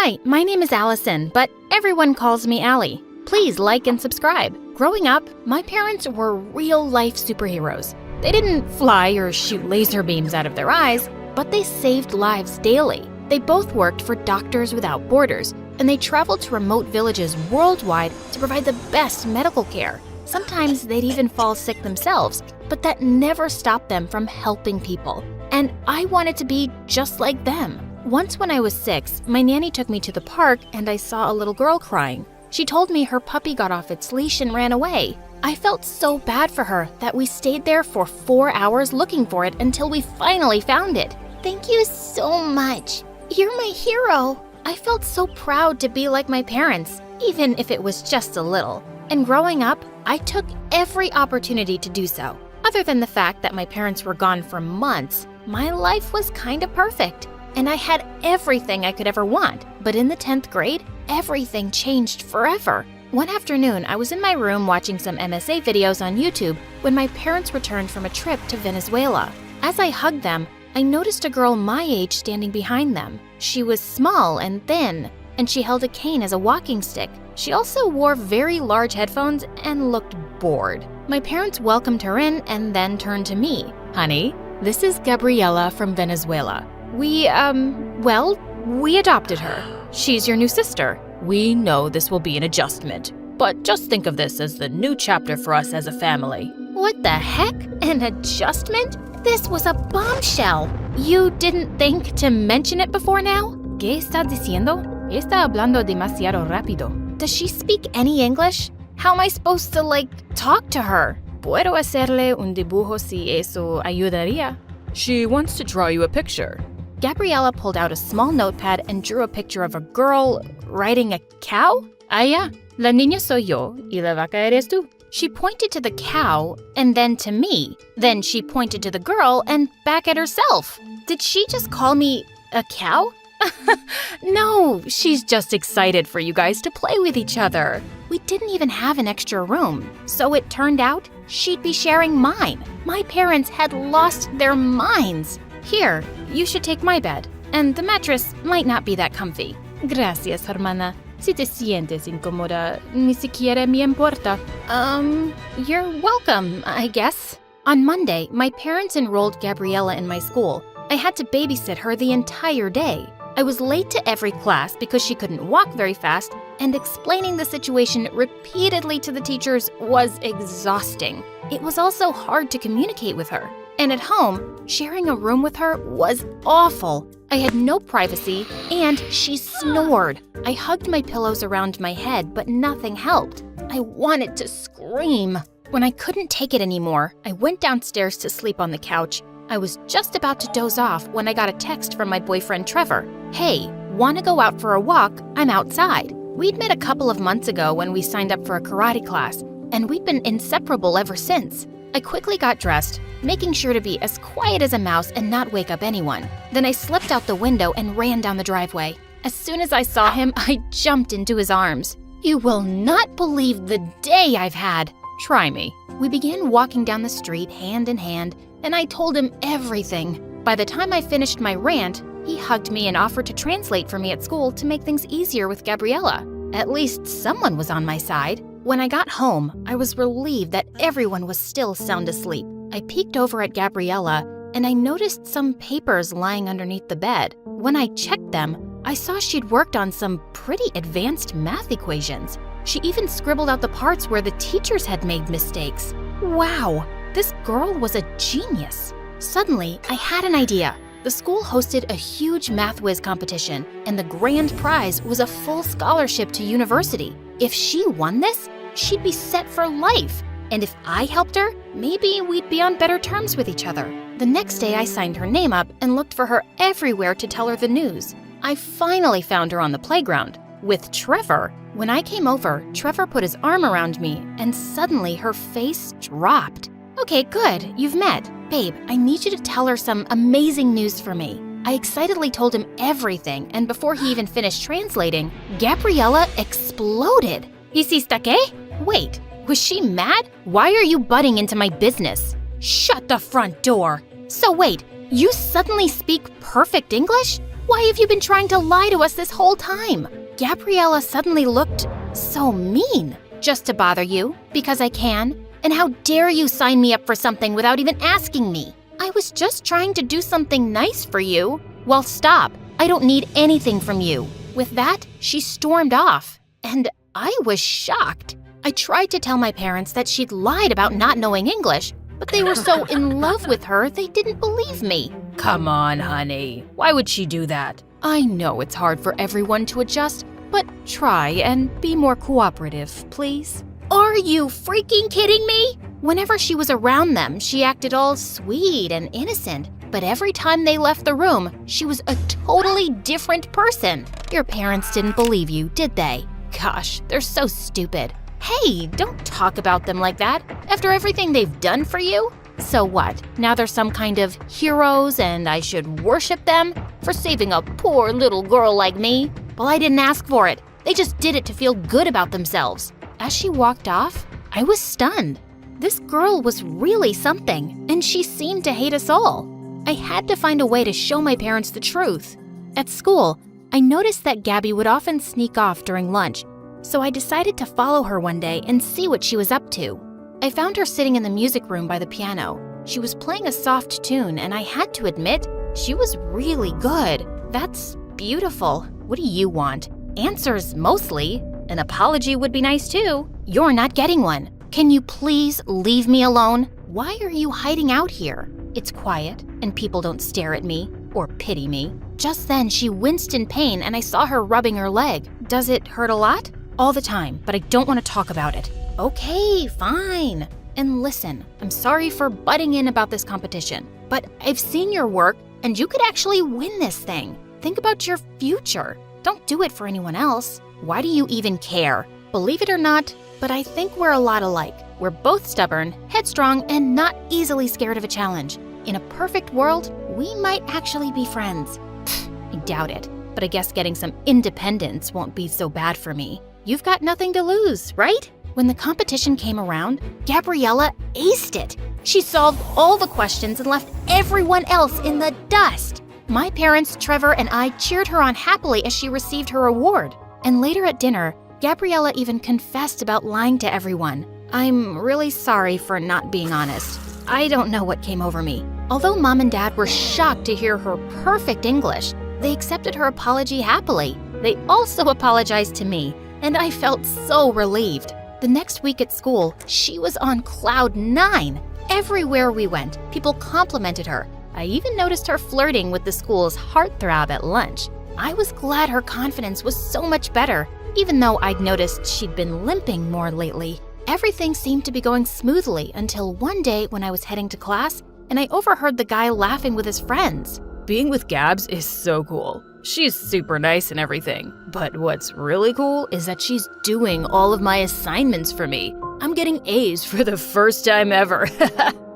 Hi, my name is Allison, but everyone calls me Allie. Please like and subscribe. Growing up, my parents were real-life superheroes. They didn't fly or shoot laser beams out of their eyes, but they saved lives daily. They both worked for Doctors Without Borders, and they traveled to remote villages worldwide to provide the best medical care. Sometimes they'd even fall sick themselves, but that never stopped them from helping people. And I wanted to be just like them. Once when I was 6, my nanny took me to the park and I saw a little girl crying. She told me her puppy got off its leash and ran away. I felt so bad for her that we stayed there for 4 hours looking for it until we finally found it. Thank you so much. You're my hero. I felt so proud to be like my parents, even if it was just a little. And growing up, I took every opportunity to do so. Other than the fact that my parents were gone for months, my life was kind of perfect. And I had everything I could ever want. But in the 10th grade, everything changed forever. One afternoon, I was in my room watching some MSA videos on YouTube when my parents returned from a trip to Venezuela. As I hugged them, I noticed a girl my age standing behind them. She was small and thin, and she held a cane as a walking stick. She also wore very large headphones and looked bored. My parents welcomed her in and then turned to me. Honey, this is Gabriela from Venezuela. We adopted her. She's your new sister. We know this will be an adjustment, but just think of this as the new chapter for us as a family. What the heck? An adjustment? This was a bombshell. You didn't think to mention it before now? ¿Qué está diciendo? Está hablando demasiado rápido. Does she speak any English? How am I supposed to, talk to her? Puedo hacerle un dibujo si eso ayudaría. She wants to draw you a picture. Gabriela pulled out a small notepad and drew a picture of a girl riding a cow. Ah, ya, la niña soy yo y la vaca eres tú. She pointed to the cow and then to me. Then she pointed to the girl and back at herself. Did she just call me a cow? No, she's just excited for you guys to play with each other. We didn't even have an extra room, so it turned out she'd be sharing mine. My parents had lost their minds. Here, you should take my bed, and the mattress might not be that comfy. Gracias, hermana. Si te sientes incómoda, ni siquiera me importa. You're welcome, I guess. On Monday, my parents enrolled Gabriela in my school. I had to babysit her the entire day. I was late to every class because she couldn't walk very fast, and explaining the situation repeatedly to the teachers was exhausting. It was also hard to communicate with her. And at home, sharing a room with her was awful. I had no privacy, and she snored. I hugged my pillows around my head, but nothing helped. I wanted to scream. When I couldn't take it anymore, I went downstairs to sleep on the couch. I was just about to doze off when I got a text from my boyfriend Trevor. Hey, wanna go out for a walk? I'm outside. We'd met a couple of months ago when we signed up for a karate class, and we'd been inseparable ever since. I quickly got dressed, making sure to be as quiet as a mouse and not wake up anyone. Then I slipped out the window and ran down the driveway. As soon as I saw him, I jumped into his arms. You will not believe the day I've had. Try me. We began walking down the street hand in hand, and I told him everything. By the time I finished my rant, he hugged me and offered to translate for me at school to make things easier with Gabriela. At least someone was on my side. When I got home, I was relieved that everyone was still sound asleep. I peeked over at Gabriela, and I noticed some papers lying underneath the bed. When I checked them, I saw she'd worked on some pretty advanced math equations. She even scribbled out the parts where the teachers had made mistakes. Wow, this girl was a genius. Suddenly, I had an idea. The school hosted a huge math whiz competition, and the grand prize was a full scholarship to university. If she won this, she'd be set for life. And if I helped her, maybe we'd be on better terms with each other. The next day, I signed her name up and looked for her everywhere to tell her the news. I finally found her on the playground with Trevor. When I came over, Trevor put his arm around me, and suddenly her face dropped. Okay, good, you've met. Babe, I need you to tell her some amazing news for me. I excitedly told him everything, and before he even finished translating, Gabriela exploded. ¿Hiciste qué? Wait, was she mad? Why are you butting into my business? Shut the front door. So wait, you suddenly speak perfect English? Why have you been trying to lie to us this whole time? Gabriella suddenly looked so mean. Just to bother you, because I can? And how dare you sign me up for something without even asking me? I was just trying to do something nice for you. Well, stop. I don't need anything from you. With that, she stormed off. And I was shocked. I tried to tell my parents that she'd lied about not knowing English, but they were so in love with her, they didn't believe me. Come on, honey. Why would she do that? I know it's hard for everyone to adjust, but try and be more cooperative, please. Are you freaking kidding me? Whenever she was around them, she acted all sweet and innocent. But every time they left the room, she was a totally different person. Your parents didn't believe you, did they? Gosh, they're so stupid. Hey, don't talk about them like that after everything they've done for you. So what? Now they're some kind of heroes and I should worship them for saving a poor little girl like me? Well, I didn't ask for it. They just did it to feel good about themselves. As she walked off, I was stunned. This girl was really something, and she seemed to hate us all. I had to find a way to show my parents the truth. At school, I noticed that Gabby would often sneak off during lunch, so I decided to follow her one day and see what she was up to. I found her sitting in the music room by the piano. She was playing a soft tune, and I had to admit, she was really good. That's beautiful. What do you want? Answers, mostly. An apology would be nice too. You're not getting one. Can you please leave me alone? Why are you hiding out here? It's quiet, and people don't stare at me or pity me. Just then, she winced in pain, and I saw her rubbing her leg. Does it hurt a lot? All the time, but I don't want to talk about it. Okay, fine. And listen, I'm sorry for butting in about this competition, but I've seen your work, and you could actually win this thing. Think about your future. Don't do it for anyone else. Why do you even care? Believe it or not, but I think we're a lot alike. We're both stubborn, headstrong, and not easily scared of a challenge. In a perfect world, we might actually be friends. I doubt it, but I guess getting some independence won't be so bad for me. You've got nothing to lose, right? When the competition came around, Gabriella aced it. She solved all the questions and left everyone else in the dust. My parents, Trevor, and I cheered her on happily as she received her award. And later at dinner, Gabriella even confessed about lying to everyone. I'm really sorry for not being honest. I don't know what came over me. Although Mom and Dad were shocked to hear her perfect English, they accepted her apology happily. They also apologized to me, and I felt so relieved. The next week at school, she was on cloud 9. Everywhere we went, people complimented her. I even noticed her flirting with the school's heartthrob at lunch. I was glad her confidence was so much better, even though I'd noticed she'd been limping more lately. Everything seemed to be going smoothly until one day when I was heading to class and I overheard the guy laughing with his friends. Being with Gabs is so cool. She's super nice and everything. But what's really cool is that she's doing all of my assignments for me. I'm getting A's for the first time ever.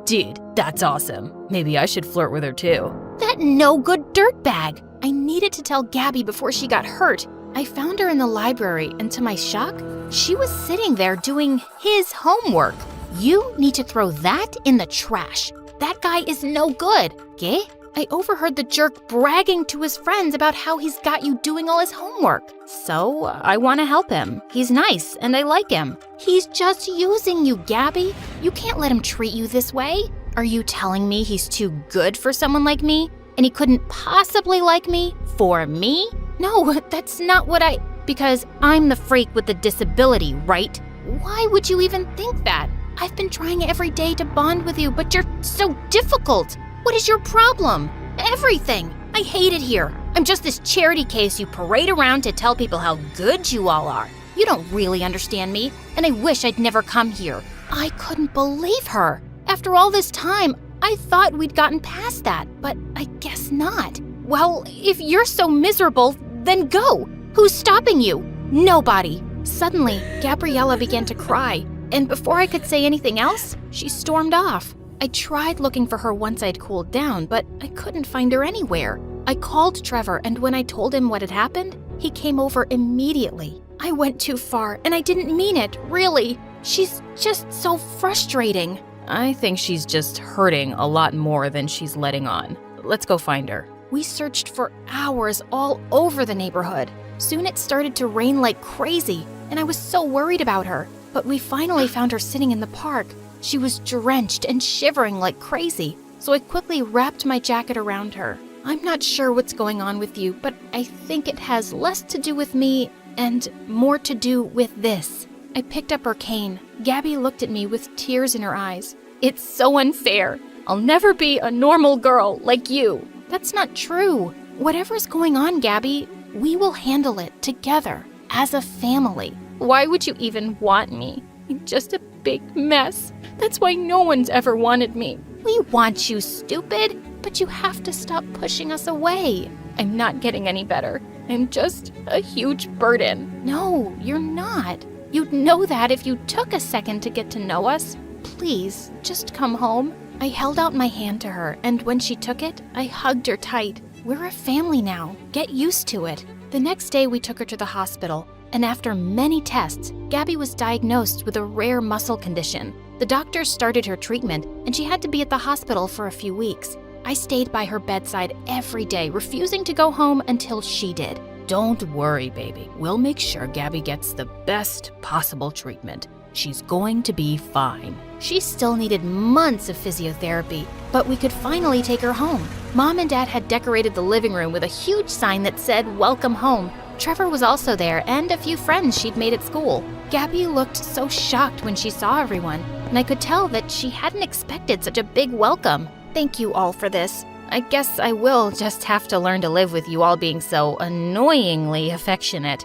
Dude, that's awesome. Maybe I should flirt with her too. That no-good dirtbag! I needed to tell Gabby before she got hurt. I found her in the library, and to my shock, she was sitting there doing his homework. You need to throw that in the trash. That guy is no good. ¿Qué? I overheard the jerk bragging to his friends about how he's got you doing all his homework. So, I want to help him. He's nice, and I like him. He's just using you, Gabby. You can't let him treat you this way. Are you telling me he's too good for someone like me? And he couldn't possibly like me for me? No, that's not what because I'm the freak with the disability, right? Why would you even think that? I've been trying every day to bond with you, but you're so difficult. What is your problem? Everything. I hate it here. I'm just this charity case you parade around to tell people how good you all are. You don't really understand me, and I wish I'd never come here. I couldn't believe her. After all this time, I thought we'd gotten past that, but I guess not. Well, if you're so miserable, then go. Who's stopping you? Nobody. Suddenly, Gabriella began to cry, and before I could say anything else, she stormed off. I tried looking for her once I'd cooled down, but I couldn't find her anywhere. I called Trevor, and when I told him what had happened, he came over immediately. I went too far, and I didn't mean it, really. She's just so frustrating. I think she's just hurting a lot more than she's letting on. Let's go find her. We searched for hours all over the neighborhood. Soon it started to rain like crazy, and I was so worried about her. But we finally found her sitting in the park. She was drenched and shivering like crazy, so I quickly wrapped my jacket around her. I'm not sure what's going on with you, but I think it has less to do with me and more to do with this. I picked up her cane. Gabby looked at me with tears in her eyes. It's so unfair. I'll never be a normal girl like you. That's not true. Whatever's going on, Gabby, we will handle it together as a family. Why would you even want me? I'm just a big mess. That's why no one's ever wanted me. We want you, stupid, but you have to stop pushing us away. I'm not getting any better. I'm just a huge burden. No, you're not. You'd know that if you took a second to get to know us. Please, just come home. I held out my hand to her, and when she took it, I hugged her tight. We're a family now. Get used to it. The next day, we took her to the hospital, and after many tests, Gabby was diagnosed with a rare muscle condition. The doctors started her treatment, and she had to be at the hospital for a few weeks. I stayed by her bedside every day, refusing to go home until she did. Don't worry, baby. We'll make sure Gabby gets the best possible treatment. She's going to be fine. She still needed months of physiotherapy, but we could finally take her home. Mom and Dad had decorated the living room with a huge sign that said, "Welcome home." Trevor was also there, and a few friends she'd made at school. Gabby looked so shocked when she saw everyone, and I could tell that she hadn't expected such a big welcome. Thank you all for this. I guess I will just have to learn to live with you all being so annoyingly affectionate.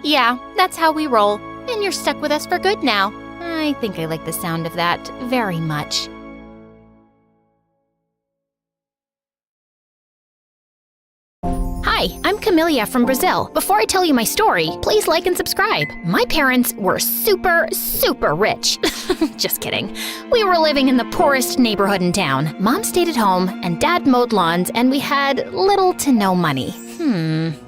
Yeah, that's how we roll. And you're stuck with us for good now. I think I like the sound of that very much. Hi, I'm Camellia from Brazil. Before I tell you my story, please like and subscribe. My parents were super rich. Just kidding. We were living in the poorest neighborhood in town. Mom stayed at home, and Dad mowed lawns, and we had little to no money.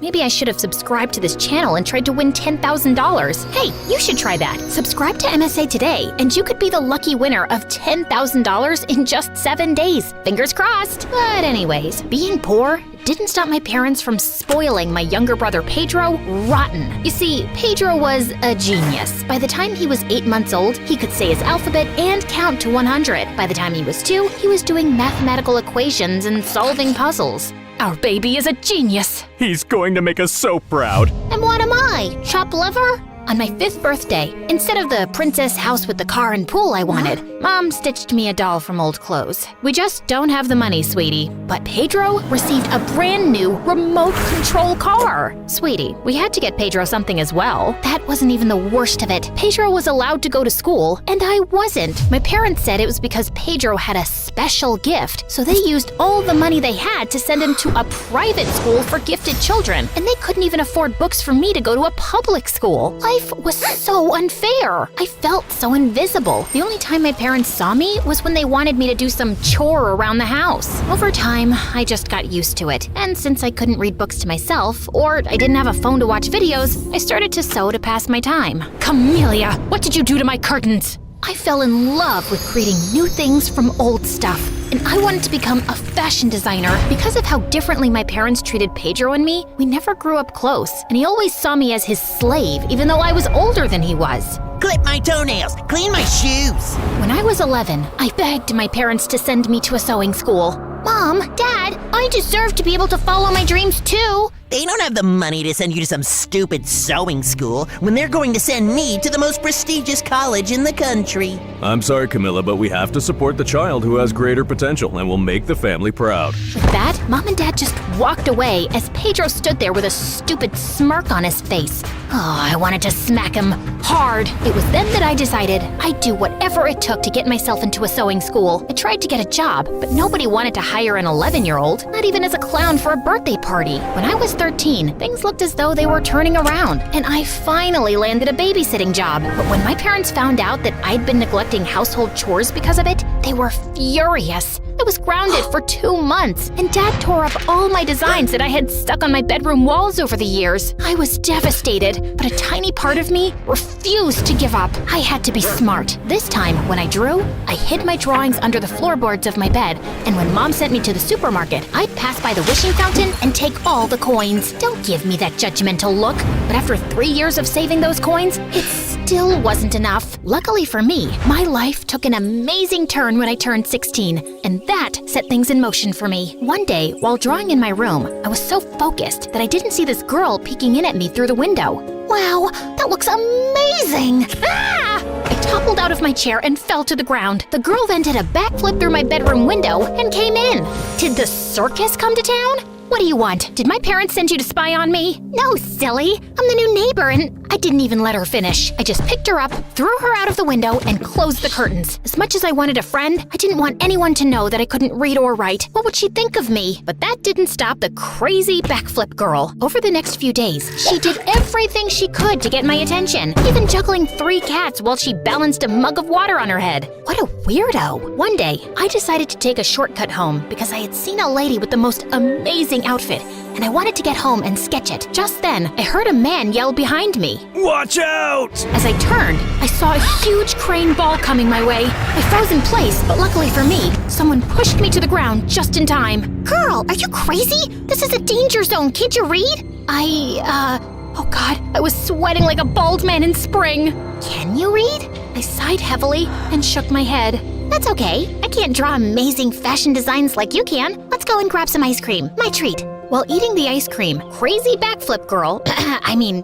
Maybe I should have subscribed to this channel and tried to win $10,000. Hey, you should try that. Subscribe to MSA today, and you could be the lucky winner of $10,000 in just 7 days. Fingers crossed. But anyways, being poor didn't stop my parents from spoiling my younger brother Pedro rotten. You see, Pedro was a genius. By the time he was 8 months old, he could say his alphabet and count to 100. By the time he was 2, he was doing mathematical equations and solving puzzles. Our baby is a genius. He's going to make us so proud. And what am I? Chopped liver? On my 5th birthday, instead of the princess house with the car and pool I wanted, Mom stitched me a doll from old clothes. We just don't have the money, sweetie. But Pedro received a brand new remote control car. Sweetie, we had to get Pedro something as well. That wasn't even the worst of it. Pedro was allowed to go to school, and I wasn't. My parents said it was because Pedro had a special gift, so they used all the money they had to send him to a private school for gifted children, and they couldn't even afford books for me to go to a public school. Life was so unfair. I felt so invisible. The only time my parents saw me was when they wanted me to do some chore around the house. Over time, I just got used to it. And since I couldn't read books to myself, or I didn't have a phone to watch videos, I started to sew to pass my time. Camellia, what did you do to my curtains? I fell in love with creating new things from old stuff, and I wanted to become a fashion designer. Because of how differently my parents treated Pedro and me, we never grew up close, and he always saw me as his slave, even though I was older than he was. Clip my toenails, clean my shoes. When I was 11, I begged my parents to send me to a sewing school. Mom, Dad, I deserve to be able to follow my dreams too. They don't have the money to send you to some stupid sewing school when they're going to send me to the most prestigious college in the country. I'm sorry, Camilla, but we have to support the child who has greater potential and will make the family proud. With that, Mom and Dad just walked away as Pedro stood there with a stupid smirk on his face. Oh, I wanted to smack him hard. It was then that I decided I'd do whatever it took to get myself into a sewing school. I tried to get a job, but nobody wanted to hire an 11-year-old, not even as a clown for a birthday party. When I was 13, things looked as though they were turning around, and I finally landed a babysitting job. But when my parents found out that I'd been neglecting household chores because of it, They were furious. I was grounded for 2 months, and Dad tore up all my designs that I had stuck on my bedroom walls over the years. I was devastated, but a tiny part of me refused to give up. I had to be smart. This time, when I drew, I hid my drawings under the floorboards of my bed, and when Mom sent me to the supermarket, I'd pass by the wishing fountain and take all the coins. Don't give me that judgmental look. But after 3 years of saving those coins, it still wasn't enough. Luckily for me, my life took an amazing turn when I turned 16, and that set things in motion for me. One day, while drawing in my room, I was so focused that I didn't see this girl peeking in at me through the window. Wow, that looks amazing! Ah! I toppled out of my chair and fell to the ground. The girl then did a backflip through my bedroom window and came in. Did the circus come to town? What do you want? Did my parents send you to spy on me? No, silly. I'm the new neighbor, and I didn't even let her finish. I just picked her up, threw her out of the window, and closed the curtains. As much as I wanted a friend, I didn't want anyone to know that I couldn't read or write. What would she think of me? But that didn't stop the crazy backflip girl. Over the next few days, she did everything she could to get my attention, even juggling 3 cats while she balanced a mug of water on her head. What a weirdo. One day, I decided to take a shortcut home because I had seen a lady with the most amazing outfit, and I wanted to get home and sketch it. Just then, I heard a man yell behind me. Watch out! As I turned, I saw a huge crane ball coming my way. I froze in place, but luckily for me, someone pushed me to the ground just in time. Girl, are you crazy? This is a danger zone. Can't you read? Oh God, I was sweating like a bald man in spring. Can you read? I sighed heavily and shook my head. That's okay. I can't draw amazing fashion designs like you can. Let's go and grab some ice cream. My treat. While eating the ice cream, crazy backflip girl,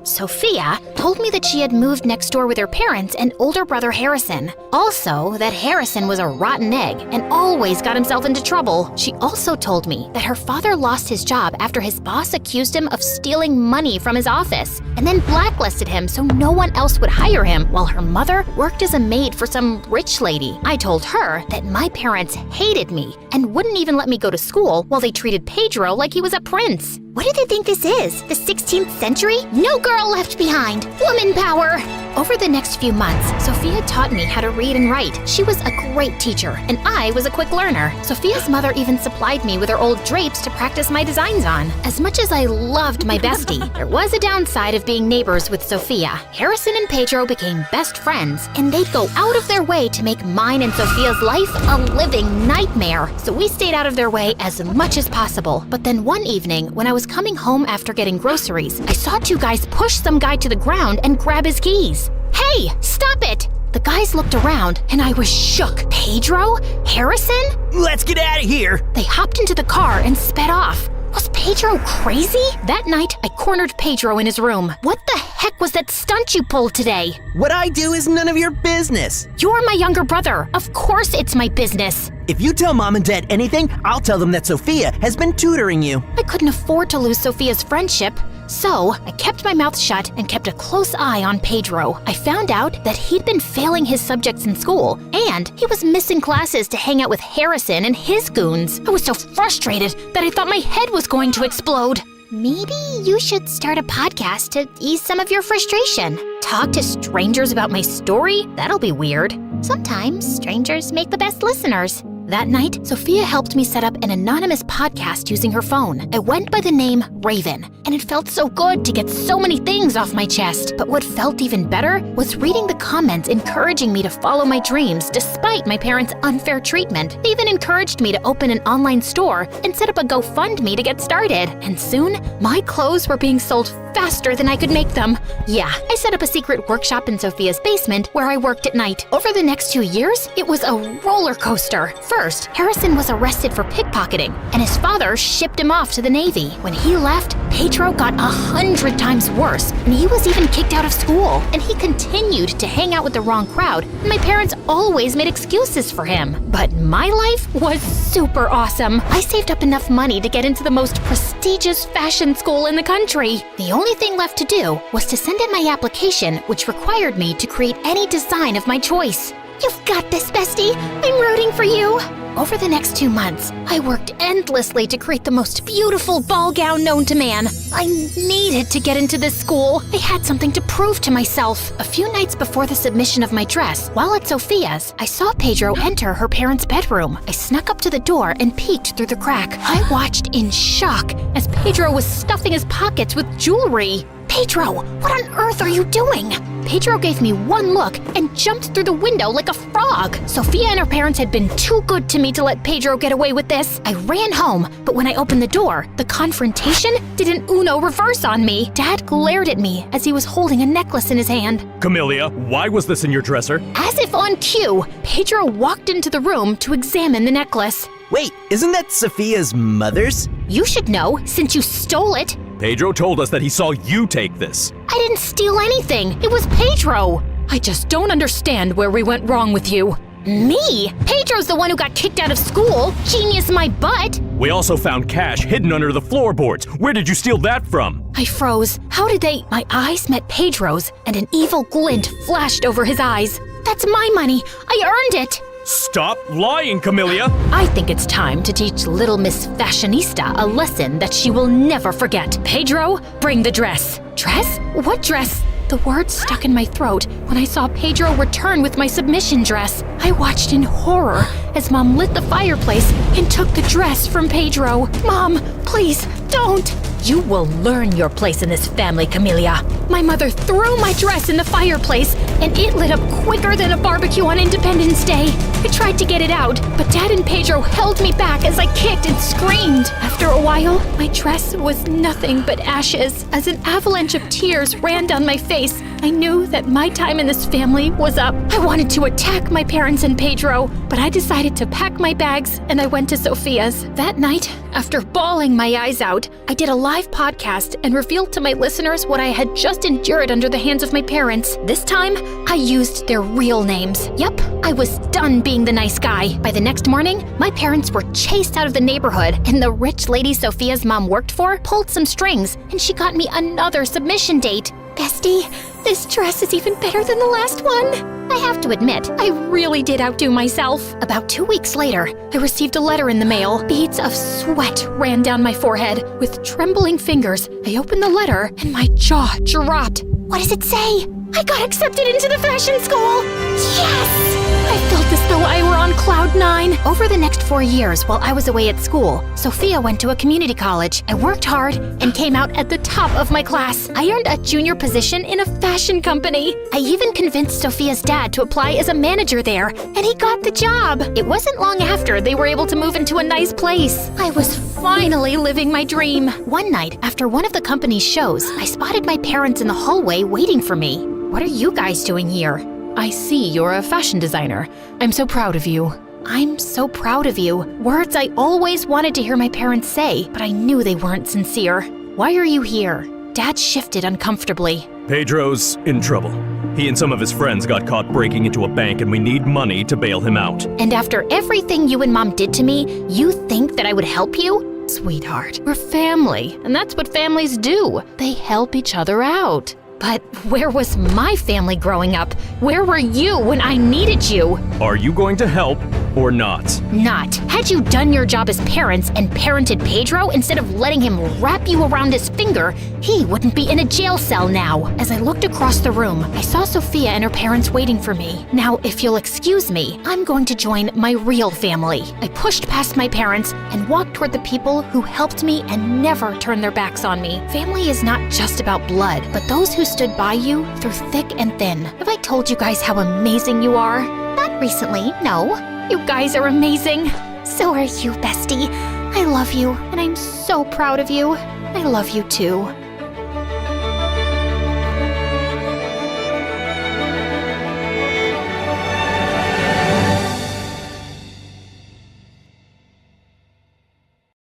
Sophia, told me that she had moved next door with her parents and older brother Harrison. Also, that Harrison was a rotten egg and always got himself into trouble. She also told me that her father lost his job after his boss accused him of stealing money from his office and then blacklisted him so no one else would hire him, while her mother worked as a maid for some rich lady. I told her that my parents hated me and wouldn't even let me go to school while they treated Pedro like he was a prince. What do they think this is? The 16th century? No girl left behind. Woman power! Over the next few months, Sophia taught me how to read and write. She was a great teacher, and I was a quick learner. Sophia's mother even supplied me with her old drapes to practice my designs on. As much as I loved my bestie, there was a downside of being neighbors with Sophia. Harrison and Pedro became best friends, and they'd go out of their way to make mine and Sophia's life a living nightmare. So we stayed out of their way as much as possible. But then one evening, when I was coming home after getting groceries, I saw 2 guys push some guy to the ground and grab his keys. Hey, stop it! The guys looked around, and I was shook. Pedro? Harrison? Let's get out of here! They hopped into the car and sped off. Was Pedro crazy? That night, I cornered Pedro in his room. What the heck was that stunt you pulled today? What I do is none of your business. You're my younger brother. Of course it's my business. If you tell Mom and Dad anything, I'll tell them that Sophia has been tutoring you. I couldn't afford to lose Sophia's friendship. So, I kept my mouth shut and kept a close eye on Pedro. I found out that he'd been failing his subjects in school, and he was missing classes to hang out with Harrison and his goons. I was so frustrated that I thought my head was going to explode. Maybe you should start a podcast to ease some of your frustration. Talk to strangers about my story? That'll be weird. Sometimes strangers make the best listeners. That night, Sophia helped me set up an anonymous podcast using her phone. I went by the name Raven, and it felt so good to get so many things off my chest. But what felt even better was reading the comments encouraging me to follow my dreams despite my parents' unfair treatment. They even encouraged me to open an online store and set up a GoFundMe to get started. And soon, my clothes were being sold faster than I could make them. Yeah, I set up a secret workshop in Sophia's basement where I worked at night. Over the next 2 years, it was a roller coaster. First, Harrison was arrested for pickpocketing, and his father shipped him off to the Navy. When he left, Pedro got 100 times worse, and he was even kicked out of school. And he continued to hang out with the wrong crowd, and my parents always made excuses for him. But my life was super awesome. I saved up enough money to get into the most prestigious fashion school in the country. The only thing left to do was to send in my application, which required me to create any design of my choice. You've got this, bestie. I'm rooting for you. Over the next 2 months, I worked endlessly to create the most beautiful ball gown known to man. I needed to get into this school. I had something to prove to myself. A few nights before the submission of my dress, while at Sophia's, I saw Pedro enter her parents' bedroom. I snuck up to the door and peeked through the crack. I watched in shock as Pedro was stuffing his pockets with jewelry. Pedro, what on earth are you doing? Pedro gave me one look and jumped through the window like a frog. Sophia and her parents had been too good to me to let Pedro get away with this. I ran home, but when I opened the door, the confrontation did an Uno reverse on me. Dad glared at me as he was holding a necklace in his hand. Camellia, why was this in your dresser? As if on cue, Pedro walked into the room to examine the necklace. Wait, isn't that Sophia's mother's? You should know, since you stole it. Pedro told us that he saw you take this. I didn't steal anything. It was Pedro. I just don't understand where we went wrong with you. Me? Pedro's the one who got kicked out of school. Genius my butt. We also found cash hidden under the floorboards. Where did you steal that from? I froze. How did they? My eyes met Pedro's, and an evil glint flashed over his eyes. That's my money. I earned it. Stop lying, Camellia! I think it's time to teach little Miss Fashionista a lesson that she will never forget. Pedro, bring the dress. Dress? What dress? The words stuck in my throat when I saw Pedro return with my submission dress. I watched in horror as Mom lit the fireplace and took the dress from Pedro. Mom, please, don't! You will learn your place in this family, Camellia. My mother threw my dress in the fireplace, and it lit up quicker than a barbecue on Independence Day. I tried to get it out, but Dad and Pedro held me back as I kicked and screamed. After a while, my dress was nothing but ashes. As an avalanche of tears ran down my face, I knew that my time in this family was up. I wanted to attack my parents and Pedro, but I decided to pack my bags and I went to Sophia's. That night, after bawling my eyes out, I did a live podcast and revealed to my listeners what I had just endured under the hands of my parents. This time, I used their real names. Yep, I was done being the nice guy. By the next morning, my parents were chased out of the neighborhood, and the rich lady Sophia's mom worked for pulled some strings, and she got me another submission date. Bestie, this dress is even better than the last one. I have to admit, I really did outdo myself. About 2 weeks later, I received a letter in the mail. Beads of sweat ran down my forehead. With trembling fingers, I opened the letter and my jaw dropped. What does it say? I got accepted into the fashion school! Yes! I felt as though I were on cloud 9. Over the next 4 years while I was away at school, Sophia went to a community college. I worked hard and came out at the top of my class. I earned a junior position in a fashion company. I even convinced Sophia's dad to apply as a manager there, and he got the job. It wasn't long after they were able to move into a nice place. I was finally living my dream. One night, after one of the company's shows, I spotted my parents in the hallway waiting for me. What are you guys doing here? I see you're a fashion designer. I'm so proud of you. I'm so proud of you. Words I always wanted to hear my parents say, but I knew they weren't sincere. Why are you here? Dad shifted uncomfortably. Pedro's in trouble. He and some of his friends got caught breaking into a bank, and we need money to bail him out. And after everything you and Mom did to me, you think that I would help you? Sweetheart, we're family, and that's what families do. They help each other out. But where was my family growing up? Where were you when I needed you? Are you going to help or not? Not. Had you done your job as parents and parented Pedro instead of letting him wrap you around his finger, he wouldn't be in a jail cell now. As I looked across the room, I saw Sophia and her parents waiting for me. Now, if you'll excuse me, I'm going to join my real family. I pushed past my parents and walked toward the people who helped me and never turned their backs on me. Family is not just about blood, but those who stood by you through thick and thin. Have I told you guys how amazing you are? Not recently, no. You guys are amazing. So are you, bestie. I love you, and I'm so proud of you. I love you too.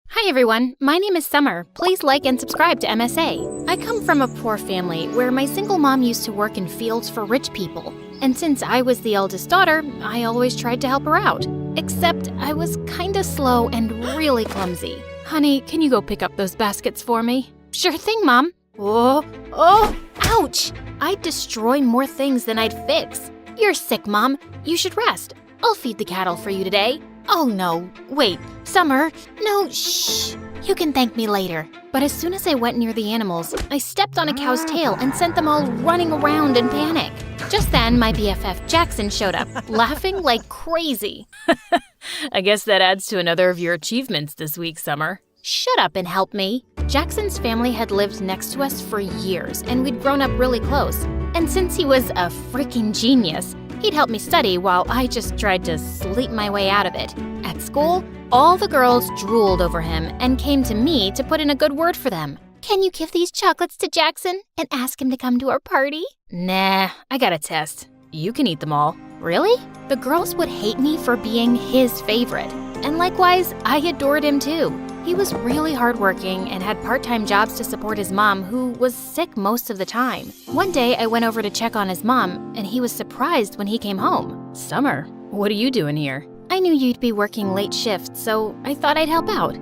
Hi everyone, my name is Summer. Please like and subscribe to MSA. I come from a poor family where my single mom used to work in fields for rich people. And since I was the eldest daughter, I always tried to help her out. Except I was kinda slow and really clumsy. Honey, can you go pick up those baskets for me? Sure thing, Mom. Oh, ouch! I'd destroy more things than I'd fix. You're sick, Mom. You should rest. I'll feed the cattle for you today. Oh no, wait, Summer. No, shh. You can thank me later. But as soon as I went near the animals, I stepped on a cow's tail and sent them all running around in panic. Just then, my BFF Jackson showed up, laughing like crazy. I guess that adds to another of your achievements this week, Summer. Shut up and help me. Jackson's family had lived next to us for years, and we'd grown up really close. And since he was a freaking genius, he'd help me study while I just tried to sleep my way out of it. At school, all the girls drooled over him and came to me to put in a good word for them. Can you give these chocolates to Jackson and ask him to come to our party? Nah, I got a test. You can eat them all. Really? The girls would hate me for being his favorite. And likewise, I adored him too. He was really hardworking and had part-time jobs to support his mom, who was sick most of the time. One day, I went over to check on his mom, and he was surprised when he came home. Summer, what are you doing here? I knew you'd be working late shifts, so I thought I'd help out.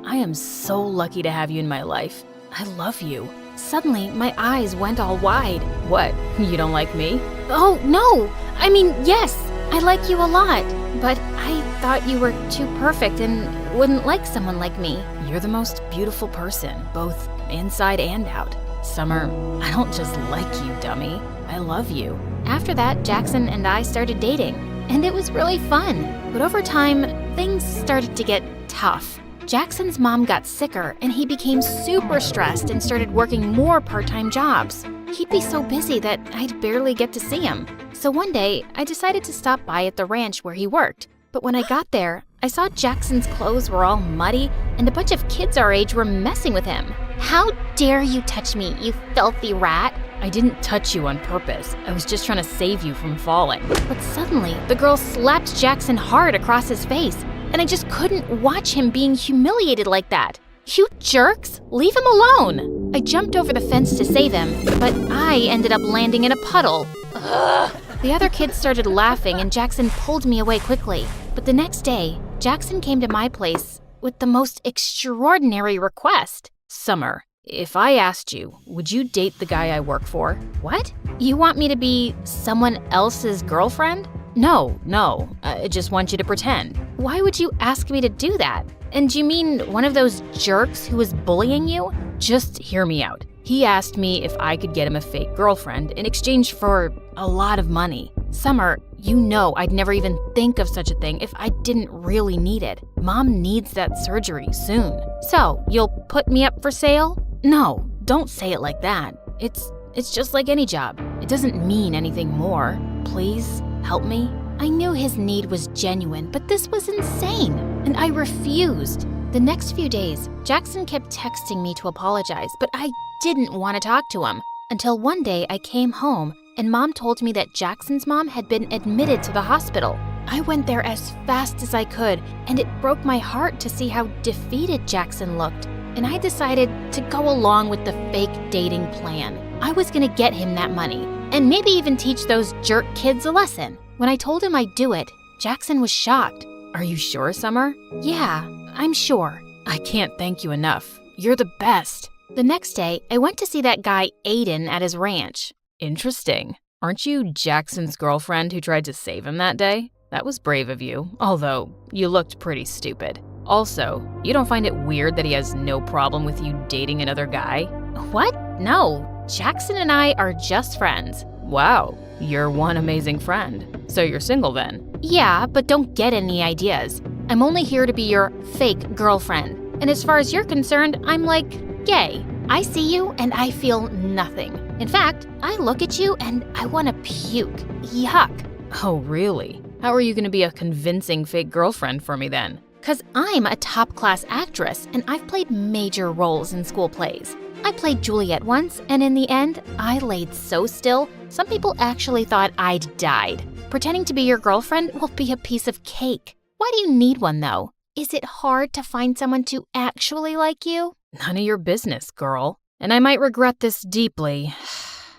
I am so lucky to have you in my life. I love you. Suddenly, my eyes went all wide. What, you don't like me? Oh, no! I mean, yes, I like you a lot, but I thought you were too perfect and wouldn't like someone like me. You're the most beautiful person, both inside and out. Summer, I don't just like you, dummy. I love you. After that, Jackson and I started dating, and it was really fun. But over time, things started to get tough. Jackson's mom got sicker, and he became super stressed and started working more part-time jobs. He'd be so busy that I'd barely get to see him. So one day, I decided to stop by at the ranch where he worked. But when I got there, I saw Jackson's clothes were all muddy, and a bunch of kids our age were messing with him. How dare you touch me, you filthy rat? I didn't touch you on purpose. I was just trying to save you from falling. But suddenly, the girl slapped Jackson hard across his face, and I just couldn't watch him being humiliated like that. You jerks, leave him alone! I jumped over the fence to save him, but I ended up landing in a puddle. Ugh. The other kids started laughing, and Jackson pulled me away quickly. But the next day, Jackson came to my place with the most extraordinary request. Summer, if I asked you, would you date the guy I work for? What? You want me to be someone else's girlfriend? No, I just want you to pretend. Why would you ask me to do that? And do you mean one of those jerks who was bullying you? Just hear me out. He asked me if I could get him a fake girlfriend in exchange for a lot of money. Summer, you know I'd never even think of such a thing if I didn't really need it. Mom needs that surgery soon. So, you'll put me up for sale? No, don't say it like that. It's just like any job. It doesn't mean anything more. Please, help me. I knew his need was genuine, but this was insane, and I refused. The next few days, Jackson kept texting me to apologize, but I didn't want to talk to him. Until one day I came home, and Mom told me that Jackson's mom had been admitted to the hospital. I went there as fast as I could, and it broke my heart to see how defeated Jackson looked. And I decided to go along with the fake dating plan. I was gonna get him that money, and maybe even teach those jerk kids a lesson. When I told him I'd do it, Jackson was shocked. Are you sure, Summer? Yeah, I'm sure. I can't thank you enough. You're the best. The next day, I went to see that guy Aiden at his ranch. Interesting. Aren't you Jackson's girlfriend who tried to save him that day? That was brave of you, although you looked pretty stupid. Also, you don't find it weird that he has no problem with you dating another guy? What? No. Jackson and I are just friends. Wow, you're one amazing friend. So you're single then? Yeah, but don't get any ideas. I'm only here to be your fake girlfriend. And as far as you're concerned, I'm like gay. I see you and I feel nothing. In fact, I look at you and I want to puke. Yuck. Oh, really? How are you going to be a convincing fake girlfriend for me then? 'Cause I'm a top-class actress and I've played major roles in school plays. I played Juliet once, and in the end, I laid so still, some people actually thought I'd died. Pretending to be your girlfriend will be a piece of cake. Why do you need one, though? Is it hard to find someone to actually like you? None of your business, girl. And I might regret this deeply,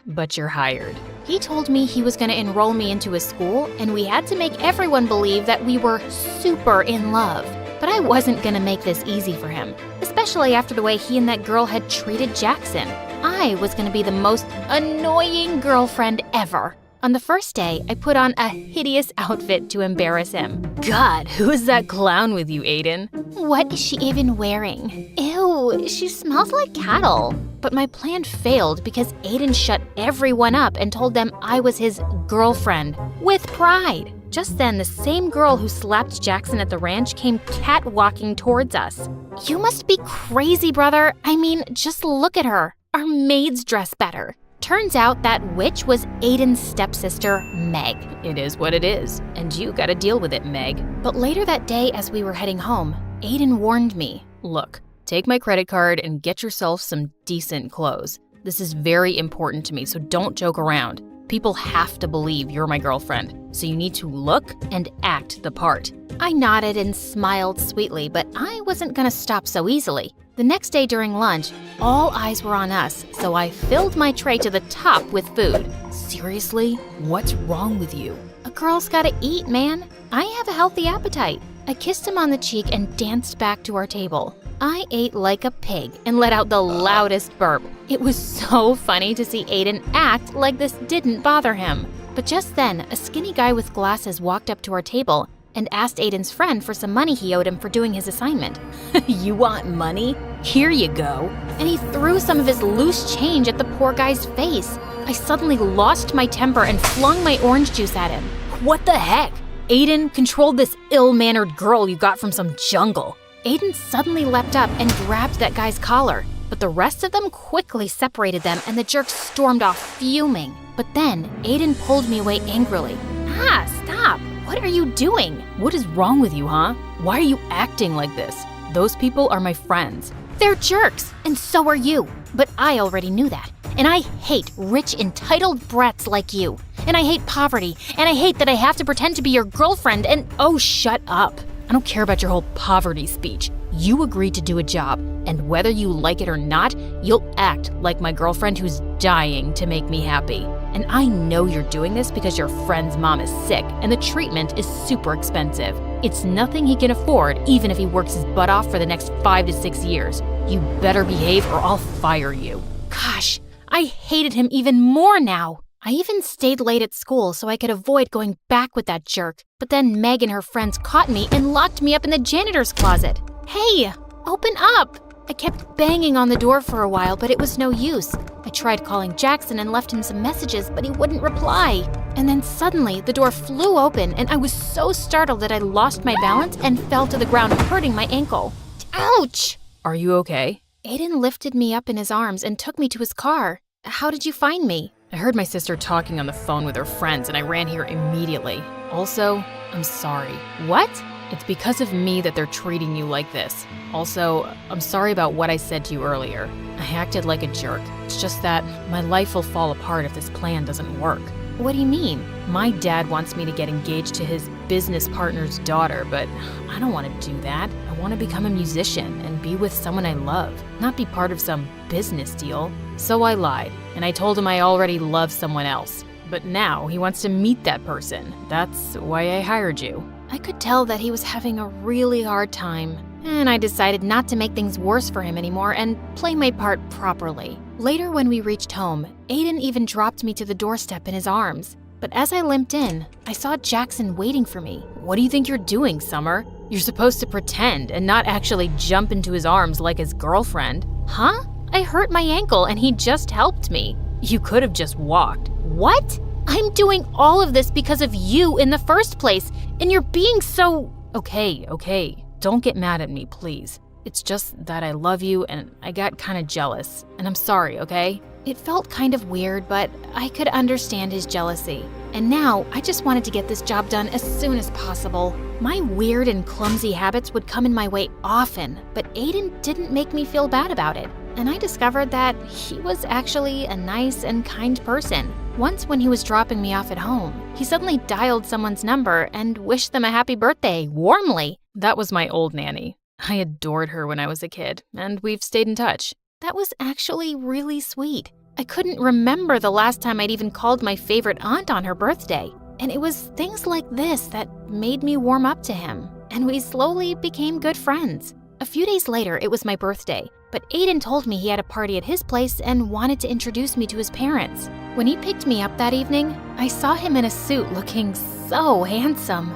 but you're hired. He told me he was going to enroll me into his school, and we had to make everyone believe that we were super in love. But I wasn't going to make this easy for him, especially after the way he and that girl had treated Jackson. I was going to be the most annoying girlfriend ever. On the first day, I put on a hideous outfit to embarrass him. God, who is that clown with you, Aiden? What is she even wearing? Ew, she smells like cattle. But my plan failed because Aiden shut everyone up and told them I was his girlfriend, with pride. Just then, the same girl who slapped Jackson at the ranch came catwalking towards us. You must be crazy, brother. I mean, just look at her. Our maids dress better. Turns out that witch was Aiden's stepsister, Meg. It is what it is, and you gotta deal with it, Meg. But later that day, as we were heading home, Aiden warned me. Look, take my credit card and get yourself some decent clothes. This is very important to me, so don't joke around. People have to believe you're my girlfriend, so you need to look and act the part. I nodded and smiled sweetly, but I wasn't gonna stop so easily. The next day during lunch, all eyes were on us, so I filled my tray to the top with food. Seriously? What's wrong with you? A girl's gotta eat, man. I have a healthy appetite. I kissed him on the cheek and danced back to our table. I ate like a pig and let out the loudest burp. It was so funny to see Aiden act like this didn't bother him. But just then, a skinny guy with glasses walked up to our table and asked Aiden's friend for some money he owed him for doing his assignment. You want money? Here you go. And he threw some of his loose change at the poor guy's face. I suddenly lost my temper and flung my orange juice at him. What the heck? Aiden, control this ill-mannered girl you got from some jungle. Aiden suddenly leapt up and grabbed that guy's collar, but the rest of them quickly separated them and the jerk stormed off fuming. But then, Aiden pulled me away angrily. Ah, stop! What are you doing? What is wrong with you, huh? Why are you acting like this? Those people are my friends. They're jerks, and so are you. But I already knew that. And I hate rich, entitled brats like you. And I hate poverty. And I hate that I have to pretend to be your girlfriend and— Oh, shut up. I don't care about your whole poverty speech. You agreed to do a job, and whether you like it or not, you'll act like my girlfriend who's dying to make me happy. And I know you're doing this because your friend's mom is sick, and the treatment is super expensive. It's nothing he can afford, even if he works his butt off for the next 5 to 6 years. You better behave or I'll fire you. Gosh, I hated him even more now. I even stayed late at school so I could avoid going back with that jerk. But then Meg and her friends caught me and locked me up in the janitor's closet. Hey, open up! I kept banging on the door for a while, but it was no use. I tried calling Jackson and left him some messages, but he wouldn't reply. And then suddenly, the door flew open, and I was so startled that I lost my balance and fell to the ground, hurting my ankle. Ouch! Are you okay? Aiden lifted me up in his arms and took me to his car. How did you find me? I heard my sister talking on the phone with her friends, and I ran here immediately. Also, I'm sorry. What? It's because of me that they're treating you like this. Also, I'm sorry about what I said to you earlier. I acted like a jerk. It's just that my life will fall apart if this plan doesn't work. What do you mean? My dad wants me to get engaged to his business partner's daughter, but I don't want to do that. I want to become a musician and be with someone I love, not be part of some business deal. So I lied, and I told him I already love someone else. But now he wants to meet that person. That's why I hired you. I could tell that he was having a really hard time, and I decided not to make things worse for him anymore and play my part properly. Later, when we reached home, Aiden even dropped me to the doorstep in his arms. But as I limped in, I saw Jackson waiting for me. What do you think you're doing, Summer? You're supposed to pretend and not actually jump into his arms like his girlfriend. Huh? I hurt my ankle and he just helped me. You could have just walked. What? I'm doing all of this because of you in the first place, and you're being so— Okay. Don't get mad at me, please. It's just that I love you and I got kind of jealous, and I'm sorry, okay? It felt kind of weird, but I could understand his jealousy. And now, I just wanted to get this job done as soon as possible. My weird and clumsy habits would come in my way often, but Aiden didn't make me feel bad about it. And I discovered that he was actually a nice and kind person. Once when he was dropping me off at home, he suddenly dialed someone's number and wished them a happy birthday, warmly. That was my old nanny. I adored her when I was a kid, and we've stayed in touch. That was actually really sweet. I couldn't remember the last time I'd even called my favorite aunt on her birthday. And it was things like this that made me warm up to him. And we slowly became good friends. A few days later, it was my birthday. but Aiden told me he had a party at his place and wanted to introduce me to his parents. When he picked me up that evening, I saw him in a suit looking so handsome.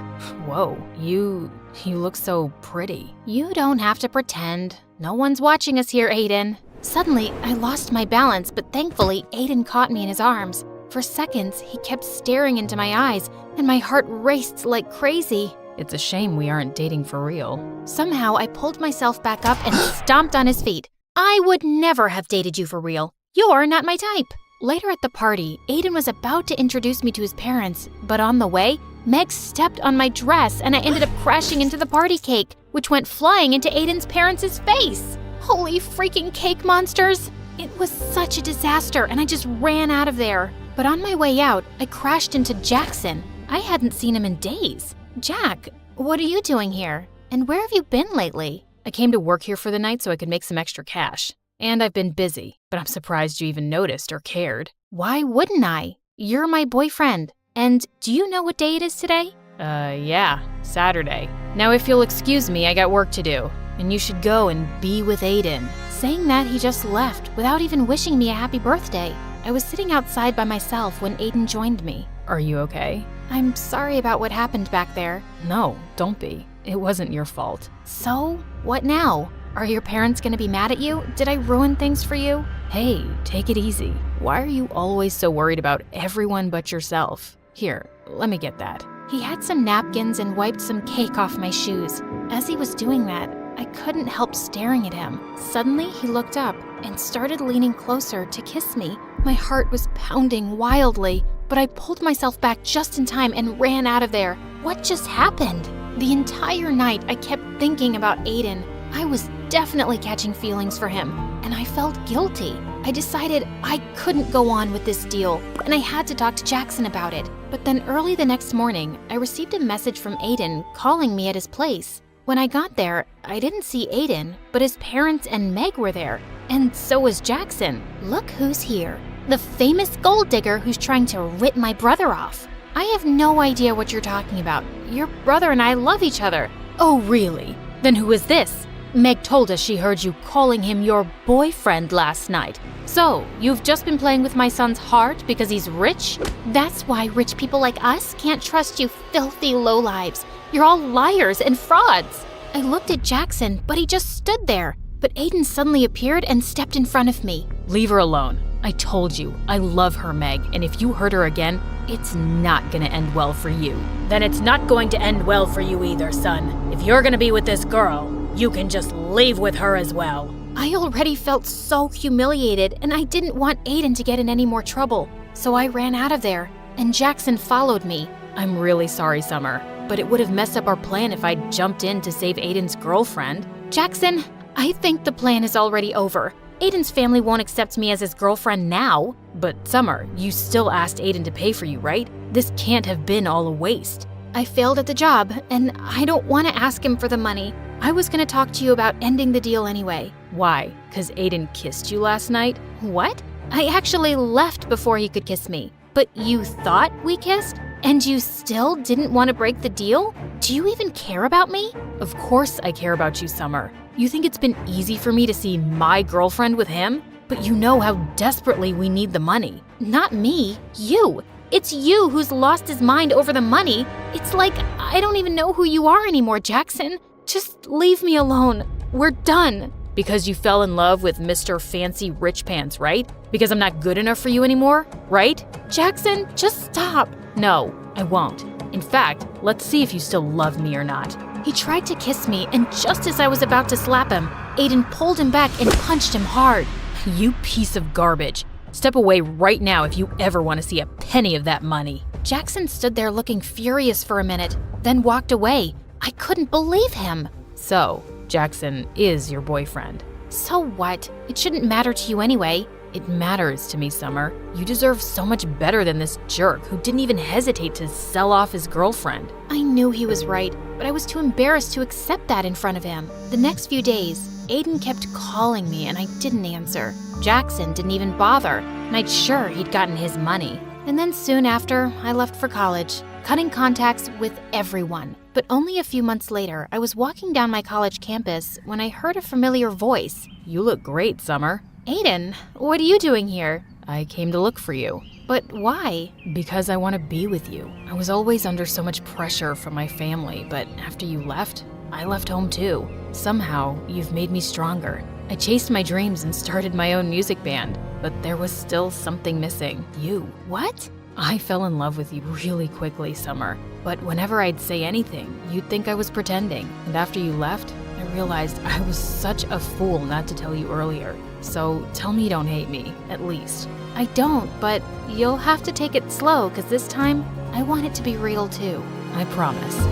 Whoa, you look so pretty. You don't have to pretend. No one's watching us here, Aiden. Suddenly, I lost my balance, but thankfully, Aiden caught me in his arms. For seconds, he kept staring into my eyes, and my heart raced like crazy. It's a shame we aren't dating for real. Somehow, I pulled myself back up and stomped on his feet. I would never have dated you for real. You're not my type. Later at the party, Aiden was about to introduce me to his parents, but on the way, Meg stepped on my dress and I ended up crashing into the party cake, which went flying into Aiden's parents' face. Holy freaking cake monsters! It was such a disaster and I just ran out of there. But on my way out, I crashed into Jackson. I hadn't seen him in days. Jack, what are you doing here? And where have you been lately? I came to work here for the night so I could make some extra cash. And I've been busy, but I'm surprised you even noticed or cared. Why wouldn't I? You're my boyfriend. And do you know what day it is today? Yeah, Saturday. Now if you'll excuse me, I got work to do. And you should go and be with Aiden. Saying that, he just left without even wishing me a happy birthday. I was sitting outside by myself when Aiden joined me. Are you okay? I'm sorry about what happened back there. No, don't be. It wasn't your fault. So, what now? Are your parents gonna be mad at you? Did I ruin things for you? Hey, take it easy. Why are you always so worried about everyone but yourself? Here, let me get that. He had some napkins and wiped some cake off my shoes. As he was doing that, I couldn't help staring at him. Suddenly, he looked up and started leaning closer to kiss me. My heart was pounding wildly, but I pulled myself back just in time and ran out of there. What just happened? The entire night, I kept thinking about Aiden. I was definitely catching feelings for him, and I felt guilty. I decided I couldn't go on with this deal, and I had to talk to Jackson about it. But then early the next morning, I received a message from Aiden calling me at his place. When I got there, I didn't see Aiden, but his parents and Meg were there, and so was Jackson. Look who's here. The famous gold digger who's trying to rip my brother off. I have no idea what you're talking about. Your brother and I love each other. Oh, really? Then who is this? Meg told us she heard you calling him your boyfriend last night. So, you've just been playing with my son's heart because he's rich? That's why rich people like us can't trust you filthy lowlives. You're all liars and frauds. I looked at Jackson, but he just stood there. But Aiden suddenly appeared and stepped in front of me. Leave her alone. I told you, I love her, Meg, and if you hurt her again, it's not gonna end well for you. Then it's not going to end well for you either, son. If you're gonna be with this girl, you can just leave with her as well. I already felt so humiliated, and I didn't want Aiden to get in any more trouble. So I ran out of there, and Jackson followed me. I'm really sorry, Summer, but it would have messed up our plan if I'd jumped in to save Aiden's girlfriend. Jackson, I think the plan is already over. Aiden's family won't accept me as his girlfriend now. But Summer, you still asked Aiden to pay for you, right? This can't have been all a waste. I failed at the job, and I don't want to ask him for the money. I was going to talk to you about ending the deal anyway. Why? 'Cause Aiden kissed you last night? What? I actually left before he could kiss me. But you thought we kissed? And you still didn't want to break the deal? Do you even care about me? Of course I care about you, Summer. You think it's been easy for me to see my girlfriend with him? But you know how desperately we need the money. Not me, you. It's you who's lost his mind over the money. It's like I don't even know who you are anymore, Jackson. Just leave me alone. We're done. Because you fell in love with Mr. Fancy Rich Pants, right? Because I'm not good enough for you anymore, right? Jackson, just stop. No, I won't. In fact, let's see if you still love me or not. He tried to kiss me, and just as I was about to slap him, Aiden pulled him back and punched him hard. You piece of garbage. Step away right now if you ever want to see a penny of that money. Jackson stood there looking furious for a minute, then walked away. I couldn't believe him. So, Jackson is your boyfriend. So what? It shouldn't matter to you anyway. It matters to me, Summer. You deserve so much better than this jerk who didn't even hesitate to sell off his girlfriend. I knew he was right, but I was too embarrassed to accept that in front of him. The next few days, Aiden kept calling me and I didn't answer. Jackson didn't even bother, and I'd sure he'd gotten his money. And then soon after, I left for college. cutting contacts with everyone. But only a few months later, I was walking down my college campus when I heard a familiar voice. You look great, Summer. Aiden, what are you doing here? I came to look for you. But why? Because I want to be with you. I was always under so much pressure from my family, but after you left, I left home too. Somehow, you've made me stronger. I chased my dreams and started my own music band, but there was still something missing. You. What? I fell in love with you really quickly, Summer. But whenever I'd say anything, you'd think I was pretending. And after you left, I realized I was such a fool not to tell you earlier. So tell me you don't hate me, at least. I don't, but you'll have to take it slow, because this time, I want it to be real too. I promise.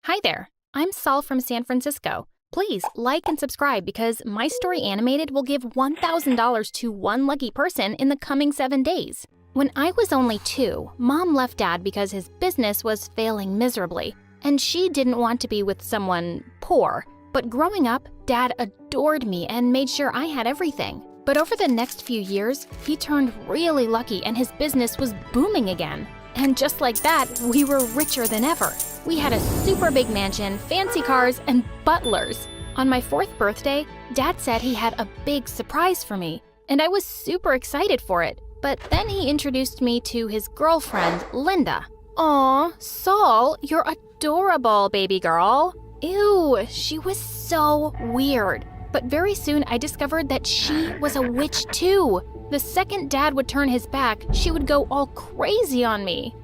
Hi there, I'm Saul from San Francisco. Please like and subscribe because My Story Animated will give $1,000 to one lucky person in the coming 7 days. When I was only 2, Mom left Dad because his business was failing miserably, and she didn't want to be with someone poor. But growing up, Dad adored me and made sure I had everything. But over the next few years, he turned really lucky and his business was booming again. And just like that, we were richer than ever. We had a super big mansion, fancy cars, and butlers. On my 4th birthday, Dad said he had a big surprise for me, and I was super excited for it. But then he introduced me to his girlfriend, Linda. Aw, Saul, you're adorable, baby girl. Ew, she was so weird. But very soon I discovered that she was a witch too. The second Dad would turn his back, she would go all crazy on me.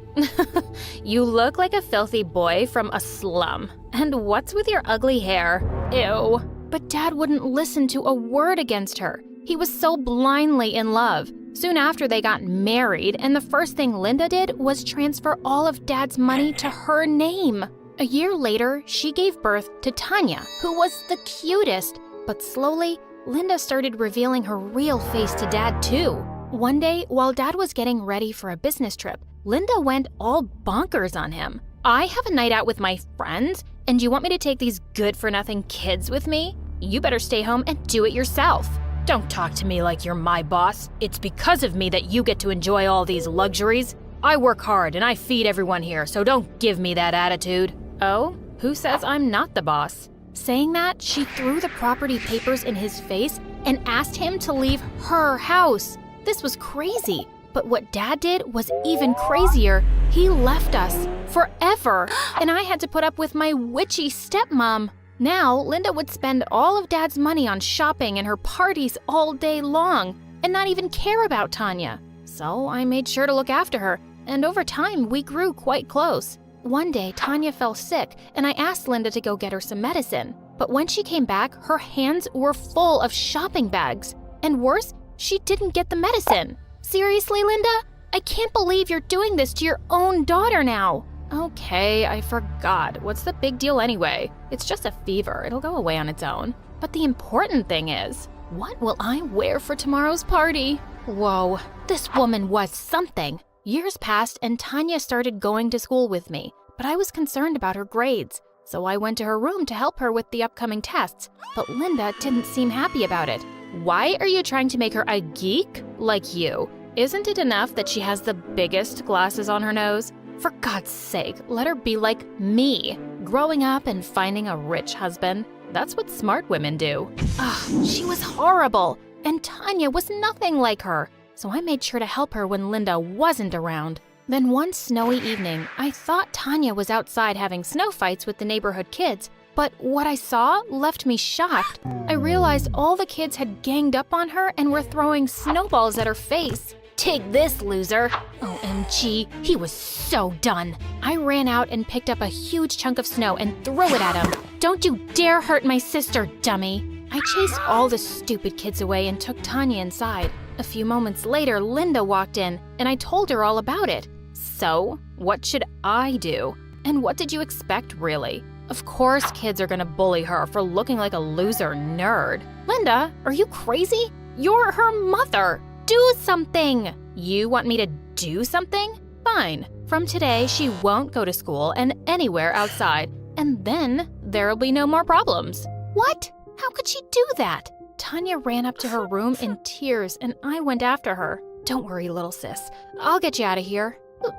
You look like a filthy boy from a slum. And what's with your ugly hair? Ew. But Dad wouldn't listen to a word against her. He was so blindly in love. Soon after they got married, and the first thing Linda did was transfer all of Dad's money to her name. A year later, she gave birth to Tanya, who was the cutest. But slowly, Linda started revealing her real face to Dad too. One day, while Dad was getting ready for a business trip, Linda went all bonkers on him. I have a night out with my friends, and you want me to take these good-for-nothing kids with me? You better stay home and do it yourself. Don't talk to me like you're my boss. It's because of me that you get to enjoy all these luxuries. I work hard and I feed everyone here, so don't give me that attitude. Oh, who says I'm not the boss? Saying that, she threw the property papers in his face and asked him to leave her house. This was crazy, but what Dad did was even crazier. He left us forever, and I had to put up with my witchy stepmom. Now, Linda would spend all of Dad's money on shopping and her parties all day long and not even care about Tanya. So I made sure to look after her, and over time, we grew quite close. One day, Tanya fell sick, and I asked Linda to go get her some medicine. But when she came back, her hands were full of shopping bags. And worse, she didn't get the medicine. Seriously, Linda? I can't believe you're doing this to your own daughter now. Okay, I forgot. What's the big deal anyway? It's just a fever. It'll go away on its own. But the important thing is, what will I wear for tomorrow's party? Whoa, this woman was something. Years passed and Tanya started going to school with me, but I was concerned about her grades. So I went to her room to help her with the upcoming tests, but Linda didn't seem happy about it. Why are you trying to make her a geek like you? Isn't it enough that she has the biggest glasses on her nose? For God's sake, let her be like me, growing up and finding a rich husband. That's what smart women do. Ugh, she was horrible, and Tanya was nothing like her. So I made sure to help her when Linda wasn't around. Then one snowy evening, I thought Tanya was outside having snow fights with the neighborhood kids, but what I saw left me shocked. I realized all the kids had ganged up on her and were throwing snowballs at her face. Take this, loser. OMG, he was so done. I ran out and picked up a huge chunk of snow and threw it at him. Don't you dare hurt my sister, dummy. I chased all the stupid kids away and took Tanya inside. A few moments later, Linda walked in, and I told her all about it. So, what should I do? And what did you expect, really? Of course kids are gonna bully her for looking like a loser nerd. Linda, are you crazy? You're her mother. Do something! You want me to do something? Fine. From today, she won't go to school and anywhere outside. And then there'll be no more problems. What? How could she do that? Tanya ran up to her room in tears, and I went after her. Don't worry, little sis. I'll get you out of here.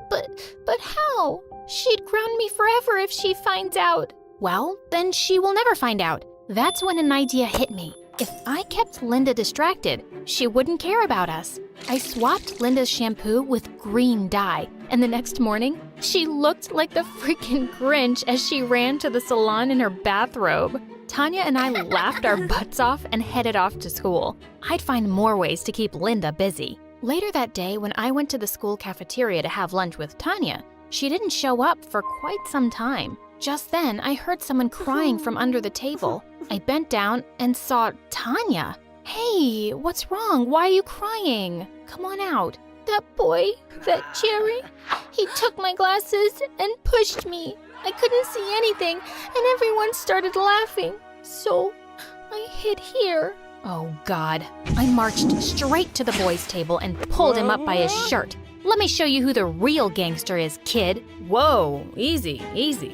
But how? She'd ground me forever if she finds out. Well, then she will never find out. That's when an idea hit me. If I kept Linda distracted, she wouldn't care about us. I swapped Linda's shampoo with green dye, and the next morning, she looked like the freaking Grinch as she ran to the salon in her bathrobe. Tanya and I laughed our butts off and headed off to school. I'd find more ways to keep Linda busy. Later that day, when I went to the school cafeteria to have lunch with Tanya, she didn't show up for quite some time. Just then, I heard someone crying from under the table. I bent down and saw Tanya. Hey, what's wrong? Why are you crying? Come on out. That boy, that Jerry, he took my glasses and pushed me. I couldn't see anything, and everyone started laughing. So, I hid here. Oh, God. I marched straight to the boys' table and pulled him up by his shirt. Let me show you who the real gangster is, kid. Whoa, easy,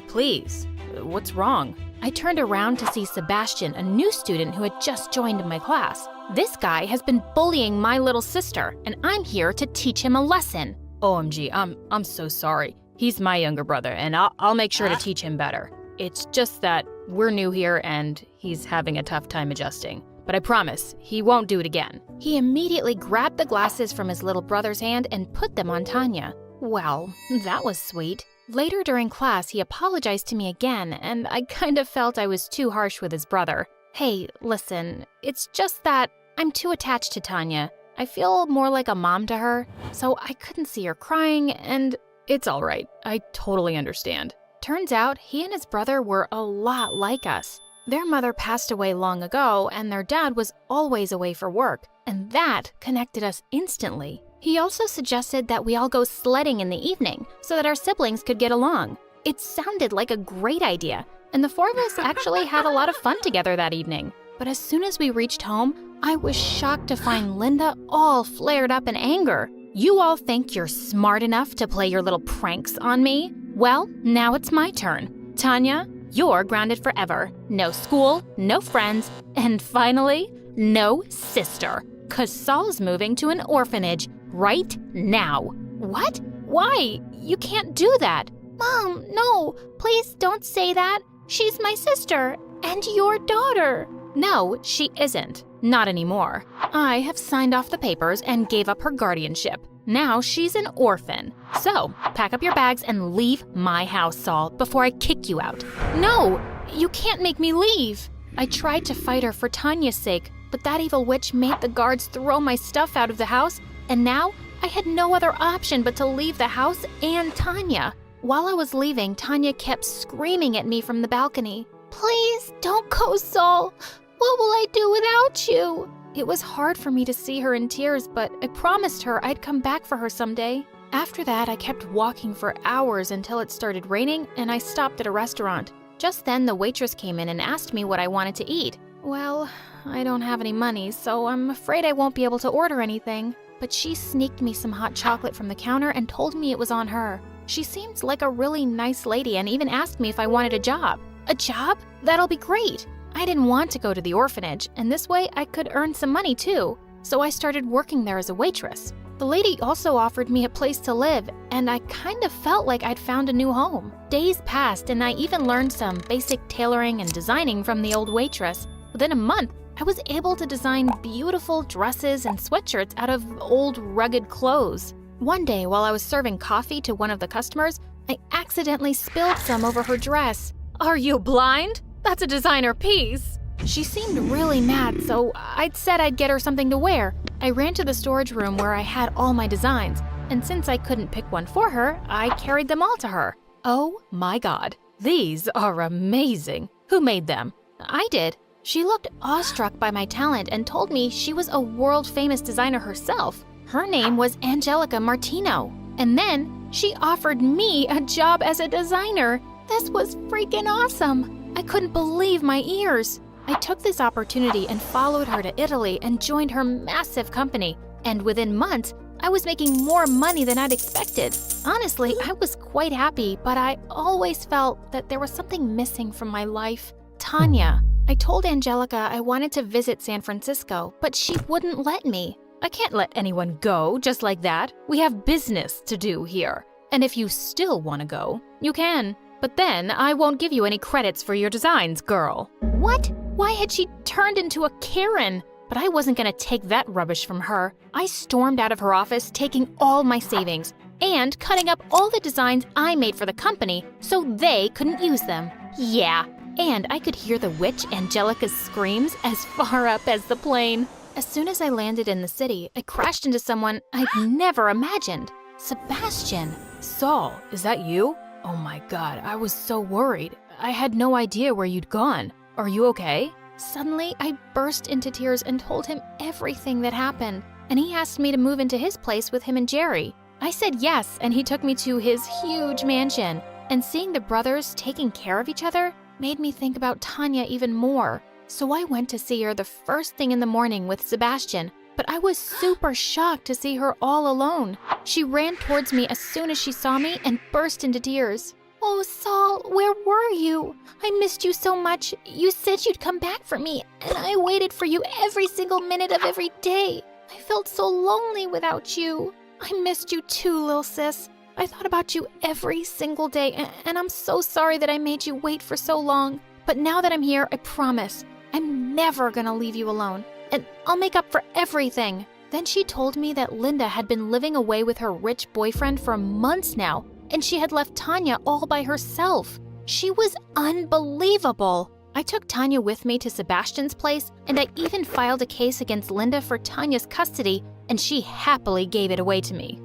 please. What's wrong? I turned around to see Sebastian, a new student who had just joined my class. This guy has been bullying my little sister, and I'm here to teach him a lesson. OMG, I'm so sorry. He's my younger brother, and I'll make sure to teach him better. It's just that we're new here, and he's having a tough time adjusting. But I promise, he won't do it again. He immediately grabbed the glasses from his little brother's hand and put them on Tanya. Well, that was sweet. Later during class, he apologized to me again, and I kind of felt I was too harsh with his brother. Hey, listen, it's just that I'm too attached to Tanya. I feel more like a mom to her, so I couldn't see her crying, and it's all right. I totally understand. Turns out, he and his brother were a lot like us. Their mother passed away long ago, and their dad was always away for work, and that connected us instantly. He also suggested that we all go sledding in the evening so that our siblings could get along. It sounded like a great idea, and the four of us actually had a lot of fun together that evening. But as soon as we reached home, I was shocked to find Linda all flared up in anger. You all think you're smart enough to play your little pranks on me? Well, now it's my turn. Tanya, you're grounded forever. No school, no friends, and finally, no sister. 'Cause Saul's moving to an orphanage right now. What? Why? You can't do that. Mom, no, please don't say that. She's my sister and your daughter. No, she isn't. Not anymore. I have signed off the papers and gave up her guardianship. Now she's an orphan. So, pack up your bags and leave my house, Saul, before I kick you out. No, you can't make me leave. I tried to fight her for Tanya's sake, but that evil witch made the guards throw my stuff out of the house, and now I had no other option but to leave the house and Tanya. While I was leaving, Tanya kept screaming at me from the balcony. Please don't go, Saul. What will I do without you? It was hard for me to see her in tears, but I promised her I'd come back for her someday. After that, I kept walking for hours until it started raining, and I stopped at a restaurant. Just then, the waitress came in and asked me what I wanted to eat. Well, I don't have any money, so I'm afraid I won't be able to order anything. But she sneaked me some hot chocolate from the counter and told me it was on her. She seemed like a really nice lady and even asked me if I wanted a job. A job? That'll be great. I didn't want to go to the orphanage, and this way I could earn some money too. So I started working there as a waitress. The lady also offered me a place to live, and I kind of felt like I'd found a new home. Days passed, and I even learned some basic tailoring and designing from the old waitress. Within a month, I was able to design beautiful dresses and sweatshirts out of old, rugged clothes. One day, while I was serving coffee to one of the customers, I accidentally spilled some over her dress. Are you blind? That's a designer piece. She seemed really mad, so I'd said I'd get her something to wear. I ran to the storage room where I had all my designs, and since I couldn't pick one for her, I carried them all to her. Oh my God, these are amazing. Who made them? I did. She looked awestruck by my talent and told me she was a world-famous designer herself. Her name was Angelica Martino. And then she offered me a job as a designer. This was freaking awesome. I couldn't believe my ears. I took this opportunity and followed her to Italy and joined her massive company. And within months, I was making more money than I'd expected. Honestly, I was quite happy, but I always felt that there was something missing from my life. Tanya. I told Angelica I wanted to visit San Francisco, but she wouldn't let me. I can't let anyone go just like that. We have business to do here. And if you still want to go, you can. But then I won't give you any credits for your designs, girl. What? Why had she turned into a Karen? But I wasn't gonna take that rubbish from her. I stormed out of her office, taking all my savings and cutting up all the designs I made for the company so they couldn't use them. Yeah, and I could hear the witch Angelica's screams as far up as the plane. As soon as I landed in the city, I crashed into someone I'd never imagined. Sebastian. Saul, is that you? Oh my God, I was so worried. I had no idea where you'd gone. Are you okay? Suddenly, I burst into tears and told him everything that happened, and he asked me to move into his place with him and Jerry. I said yes, and he took me to his huge mansion, and seeing the brothers taking care of each other made me think about Tanya even more. So I went to see her the first thing in the morning with Sebastian, but I was super shocked to see her all alone. She ran towards me as soon as she saw me and burst into tears. Oh, Saul, where were you? I missed you so much. You said you'd come back for me, and I waited for you every single minute of every day. I felt so lonely without you. I missed you too, little sis. I thought about you every single day, and I'm so sorry that I made you wait for so long. But now that I'm here, I promise, I'm never gonna leave you alone, and I'll make up for everything. Then she told me that Linda had been living away with her rich boyfriend for months now, and she had left Tanya all by herself. She was unbelievable. I took Tanya with me to Sebastian's place, and I even filed a case against Linda for Tanya's custody, and she happily gave it away to me.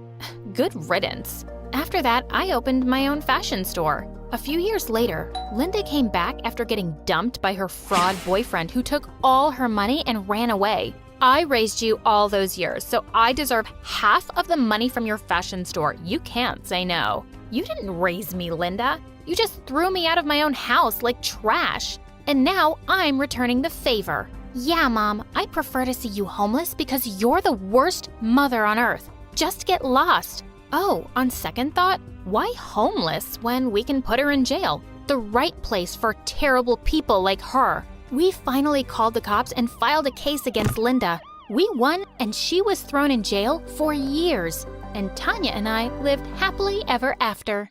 Good riddance. After that, I opened my own fashion store. A few years later, Linda came back after getting dumped by her fraud boyfriend who took all her money and ran away. I raised you all those years, so I deserve half of the money from your fashion store. You can't say no. You didn't raise me, Linda. You just threw me out of my own house like trash. And now I'm returning the favor. Yeah, Mom, I'd prefer to see you homeless because you're the worst mother on earth. Just get lost. Oh, on second thought, why homeless when we can put her in jail? The right place for terrible people like her. We finally called the cops and filed a case against Linda. We won, and she was thrown in jail for years. And Tanya and I lived happily ever after.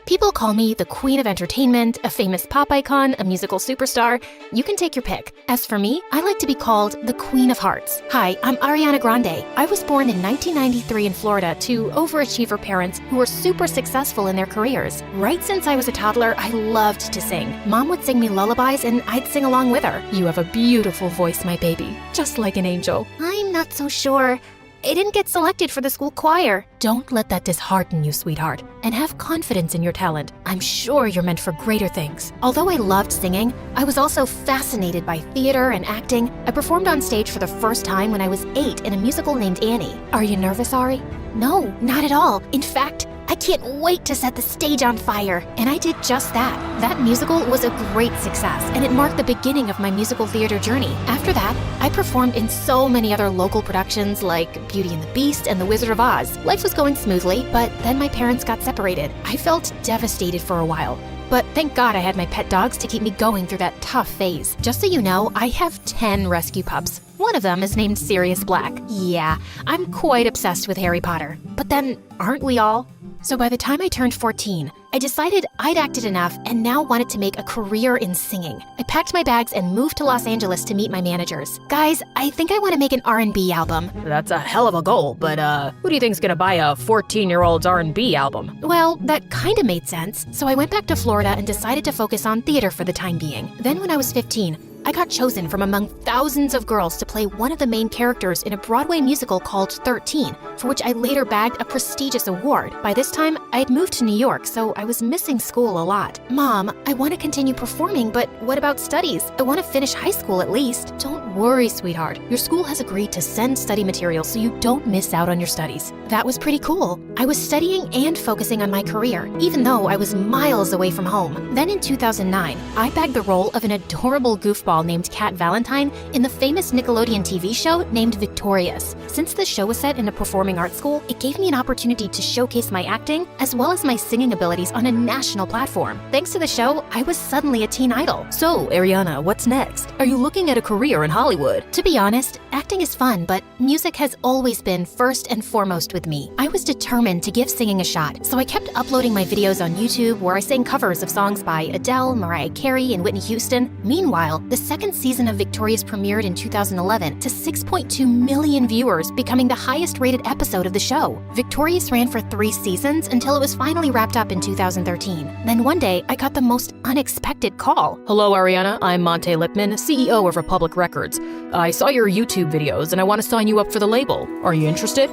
People call me the Queen of Entertainment, a famous pop icon, a musical superstar. You can take your pick. As for me, I like to be called the Queen of Hearts. Hi, I'm Ariana Grande. I was born in 1993 in Florida to overachiever parents who were super successful in their careers. Right since I was a toddler, I loved to sing. Mom would sing me lullabies and I'd sing along with her. You have a beautiful voice, my baby, just like an angel. I'm not so sure. I didn't get selected for the school choir. Don't let that dishearten you, sweetheart, and have confidence in your talent. I'm sure you're meant for greater things. Although I loved singing, I was also fascinated by theater and acting. I performed on stage for the first time when I was 8 in a musical named Annie. Are you nervous, Ari? No, not at all. In fact, I can't wait to set the stage on fire. And I did just that. That musical was a great success, and it marked the beginning of my musical theater journey. After that, I performed in so many other local productions like Beauty and the Beast and The Wizard of Oz. Life was going smoothly, but then my parents got separated. I felt devastated for a while. But thank God I had my pet dogs to keep me going through that tough phase. Just so you know, I have 10 rescue pups. One of them is named Sirius Black. Yeah, I'm quite obsessed with Harry Potter. But then, aren't we all? So by the time I turned 14, I decided I'd acted enough and now wanted to make a career in singing. I packed my bags and moved to Los Angeles to meet my managers. Guys, I think I want to make an R&B album. That's a hell of a goal, but who do you think's gonna buy a 14-year-old's R&B album? Well, that kind of made sense. So I went back to Florida and decided to focus on theater for the time being. Then when I was 15, I got chosen from among thousands of girls to play one of the main characters in a Broadway musical called 13, for which I later bagged a prestigious award. By this time, I had moved to New York, so I was missing school a lot. Mom, I want to continue performing, but what about studies? I want to finish high school at least. Don't worry, sweetheart. Your school has agreed to send study materials so you don't miss out on your studies. That was pretty cool. I was studying and focusing on my career, even though I was miles away from home. Then in 2009, I bagged the role of an adorable goofball named Kat Valentine in the famous Nickelodeon TV show named Victorious. Since the show was set in a performing arts school, it gave me an opportunity to showcase my acting as well as my singing abilities on a national platform. Thanks to the show, I was suddenly a teen idol. So, Ariana, what's next? Are you looking at a career in Hollywood? To be honest, acting is fun, but music has always been first and foremost with me. I was determined to give singing a shot, so I kept uploading my videos on YouTube where I sang covers of songs by Adele, Mariah Carey, and Whitney Houston. Meanwhile, the second season of Victorious premiered in 2011 to 6.2 million viewers, becoming the highest-rated episode of the show. Victorious ran for 3 seasons until it was finally wrapped up in 2013. Then one day, I got the most unexpected call. Hello, Ariana. I'm Monte Lipman, CEO of Republic Records. I saw your YouTube videos and I want to sign you up for the label. Are you interested?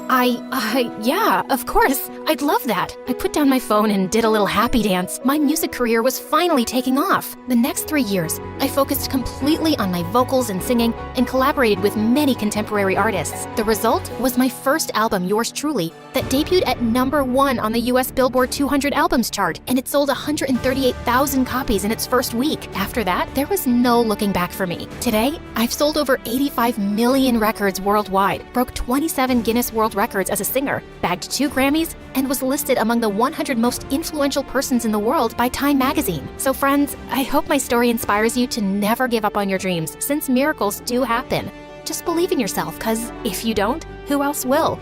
Yeah, of course. I'd love that. I put down my phone and did a little happy dance. My music career was finally taking off. The next 3 years, I focused completely on my vocals and singing and collaborated with many contemporary artists. The result was my first album, Yours Truly, that debuted at #1 on the US Billboard 200 albums chart, and it sold 138,000 copies in its first week. After that, there was no looking back for me. Today, I've sold over 85 million records worldwide, broke 27 Guinness World Records as a singer, bagged 2 Grammys, and was listed among the 100 most influential persons in the world by Time magazine. So friends, I hope my story inspires you to never give up on your dreams, since miracles do happen. Just believe in yourself, because if you don't, who else will?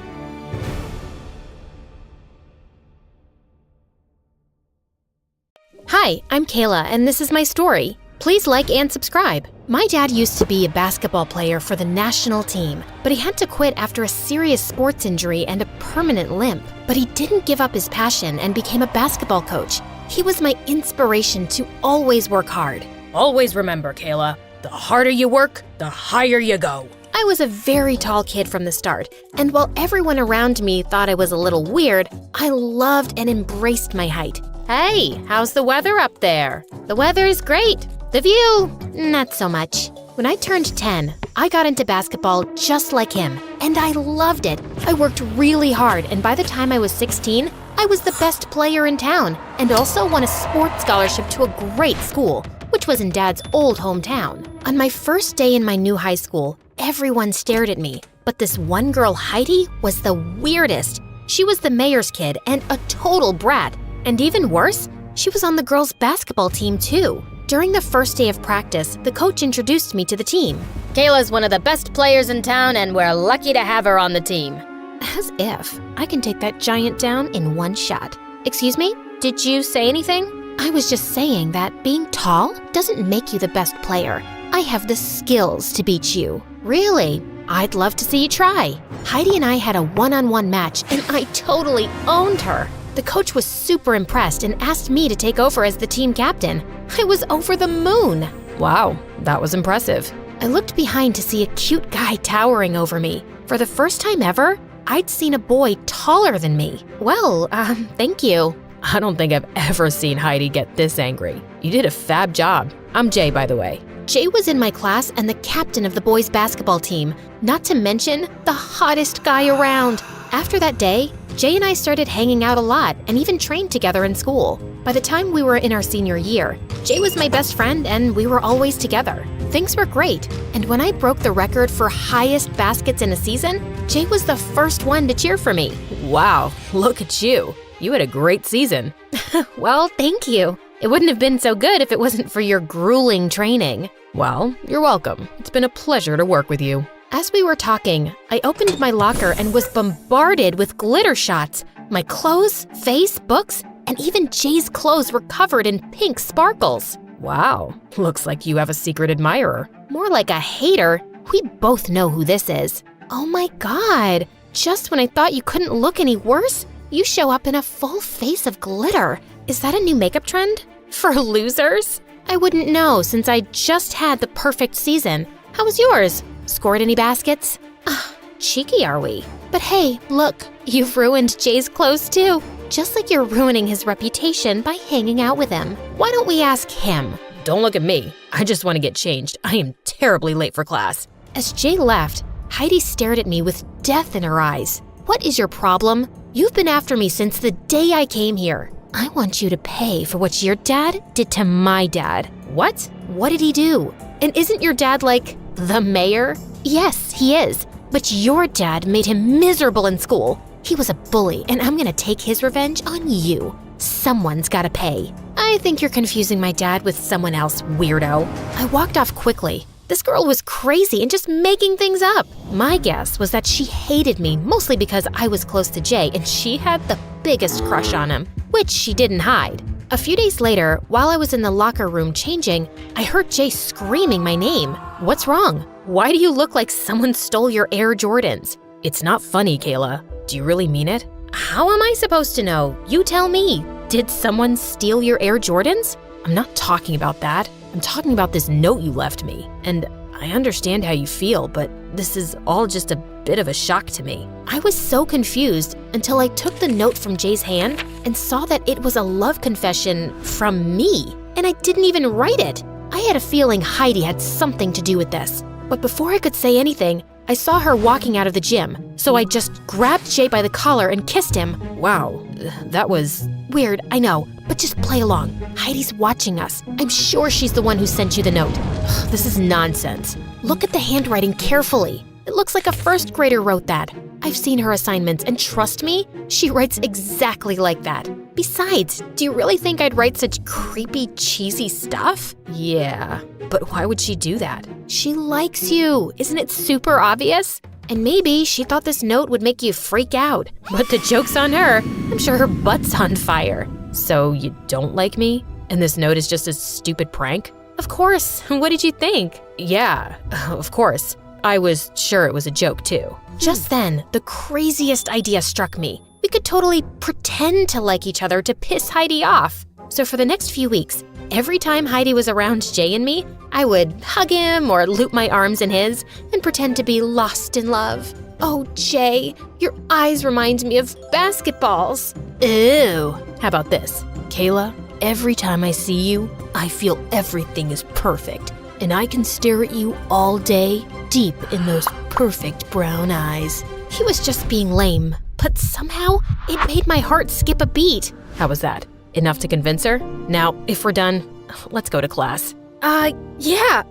Hi, I'm Kayla, and this is my story. Please like and subscribe. My dad used to be a basketball player for the national team, but he had to quit after a serious sports injury and a permanent limp. But he didn't give up his passion and became a basketball coach. He was my inspiration to always work hard. Always remember, Kayla, the harder you work, the higher you go. I was a very tall kid from the start, and while everyone around me thought I was a little weird, I loved and embraced my height. Hey, how's the weather up there? The weather is great. The view, not so much. When I turned 10, I got into basketball just like him, and I loved it. I worked really hard, and by the time I was 16, I was the best player in town, and also won a sports scholarship to a great school, which was in Dad's old hometown. On my first day in my new high school, everyone stared at me, but this one girl, Heidi, was the weirdest. She was the mayor's kid and a total brat, and even worse, she was on the girls' basketball team too. During the first day of practice, the coach introduced me to the team. Kayla's one of the best players in town, and we're lucky to have her on the team. As if I can take that giant down in one shot. Excuse me? Did you say anything? I was just saying that being tall doesn't make you the best player. I have the skills to beat you. Really? I'd love to see you try. Heidi and I had a one-on-one match, and I totally owned her. The coach was super impressed and asked me to take over as the team captain. I was over the moon. Wow, that was impressive. I looked behind to see a cute guy towering over me. For the first time ever, I'd seen a boy taller than me. Well, thank you. I don't think I've ever seen Heidi get this angry. You did a fab job. I'm Jay, by the way. Jay was in my class and the captain of the boys' basketball team, not to mention the hottest guy around. After that day, Jay and I started hanging out a lot and even trained together in school. By the time we were in our senior year, Jay was my best friend and we were always together. Things were great, and when I broke the record for highest baskets in a season, Jay was the first one to cheer for me. Wow, look at you. You had a great season. Well, thank you. It wouldn't have been so good if it wasn't for your grueling training. Well, you're welcome. It's been a pleasure to work with you. As we were talking, I opened my locker and was bombarded with glitter shots. My clothes, face, books, and even Jay's clothes were covered in pink sparkles. Wow, looks like you have a secret admirer. More like a hater. We both know who this is. Oh my God, just when I thought you couldn't look any worse, you show up in a full face of glitter. Is that a new makeup trend? For losers? I wouldn't know since I just had the perfect season. How was yours? Scored any baskets? Cheeky are we? But hey, look, you've ruined Jay's clothes too. Just like you're ruining his reputation by hanging out with him. Why don't we ask him? Don't look at me. I just want to get changed. I am terribly late for class. As Jay left, Heidi stared at me with death in her eyes. What is your problem? You've been after me since the day I came here. I want you to pay for what your dad did to my dad. What? What did he do? And isn't your dad like the mayor? Yes, he is. But your dad made him miserable in school. He was a bully, and I'm gonna take his revenge on you. Someone's gotta pay. I think you're confusing my dad with someone else, weirdo. I walked off quickly. This girl was crazy and just making things up. My guess was that she hated me mostly because I was close to Jay and she had the biggest crush on him, which she didn't hide. A few days later, while I was in the locker room changing, I heard Jay screaming my name. What's wrong? Why do you look like someone stole your Air Jordans? It's not funny, Kayla. Do you really mean it? How am I supposed to know? You tell me. Did someone steal your Air Jordans? I'm not talking about that. I'm talking about this note you left me. And I understand how you feel, but this is all just a bit of a shock to me. I was so confused until I took the note from Jay's hand and saw that it was a love confession from me. And I didn't even write it. I had a feeling Heidi had something to do with this. But before I could say anything, I saw her walking out of the gym. So I just grabbed Jay by the collar and kissed him. Wow, that was weird, I know, but just play along. Heidi's watching us. I'm sure she's the one who sent you the note. This is nonsense. Look at the handwriting carefully. It looks like a first grader wrote that. I've seen her assignments, and trust me, she writes exactly like that. Besides, do you really think I'd write such creepy, cheesy stuff? Yeah, but why would she do that? She likes you. Isn't it super obvious? And maybe she thought this note would make you freak out. But the joke's on her. I'm sure her butt's on fire. So you don't like me? And this note is just a stupid prank? Of course. What did you think? Yeah, of course. I was sure it was a joke too. Just then, the craziest idea struck me. We could totally pretend to like each other to piss Heidi off. So for the next few weeks, every time Heidi was around Jay and me, I would hug him or loop my arms in his and pretend to be lost in love. Oh, Jay, your eyes remind me of basketballs. Ew. How about this? Kayla, every time I see you, I feel everything is perfect. And I can stare at you all day, deep in those perfect brown eyes. He was just being lame, but somehow it made my heart skip a beat. How was that? Enough to convince her? Now, if we're done, let's go to class. Yeah,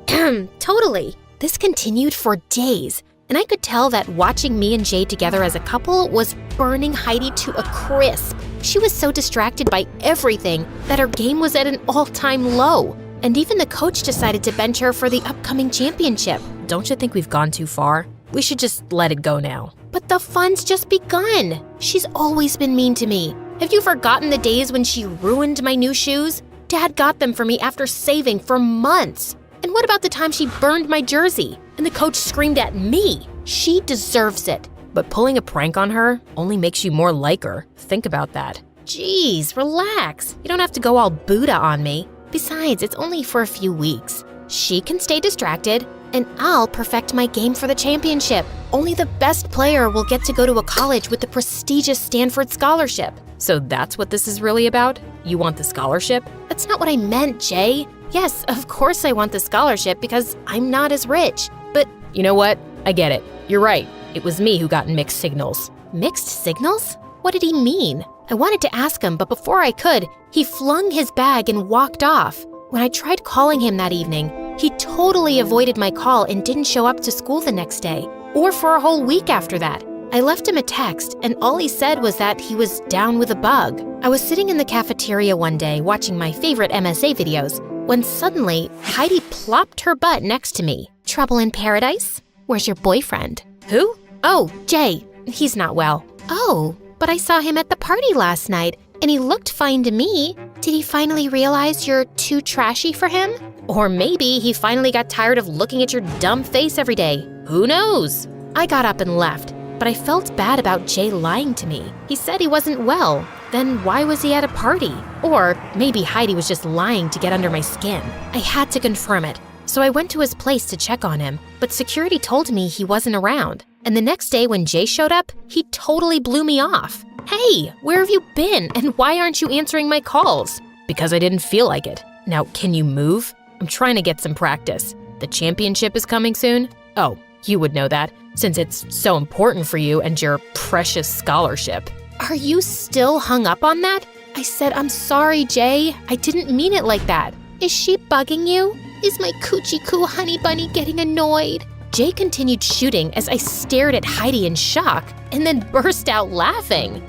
totally. This continued for days, and I could tell that watching me and Jay together as a couple was burning Heidi to a crisp. She was so distracted by everything that her game was at an all-time low. And even the coach decided to bench her for the upcoming championship. Don't you think we've gone too far? We should just let it go now. But the fun's just begun. She's always been mean to me. Have you forgotten the days when she ruined my new shoes? Dad got them for me after saving for months. And what about the time she burned my jersey and the coach screamed at me? She deserves it. But pulling a prank on her only makes you more like her. Think about that. Jeez, relax. You don't have to go all Buddha on me. Besides, it's only for a few weeks. She can stay distracted, and I'll perfect my game for the championship. Only the best player will get to go to a college with the prestigious Stanford scholarship. So that's what this is really about? You want the scholarship? That's not what I meant, Jay. Yes, of course I want the scholarship because I'm not as rich. But you know what? I get it. You're right. It was me who got mixed signals. Mixed signals? What did he mean? I wanted to ask him, but before I could, he flung his bag and walked off. When I tried calling him that evening, he totally avoided my call and didn't show up to school the next day, or for a whole week after that. I left him a text, and all he said was that he was down with a bug. I was sitting in the cafeteria one day watching my favorite MSA videos, when suddenly, Heidi plopped her butt next to me. Trouble in paradise? Where's your boyfriend? Who? Oh, Jay. He's not well. Oh, but I saw him at the party last night, and he looked fine to me. Did he finally realize you're too trashy for him? Or maybe he finally got tired of looking at your dumb face every day. Who knows? I got up and left, but I felt bad about Jay lying to me. He said he wasn't well. Then why was he at a party? Or maybe Heidi was just lying to get under my skin. I had to confirm it, so I went to his place to check on him, but security told me he wasn't around. And the next day when Jay showed up, he totally blew me off. Hey, where have you been, and why aren't you answering my calls? Because I didn't feel like it. Now, can you move? I'm trying to get some practice. The championship is coming soon? Oh, you would know that. since it's so important for you and your precious scholarship. Are you still hung up on that? I said, I'm sorry, Jay. I didn't mean it like that. Is she bugging you? Is my coochie coo honey bunny getting annoyed? Jay continued shooting as I stared at Heidi in shock and then burst out laughing.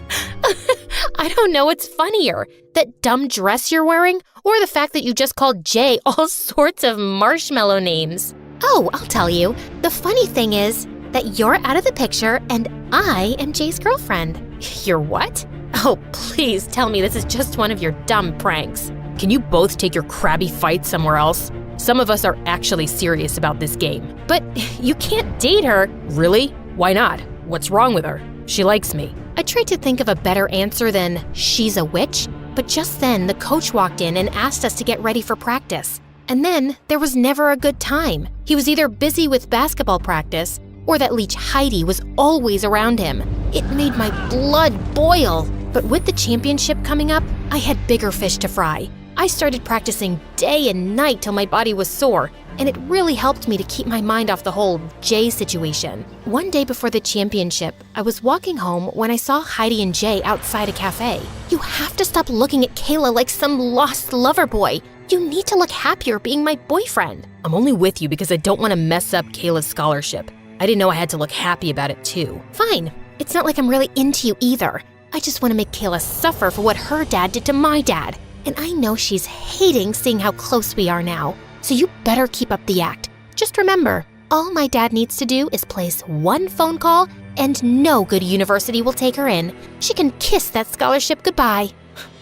I don't know what's funnier, that dumb dress you're wearing or the fact that you just called Jay all sorts of marshmallow names. Oh, I'll tell you. The funny thing is that you're out of the picture and I am Jay's girlfriend. You're what? Oh, please tell me this is just one of your dumb pranks. Can you both take your crabby fights somewhere else? Some of us are actually serious about this game. But you can't date her. Really? Why not? What's wrong with her? She likes me. I tried to think of a better answer than she's a witch, but just then the coach walked in and asked us to get ready for practice. And then there was never a good time. He was either busy with basketball practice or that leech Heidi was always around him. It made my blood boil. But with the championship coming up, I had bigger fish to fry. I started practicing day and night till my body was sore, and it really helped me to keep my mind off the whole Jay situation. One day before the championship, I was walking home when I saw Heidi and Jay outside a cafe. You have to stop looking at Kayla like some lost lover boy. You need to look happier being my boyfriend. I'm only with you because I don't want to mess up Kayla's scholarship. I didn't know I had to look happy about it too. Fine. It's not like I'm really into you either. I just want to make Kayla suffer for what her dad did to my dad. And I know she's hating seeing how close we are now. So you better keep up the act. Just remember, all my dad needs to do is place one phone call and no good university will take her in. She can kiss that scholarship goodbye.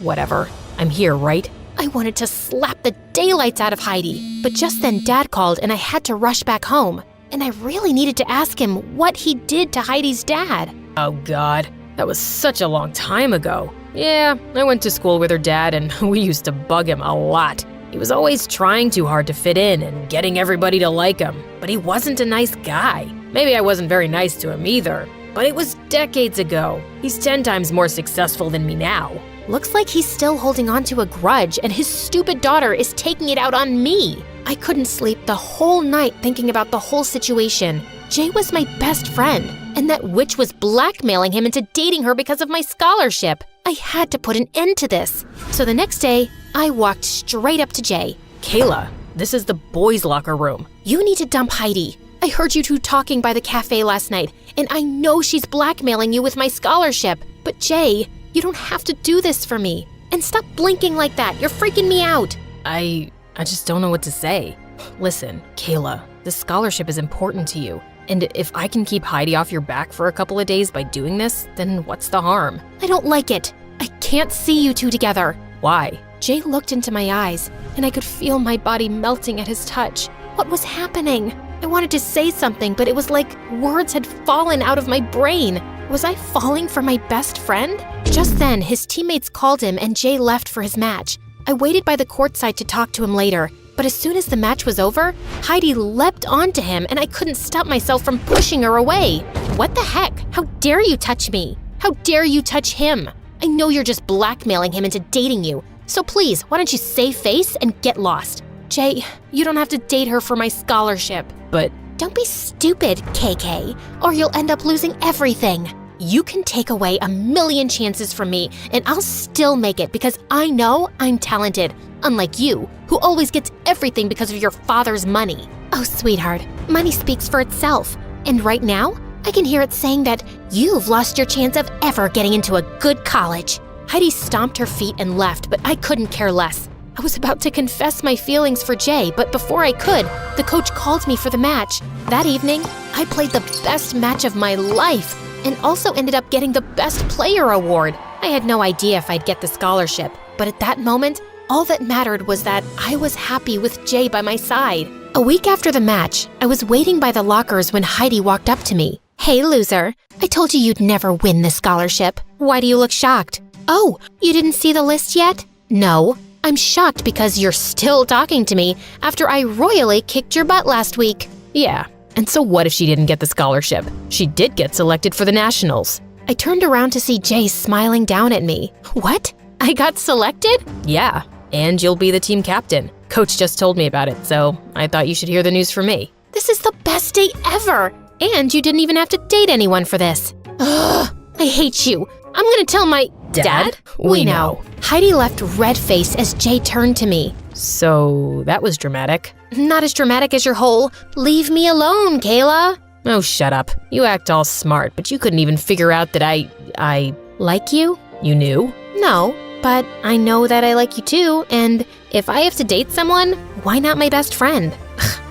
Whatever. I'm here, right? I wanted to slap the daylights out of Heidi, but just then Dad called and I had to rush back home. And I really needed to ask him what he did to Heidi's dad. Oh God, that was such a long time ago. Yeah, I went to school with her dad and we used to bug him a lot. He was always trying too hard to fit in and getting everybody to like him, but he wasn't a nice guy. Maybe I wasn't very nice to him either, but it was decades ago. He's 10 times more successful than me now. Looks like he's still holding on to a grudge and his stupid daughter is taking it out on me. I couldn't sleep the whole night thinking about the whole situation. Jay was my best friend, and that witch was blackmailing him into dating her because of my scholarship. I had to put an end to this. So the next day, I walked straight up to Jay. Kayla, this is the boys' locker room. You need to dump Heidi. I heard you two talking by the cafe last night, and I know she's blackmailing you with my scholarship. But Jay, you don't have to do this for me. And stop blinking like that. You're freaking me out. I just don't know what to say. Listen, Kayla, the scholarship is important to you. And if I can keep Heidi off your back for a couple of days by doing this, then what's the harm? I don't like it. I can't see you two together. Why? Jay looked into my eyes, and I could feel my body melting at his touch. What was happening? I wanted to say something, but it was like words had fallen out of my brain. Was I falling for my best friend? Just then, his teammates called him and Jay left for his match. I waited by the courtside to talk to him later, but as soon as the match was over, Heidi leapt onto him and I couldn't stop myself from pushing her away. What the heck? How dare you touch me? How dare you touch him? I know you're just blackmailing him into dating you, so please, why don't you save face and get lost? Jay, you don't have to date her for my scholarship. But don't be stupid, KK, or you'll end up losing everything. You can take away 1,000,000 chances from me, and I'll still make it because I know I'm talented, unlike you, who always gets everything because of your father's money. Oh, sweetheart, money speaks for itself, and right now, I can hear it saying that you've lost your chance of ever getting into a good college. Heidi stomped her feet and left, but I couldn't care less. I was about to confess my feelings for Jay, but before I could, the coach called me for the match. That evening, I played the best match of my life and also ended up getting the Best Player award. I had no idea if I'd get the scholarship, but at that moment, all that mattered was that I was happy with Jay by my side. A week after the match, I was waiting by the lockers when Heidi walked up to me. Hey, loser, I told you you'd never win this scholarship. Why do you look shocked? Oh, you didn't see the list yet? No. I'm shocked because you're still talking to me after I royally kicked your butt last week. Yeah, and so what if she didn't get the scholarship? She did get selected for the nationals. I turned around to see Jay smiling down at me. What? I got selected? Yeah, and you'll be the team captain. Coach just told me about it, so I thought you should hear the news from me. This is the best day ever! And you didn't even have to date anyone for this. Ugh, I hate you. I'm gonna tell my... Dad? We know. Heidi left red-faced as Jay turned to me. So that was dramatic. Not as dramatic as your whole, leave me alone, Kayla. Oh, shut up. You act all smart, but you couldn't even figure out that I like you? You knew? No, but I know that I like you too, and if I have to date someone, why not my best friend?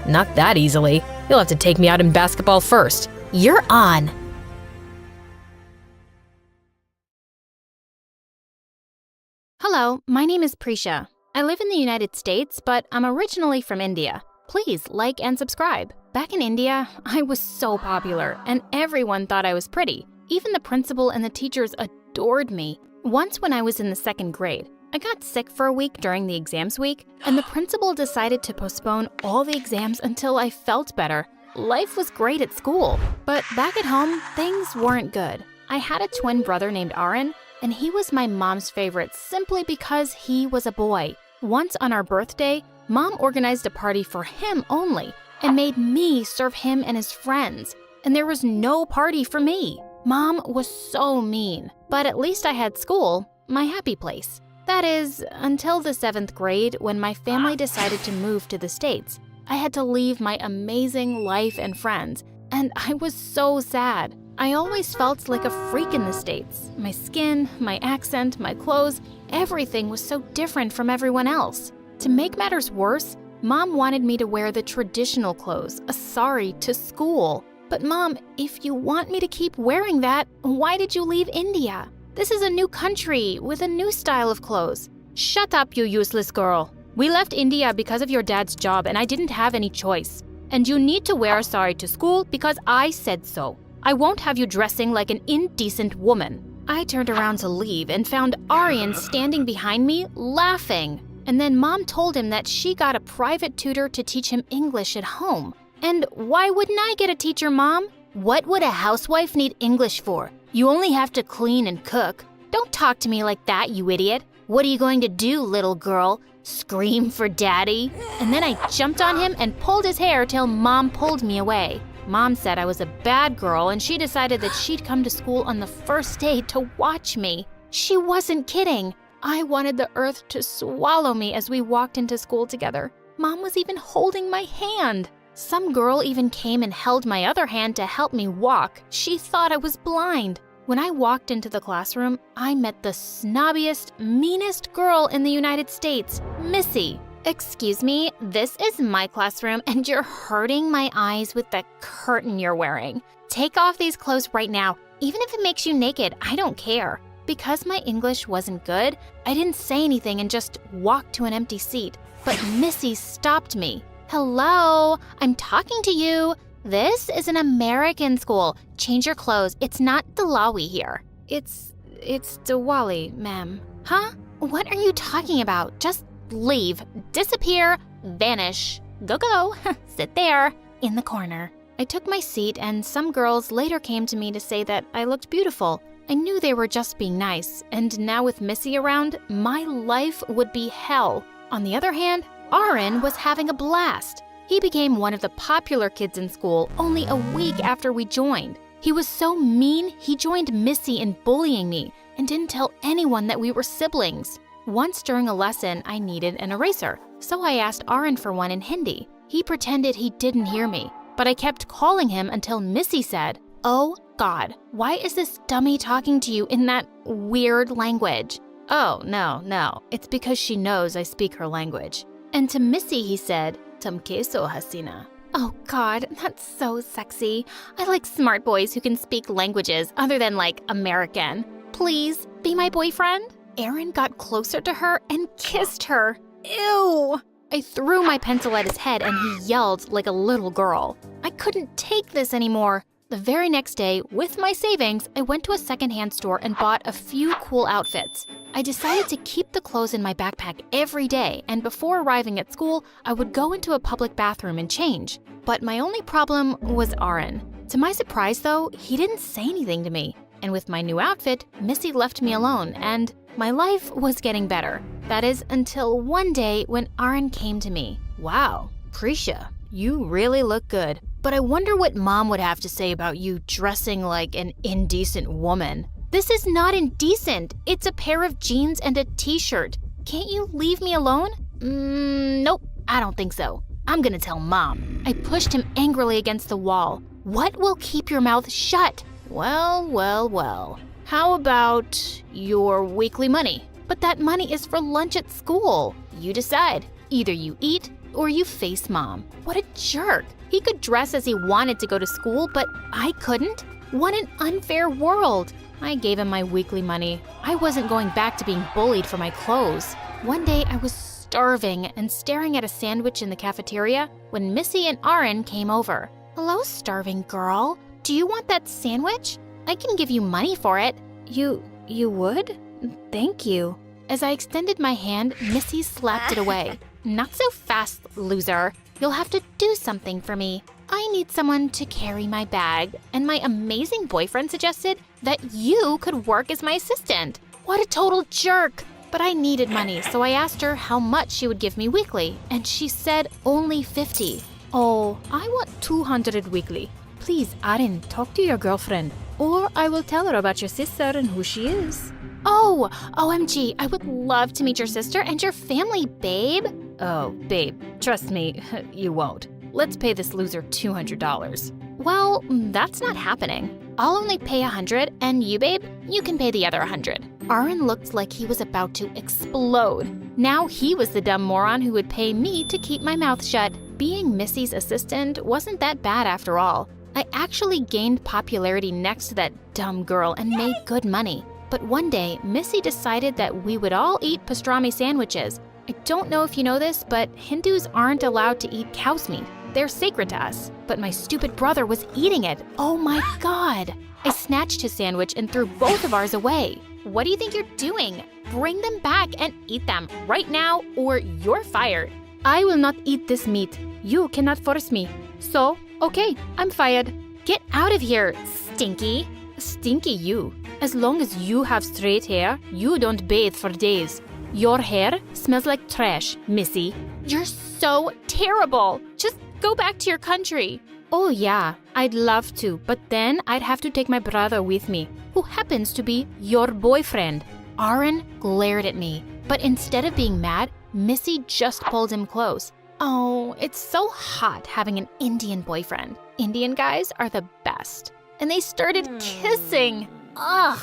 Not that easily. You'll have to take me out in basketball first. You're on. Hello, my name is Prisha. I live in the United States, but I'm originally from India. Please like and subscribe. Back in India, I was so popular, and everyone thought I was pretty. Even the principal and the teachers adored me. Once when I was in the 2nd grade, I got sick for a week during the exams week, and the principal decided to postpone all the exams until I felt better. Life was great at school, but back at home, things weren't good. I had a twin brother named Aaron, and he was my mom's favorite simply because he was a boy. Once on our birthday, Mom organized a party for him only and made me serve him and his friends, and there was no party for me. Mom was so mean, but at least I had school, my happy place. That is, until the 7th grade when my family decided to move to the States. I had to leave my amazing life and friends, and I was so sad. I always felt like a freak in the States. My skin, my accent, my clothes, everything was so different from everyone else. To make matters worse, Mom wanted me to wear the traditional clothes, a sari, to school. But Mom, if you want me to keep wearing that, why did you leave India? This is a new country with a new style of clothes. Shut up, you useless girl. We left India because of your dad's job and I didn't have any choice. And you need to wear a sari to school because I said so. I won't have you dressing like an indecent woman. I turned around to leave and found Aryan standing behind me, laughing. And then Mom told him that she got a private tutor to teach him English at home. And why wouldn't I get a teacher, Mom? What would a housewife need English for? You only have to clean and cook. Don't talk to me like that, you idiot. What are you going to do, little girl? Scream for daddy? And then I jumped on him and pulled his hair till Mom pulled me away. Mom said I was a bad girl and she decided that she'd come to school on the first day to watch me. She wasn't kidding. I wanted the earth to swallow me as we walked into school together. Mom was even holding my hand. Some girl even came and held my other hand to help me walk. She thought I was blind. When I walked into the classroom, I met the snobbiest, meanest girl in the United States, Missy. Excuse me, this is my classroom and you're hurting my eyes with the curtain you're wearing. Take off these clothes right now. Even if it makes you naked, I don't care. Because my English wasn't good, I didn't say anything and just walked to an empty seat. But Missy stopped me. Hello, I'm talking to you. This is an American school. Change your clothes. It's not Diwali here. It's Diwali, ma'am. Huh? What are you talking about? Just leave, disappear, vanish. Go. Sit there, in the corner. I took my seat and some girls later came to me to say that I looked beautiful. I knew they were just being nice, and now with Missy around, my life would be hell. On the other hand, Aaron was having a blast. He became one of the popular kids in school only a week after we joined. He was so mean, he joined Missy in bullying me and didn't tell anyone that we were siblings. Once during a lesson, I needed an eraser, so I asked Aaron for one in Hindi. He pretended he didn't hear me, but I kept calling him until Missy said, "Oh God, why is this dummy talking to you in that weird language?" Oh, no, it's because she knows I speak her language. And to Missy he said, "Tum queso hasina." Oh God, that's so sexy. I like smart boys who can speak languages other than like American. Please, be my boyfriend? Aaron got closer to her and kissed her. Ew! I threw my pencil at his head and he yelled like a little girl. I couldn't take this anymore. The very next day, with my savings, I went to a secondhand store and bought a few cool outfits. I decided to keep the clothes in my backpack every day, and before arriving at school, I would go into a public bathroom and change. But my only problem was Aaron. To my surprise though, he didn't say anything to me. And with my new outfit, Missy left me alone, and my life was getting better. That is, until one day when Aaron came to me. Wow, Prisha, you really look good. but I wonder what Mom would have to say about you dressing like an indecent woman. This is not indecent. It's a pair of jeans and a t-shirt. Can't you leave me alone? Nope, I don't think so. I'm gonna tell Mom. I pushed him angrily against the wall. What will keep your mouth shut? Well. How about your weekly money? But that money is for lunch at school. You decide. Either you eat or you face Mom. What a jerk. He could dress as he wanted to go to school, but I couldn't? What an unfair world. I gave him my weekly money. I wasn't going back to being bullied for my clothes. One day I was starving and staring at a sandwich in the cafeteria when Missy and Aaron came over. Hello, starving girl. Do you want that sandwich? I can give you money for it. You would? Thank you. As I extended my hand, Missy slapped it away. Not so fast, loser. You'll have to do something for me. I need someone to carry my bag, and my amazing boyfriend suggested that you could work as my assistant. What a total jerk! But I needed money, so I asked her how much she would give me weekly, and she said only 50. Oh, I want 200 weekly. Please, Aaron, talk to your girlfriend, or I will tell her about your sister and who she is. Oh, OMG, I would love to meet your sister and your family, babe. Oh, babe, trust me, you won't. Let's pay this loser $200. Well, that's not happening. I'll only pay 100, and you, babe, you can pay the other 100. Aaron looked like he was about to explode. Now he was the dumb moron who would pay me to keep my mouth shut. Being Missy's assistant wasn't that bad after all. I actually gained popularity next to that dumb girl and made good money. But one day, Missy decided that we would all eat pastrami sandwiches. I don't know if you know this, but Hindus aren't allowed to eat cow's meat. They're sacred to us. But my stupid brother was eating it. Oh my God! I snatched his sandwich and threw both of ours away. What do you think you're doing? Bring them back and eat them right now, or you're fired. I will not eat this meat. You cannot force me. So, okay, I'm fired. Get out of here, stinky. Stinky you. As long as you have straight hair, you don't bathe for days. Your hair smells like trash, Missy. You're so terrible. Just go back to your country. Oh yeah, I'd love to, but then I'd have to take my brother with me, who happens to be your boyfriend. Aaron glared at me, but instead of being mad, Missy just pulled him close. Oh, it's so hot having an Indian boyfriend. Indian guys are the best. And they started kissing. Ugh!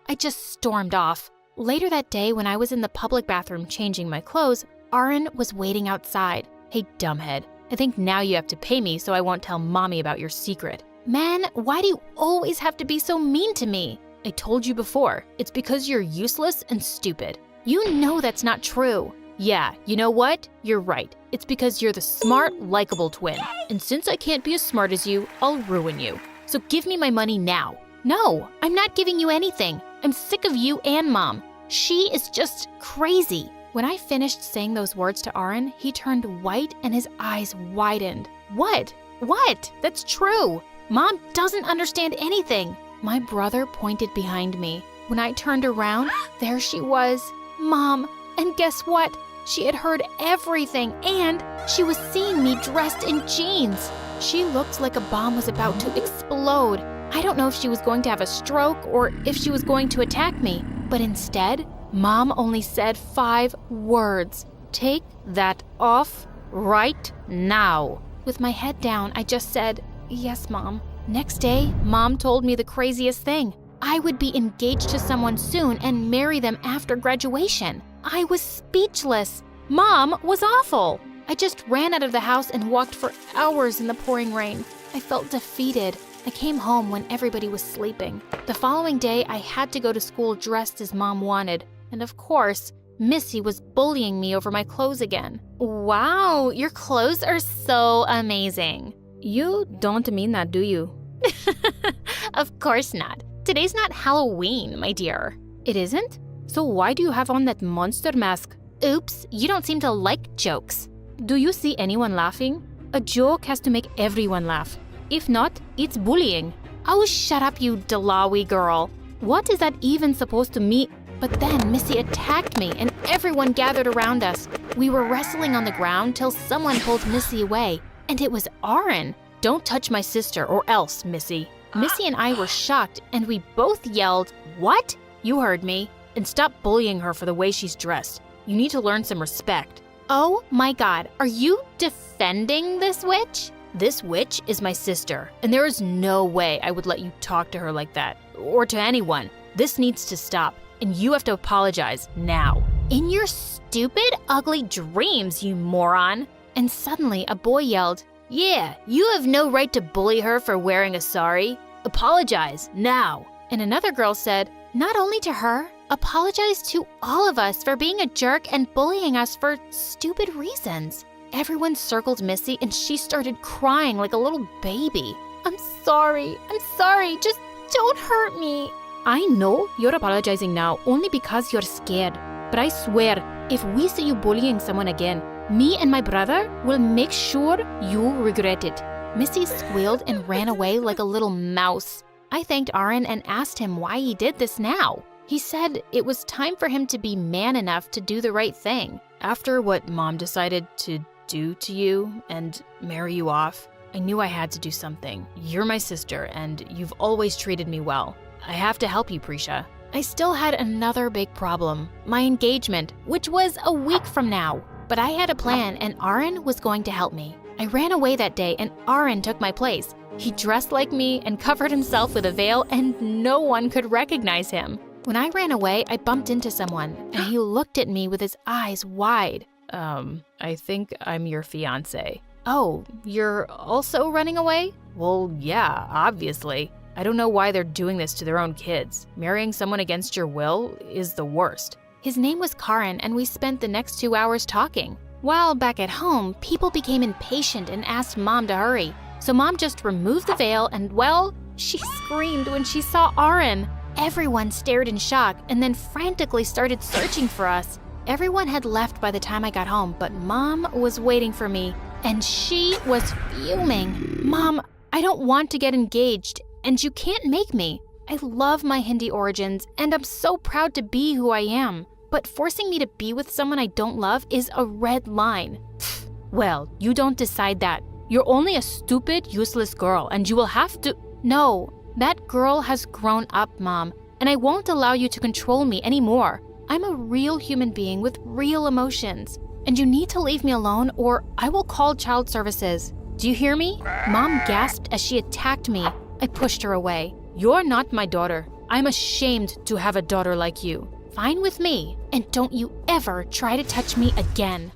I just stormed off. Later that day, when I was in the public bathroom changing my clothes, Aaron was waiting outside. Hey, dumbhead. I think now you have to pay me so I won't tell Mommy about your secret. Man, why do you always have to be so mean to me? I told you before, it's because you're useless and stupid. You know that's not true. Yeah, you know what? You're right. It's because you're the smart, likable twin. And since I can't be as smart as you, I'll ruin you. So give me my money now. No, I'm not giving you anything. I'm sick of you and Mom. She is just crazy. When I finished saying those words to Aaron, he turned white and his eyes widened. What? That's true. Mom doesn't understand anything. My brother pointed behind me. When I turned around, there she was, Mom. And guess what? She had heard everything, and she was seeing me dressed in jeans. She looked like a bomb was about to explode. I don't know if she was going to have a stroke or if she was going to attack me, but instead, Mom only said 5 words. Take that off right now. With my head down, I just said, yes, Mom. Next day, Mom told me the craziest thing. I would be engaged to someone soon and marry them after graduation. I was speechless. Mom was awful. I just ran out of the house and walked for hours in the pouring rain. I felt defeated. I came home when everybody was sleeping. The following day, I had to go to school dressed as Mom wanted. And of course, Missy was bullying me over my clothes again. Wow, your clothes are so amazing. You don't mean that, do you? Of course not. Today's not Halloween, my dear. It isn't? So why do you have on that monster mask? Oops, you don't seem to like jokes. Do you see anyone laughing? A joke has to make everyone laugh. If not, it's bullying. Oh, shut up, you Dalawi girl. What is that even supposed to mean? But then Missy attacked me and everyone gathered around us. We were wrestling on the ground till someone pulled Missy away. And it was Aaron. Don't touch my sister or else, Missy. Missy and I were shocked and we both yelled, "What?" You heard me. And stop bullying her for the way she's dressed. You need to learn some respect. Oh my god, are you defending this witch? This witch is my sister, and there is no way I would let you talk to her like that, or to anyone. This needs to stop, and you have to apologize now. In your stupid, ugly dreams, you moron. And suddenly a boy yelled, "Yeah, you have no right to bully her for wearing a sari. Apologize now." And another girl said, "Not only to her, apologize to all of us for being a jerk and bullying us for stupid reasons." Everyone circled Missy and she started crying like a little baby. I'm sorry, just don't hurt me. I know you're apologizing now only because you're scared. But I swear, if we see you bullying someone again, me and my brother will make sure you regret it. Missy squealed and ran away like a little mouse. I thanked Aaron and asked him why he did this now. He said it was time for him to be man enough to do the right thing. After what Mom decided to do to you and marry you off, I knew I had to do something. You're my sister and you've always treated me well. I have to help you, Prisha. I still had another big problem, my engagement, which was a week from now. But I had a plan and Aaron was going to help me. I ran away that day and Aaron took my place. He dressed like me and covered himself with a veil and no one could recognize him. When I ran away, I bumped into someone and he looked at me with his eyes wide. I think I'm your fiancé. Oh, you're also running away? Well, yeah, obviously. I don't know why they're doing this to their own kids. Marrying someone against your will is the worst. His name was Karan and we spent the next 2 hours talking. While back at home, people became impatient and asked Mom to hurry. So Mom just removed the veil and, well, she screamed when she saw Aaron. Everyone stared in shock and then frantically started searching for us. Everyone had left by the time I got home, but Mom was waiting for me, and she was fuming. Mom, I don't want to get engaged, and you can't make me. I love my Hindi origins, and I'm so proud to be who I am. But forcing me to be with someone I don't love is a red line. Well, you don't decide that. You're only a stupid, useless girl, and you will have to— No, that girl has grown up, Mom, and I won't allow you to control me anymore. I'm a real human being with real emotions, and you need to leave me alone or I will call child services. Do you hear me? Mom gasped as she attacked me. I pushed her away. You're not my daughter. I'm ashamed to have a daughter like you. Fine with me, and don't you ever try to touch me again.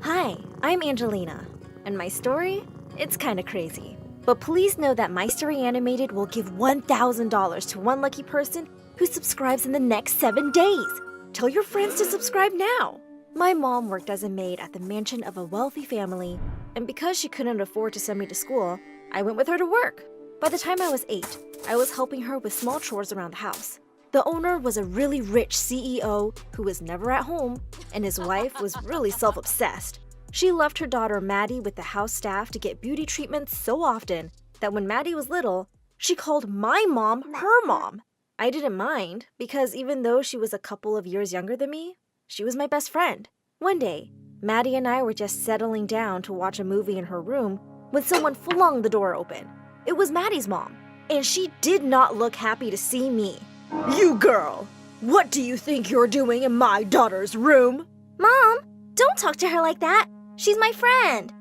Hi, I'm Angelina, and my story? It's kinda crazy. But please know that My Story Animated will give $1,000 to one lucky person who subscribes in the next 7 days. Tell your friends to subscribe now. My mom worked as a maid at the mansion of a wealthy family, and because she couldn't afford to send me to school, I went with her to work. By the time I was 8, I was helping her with small chores around the house. The owner was a really rich CEO who was never at home, and his wife was really self-obsessed. She left her daughter Maddie with the house staff to get beauty treatments so often that when Maddie was little, she called my mom her mom. I didn't mind because even though she was a couple of years younger than me, she was my best friend. One day, Maddie and I were just settling down to watch a movie in her room when someone flung the door open. It was Maddie's mom, and she did not look happy to see me. You girl, what do you think you're doing in my daughter's room? Mom, don't talk to her like that. She's my friend.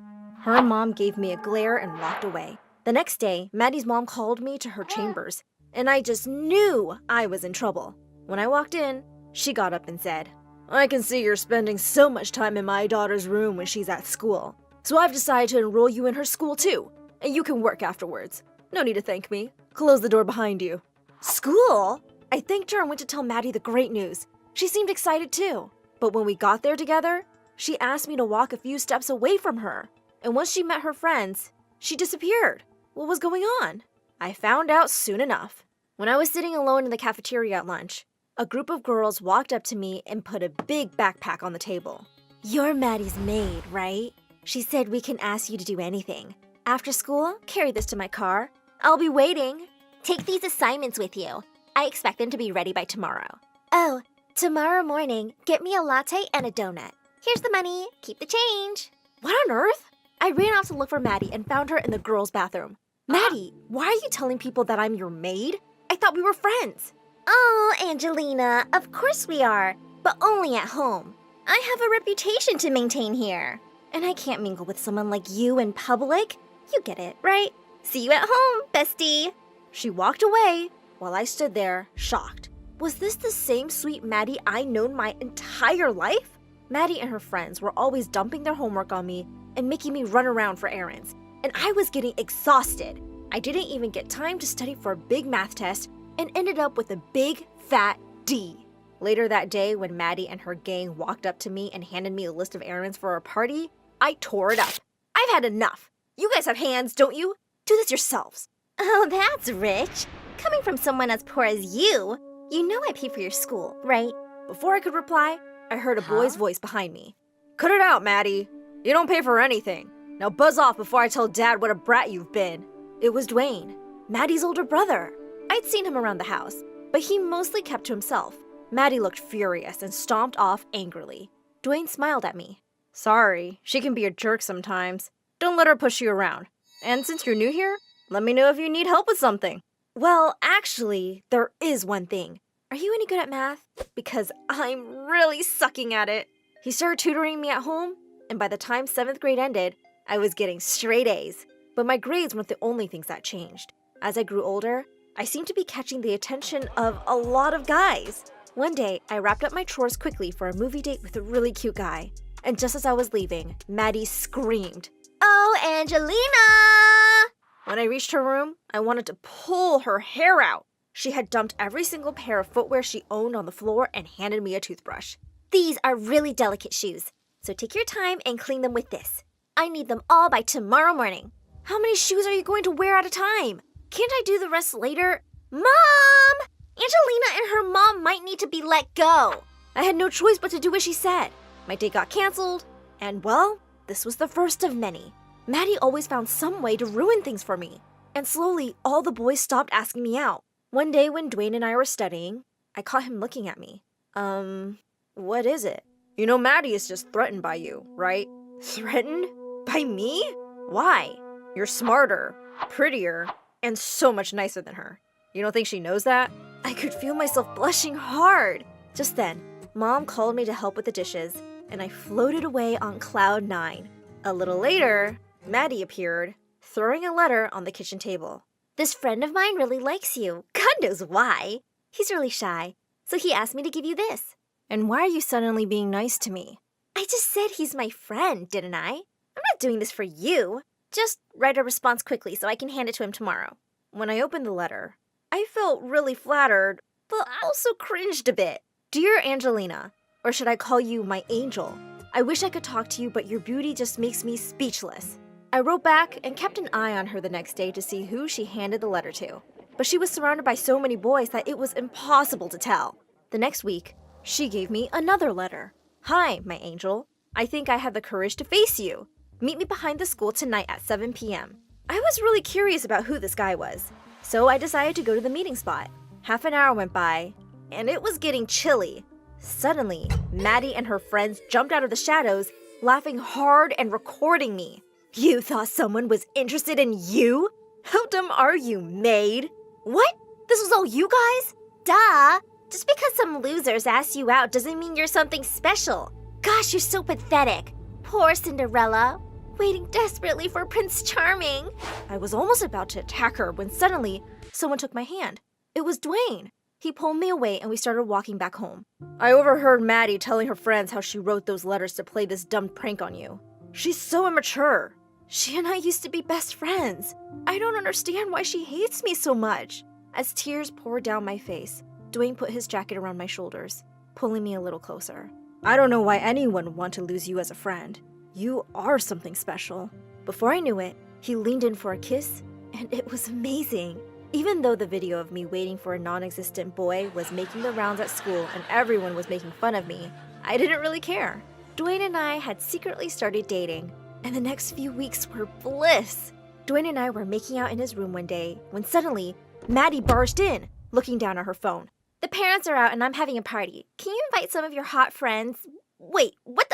Her mom gave me a glare and walked away. The next day, Maddie's mom called me to her chambers, and I just knew I was in trouble. When I walked in, she got up and said, I can see you're spending so much time in my daughter's room when she's at school. So I've decided to enroll you in her school too, and you can work afterwards. No need to thank me. Close the door behind you. School? I thanked her and went to tell Maddie the great news. She seemed excited too. But when we got there together, she asked me to walk a few steps away from her. And once she met her friends, she disappeared. What was going on? I found out soon enough. When I was sitting alone in the cafeteria at lunch, a group of girls walked up to me and put a big backpack on the table. You're Maddie's maid, right? She said we can ask you to do anything. After school, carry this to my car. I'll be waiting. Take these assignments with you. I expect them to be ready by tomorrow. Oh, Tomorrow morning, get me a latte and a donut. Here's the money. Keep the change. What on earth? I ran off to look for Maddie and found her in the girls' bathroom. Maddie, why are you telling people that I'm your maid? I thought we were friends. Oh, Angelina, of course we are, but only at home. I have a reputation to maintain here. And I can't mingle with someone like you in public. You get it, right? See you at home, bestie. She walked away while I stood there, shocked. Was this the same sweet Maddie I known my entire life? Maddie and her friends were always dumping their homework on me and making me run around for errands. And I was getting exhausted. I didn't even get time to study for a big math test and ended up with a big, fat D. Later that day, when Maddie and her gang walked up to me and handed me a list of errands for our party, I tore it up. I've had enough. You guys have hands, don't you? Do this yourselves. Oh, that's rich. Coming from someone as poor as you know I pay for your school, right? Before I could reply, I heard a boy's voice behind me. Cut it out, Maddie. You don't pay for anything. Now buzz off before I tell Dad what a brat you've been. It was Dwayne, Maddie's older brother. I'd seen him around the house, but he mostly kept to himself. Maddie looked furious and stomped off angrily. Dwayne smiled at me. Sorry, she can be a jerk sometimes. Don't let her push you around. And since you're new here, let me know if you need help with something. Well, actually, there is one thing. Are you any good at math? Because I'm really sucking at it. He started tutoring me at home, and by the time 7th grade ended, I was getting straight A's. But my grades weren't the only things that changed. As I grew older, I seemed to be catching the attention of a lot of guys. One day, I wrapped up my chores quickly for a movie date with a really cute guy. And just as I was leaving, Maddie screamed, "Oh, Angelina!" When I reached her room, I wanted to pull her hair out. She had dumped every single pair of footwear she owned on the floor and handed me a toothbrush. "These are really delicate shoes, so take your time and clean them with this. I need them all by tomorrow morning." How many shoes are you going to wear at a time? Can't I do the rest later? Mom! Angelina and her mom might need to be let go. I had no choice but to do what she said. My date got canceled, and well, this was the first of many. Maddie always found some way to ruin things for me, and slowly all the boys stopped asking me out. One day when Dwayne and I were studying, I caught him looking at me. What is it? You know Maddie is just threatened by you, right? Threatened? By me? Why? You're smarter, prettier, and so much nicer than her. You don't think she knows that? I could feel myself blushing hard. Just then, Mom called me to help with the dishes, and I floated away on cloud 9. A little later, Maddie appeared, throwing a letter on the kitchen table. "This friend of mine really likes you. God knows why. He's really shy, so he asked me to give you this." And why are you suddenly being nice to me? I just said he's my friend, didn't I? I'm not doing this for you. Just write a response quickly so I can hand it to him tomorrow. When I opened the letter, I felt really flattered, but also cringed a bit. "Dear Angelina," or should I call you my angel? "I wish I could talk to you, but your beauty just makes me speechless." I wrote back and kept an eye on her the next day to see who she handed the letter to. But she was surrounded by so many boys that it was impossible to tell. The next week, she gave me another letter. "Hi, my angel. I think I have the courage to face you. Meet me behind the school tonight at 7 p.m. I was really curious about who this guy was, so I decided to go to the meeting spot. Half an hour went by, and it was getting chilly. Suddenly, Maddie and her friends jumped out of the shadows, laughing hard and recording me. "You thought someone was interested in you? How dumb are you, maid?" "What? This was all you guys?" Duh! Just because some losers ask you out doesn't mean you're something special. Gosh, you're so pathetic. Poor Cinderella, waiting desperately for Prince Charming. I was almost about to attack her when suddenly someone took my hand. It was Dwayne. He pulled me away and we started walking back home. I overheard Maddie telling her friends how she wrote those letters to play this dumb prank on you. She's so immature. She and I used to be best friends. I don't understand why she hates me so much. As tears poured down my face, Dwayne put his jacket around my shoulders, pulling me a little closer. "I don't know why anyone would want to lose you as a friend. You are something special." Before I knew it, he leaned in for a kiss, and it was amazing. Even though the video of me waiting for a non-existent boy was making the rounds at school and everyone was making fun of me, I didn't really care. Dwayne and I had secretly started dating, and the next few weeks were bliss. Dwayne and I were making out in his room one day when suddenly, Maddie barged in, looking down at her phone. The parents are out and I'm having a party. Can you invite some of your hot friends? Wait, what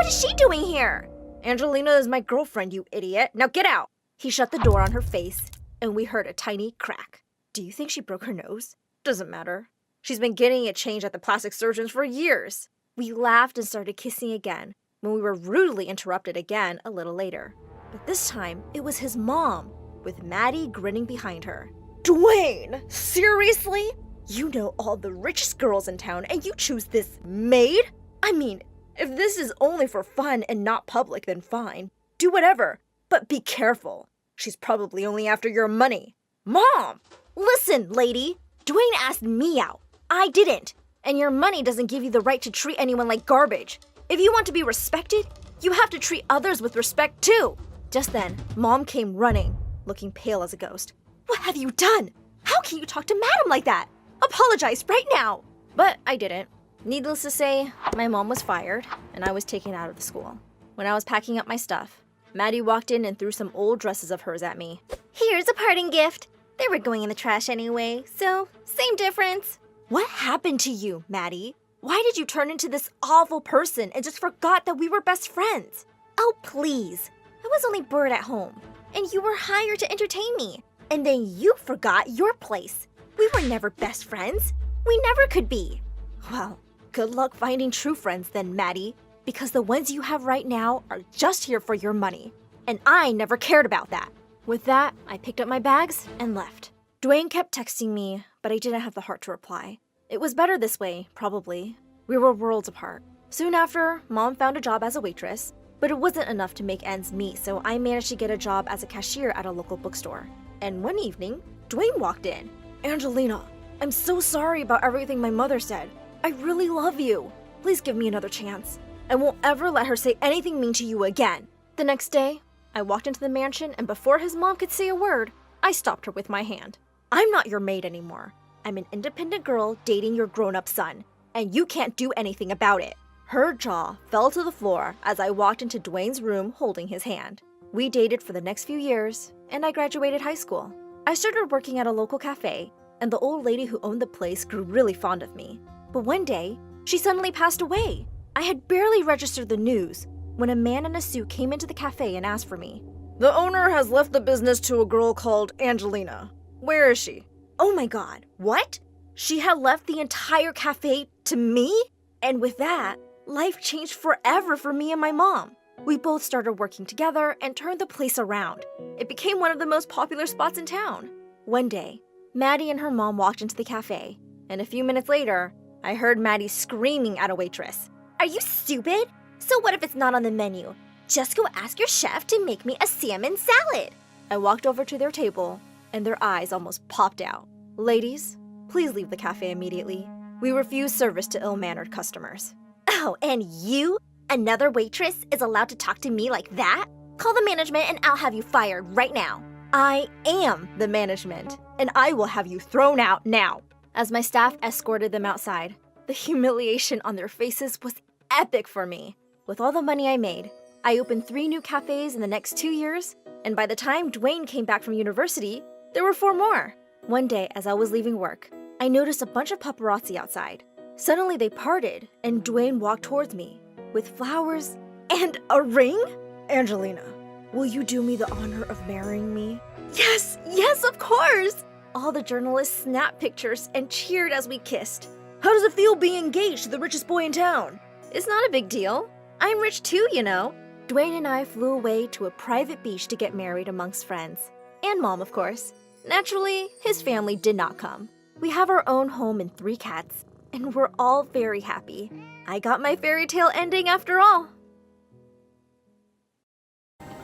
is she doing here? Angelina is my girlfriend, you idiot. Now get out! He shut the door on her face, and we heard a tiny crack. Do you think she broke her nose? Doesn't matter. She's been getting it changed at the plastic surgeons for years. We laughed and started kissing again, when we were rudely interrupted again a little later. But this time, it was his mom, with Maddie grinning behind her. Dwayne! Seriously? You know all the richest girls in town, and you choose this maid? I mean, if this is only for fun and not public, then fine. Do whatever, but be careful. She's probably only after your money. Mom! Listen, lady. Dwayne asked me out. I didn't. And your money doesn't give you the right to treat anyone like garbage. If you want to be respected, you have to treat others with respect too. Just then, Mom came running, looking pale as a ghost. What have you done? How can you talk to Madam like that? Apologize right now. But I didn't. Needless to say, my mom was fired, and I was taken out of the school. When I was packing up my stuff, Maddie walked in and threw some old dresses of hers at me. Here's a parting gift. They were going in the trash anyway, so same difference. What happened to you, Maddie? Why did you turn into this awful person and just forgot that we were best friends? Oh, please. I was only bored at home, and you were hired to entertain me. And then you forgot your place. We were never best friends. We never could be. Well, good luck finding true friends then, Maddie, because the ones you have right now are just here for your money. And I never cared about that. With that, I picked up my bags and left. Dwayne kept texting me, but I didn't have the heart to reply. It was better this way, probably. We were worlds apart. Soon after, Mom found a job as a waitress, but it wasn't enough to make ends meet, so I managed to get a job as a cashier at a local bookstore. And one evening, Dwayne walked in. Angelina, I'm so sorry about everything my mother said. I really love you. Please give me another chance. I won't ever let her say anything mean to you again. The next day, I walked into the mansion, and before his mom could say a word, I stopped her with my hand. I'm not your maid anymore. I'm an independent girl dating your grown-up son, and you can't do anything about it. Her jaw fell to the floor as I walked into Dwayne's room holding his hand. We dated for the next few years, and I graduated high school. I started working at a local cafe, and the old lady who owned the place grew really fond of me. But one day, she suddenly passed away. I had barely registered the news when a man in a suit came into the cafe and asked for me. The owner has left the business to a girl called Angelina. Where is she? Oh my god, what? She had left the entire cafe to me? And with that, life changed forever for me and my mom. We both started working together and turned the place around. It became one of the most popular spots in town. One day, Maddie and her mom walked into the cafe, and a few minutes later, I heard Maddie screaming at a waitress. Are you stupid? So what if it's not on the menu? Just go ask your chef to make me a salmon salad. I walked over to their table, and their eyes almost popped out. Ladies, please leave the cafe immediately. We refuse service to ill-mannered customers. Oh, and you, another waitress, is allowed to talk to me like that? Call the management and I'll have you fired right now. I am the management, and I will have you thrown out now. As my staff escorted them outside, the humiliation on their faces was epic for me. With all the money I made, I opened 3 new cafes in the next 2 years, and by the time Dwayne came back from university, there were 4 more. One day, as I was leaving work, I noticed a bunch of paparazzi outside. Suddenly they parted, and Dwayne walked towards me, with flowers and a ring? Angelina, will you do me the honor of marrying me? Yes, of course! All the journalists snapped pictures and cheered as we kissed. How does it feel being engaged to the richest boy in town? It's not a big deal. I'm rich too, you know. Dwayne and I flew away to a private beach to get married amongst friends. And Mom, of course. Naturally, his family did not come. We have our own home and 3 cats, and we're all very happy. I got my fairy tale ending after all.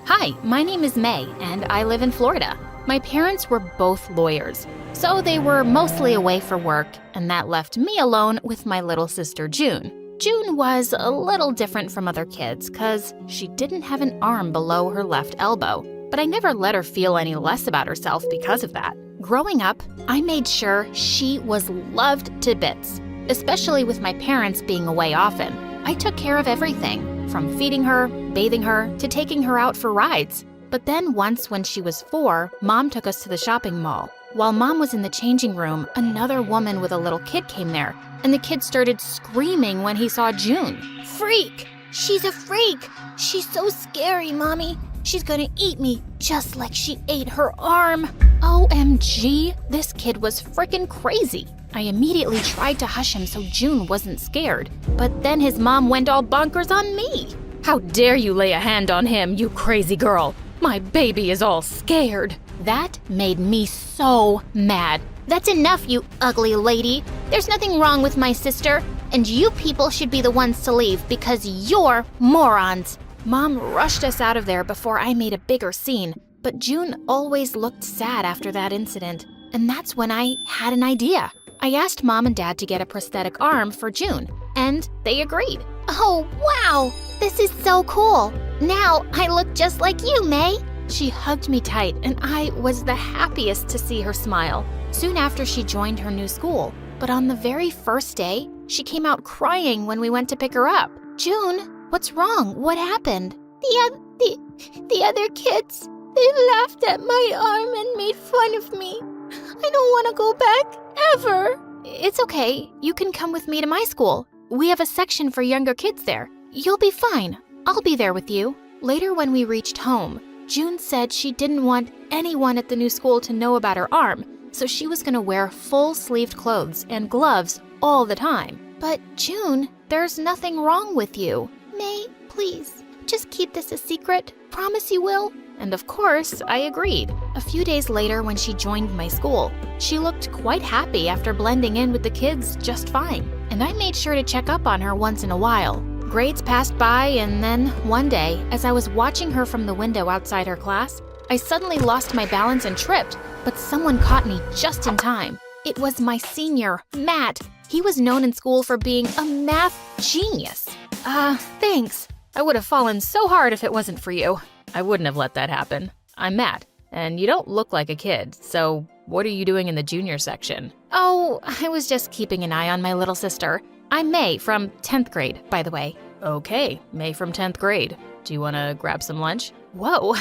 Hi, my name is May, and I live in Florida. My parents were both lawyers, so they were mostly away for work, and that left me alone with my little sister June. June was a little different from other kids because she didn't have an arm below her left elbow, but I never let her feel any less about herself because of that. Growing up, I made sure she was loved to bits, especially with my parents being away often. I took care of everything, from feeding her, bathing her, to taking her out for rides. But then once when she was 4, Mom took us to the shopping mall. While Mom was in the changing room, another woman with a little kid came there, and the kid started screaming when he saw June. Freak! She's a freak! She's so scary, Mommy. She's gonna eat me just like she ate her arm. OMG, this kid was frickin' crazy. I immediately tried to hush him so June wasn't scared, but then his mom went all bonkers on me. How dare you lay a hand on him, you crazy girl? My baby is all scared. That made me so mad. That's enough, you ugly lady. There's nothing wrong with my sister, and you people should be the ones to leave because you're morons. Mom rushed us out of there before I made a bigger scene, but June always looked sad after that incident, and that's when I had an idea. I asked Mom and Dad to get a prosthetic arm for June, and they agreed. Oh, wow! This is so cool. Now I look just like you, May. She hugged me tight, and I was the happiest to see her smile. Soon after, she joined her new school, but on the very first day, she came out crying when we went to pick her up. June, what's wrong? What happened? The other kids, they laughed at my arm and made fun of me. I don't want to go back, ever. It's okay. You can come with me to my school. We have a section for younger kids there. You'll be fine. I'll be there with you. Later, when we reached home, June said she didn't want anyone at the new school to know about her arm, so she was going to wear full-sleeved clothes and gloves all the time. But June, there's nothing wrong with you. May, please, just keep this a secret. Promise you will. And of course, I agreed. A few days later, when she joined my school, she looked quite happy after blending in with the kids just fine. And I made sure to check up on her once in a while. Grades passed by, and then one day, as I was watching her from the window outside her class, I suddenly lost my balance and tripped, but someone caught me just in time. It was my senior, Matt. He was known in school for being a math genius. Thanks. I would have fallen so hard if it wasn't for you. I wouldn't have let that happen. I'm Matt, and you don't look like a kid, so what are you doing in the junior section? Oh, I was just keeping an eye on my little sister. I'm May from 10th grade, by the way. Okay, May from 10th grade. Do you want to grab some lunch? Whoa,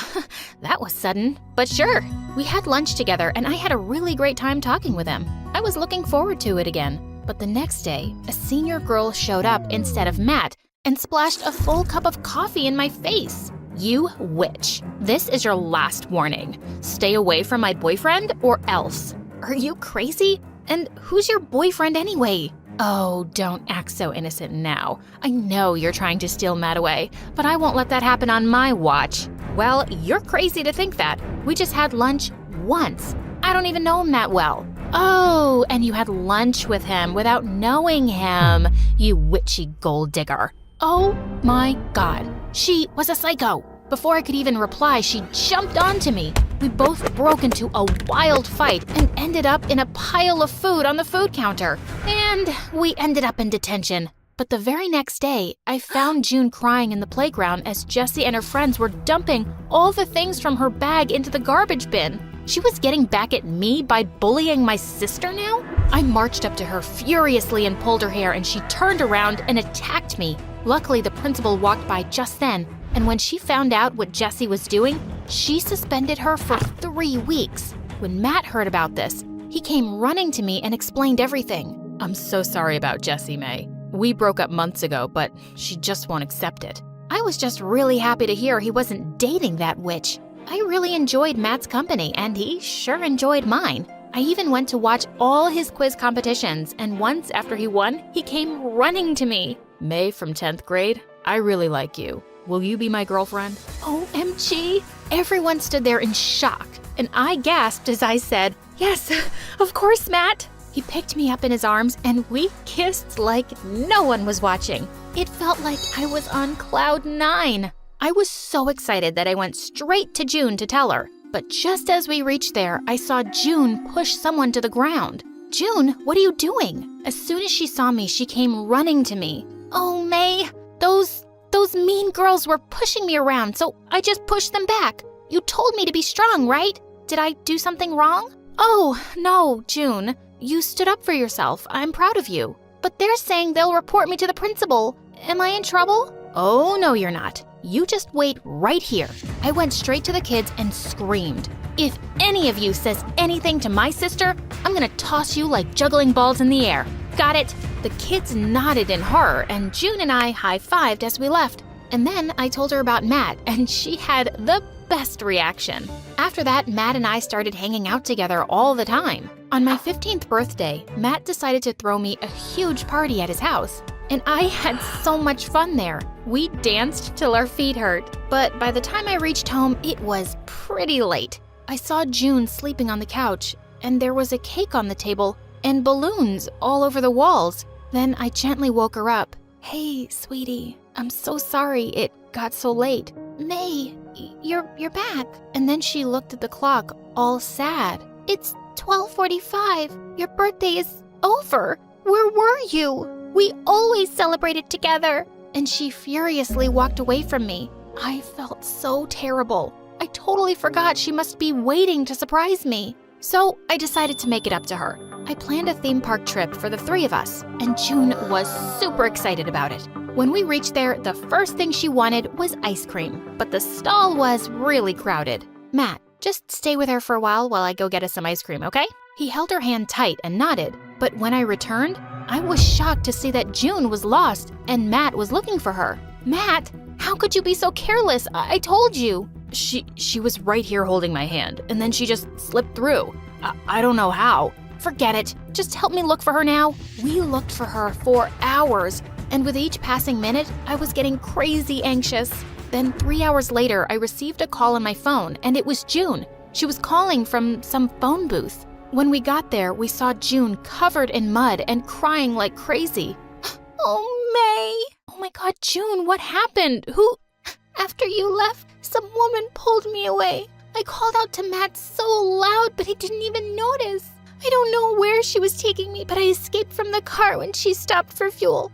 that was sudden, but sure. We had lunch together, and I had a really great time talking with him. I was looking forward to it again. But the next day, a senior girl showed up instead of Matt and splashed a full cup of coffee in my face. You witch. This is your last warning. Stay away from my boyfriend or else. Are you crazy? And who's your boyfriend anyway? Oh, don't act so innocent now. I know you're trying to steal Matt away, but I won't let that happen on my watch. Well, you're crazy to think that. We just had lunch once. I don't even know him that well. Oh, and you had lunch with him without knowing him, you witchy gold digger. Oh my God, she was a psycho. Before I could even reply, she jumped onto me. We both broke into a wild fight and ended up in a pile of food on the food counter. And we ended up in detention. But the very next day, I found June crying in the playground as Jessie and her friends were dumping all the things from her bag into the garbage bin. She was getting back at me by bullying my sister now? I marched up to her furiously and pulled her hair, and she turned around and attacked me. Luckily, the principal walked by just then, and when she found out what Jessie was doing, she suspended her for 3 weeks. When Matt heard about this, he came running to me and explained everything. I'm so sorry about Jessie, May. We broke up months ago, but she just won't accept it. I was just really happy to hear he wasn't dating that witch. I really enjoyed Matt's company, and he sure enjoyed mine. I even went to watch all his quiz competitions, and once after he won, he came running to me. May from 10th grade, I really like you. Will you be my girlfriend? OMG! Everyone stood there in shock, and I gasped as I said, yes, of course, Matt. He picked me up in his arms, and we kissed like no one was watching. It felt like I was on cloud 9. I was so excited that I went straight to June to tell her. But just as we reached there, I saw June push someone to the ground. June, what are you doing? As soon as she saw me, she came running to me. Oh, May, those mean girls were pushing me around, so I just pushed them back. You told me to be strong, right? Did I do something wrong? Oh, no, June. You stood up for yourself. I'm proud of you. But they're saying they'll report me to the principal. Am I in trouble? Oh, no, you're not. You just wait right here. I went straight to the kids and screamed, "If any of you says anything to my sister, I'm gonna toss you like juggling balls in the air. Got it?" The kids nodded in horror, and June and I high-fived as we left. And then I told her about Matt, and she had the best reaction. After that, Matt and I started hanging out together all the time. On my 15th birthday, Matt decided to throw me a huge party at his house, and I had so much fun there. We danced till our feet hurt, but by the time I reached home, it was pretty late. I saw June sleeping on the couch, and there was a cake on the table and balloons all over the walls. Then I gently woke her up. "Hey, sweetie, I'm so sorry it got so late." "May, you're back." And then she looked at the clock, all sad. "It's 12:45. Your birthday is over. Where were you? We always celebrated together." And she furiously walked away from me. I felt so terrible. I totally forgot she must be waiting to surprise me. So I decided to make it up to her. I planned a theme park trip for the three of us, and June was super excited about it. When we reached there, the first thing she wanted was ice cream, but the stall was really crowded. "Matt, just stay with her for a while I go get us some ice cream, okay?" He held her hand tight and nodded, but when I returned, I was shocked to see that June was lost and Matt was looking for her. "Matt, how could you be so careless? I told you." She was right here holding my hand, and then she just slipped through. I don't know how. "Forget it. Just help me look for her now." We looked for her for hours, and with each passing minute, I was getting crazy anxious. Then 3 hours later, I received a call on my phone, and it was June. She was calling from some phone booth. When we got there, we saw June covered in mud and crying like crazy. "Oh, May." "Oh my God, June, what happened? Who?" "After you left, some woman pulled me away. I called out to Matt so loud, but he didn't even notice. I don't know where she was taking me, but I escaped from the car when she stopped for fuel.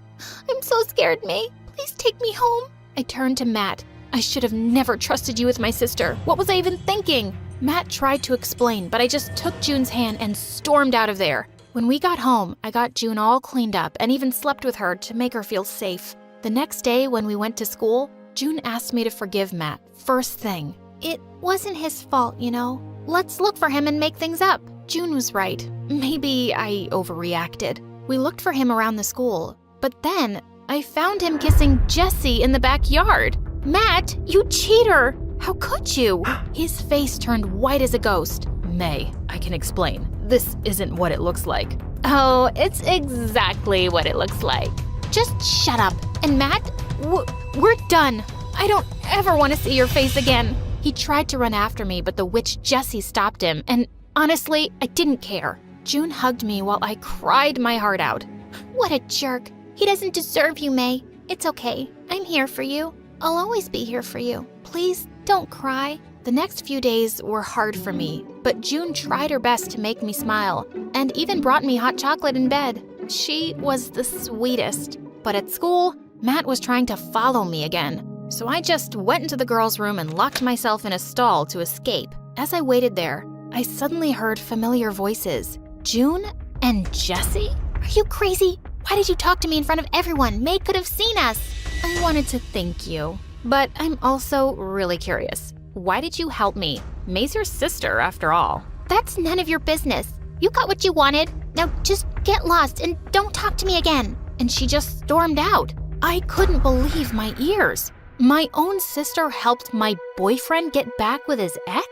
I'm so scared, May. Please take me home." I turned to Matt. "I should have never trusted you with my sister. What was I even thinking?" Matt tried to explain, but I just took June's hand and stormed out of there. When we got home, I got June all cleaned up and even slept with her to make her feel safe. The next day, when we went to school, June asked me to forgive Matt, first thing. "It wasn't his fault, you know. Let's look for him and make things up." June was right. Maybe I overreacted. We looked for him around the school, but then I found him kissing Jessie in the backyard. "Matt, you cheater! How could you?" His face turned white as a ghost. "May, I can explain. This isn't what it looks like." "Oh, it's exactly what it looks like." "Just shut up. And Matt, we're done. I don't ever want to see your face again." He tried to run after me, but the witch Jessie stopped him, and honestly, I didn't care. June hugged me while I cried my heart out. What a jerk. He doesn't deserve you, May. It's okay. I'm here for you. I'll always be here for you. Please don't cry. The next few days were hard for me, but June tried her best to make me smile and even brought me hot chocolate in bed. She was the sweetest. But at school, Matt was trying to follow me again. So I just went into the girls' room and locked myself in a stall to escape. As I waited there, I suddenly heard familiar voices. June and Jessie? Are you crazy? Why did you talk to me in front of everyone? May could have seen us. I wanted to thank you, but I'm also really curious. Why did you help me? May's your sister, after all. That's none of your business. You got what you wanted. Now just get lost and don't talk to me again. And she just stormed out. I couldn't believe my ears. My own sister helped my boyfriend get back with his ex?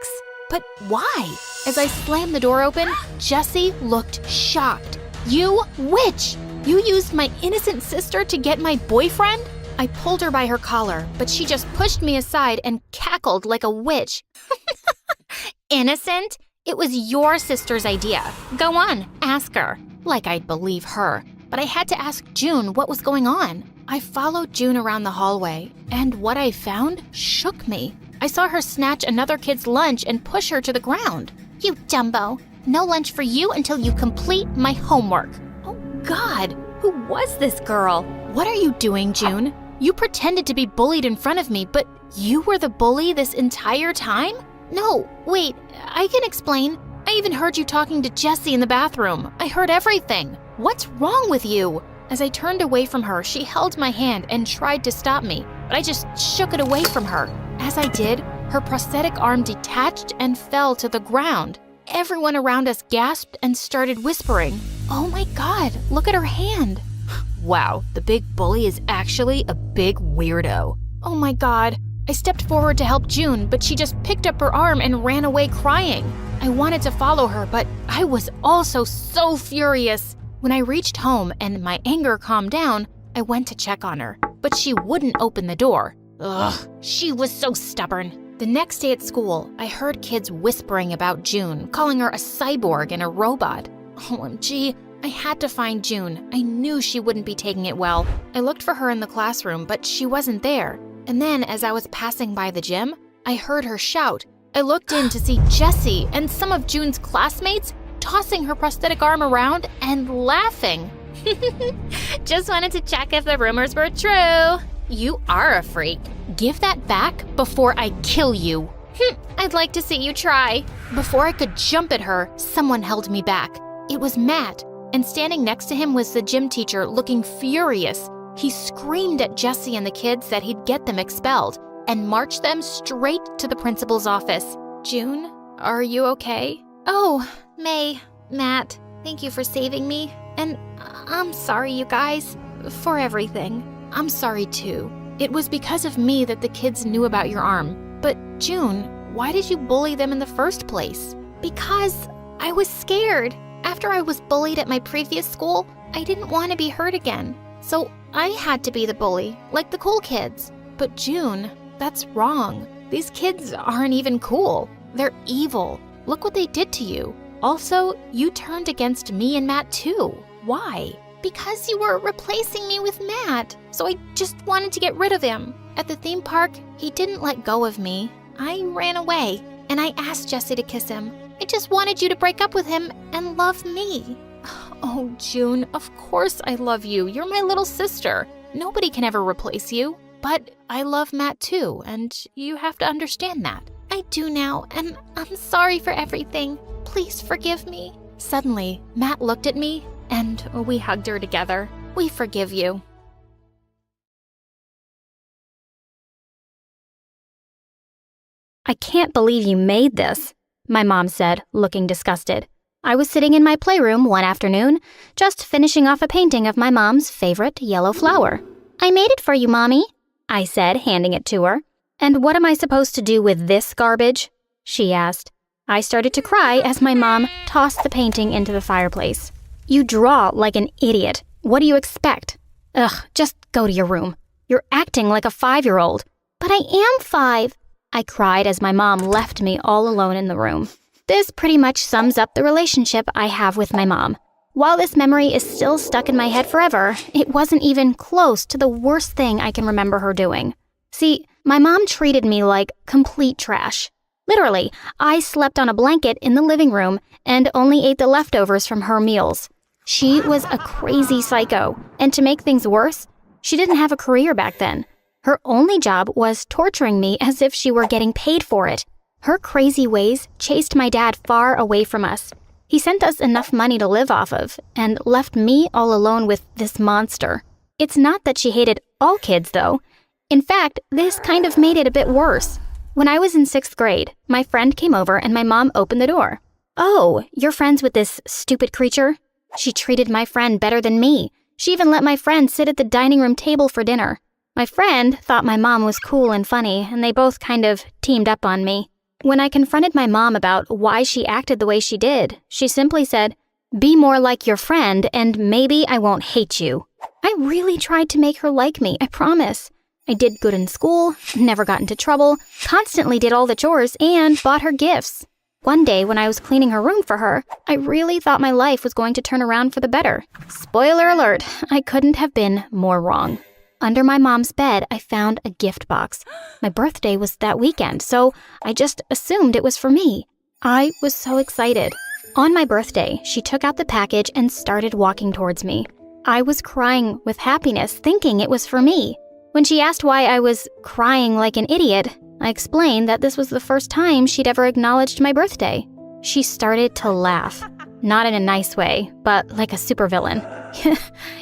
But why? As I slammed the door open, Jessie looked shocked. "You witch! You used my innocent sister to get my boyfriend?" I pulled her by her collar, but she just pushed me aside and cackled like a witch. Innocent? It was your sister's idea. Go on, ask her. Like I'd believe her. But I had to ask June what was going on. I followed June around the hallway, and what I found shook me. I saw her snatch another kid's lunch and push her to the ground. "You dumbo. No lunch for you until you complete my homework." Oh God, who was this girl? What are you doing, June? You pretended to be bullied in front of me, but you were the bully this entire time? No, wait, I can explain. I even heard you talking to Jessie in the bathroom. I heard everything. What's wrong with you? As I turned away from her, she held my hand and tried to stop me. but I just shook it away from her. As I did, her prosthetic arm detached and fell to the ground. Everyone around us gasped and started whispering, "Oh my God, look at her hand." Wow, the big bully is actually a big weirdo. Oh my God. I stepped forward to help June, but she just picked up her arm and ran away crying. I wanted to follow her, but I was also so furious. When I reached home and my anger calmed down, I went to check on her, but she wouldn't open the door. Ugh, she was so stubborn. The next day at school, I heard kids whispering about June, calling her a cyborg and a robot. OMG, I had to find June. I knew she wouldn't be taking it well. I looked for her in the classroom, but she wasn't there. And then, as I was passing by the gym, I heard her shout. I looked in to see Jessie and some of June's classmates tossing her prosthetic arm around and laughing. Just wanted to check if the rumors were true. You are a freak. Give that back before I kill you. I'd like to see you try. Before I could jump at her, someone held me back. It was Matt, and standing next to him was the gym teacher looking furious. He screamed at Jessie and the kids that he'd get them expelled and marched them straight to the principal's office. June, are you okay? Oh, May, Matt, thank you for saving me. And I'm sorry, you guys, for everything. I'm sorry too. It was because of me that the kids knew about your arm. But June, why did you bully them in the first place? Because I was scared. After I was bullied at my previous school, I didn't want to be hurt again. So I had to be the bully, like the cool kids. But June, that's wrong. These kids aren't even cool. They're evil. Look what they did to you. Also, you turned against me and Matt too. Why? Because you were replacing me with Matt, so I just wanted to get rid of him. At the theme park, he didn't let go of me. I ran away, and I asked Jessie to kiss him. I just wanted you to break up with him and love me. Oh, June, of course I love you. You're my little sister. Nobody can ever replace you. But I love Matt too, and you have to understand that. I do now, and I'm sorry for everything. Please forgive me. Suddenly, Matt looked at me, and we hugged her together. We forgive you. I can't believe you made this, my mom said, looking disgusted. I was sitting in my playroom one afternoon, just finishing off a painting of my mom's favorite yellow flower. I made it for you, Mommy, I said, handing it to her. And what am I supposed to do with this garbage? She asked. I started to cry as my mom tossed the painting into the fireplace. You draw like an idiot. What do you expect? Ugh, just go to your room. You're acting like a 5-year-old. But I am 5, I cried as my mom left me all alone in the room. This pretty much sums up the relationship I have with my mom. While this memory is still stuck in my head forever, it wasn't even close to the worst thing I can remember her doing. See, my mom treated me like complete trash. Literally, I slept on a blanket in the living room and only ate the leftovers from her meals. She was a crazy psycho, and to make things worse, she didn't have a career back then. Her only job was torturing me as if she were getting paid for it. Her crazy ways chased my dad far away from us. He sent us enough money to live off of and left me all alone with this monster. It's not that she hated all kids, though. In fact, this kind of made it a bit worse. When I was in 6th grade, my friend came over and my mom opened the door. "Oh, you're friends with this stupid creature?" She treated my friend better than me. She even let my friend sit at the dining room table for dinner. My friend thought my mom was cool and funny, and they both kind of teamed up on me. When I confronted my mom about why she acted the way she did, she simply said, "Be more like your friend, and maybe I won't hate you." I really tried to make her like me, I promise. I did good in school, never got into trouble, constantly did all the chores, and bought her gifts. One day, when I was cleaning her room for her, I really thought my life was going to turn around for the better. Spoiler alert, I couldn't have been more wrong. Under my mom's bed, I found a gift box. My birthday was that weekend, so I just assumed it was for me. I was so excited. On my birthday, she took out the package and started walking towards me. I was crying with happiness, thinking it was for me. When she asked why I was crying like an idiot, I explained that this was the first time she'd ever acknowledged my birthday. She started to laugh. Not in a nice way, but like a supervillain.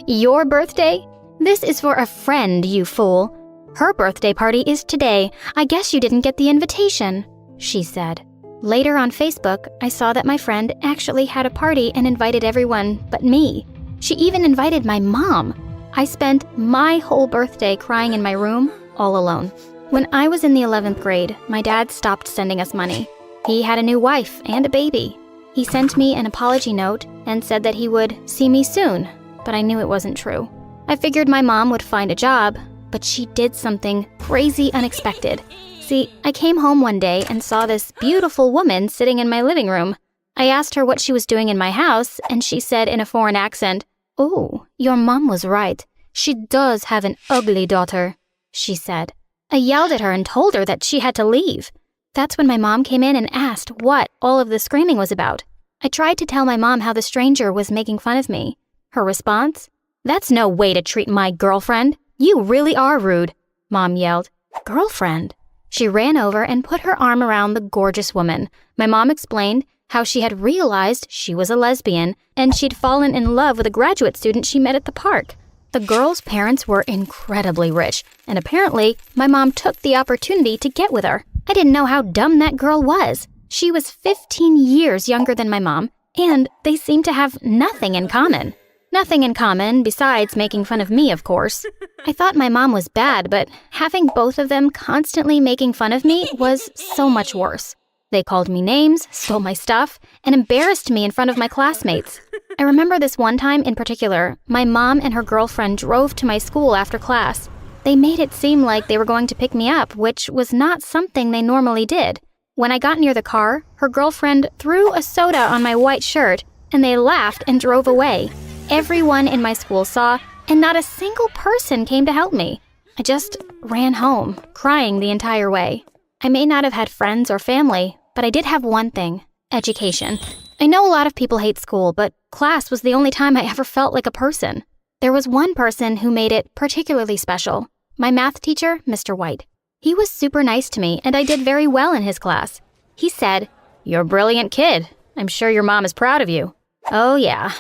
Your birthday? This is for a friend, you fool. Her birthday party is today. I guess you didn't get the invitation," she said. Later on Facebook, I saw that my friend actually had a party and invited everyone but me. She even invited my mom. I spent my whole birthday crying in my room, all alone. When I was in the 11th grade, my dad stopped sending us money. He had a new wife and a baby. He sent me an apology note and said that he would see me soon, but I knew it wasn't true. I figured my mom would find a job, but she did something crazy unexpected. See, I came home one day and saw this beautiful woman sitting in my living room. I asked her what she was doing in my house, and she said in a foreign accent, "Oh, your mom was right. She does have an ugly daughter," she said. I yelled at her and told her that she had to leave. That's when my mom came in and asked what all of the screaming was about. I tried to tell my mom how the stranger was making fun of me. Her response? "That's no way to treat my girlfriend. You really are rude," Mom yelled. "Girlfriend?" She ran over and put her arm around the gorgeous woman. My mom explained how she had realized she was a lesbian and she'd fallen in love with a graduate student she met at the park. The girl's parents were incredibly rich, and apparently my mom took the opportunity to get with her. I didn't know how dumb that girl was. She was 15 years younger than my mom, and they seemed to have nothing in common. Nothing in common besides making fun of me, of course. I thought my mom was bad, but having both of them constantly making fun of me was so much worse. They called me names, stole my stuff, and embarrassed me in front of my classmates. I remember this one time in particular, my mom and her girlfriend drove to my school after class. They made it seem like they were going to pick me up, which was not something they normally did. When I got near the car, her girlfriend threw a soda on my white shirt, and they laughed and drove away. Everyone in my school saw, and not a single person came to help me. I just ran home, crying the entire way. I may not have had friends or family, but I did have one thing: education. I know a lot of people hate school, but class was the only time I ever felt like a person. There was one person who made it particularly special: my math teacher, Mr. White. He was super nice to me, and I did very well in his class. He said, "You're a brilliant kid. I'm sure your mom is proud of you." Oh yeah,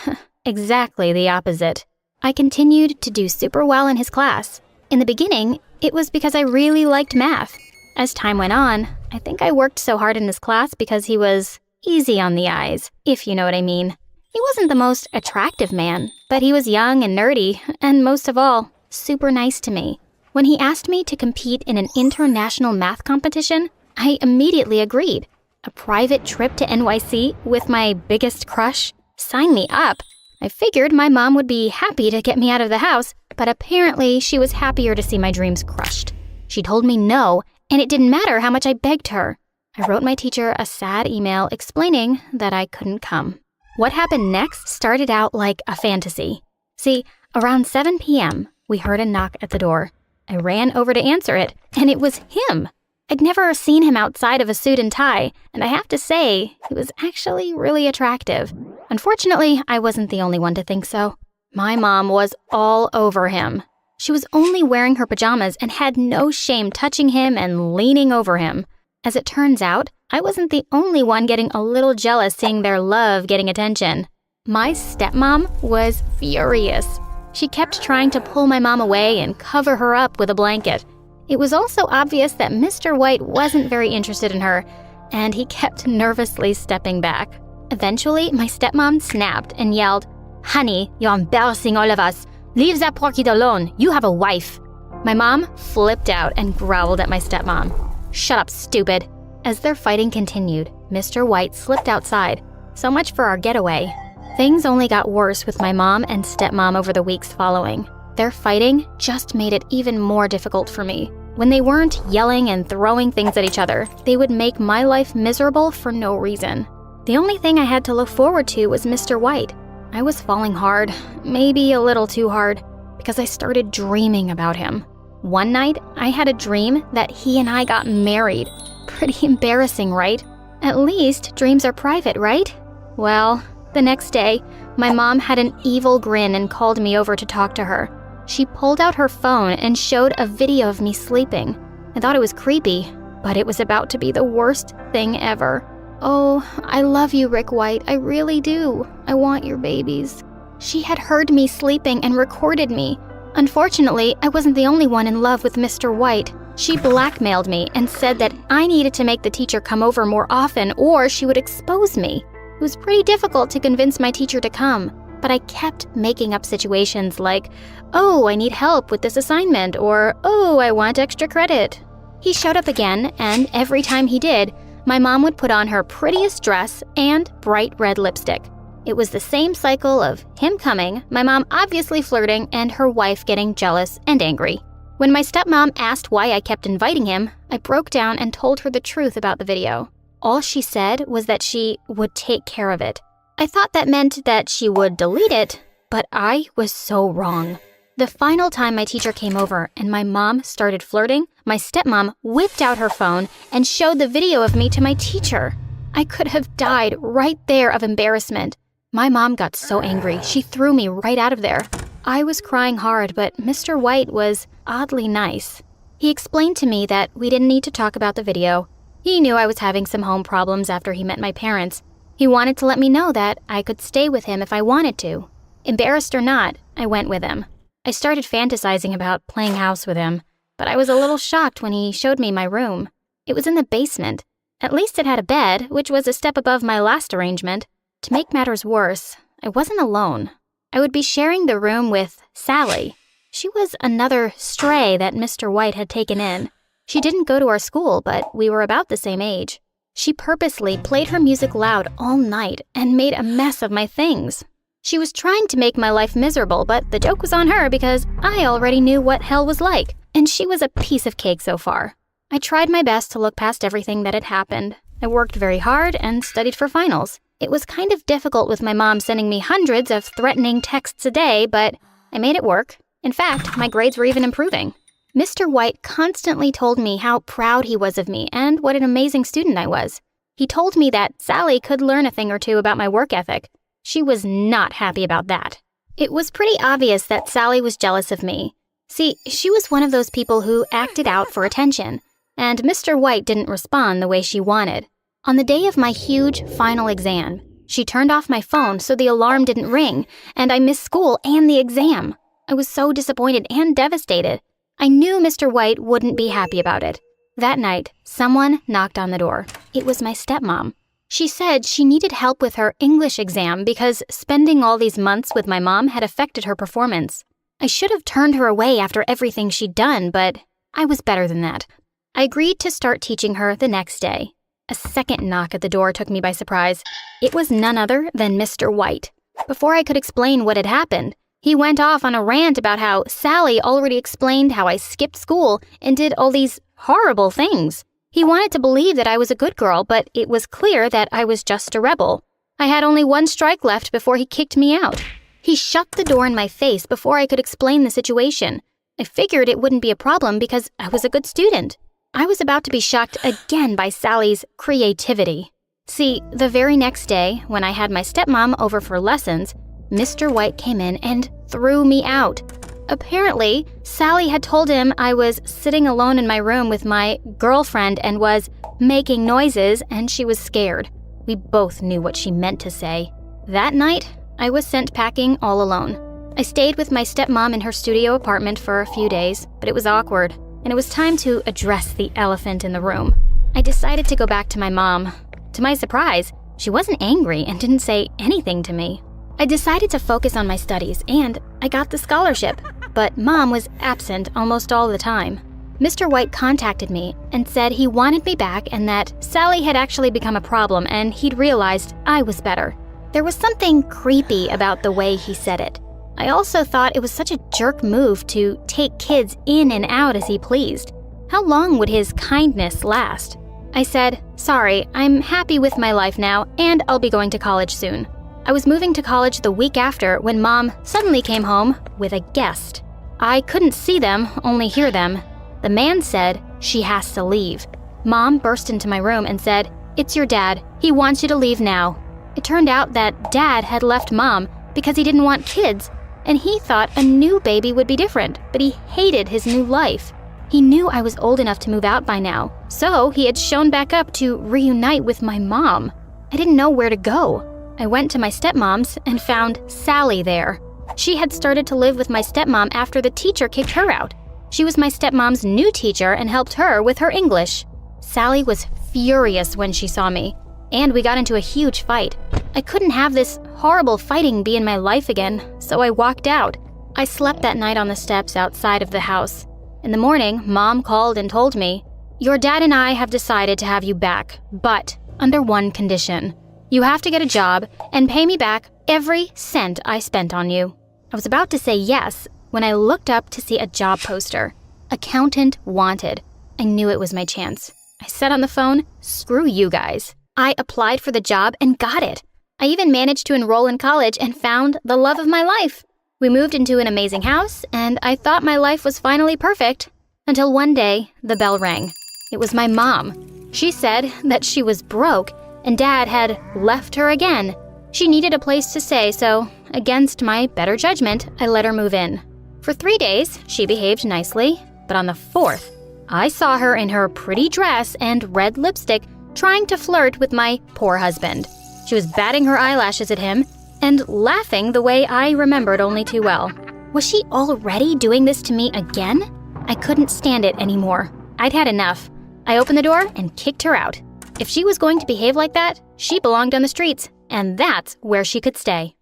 exactly the opposite. I continued to do super well in his class. In the beginning, it was because I really liked math. As time went on, I think I worked so hard in his class because he was easy on the eyes, if you know what I mean. He wasn't the most attractive man, but he was young and nerdy, and most of all, super nice to me. When he asked me to compete in an international math competition, I immediately agreed. A private trip to NYC with my biggest crush? Sign me up. I figured my mom would be happy to get me out of the house, but apparently she was happier to see my dreams crushed. She told me no, and it didn't matter how much I begged her. I wrote my teacher a sad email explaining that I couldn't come. What happened next started out like a fantasy. See, around 7 p.m., we heard a knock at the door. I ran over to answer it, and it was him. I'd never seen him outside of a suit and tie, and I have to say, he was actually really attractive. Unfortunately, I wasn't the only one to think so. My mom was all over him. She was only wearing her pajamas and had no shame touching him and leaning over him. As it turns out, I wasn't the only one getting a little jealous seeing their love getting attention. My stepmom was furious. She kept trying to pull my mom away and cover her up with a blanket. It was also obvious that Mr. White wasn't very interested in her, and he kept nervously stepping back. Eventually, my stepmom snapped and yelled, "Honey, you're embarrassing all of us. Leave that poor kid alone. You have a wife." My mom flipped out and growled at my stepmom. "Shut up, stupid." As their fighting continued, Mr. White slipped outside. So much for our getaway. Things only got worse with my mom and stepmom over the weeks following. Their fighting just made it even more difficult for me. When they weren't yelling and throwing things at each other, they would make my life miserable for no reason. The only thing I had to look forward to was Mr. White. I was falling hard, maybe a little too hard, because I started dreaming about him. One night, I had a dream that he and I got married. Pretty embarrassing, right? At least dreams are private, right? Well, the next day, my mom had an evil grin and called me over to talk to her. She pulled out her phone and showed a video of me sleeping. I thought it was creepy, but it was about to be the worst thing ever. "Oh, I love you, Rick White. I really do. I want your babies." She had heard me sleeping and recorded me. Unfortunately, I wasn't the only one in love with Mr. White. She blackmailed me and said that I needed to make the teacher come over more often or she would expose me. It was pretty difficult to convince my teacher to come, but I kept making up situations like, "Oh, I need help with this assignment," or "Oh, I want extra credit." He showed up again, and every time he did, my mom would put on her prettiest dress and bright red lipstick. It was the same cycle of him coming, my mom obviously flirting, and her wife getting jealous and angry. When my stepmom asked why I kept inviting him, I broke down and told her the truth about the video. All she said was that she would take care of it. I thought that meant that she would delete it, but I was so wrong. The final time my teacher came over and my mom started flirting, my stepmom whipped out her phone and showed the video of me to my teacher. I could have died right there of embarrassment. My mom got so angry, she threw me right out of there. I was crying hard, but Mr. White was oddly nice. He explained to me that we didn't need to talk about the video. He knew I was having some home problems after he met my parents. He wanted to let me know that I could stay with him if I wanted to. Embarrassed or not, I went with him. I started fantasizing about playing house with him, but I was a little shocked when he showed me my room. It was in the basement. At least it had a bed, which was a step above my last arrangement. To make matters worse, I wasn't alone. I would be sharing the room with Sally. She was another stray that Mr. White had taken in. She didn't go to our school, but we were about the same age. She purposely played her music loud all night and made a mess of my things. She was trying to make my life miserable, but the joke was on her because I already knew what hell was like, and she was a piece of cake so far. I tried my best to look past everything that had happened. I worked very hard and studied for finals. It was kind of difficult with my mom sending me hundreds of threatening texts a day, but I made it work. In fact, my grades were even improving. Mr. White constantly told me how proud he was of me and what an amazing student I was. He told me that Sally could learn a thing or two about my work ethic. She was not happy about that. It was pretty obvious that Sally was jealous of me. See, she was one of those people who acted out for attention, and Mr. White didn't respond the way she wanted. On the day of my huge final exam, she turned off my phone so the alarm didn't ring, and I missed school and the exam. I was so disappointed and devastated. I knew Mr. White wouldn't be happy about it. That night, someone knocked on the door. It was my stepmom. She said she needed help with her English exam because spending all these months with my mom had affected her performance. I should have turned her away after everything she'd done, but I was better than that. I agreed to start teaching her the next day. A second knock at the door took me by surprise. It was none other than Mr. White. Before I could explain what had happened, he went off on a rant about how Sally already explained how I skipped school and did all these horrible things. He wanted to believe that I was a good girl, but it was clear that I was just a rebel. I had only one strike left before he kicked me out. He shut the door in my face before I could explain the situation. I figured it wouldn't be a problem because I was a good student. I was about to be shocked again by Sally's creativity. See, the very next day, when I had my stepmom over for lessons, Mr. White came in and threw me out. Apparently, Sally had told him I was sitting alone in my room with my girlfriend and was making noises, and she was scared. We both knew what she meant to say. That night, I was sent packing all alone. I stayed with my stepmom in her studio apartment for a few days, but it was awkward, and it was time to address the elephant in the room. I decided to go back to my mom. To my surprise, she wasn't angry and didn't say anything to me. I decided to focus on my studies, and I got the scholarship, but Mom was absent almost all the time. Mr. White contacted me and said he wanted me back and that Sally had actually become a problem and he'd realized I was better. There was something creepy about the way he said it. I also thought it was such a jerk move to take kids in and out as he pleased. How long would his kindness last? I said, "Sorry, I'm happy with my life now, and I'll be going to college soon." I was moving to college the week after when Mom suddenly came home with a guest. I couldn't see them, only hear them. The man said, "She has to leave." Mom burst into my room and said, "It's your dad. He wants you to leave now." It turned out that Dad had left Mom because he didn't want kids, and he thought a new baby would be different, but he hated his new life. He knew I was old enough to move out by now, so he had shown back up to reunite with my mom. I didn't know where to go. I went to my stepmom's and found Sally there. She had started to live with my stepmom after the teacher kicked her out. She was my stepmom's new teacher and helped her with her English. Sally was furious when she saw me, and we got into a huge fight. I couldn't have this horrible fighting be in my life again, so I walked out. I slept that night on the steps outside of the house. In the morning, Mom called and told me, "Your dad and I have decided to have you back, but under one condition. You have to get a job and pay me back every cent I spent on you." I was about to say yes when I looked up to see a job poster. Accountant wanted. I knew it was my chance. I said on the phone, "Screw you guys." I applied for the job and got it. I even managed to enroll in college and found the love of my life. We moved into an amazing house, and I thought my life was finally perfect. Until one day, the bell rang. It was my mom. She said that she was broke and Dad had left her again. She needed a place to stay, so against my better judgment, I let her move in. For 3 days, she behaved nicely, but on the 4th, I saw her in her pretty dress and red lipstick trying to flirt with my poor husband. She was batting her eyelashes at him and laughing the way I remembered only too well. Was she already doing this to me again? I couldn't stand it anymore. I'd had enough. I opened the door and kicked her out. If she was going to behave like that, she belonged on the streets, and that's where she could stay.